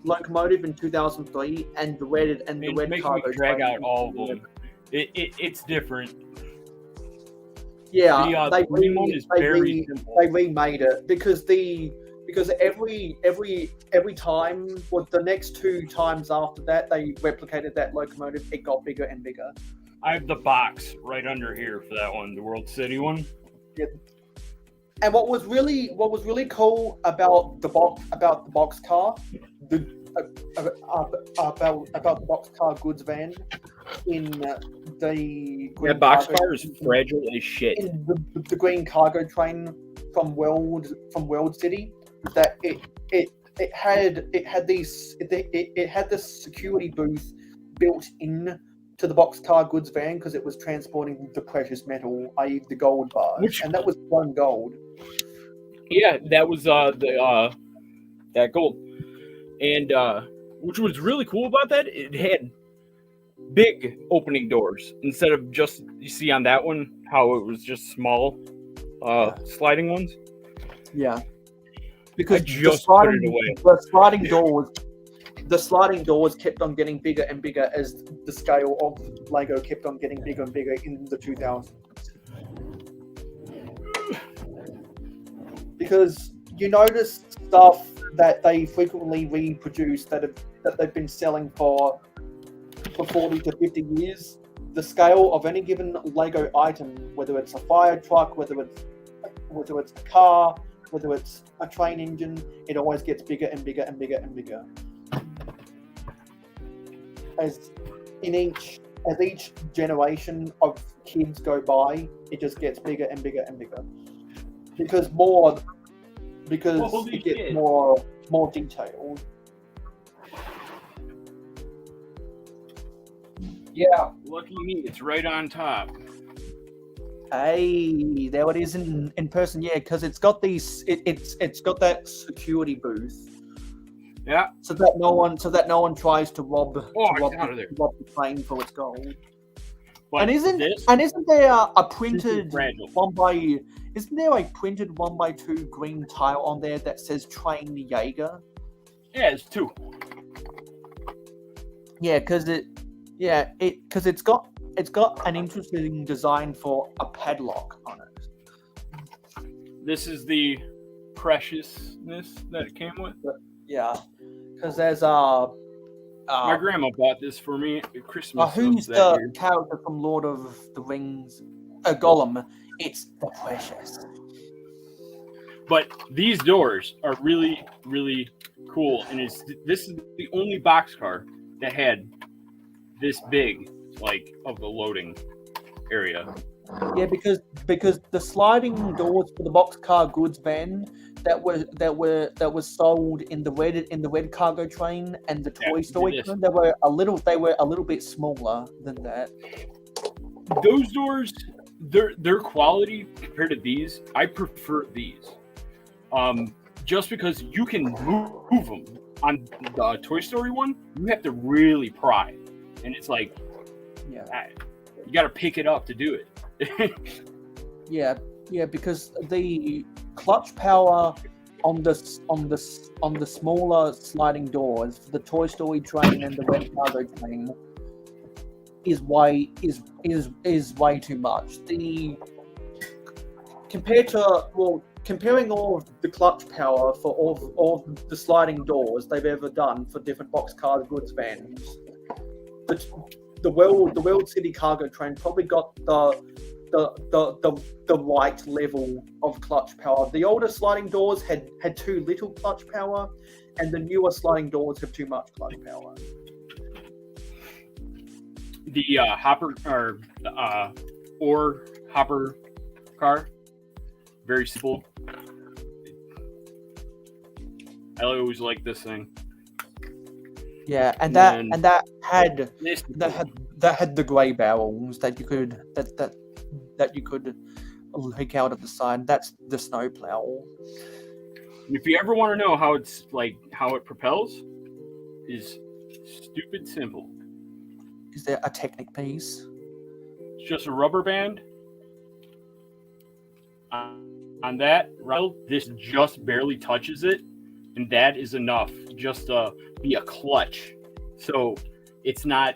locomotive in 2003, and the red It's making cargo me drag train. out all of them. It's different. Yeah, The they green one is very simple. they remade it because every time, well, the next 2 times after that, they replicated that locomotive. It got bigger and bigger. I have the box right under here for that one, the World City one. Yeah. And what was really cool about the boxcar, about the boxcar goods van in the green That boxcar cargo- is fragile as shit. in the green cargo train from World City, that it had this security booth built in to the boxcar goods van because it was transporting the precious metal, i.e. the gold bars, and that was one gold. Yeah, that was that gold. And which was really cool about that, it had big opening doors instead of just, you see on that one how it was just small sliding ones. Yeah, because I just put it away. the sliding doors kept on getting bigger and bigger as the scale of Lego kept on getting bigger and bigger in the 2000s. Because you notice stuff that they frequently reproduce that they've been selling for 40 to 50 years. The scale of any given Lego item, whether it's a fire truck, whether it's a car, whether it's a train engine, it always gets bigger and bigger and bigger and bigger. As each generation of kids go by, it just gets bigger and bigger and bigger. Because Holy it gets shit. more detailed. Yeah. Lucky me, it's right on top. Hey, there it is in person. Yeah, because it's got it's got that security booth. Yeah. So that no one tries to rob get out of there. rob the plane for its gold. But And isn't this, there a printed fragile. 1x2 green tile on there that says Train Jaeger? Yeah, it's 2. Yeah, because it's got an interesting design for a padlock on it. This is the preciousness that it came with. Yeah, because there's My grandma bought this for me at Christmas. who's of that the year. character from Lord of the Rings? Gollum. It's the Precious. But these doors are really, really cool, and this is the only boxcar that had this big, like, of the loading area. Yeah, because the sliding doors for the boxcar goods van that were sold in the red cargo train and the Toy Story this. train, they were a little bit smaller than that. Those doors, their quality compared to these, I prefer these. Just because you can move them. On the Toy Story one, you have to really pry, and it's like, you got to pick it up to do it. Yeah, because the clutch power on the smaller sliding doors for the Toy Story train and the red cargo train is way too much. Comparing all of the clutch power for all of the sliding doors they've ever done for different boxcar goods vans, the World City cargo train probably got the right level of clutch power. The older sliding doors had too little clutch power, and the newer sliding doors have too much clutch power. the hopper or hopper car. Very simple. I always like this thing. Yeah, and then that had this that had the grey barrels that you could that you could take out of the side. That's the snowplow. If you ever want to know how it's like how it propels, is stupid simple. Is there a Technic piece? It's just a rubber band. On that rail, this just barely touches it, and that is enough just to be a clutch. So it's not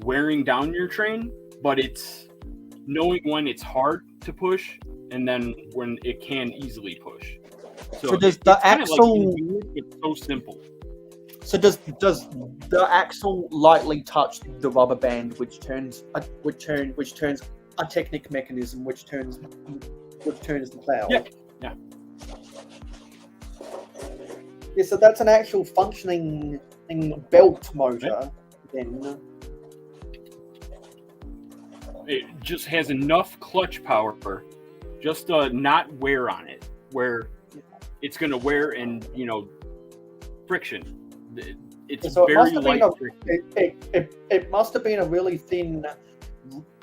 wearing down your train, but it's knowing when it's hard to push and then when it can easily push. So does the axle? It's so simple. So does the axle lightly touch the rubber band, which turns a Technic mechanism, which turns the plow? Yeah. Yeah. Yeah, so that's an actual functioning belt motor. Then It just has enough clutch power just to not wear on it, where it's going to wear and, friction. It's so very light friction. it must have been a really thin.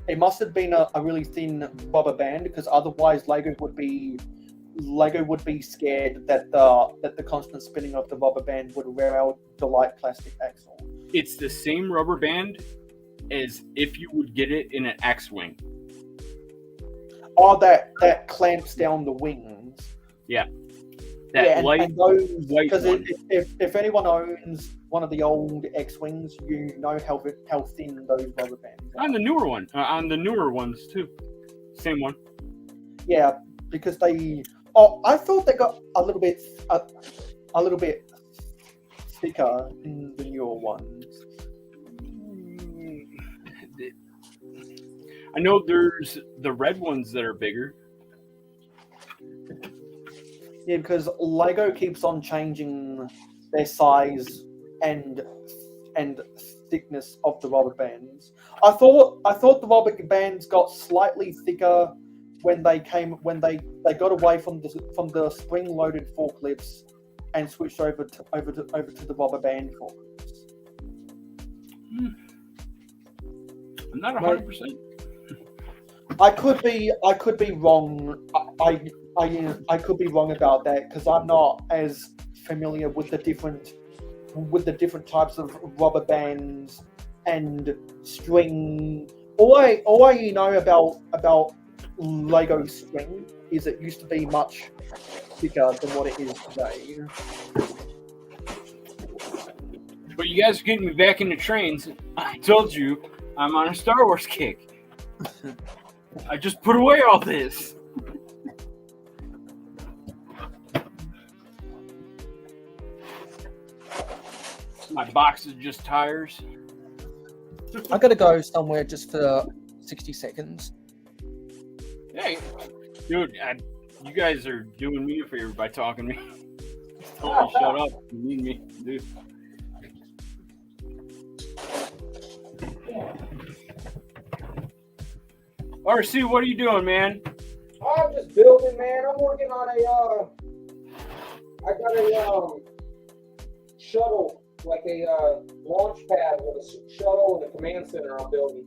It must have been a really thin rubber band, because otherwise Lego would be scared that the constant spinning of the rubber band would wear out the light plastic axle. It's the same rubber band as if you would get it in an X-Wing. Oh, that clamps down the wings. Yeah. That light and those, white because one. if anyone owns one of the old X-Wings, you know how thin those rubber bands are. On the newer one, on the newer ones too. Same one. Yeah, because they. Oh, I thought they got a little bit thicker in the newer ones. I know there's the red ones that are bigger. Yeah, because Lego keeps on changing their size and thickness of the rubber bands. I thought the rubber bands got slightly thicker when they got away from the spring-loaded forklifts and switched over to the rubber band forklifts. I'm not 100%. I could be wrong. I could be wrong about that, because I'm not as familiar with the different types of rubber bands and string. All I know about Lego string is it used to be much thicker than what it is today. But you guys are getting me back into trains. I told you I'm on a Star Wars kick. I just put away all this. My box is just tires. I gotta go somewhere just for 60 seconds. Hey, dude, you guys are doing me a favor by talking to me. Tell me shut up. You need me, dude. RC, what are you doing, man? I'm just building, man. I'm working on I got a shuttle, like a launch pad with a shuttle and a command center I'm building.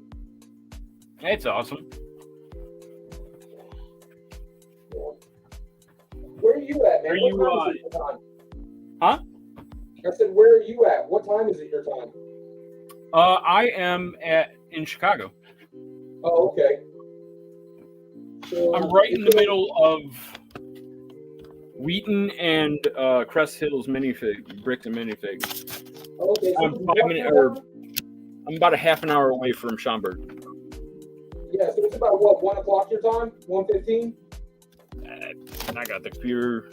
That's awesome. Where are you at, man? Are you, what time is it your time? Huh? I said, where are you at? What time is it your time? I am in Chicago. Oh, okay. So, I'm right in the middle of Wheaton and Crest Hills minifig, bricks and minifigs. Okay, so I'm about a half an hour away from Schaumburg. Yeah, so it's about what, 1 o'clock your time? 1:15? And I got the computer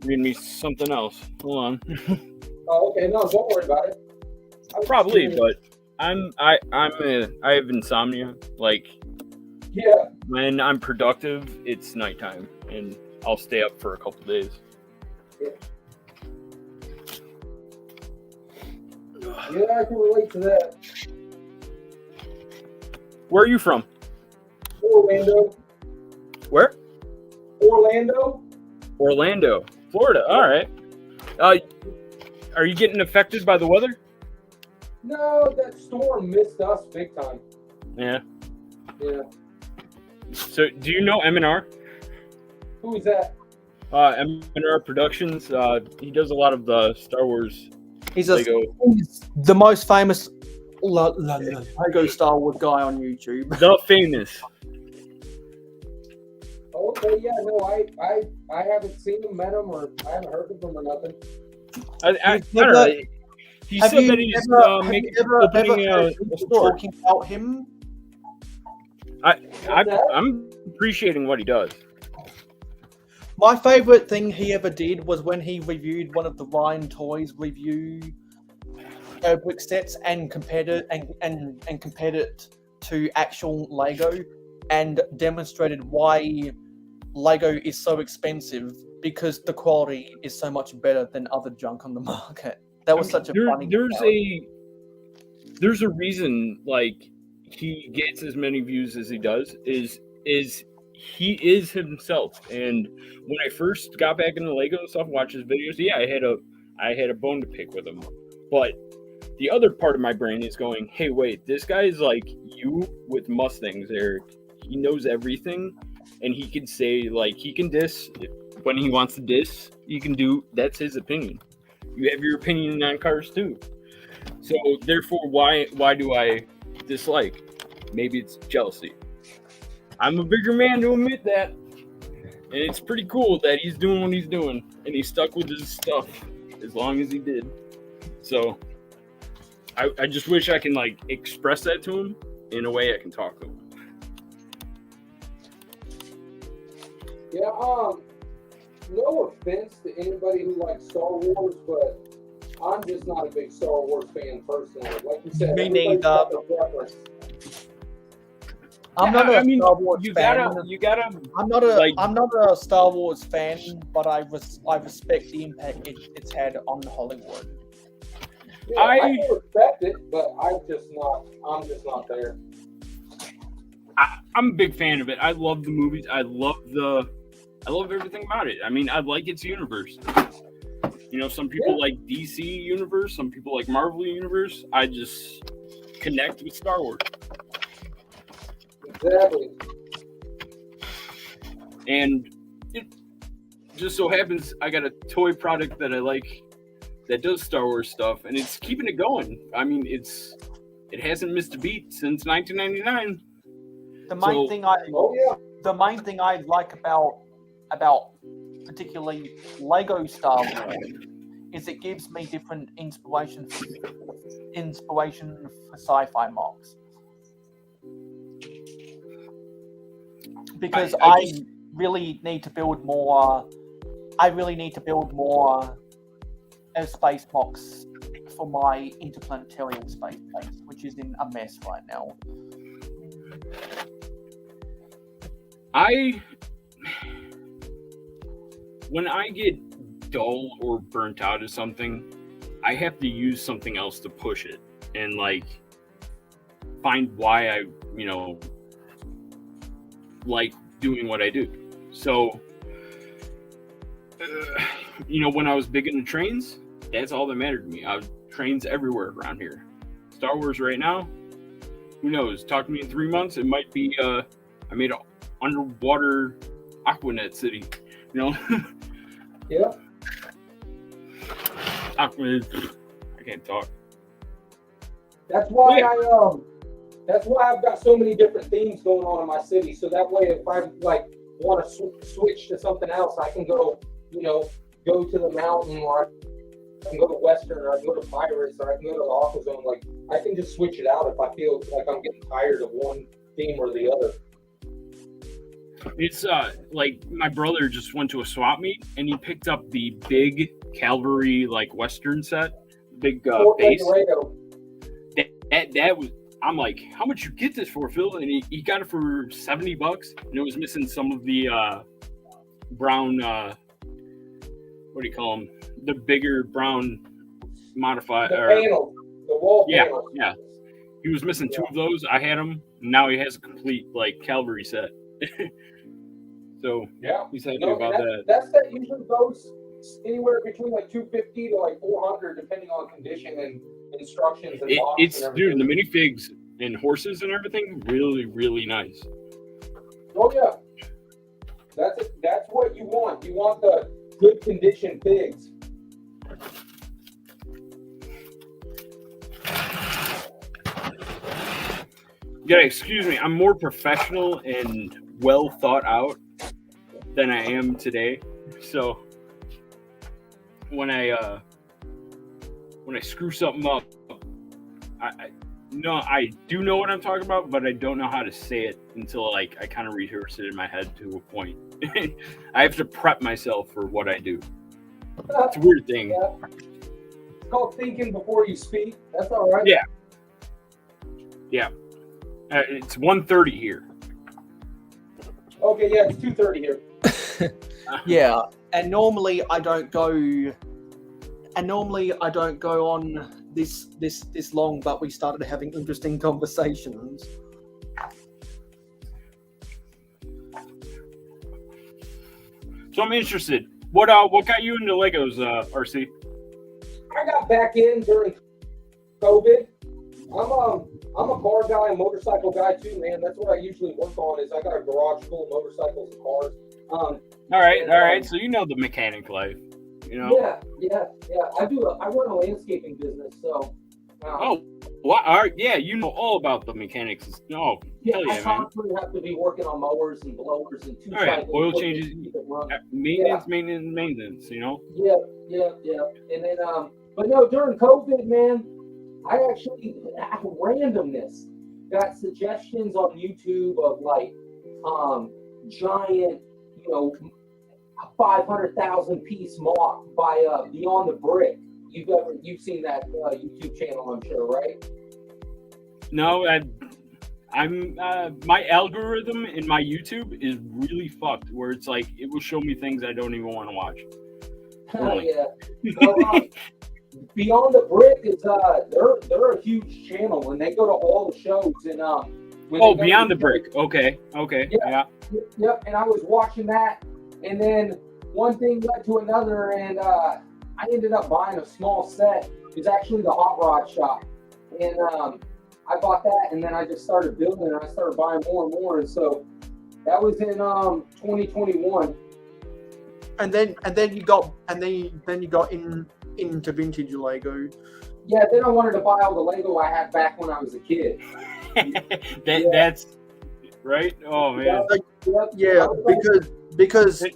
reading me something else. Hold on. Oh, okay. No, don't worry about it. Probably, but I have insomnia. Like, yeah, when I'm productive, it's nighttime, and I'll stay up for a couple days. Yeah, I can relate to that. Where are you from? Orlando. Where? Orlando. Orlando, Florida. All right. Are you getting affected by the weather? No, that storm missed us big time. Yeah. Yeah. So, do you know M&R? Who is that? M&R Productions. He does a lot of the Star Wars. He's Lego. he's the most famous Lego Star Wars guy on YouTube. The famous. Okay, yeah, no, I haven't seen him, met him, or I haven't heard of him or nothing. I don't know. He said that he's opening a store. Talking about him? I'm appreciating what he does. My favorite thing he ever did was when he reviewed one of the Ryan Toys review brick sets and compared it and compared it to actual Lego and demonstrated why Lego is so expensive because the quality is so much better than other junk on the market. That was such a funny. There's a reason like he gets as many views as he does is he is himself. And when I first got back into Lego and stuff, watch his videos, yeah, I had a bone to pick with him. But the other part of my brain is going, hey, wait, this guy is like you with Mustangs, Eric. He knows everything, and he can say, like, he can diss when he wants to diss. He can do, that's his opinion. You have your opinion on cars too. So therefore, why do I dislike? Maybe it's jealousy. I'm a bigger man to admit that. And it's pretty cool that he's doing what he's doing. And he stuck with his stuff as long as he did. So I just wish I can like express that to him in a way I can talk to him. Yeah, no offense to anybody who likes Star Wars, but I'm just not a big Star Wars fan personally. Like you said, Me everybody's neither. got their preference. I'm not a Star Wars fan. I'm not a Star Wars fan, but I respect the impact it's had on Hollywood. Yeah, I can respect it, but I'm just not there. I'm a big fan of it. I love the movies. I love everything about it. I mean, I like its universe. You know, some people like DC universe, some people like Marvel universe. I just connect with Star Wars. Exactly. And it just so happens I got a toy product that I like that does Star Wars stuff, and it's keeping it going. I mean, it hasn't missed a beat since 1999. The main thing I like about particularly Lego Star Wars is it gives me different inspiration for sci-fi mocks. Because I really need to build more. I really need to build more space mocks for my interplanetary space base, which is in a mess right now. When I get dull or burnt out of something, I have to use something else to push it and like find why I, like doing what I do. So, when I was big into trains, that's all that mattered to me. I was trains everywhere around here. Star Wars right now, who knows? Talk to me in 3 months. It might be, I made an underwater Aquanet city, Yeah. Aquanet, I can't talk. That's why that's why I've got so many different themes going on in my city. So that way, if I want to switch to something else, I can go, go to the mountain, or I can go to Western, or I can go to Pirates, or I can go to the Aqua Zone. Like, I can just switch it out if I feel like I'm getting tired of one theme or the other. It's like my brother just went to a swap meet and he picked up the big cavalry Western set, big base. That was, I'm like, how much you get this for, Phil? And he got it for $70, and it was missing some of the brown. What do you call them? The bigger brown modified. The panel, the wall panel. Yeah. He was missing 2 of those. I had him. Now he has a complete like cavalry set. So Yeah, he's happy no, about that. That set usually goes anywhere between like 250 to like 400, depending on condition and instructions and box It's and dude, everything. the minifigs and horses and everything, really, really nice. Oh yeah, that's it. That's what you want. You want the good condition figs. Yeah, excuse me. I'm more professional and well thought out than I am today. So when I screw something up, I do know what I'm talking about, but I don't know how to say it until like I kind of rehearse it in my head to a point. I have to prep myself for what I do. It's a weird thing. Yeah. It's called thinking before you speak. That's all right. Yeah. Yeah. It's 1:30 here. Okay, yeah, it's 2:30 here. Yeah, and normally I don't go on this long, but we started having interesting conversations. So I'm interested. What got you into Legos, RC? I got back in during COVID. I'm a car guy, a motorcycle guy too, man. That's what I usually work on. Is I got a garage full of motorcycles and cars. All right. So you know the mechanic life, you know? Yeah. I run a landscaping business, so. Yeah, you know all about the mechanics. Hell yeah, I man. constantly have to be working on mowers and blowers and two All right, cycles. oil changes, maintenance. You know. Yeah. And then, but no, during COVID, man, I actually, out of randomness, got suggestions on YouTube of like, giant, 500,000 piece mock by Beyond the Brick. You've seen that YouTube channel, I'm sure, right? No, I'm my algorithm in my YouTube is really fucked. Where it's like it will show me things I don't even want to watch. Yeah. So, Beyond the Brick is they're a huge channel and they go to all the shows and Beyond the Brick. Okay. Yeah. Yep. And I was watching that, and then one thing led to another, and I ended up buying a small set. It was actually the hot rod shop, and I bought that, and then I just started building, and I started buying more and more, and so that was in 2021. And then you got into vintage Lego. Yeah, then I wanted to buy all the Lego I had back when I was a kid. That's right. Oh man. Yeah, because then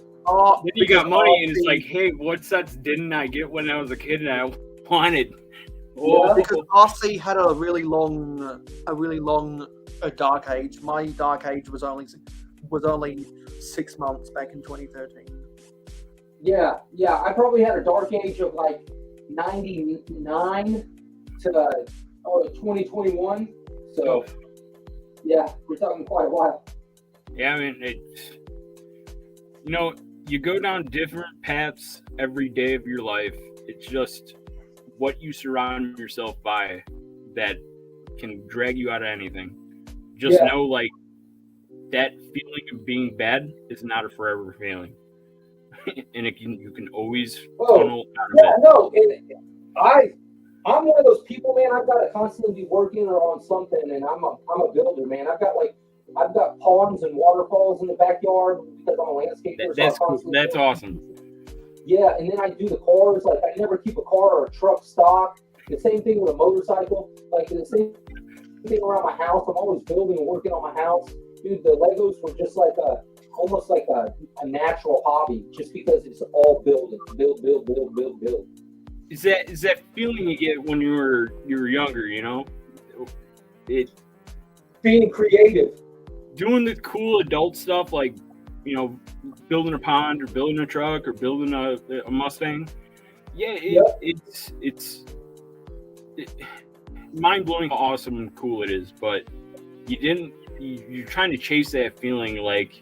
you got money and it's like, hey, what sets didn't I get when I was a kid and I wanted? Yeah, because RC had a really long dark age. My dark age was only 6 months back in 2013. Yeah. I probably had a dark age of like 99 to 2021. So, yeah, we're talking quite a while. Yeah, I mean, you go down different paths every day of your life. It's just what you surround yourself by that can drag you out of anything. Just know, like, that feeling of being bad is not a forever feeling. And you can always funnel out of it. No, and I'm one of those people, man. I've got to constantly be working or on something, and I'm a builder, man. I've got ponds and waterfalls in the backyard because I'm a landscaper. That's cool. That's awesome. Yeah, and then I do the cars. Like I never keep a car or a truck stock. The same thing with a motorcycle. Like the same thing around my house. I'm always building and working on my house. Dude, the Legos were just like almost like a natural hobby, just because it's all building, build. Is that feeling you get when you're younger? It being creative, doing the cool adult stuff like building a pond or building a truck or building a Mustang. Yeah, it's mind blowing how awesome and cool it is. But you're trying to chase that feeling like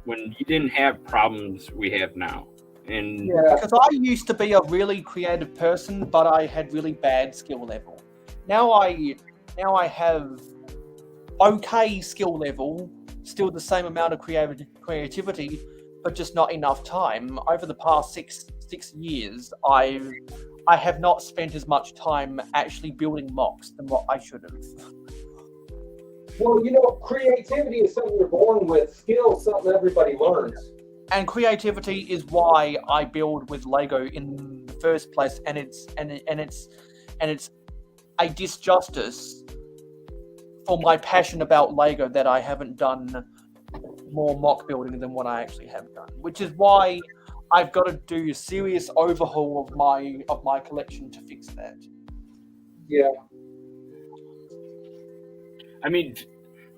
when you didn't have problems we have now. And because I used to be a really creative person, but I had really bad skill level. Now I now I have okay skill level, still the same amount of creativity, but just not enough time. Over the past six years, I have not spent as much time actually building mocks than what I should have. Well, you know, creativity is something you're born with. Skill is something everybody learns. And creativity is why I build with Lego in the first place, and it's a disjustice for my passion about Lego that I haven't done more mock building than what I actually have done, which is why I've got to do a serious overhaul of my collection to fix that. Yeah. I mean,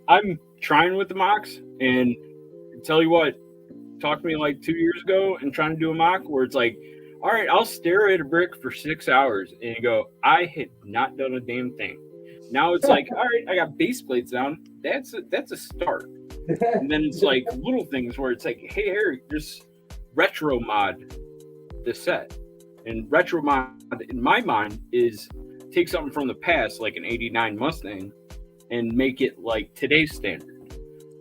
I'm trying with the mocks, and tell you what, talk to me like 2 years ago and trying to do a mock where it's like, all right, I'll stare at a brick for 6 hours, and you go, I had not done a damn thing. Now it's like, all right, I got base plates down. That's a start. And then it's like little things where it's like, hey, Eric, just retro mod the set. And retro mod, in my mind, is take something from the past, like an 89 Mustang, and make it like today's standard.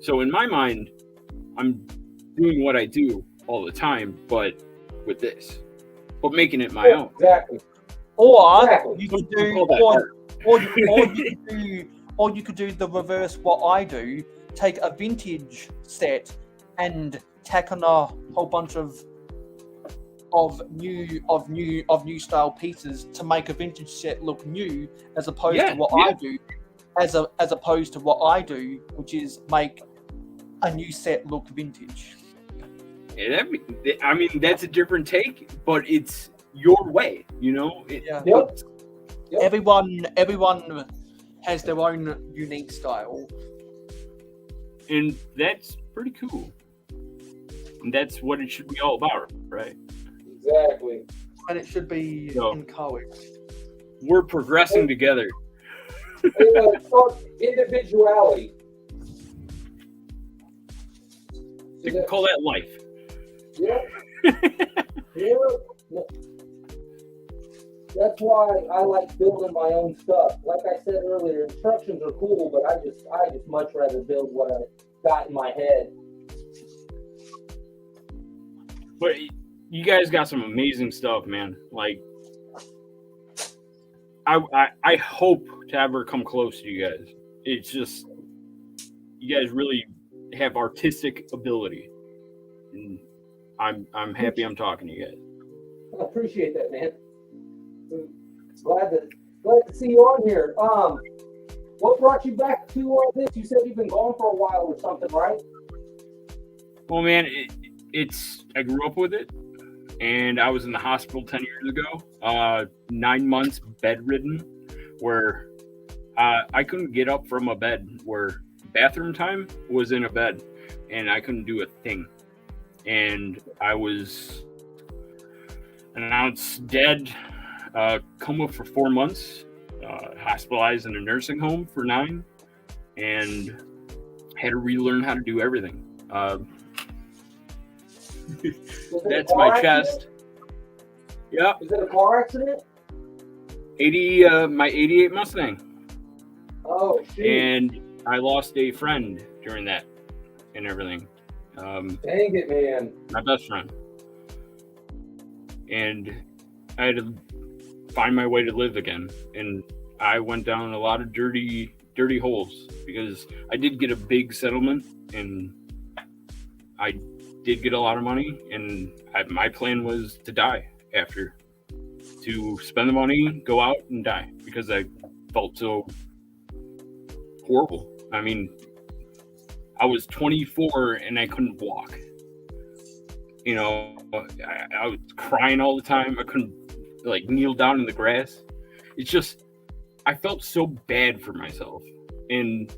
So in my mind, I'm doing what I do all the time, but with this. But making it my own. Exactly. Or Exactly. you could do, Call that art. or you could do the reverse. What I do: take a vintage set and tack on a whole bunch of new style pieces to make a vintage set look new, as opposed to what I do, as opposed to what I do, which is make a new set look vintage. Yeah, I mean, that's a different take, but it's your way, you know? Yep. Everyone has their own unique style. And that's pretty cool. And that's what it should be all about, right? Exactly. And it should be So, encouraged. We're progressing together. It's called individuality. You can call that life. Yep. Yep. That's why I like building my own stuff. Like I said earlier, instructions are cool, but I just much rather build what I got in my head. But you guys got some amazing stuff, man. Like, I hope to ever come close to you guys. It's just, you guys really have artistic ability. And I'm happy I'm talking to you guys. I appreciate that, man. Glad to see you on here. What brought you back to this? You said you've been gone for a while or something, right? Well, man, it's I grew up with it, and I was in the hospital 10 years ago, 9 months bedridden, where I couldn't get up from a bed, where bathroom time was in a bed, and I couldn't do a thing. And I was announced dead, coma for 4 months, hospitalized in a nursing home for 9, and had to relearn how to do everything. That's my chest. Yeah. Is it a car accident? My 88 Mustang. Oh, shoot. And I lost a friend during that and everything. Dang it, man. My best friend. And I had to find my way to live again. And I went down a lot of dirty holes, because I did get a big settlement, and I did get a lot of money, and my plan was to die after, to spend the money, go out and die, because I felt so horrible. I mean, I was 24 and I couldn't walk. You know, I was crying all the time. I couldn't kneel down in the grass. It's just, I felt so bad for myself. And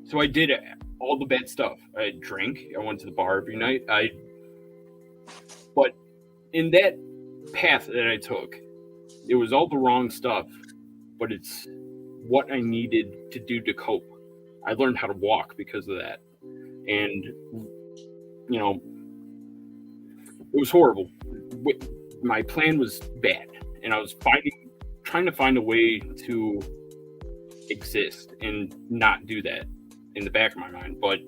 so I did all the bad stuff. I drank. I went to the bar every night. But in that path that I took, it was all the wrong stuff, but it's what I needed to do to cope. I learned how to walk because of that. And, you know, it was horrible. My plan was bad, and I was trying to find a way to exist and not do that in the back of my mind. But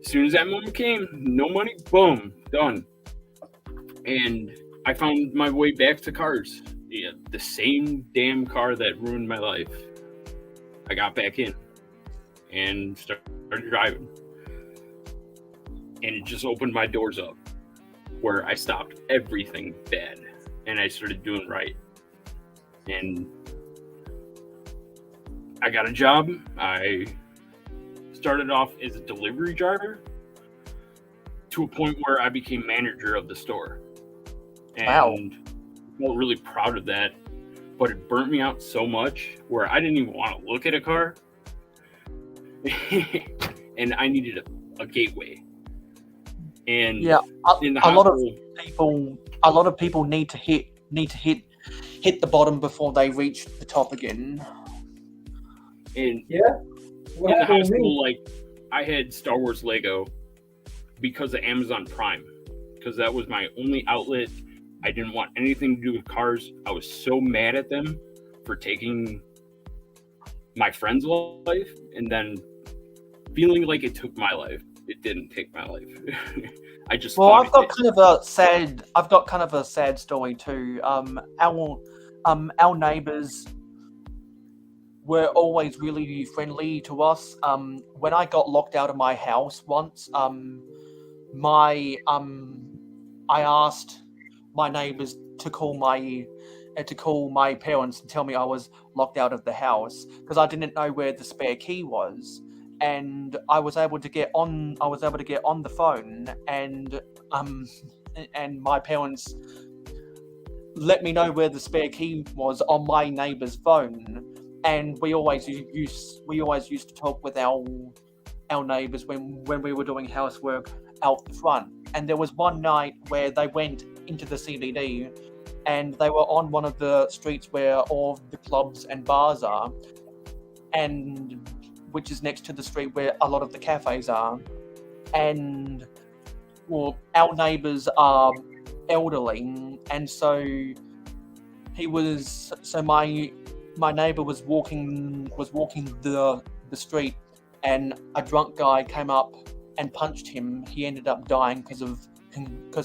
as soon as that moment came, no money, boom, done. And I found my way back to cars. Yeah, the same damn car that ruined my life. I got back in and started driving. And it just opened my doors up where I stopped everything bad and I started doing right. And I got a job. I started off as a delivery driver to a point where I became manager of the store. And Wow. I felt really proud of that. But it burnt me out so much where I didn't even want to look at a car. And I needed a gateway. And Yeah, in the a lot of hospital, people need to hit the bottom before they reach the top again. And Yeah. in the hospital, like, I had Star Wars Lego because of Amazon Prime, because that was my only outlet. I didn't want anything to do with cars. I was so mad at them for taking my friend's life and then feeling like it took my life. It didn't take my life. I just Well, thought I've got kind of a sad story too. Our neighbors were always really friendly to us. When I got locked out of my house once, I asked my neighbors to call my parents and tell me I was locked out of the house because I didn't know where the spare key was. And I was able to get on the phone, and my parents let me know where the spare key was on my neighbor's phone. And we always used to talk with our neighbors when we were doing housework out the front. And there was one night where they went into the CBD, and they were on one of the streets where all the clubs and bars are, and which is next to the street where a lot of the cafes are. And well, our neighbors are elderly, and so my neighbor was walking the street, and a drunk guy came up and punched him. He ended up dying because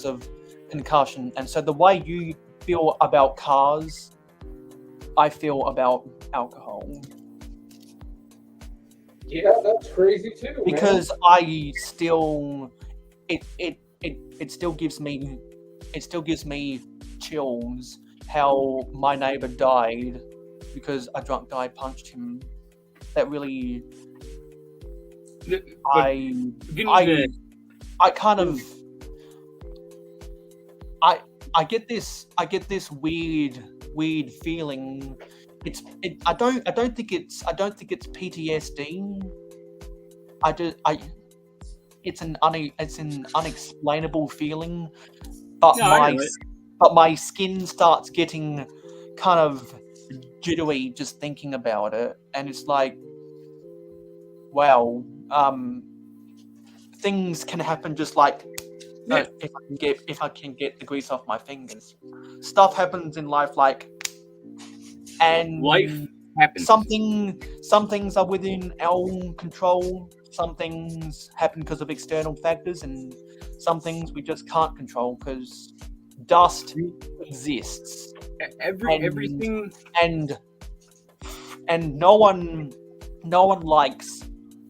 of concussion. And so the way you feel about cars, I feel about alcohol. Yeah, that's crazy too. Because I still, it still gives me chills how my neighbor died because a drunk guy punched him. That really, I get this weird feeling. I don't think it's PTSD. It's an unexplainable feeling, but my skin starts getting kind of jittery just thinking about it, and it's like, wow, things can happen just like if I can get the grease off my fingers. Stuff happens in life, and life happens. Some things are within our control. Some things happen because of external factors, and some things we just can't control because dust exists. Everything and no one likes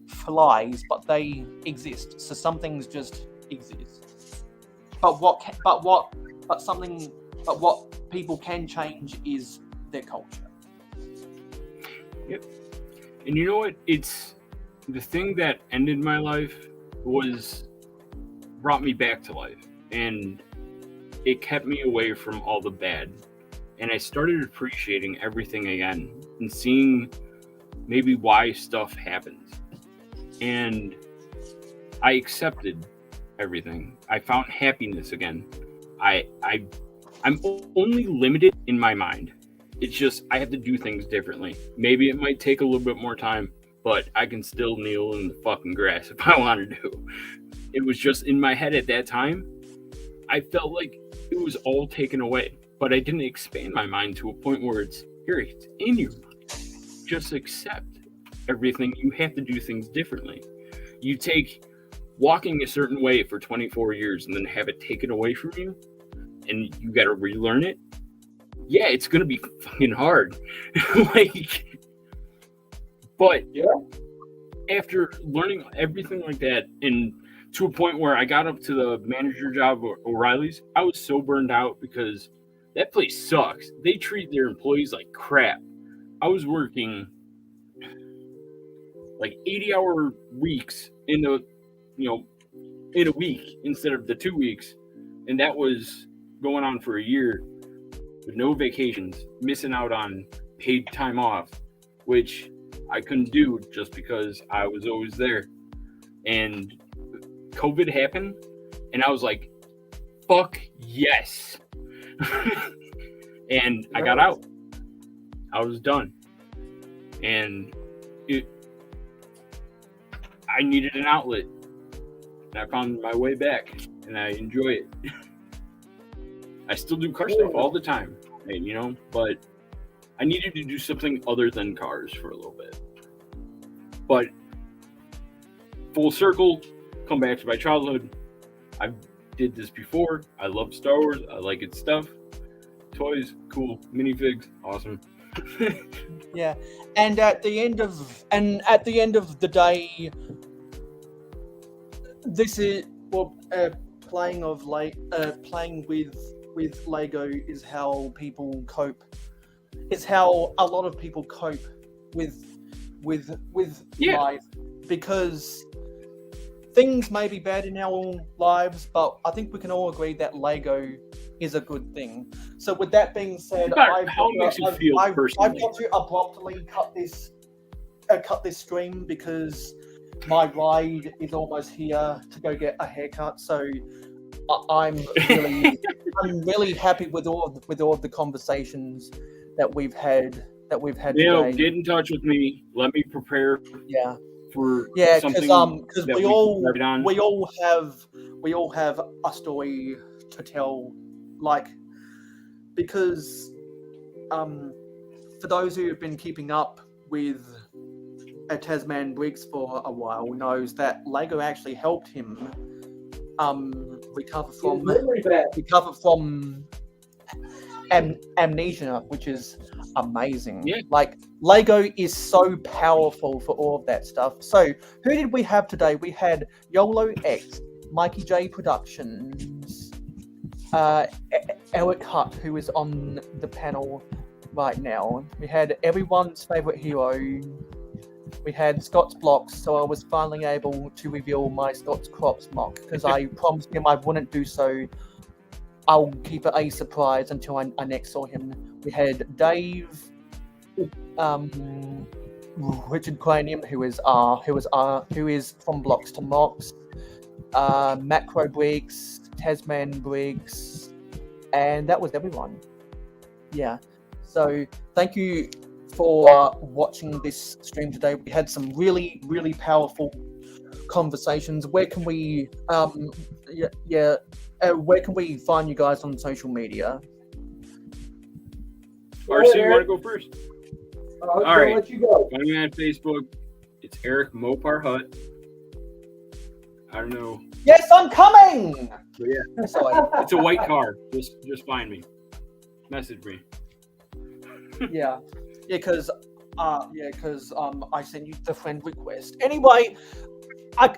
flies, but they exist. So some things just exist. But what people can change is their culture. Yep. And you know what? It's the thing that ended my life brought me back to life, and it kept me away from all the bad. And I started appreciating everything again and seeing maybe why stuff happens. And I accepted everything. I found happiness again. I'm only limited in my mind. It's just I have to do things differently. Maybe it might take a little bit more time, but I can still kneel in the fucking grass if I want to. It was just in my head at that time. I felt like it was all taken away, but I didn't expand my mind to a point where it's in your mind. Just accept everything, you have to do things differently. You take walking a certain way for 24 years and then have it taken away from you, and you got to relearn it. Yeah, it's gonna be fucking hard. But after learning everything like that, and to a point where I got up to the manager job at O'Reilly's, I was so burned out because that place sucks. They treat their employees like crap. I was working like 80-hour weeks in a week instead of the 2 weeks, and that was going on for a year with no vacations, missing out on paid time off, which I couldn't do just because I was always there. And COVID happened, and I was like, fuck yes. And I got out. I was done. And I needed an outlet. And I found my way back, and I enjoy it. I still do car stuff all the time, but I needed to do something other than cars for a little bit. But full circle, come back to my childhood. I did this before. I love Star Wars. I like its stuff. Toys, cool. Minifigs, awesome. Yeah, and at the end of the day, this is playing with Lego is how people cope. It's how a lot of people cope with life, because things may be bad in our lives, but I think we can all agree that Lego is a good thing. So with that being said, I've got to abruptly cut this stream because my ride is almost here to go get a haircut. So I'm really happy with all of the conversations that we've had today. Get in touch with me. Let me prepare. Because we all have a story to tell, because for those who have been keeping up with Tasman Briggs for a while knows that Lego actually helped him recover from amnesia, which is amazing. Lego is so powerful for all of that stuff. So who did we have today? We had YOLO X, Mikey J Productions, Eric Hutt, who is on the panel right now. We had everyone's favorite hero. We had Scott's Blocks, so I was finally able to reveal my Scott's Crops mock, because I promised him I wouldn't do so. I'll keep it a surprise until I next saw him. We had Dave, Richard Cranium, who is from Blocks to Mocks, Macro Briggs, Tasman Briggs, and that was everyone. Yeah. So thank you for watching this stream today. We had some really, really powerful conversations. Where can we where can we find you guys on social media? RC, you want to go first? All right. Let you go. Find me on Facebook. It's Eric Mopar Hut. I don't know. Yes, I'm coming. But yeah, it's a white car. Just find me. Message me. Because I sent you the friend request. Anyway, I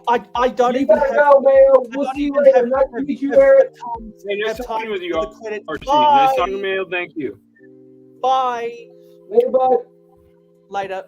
don't even have. We'll see you later. Nice to meet you, Eric. Nice talking with you, RC. Nice talking, Mayo. Thank you. Bye. Later, bud. Later.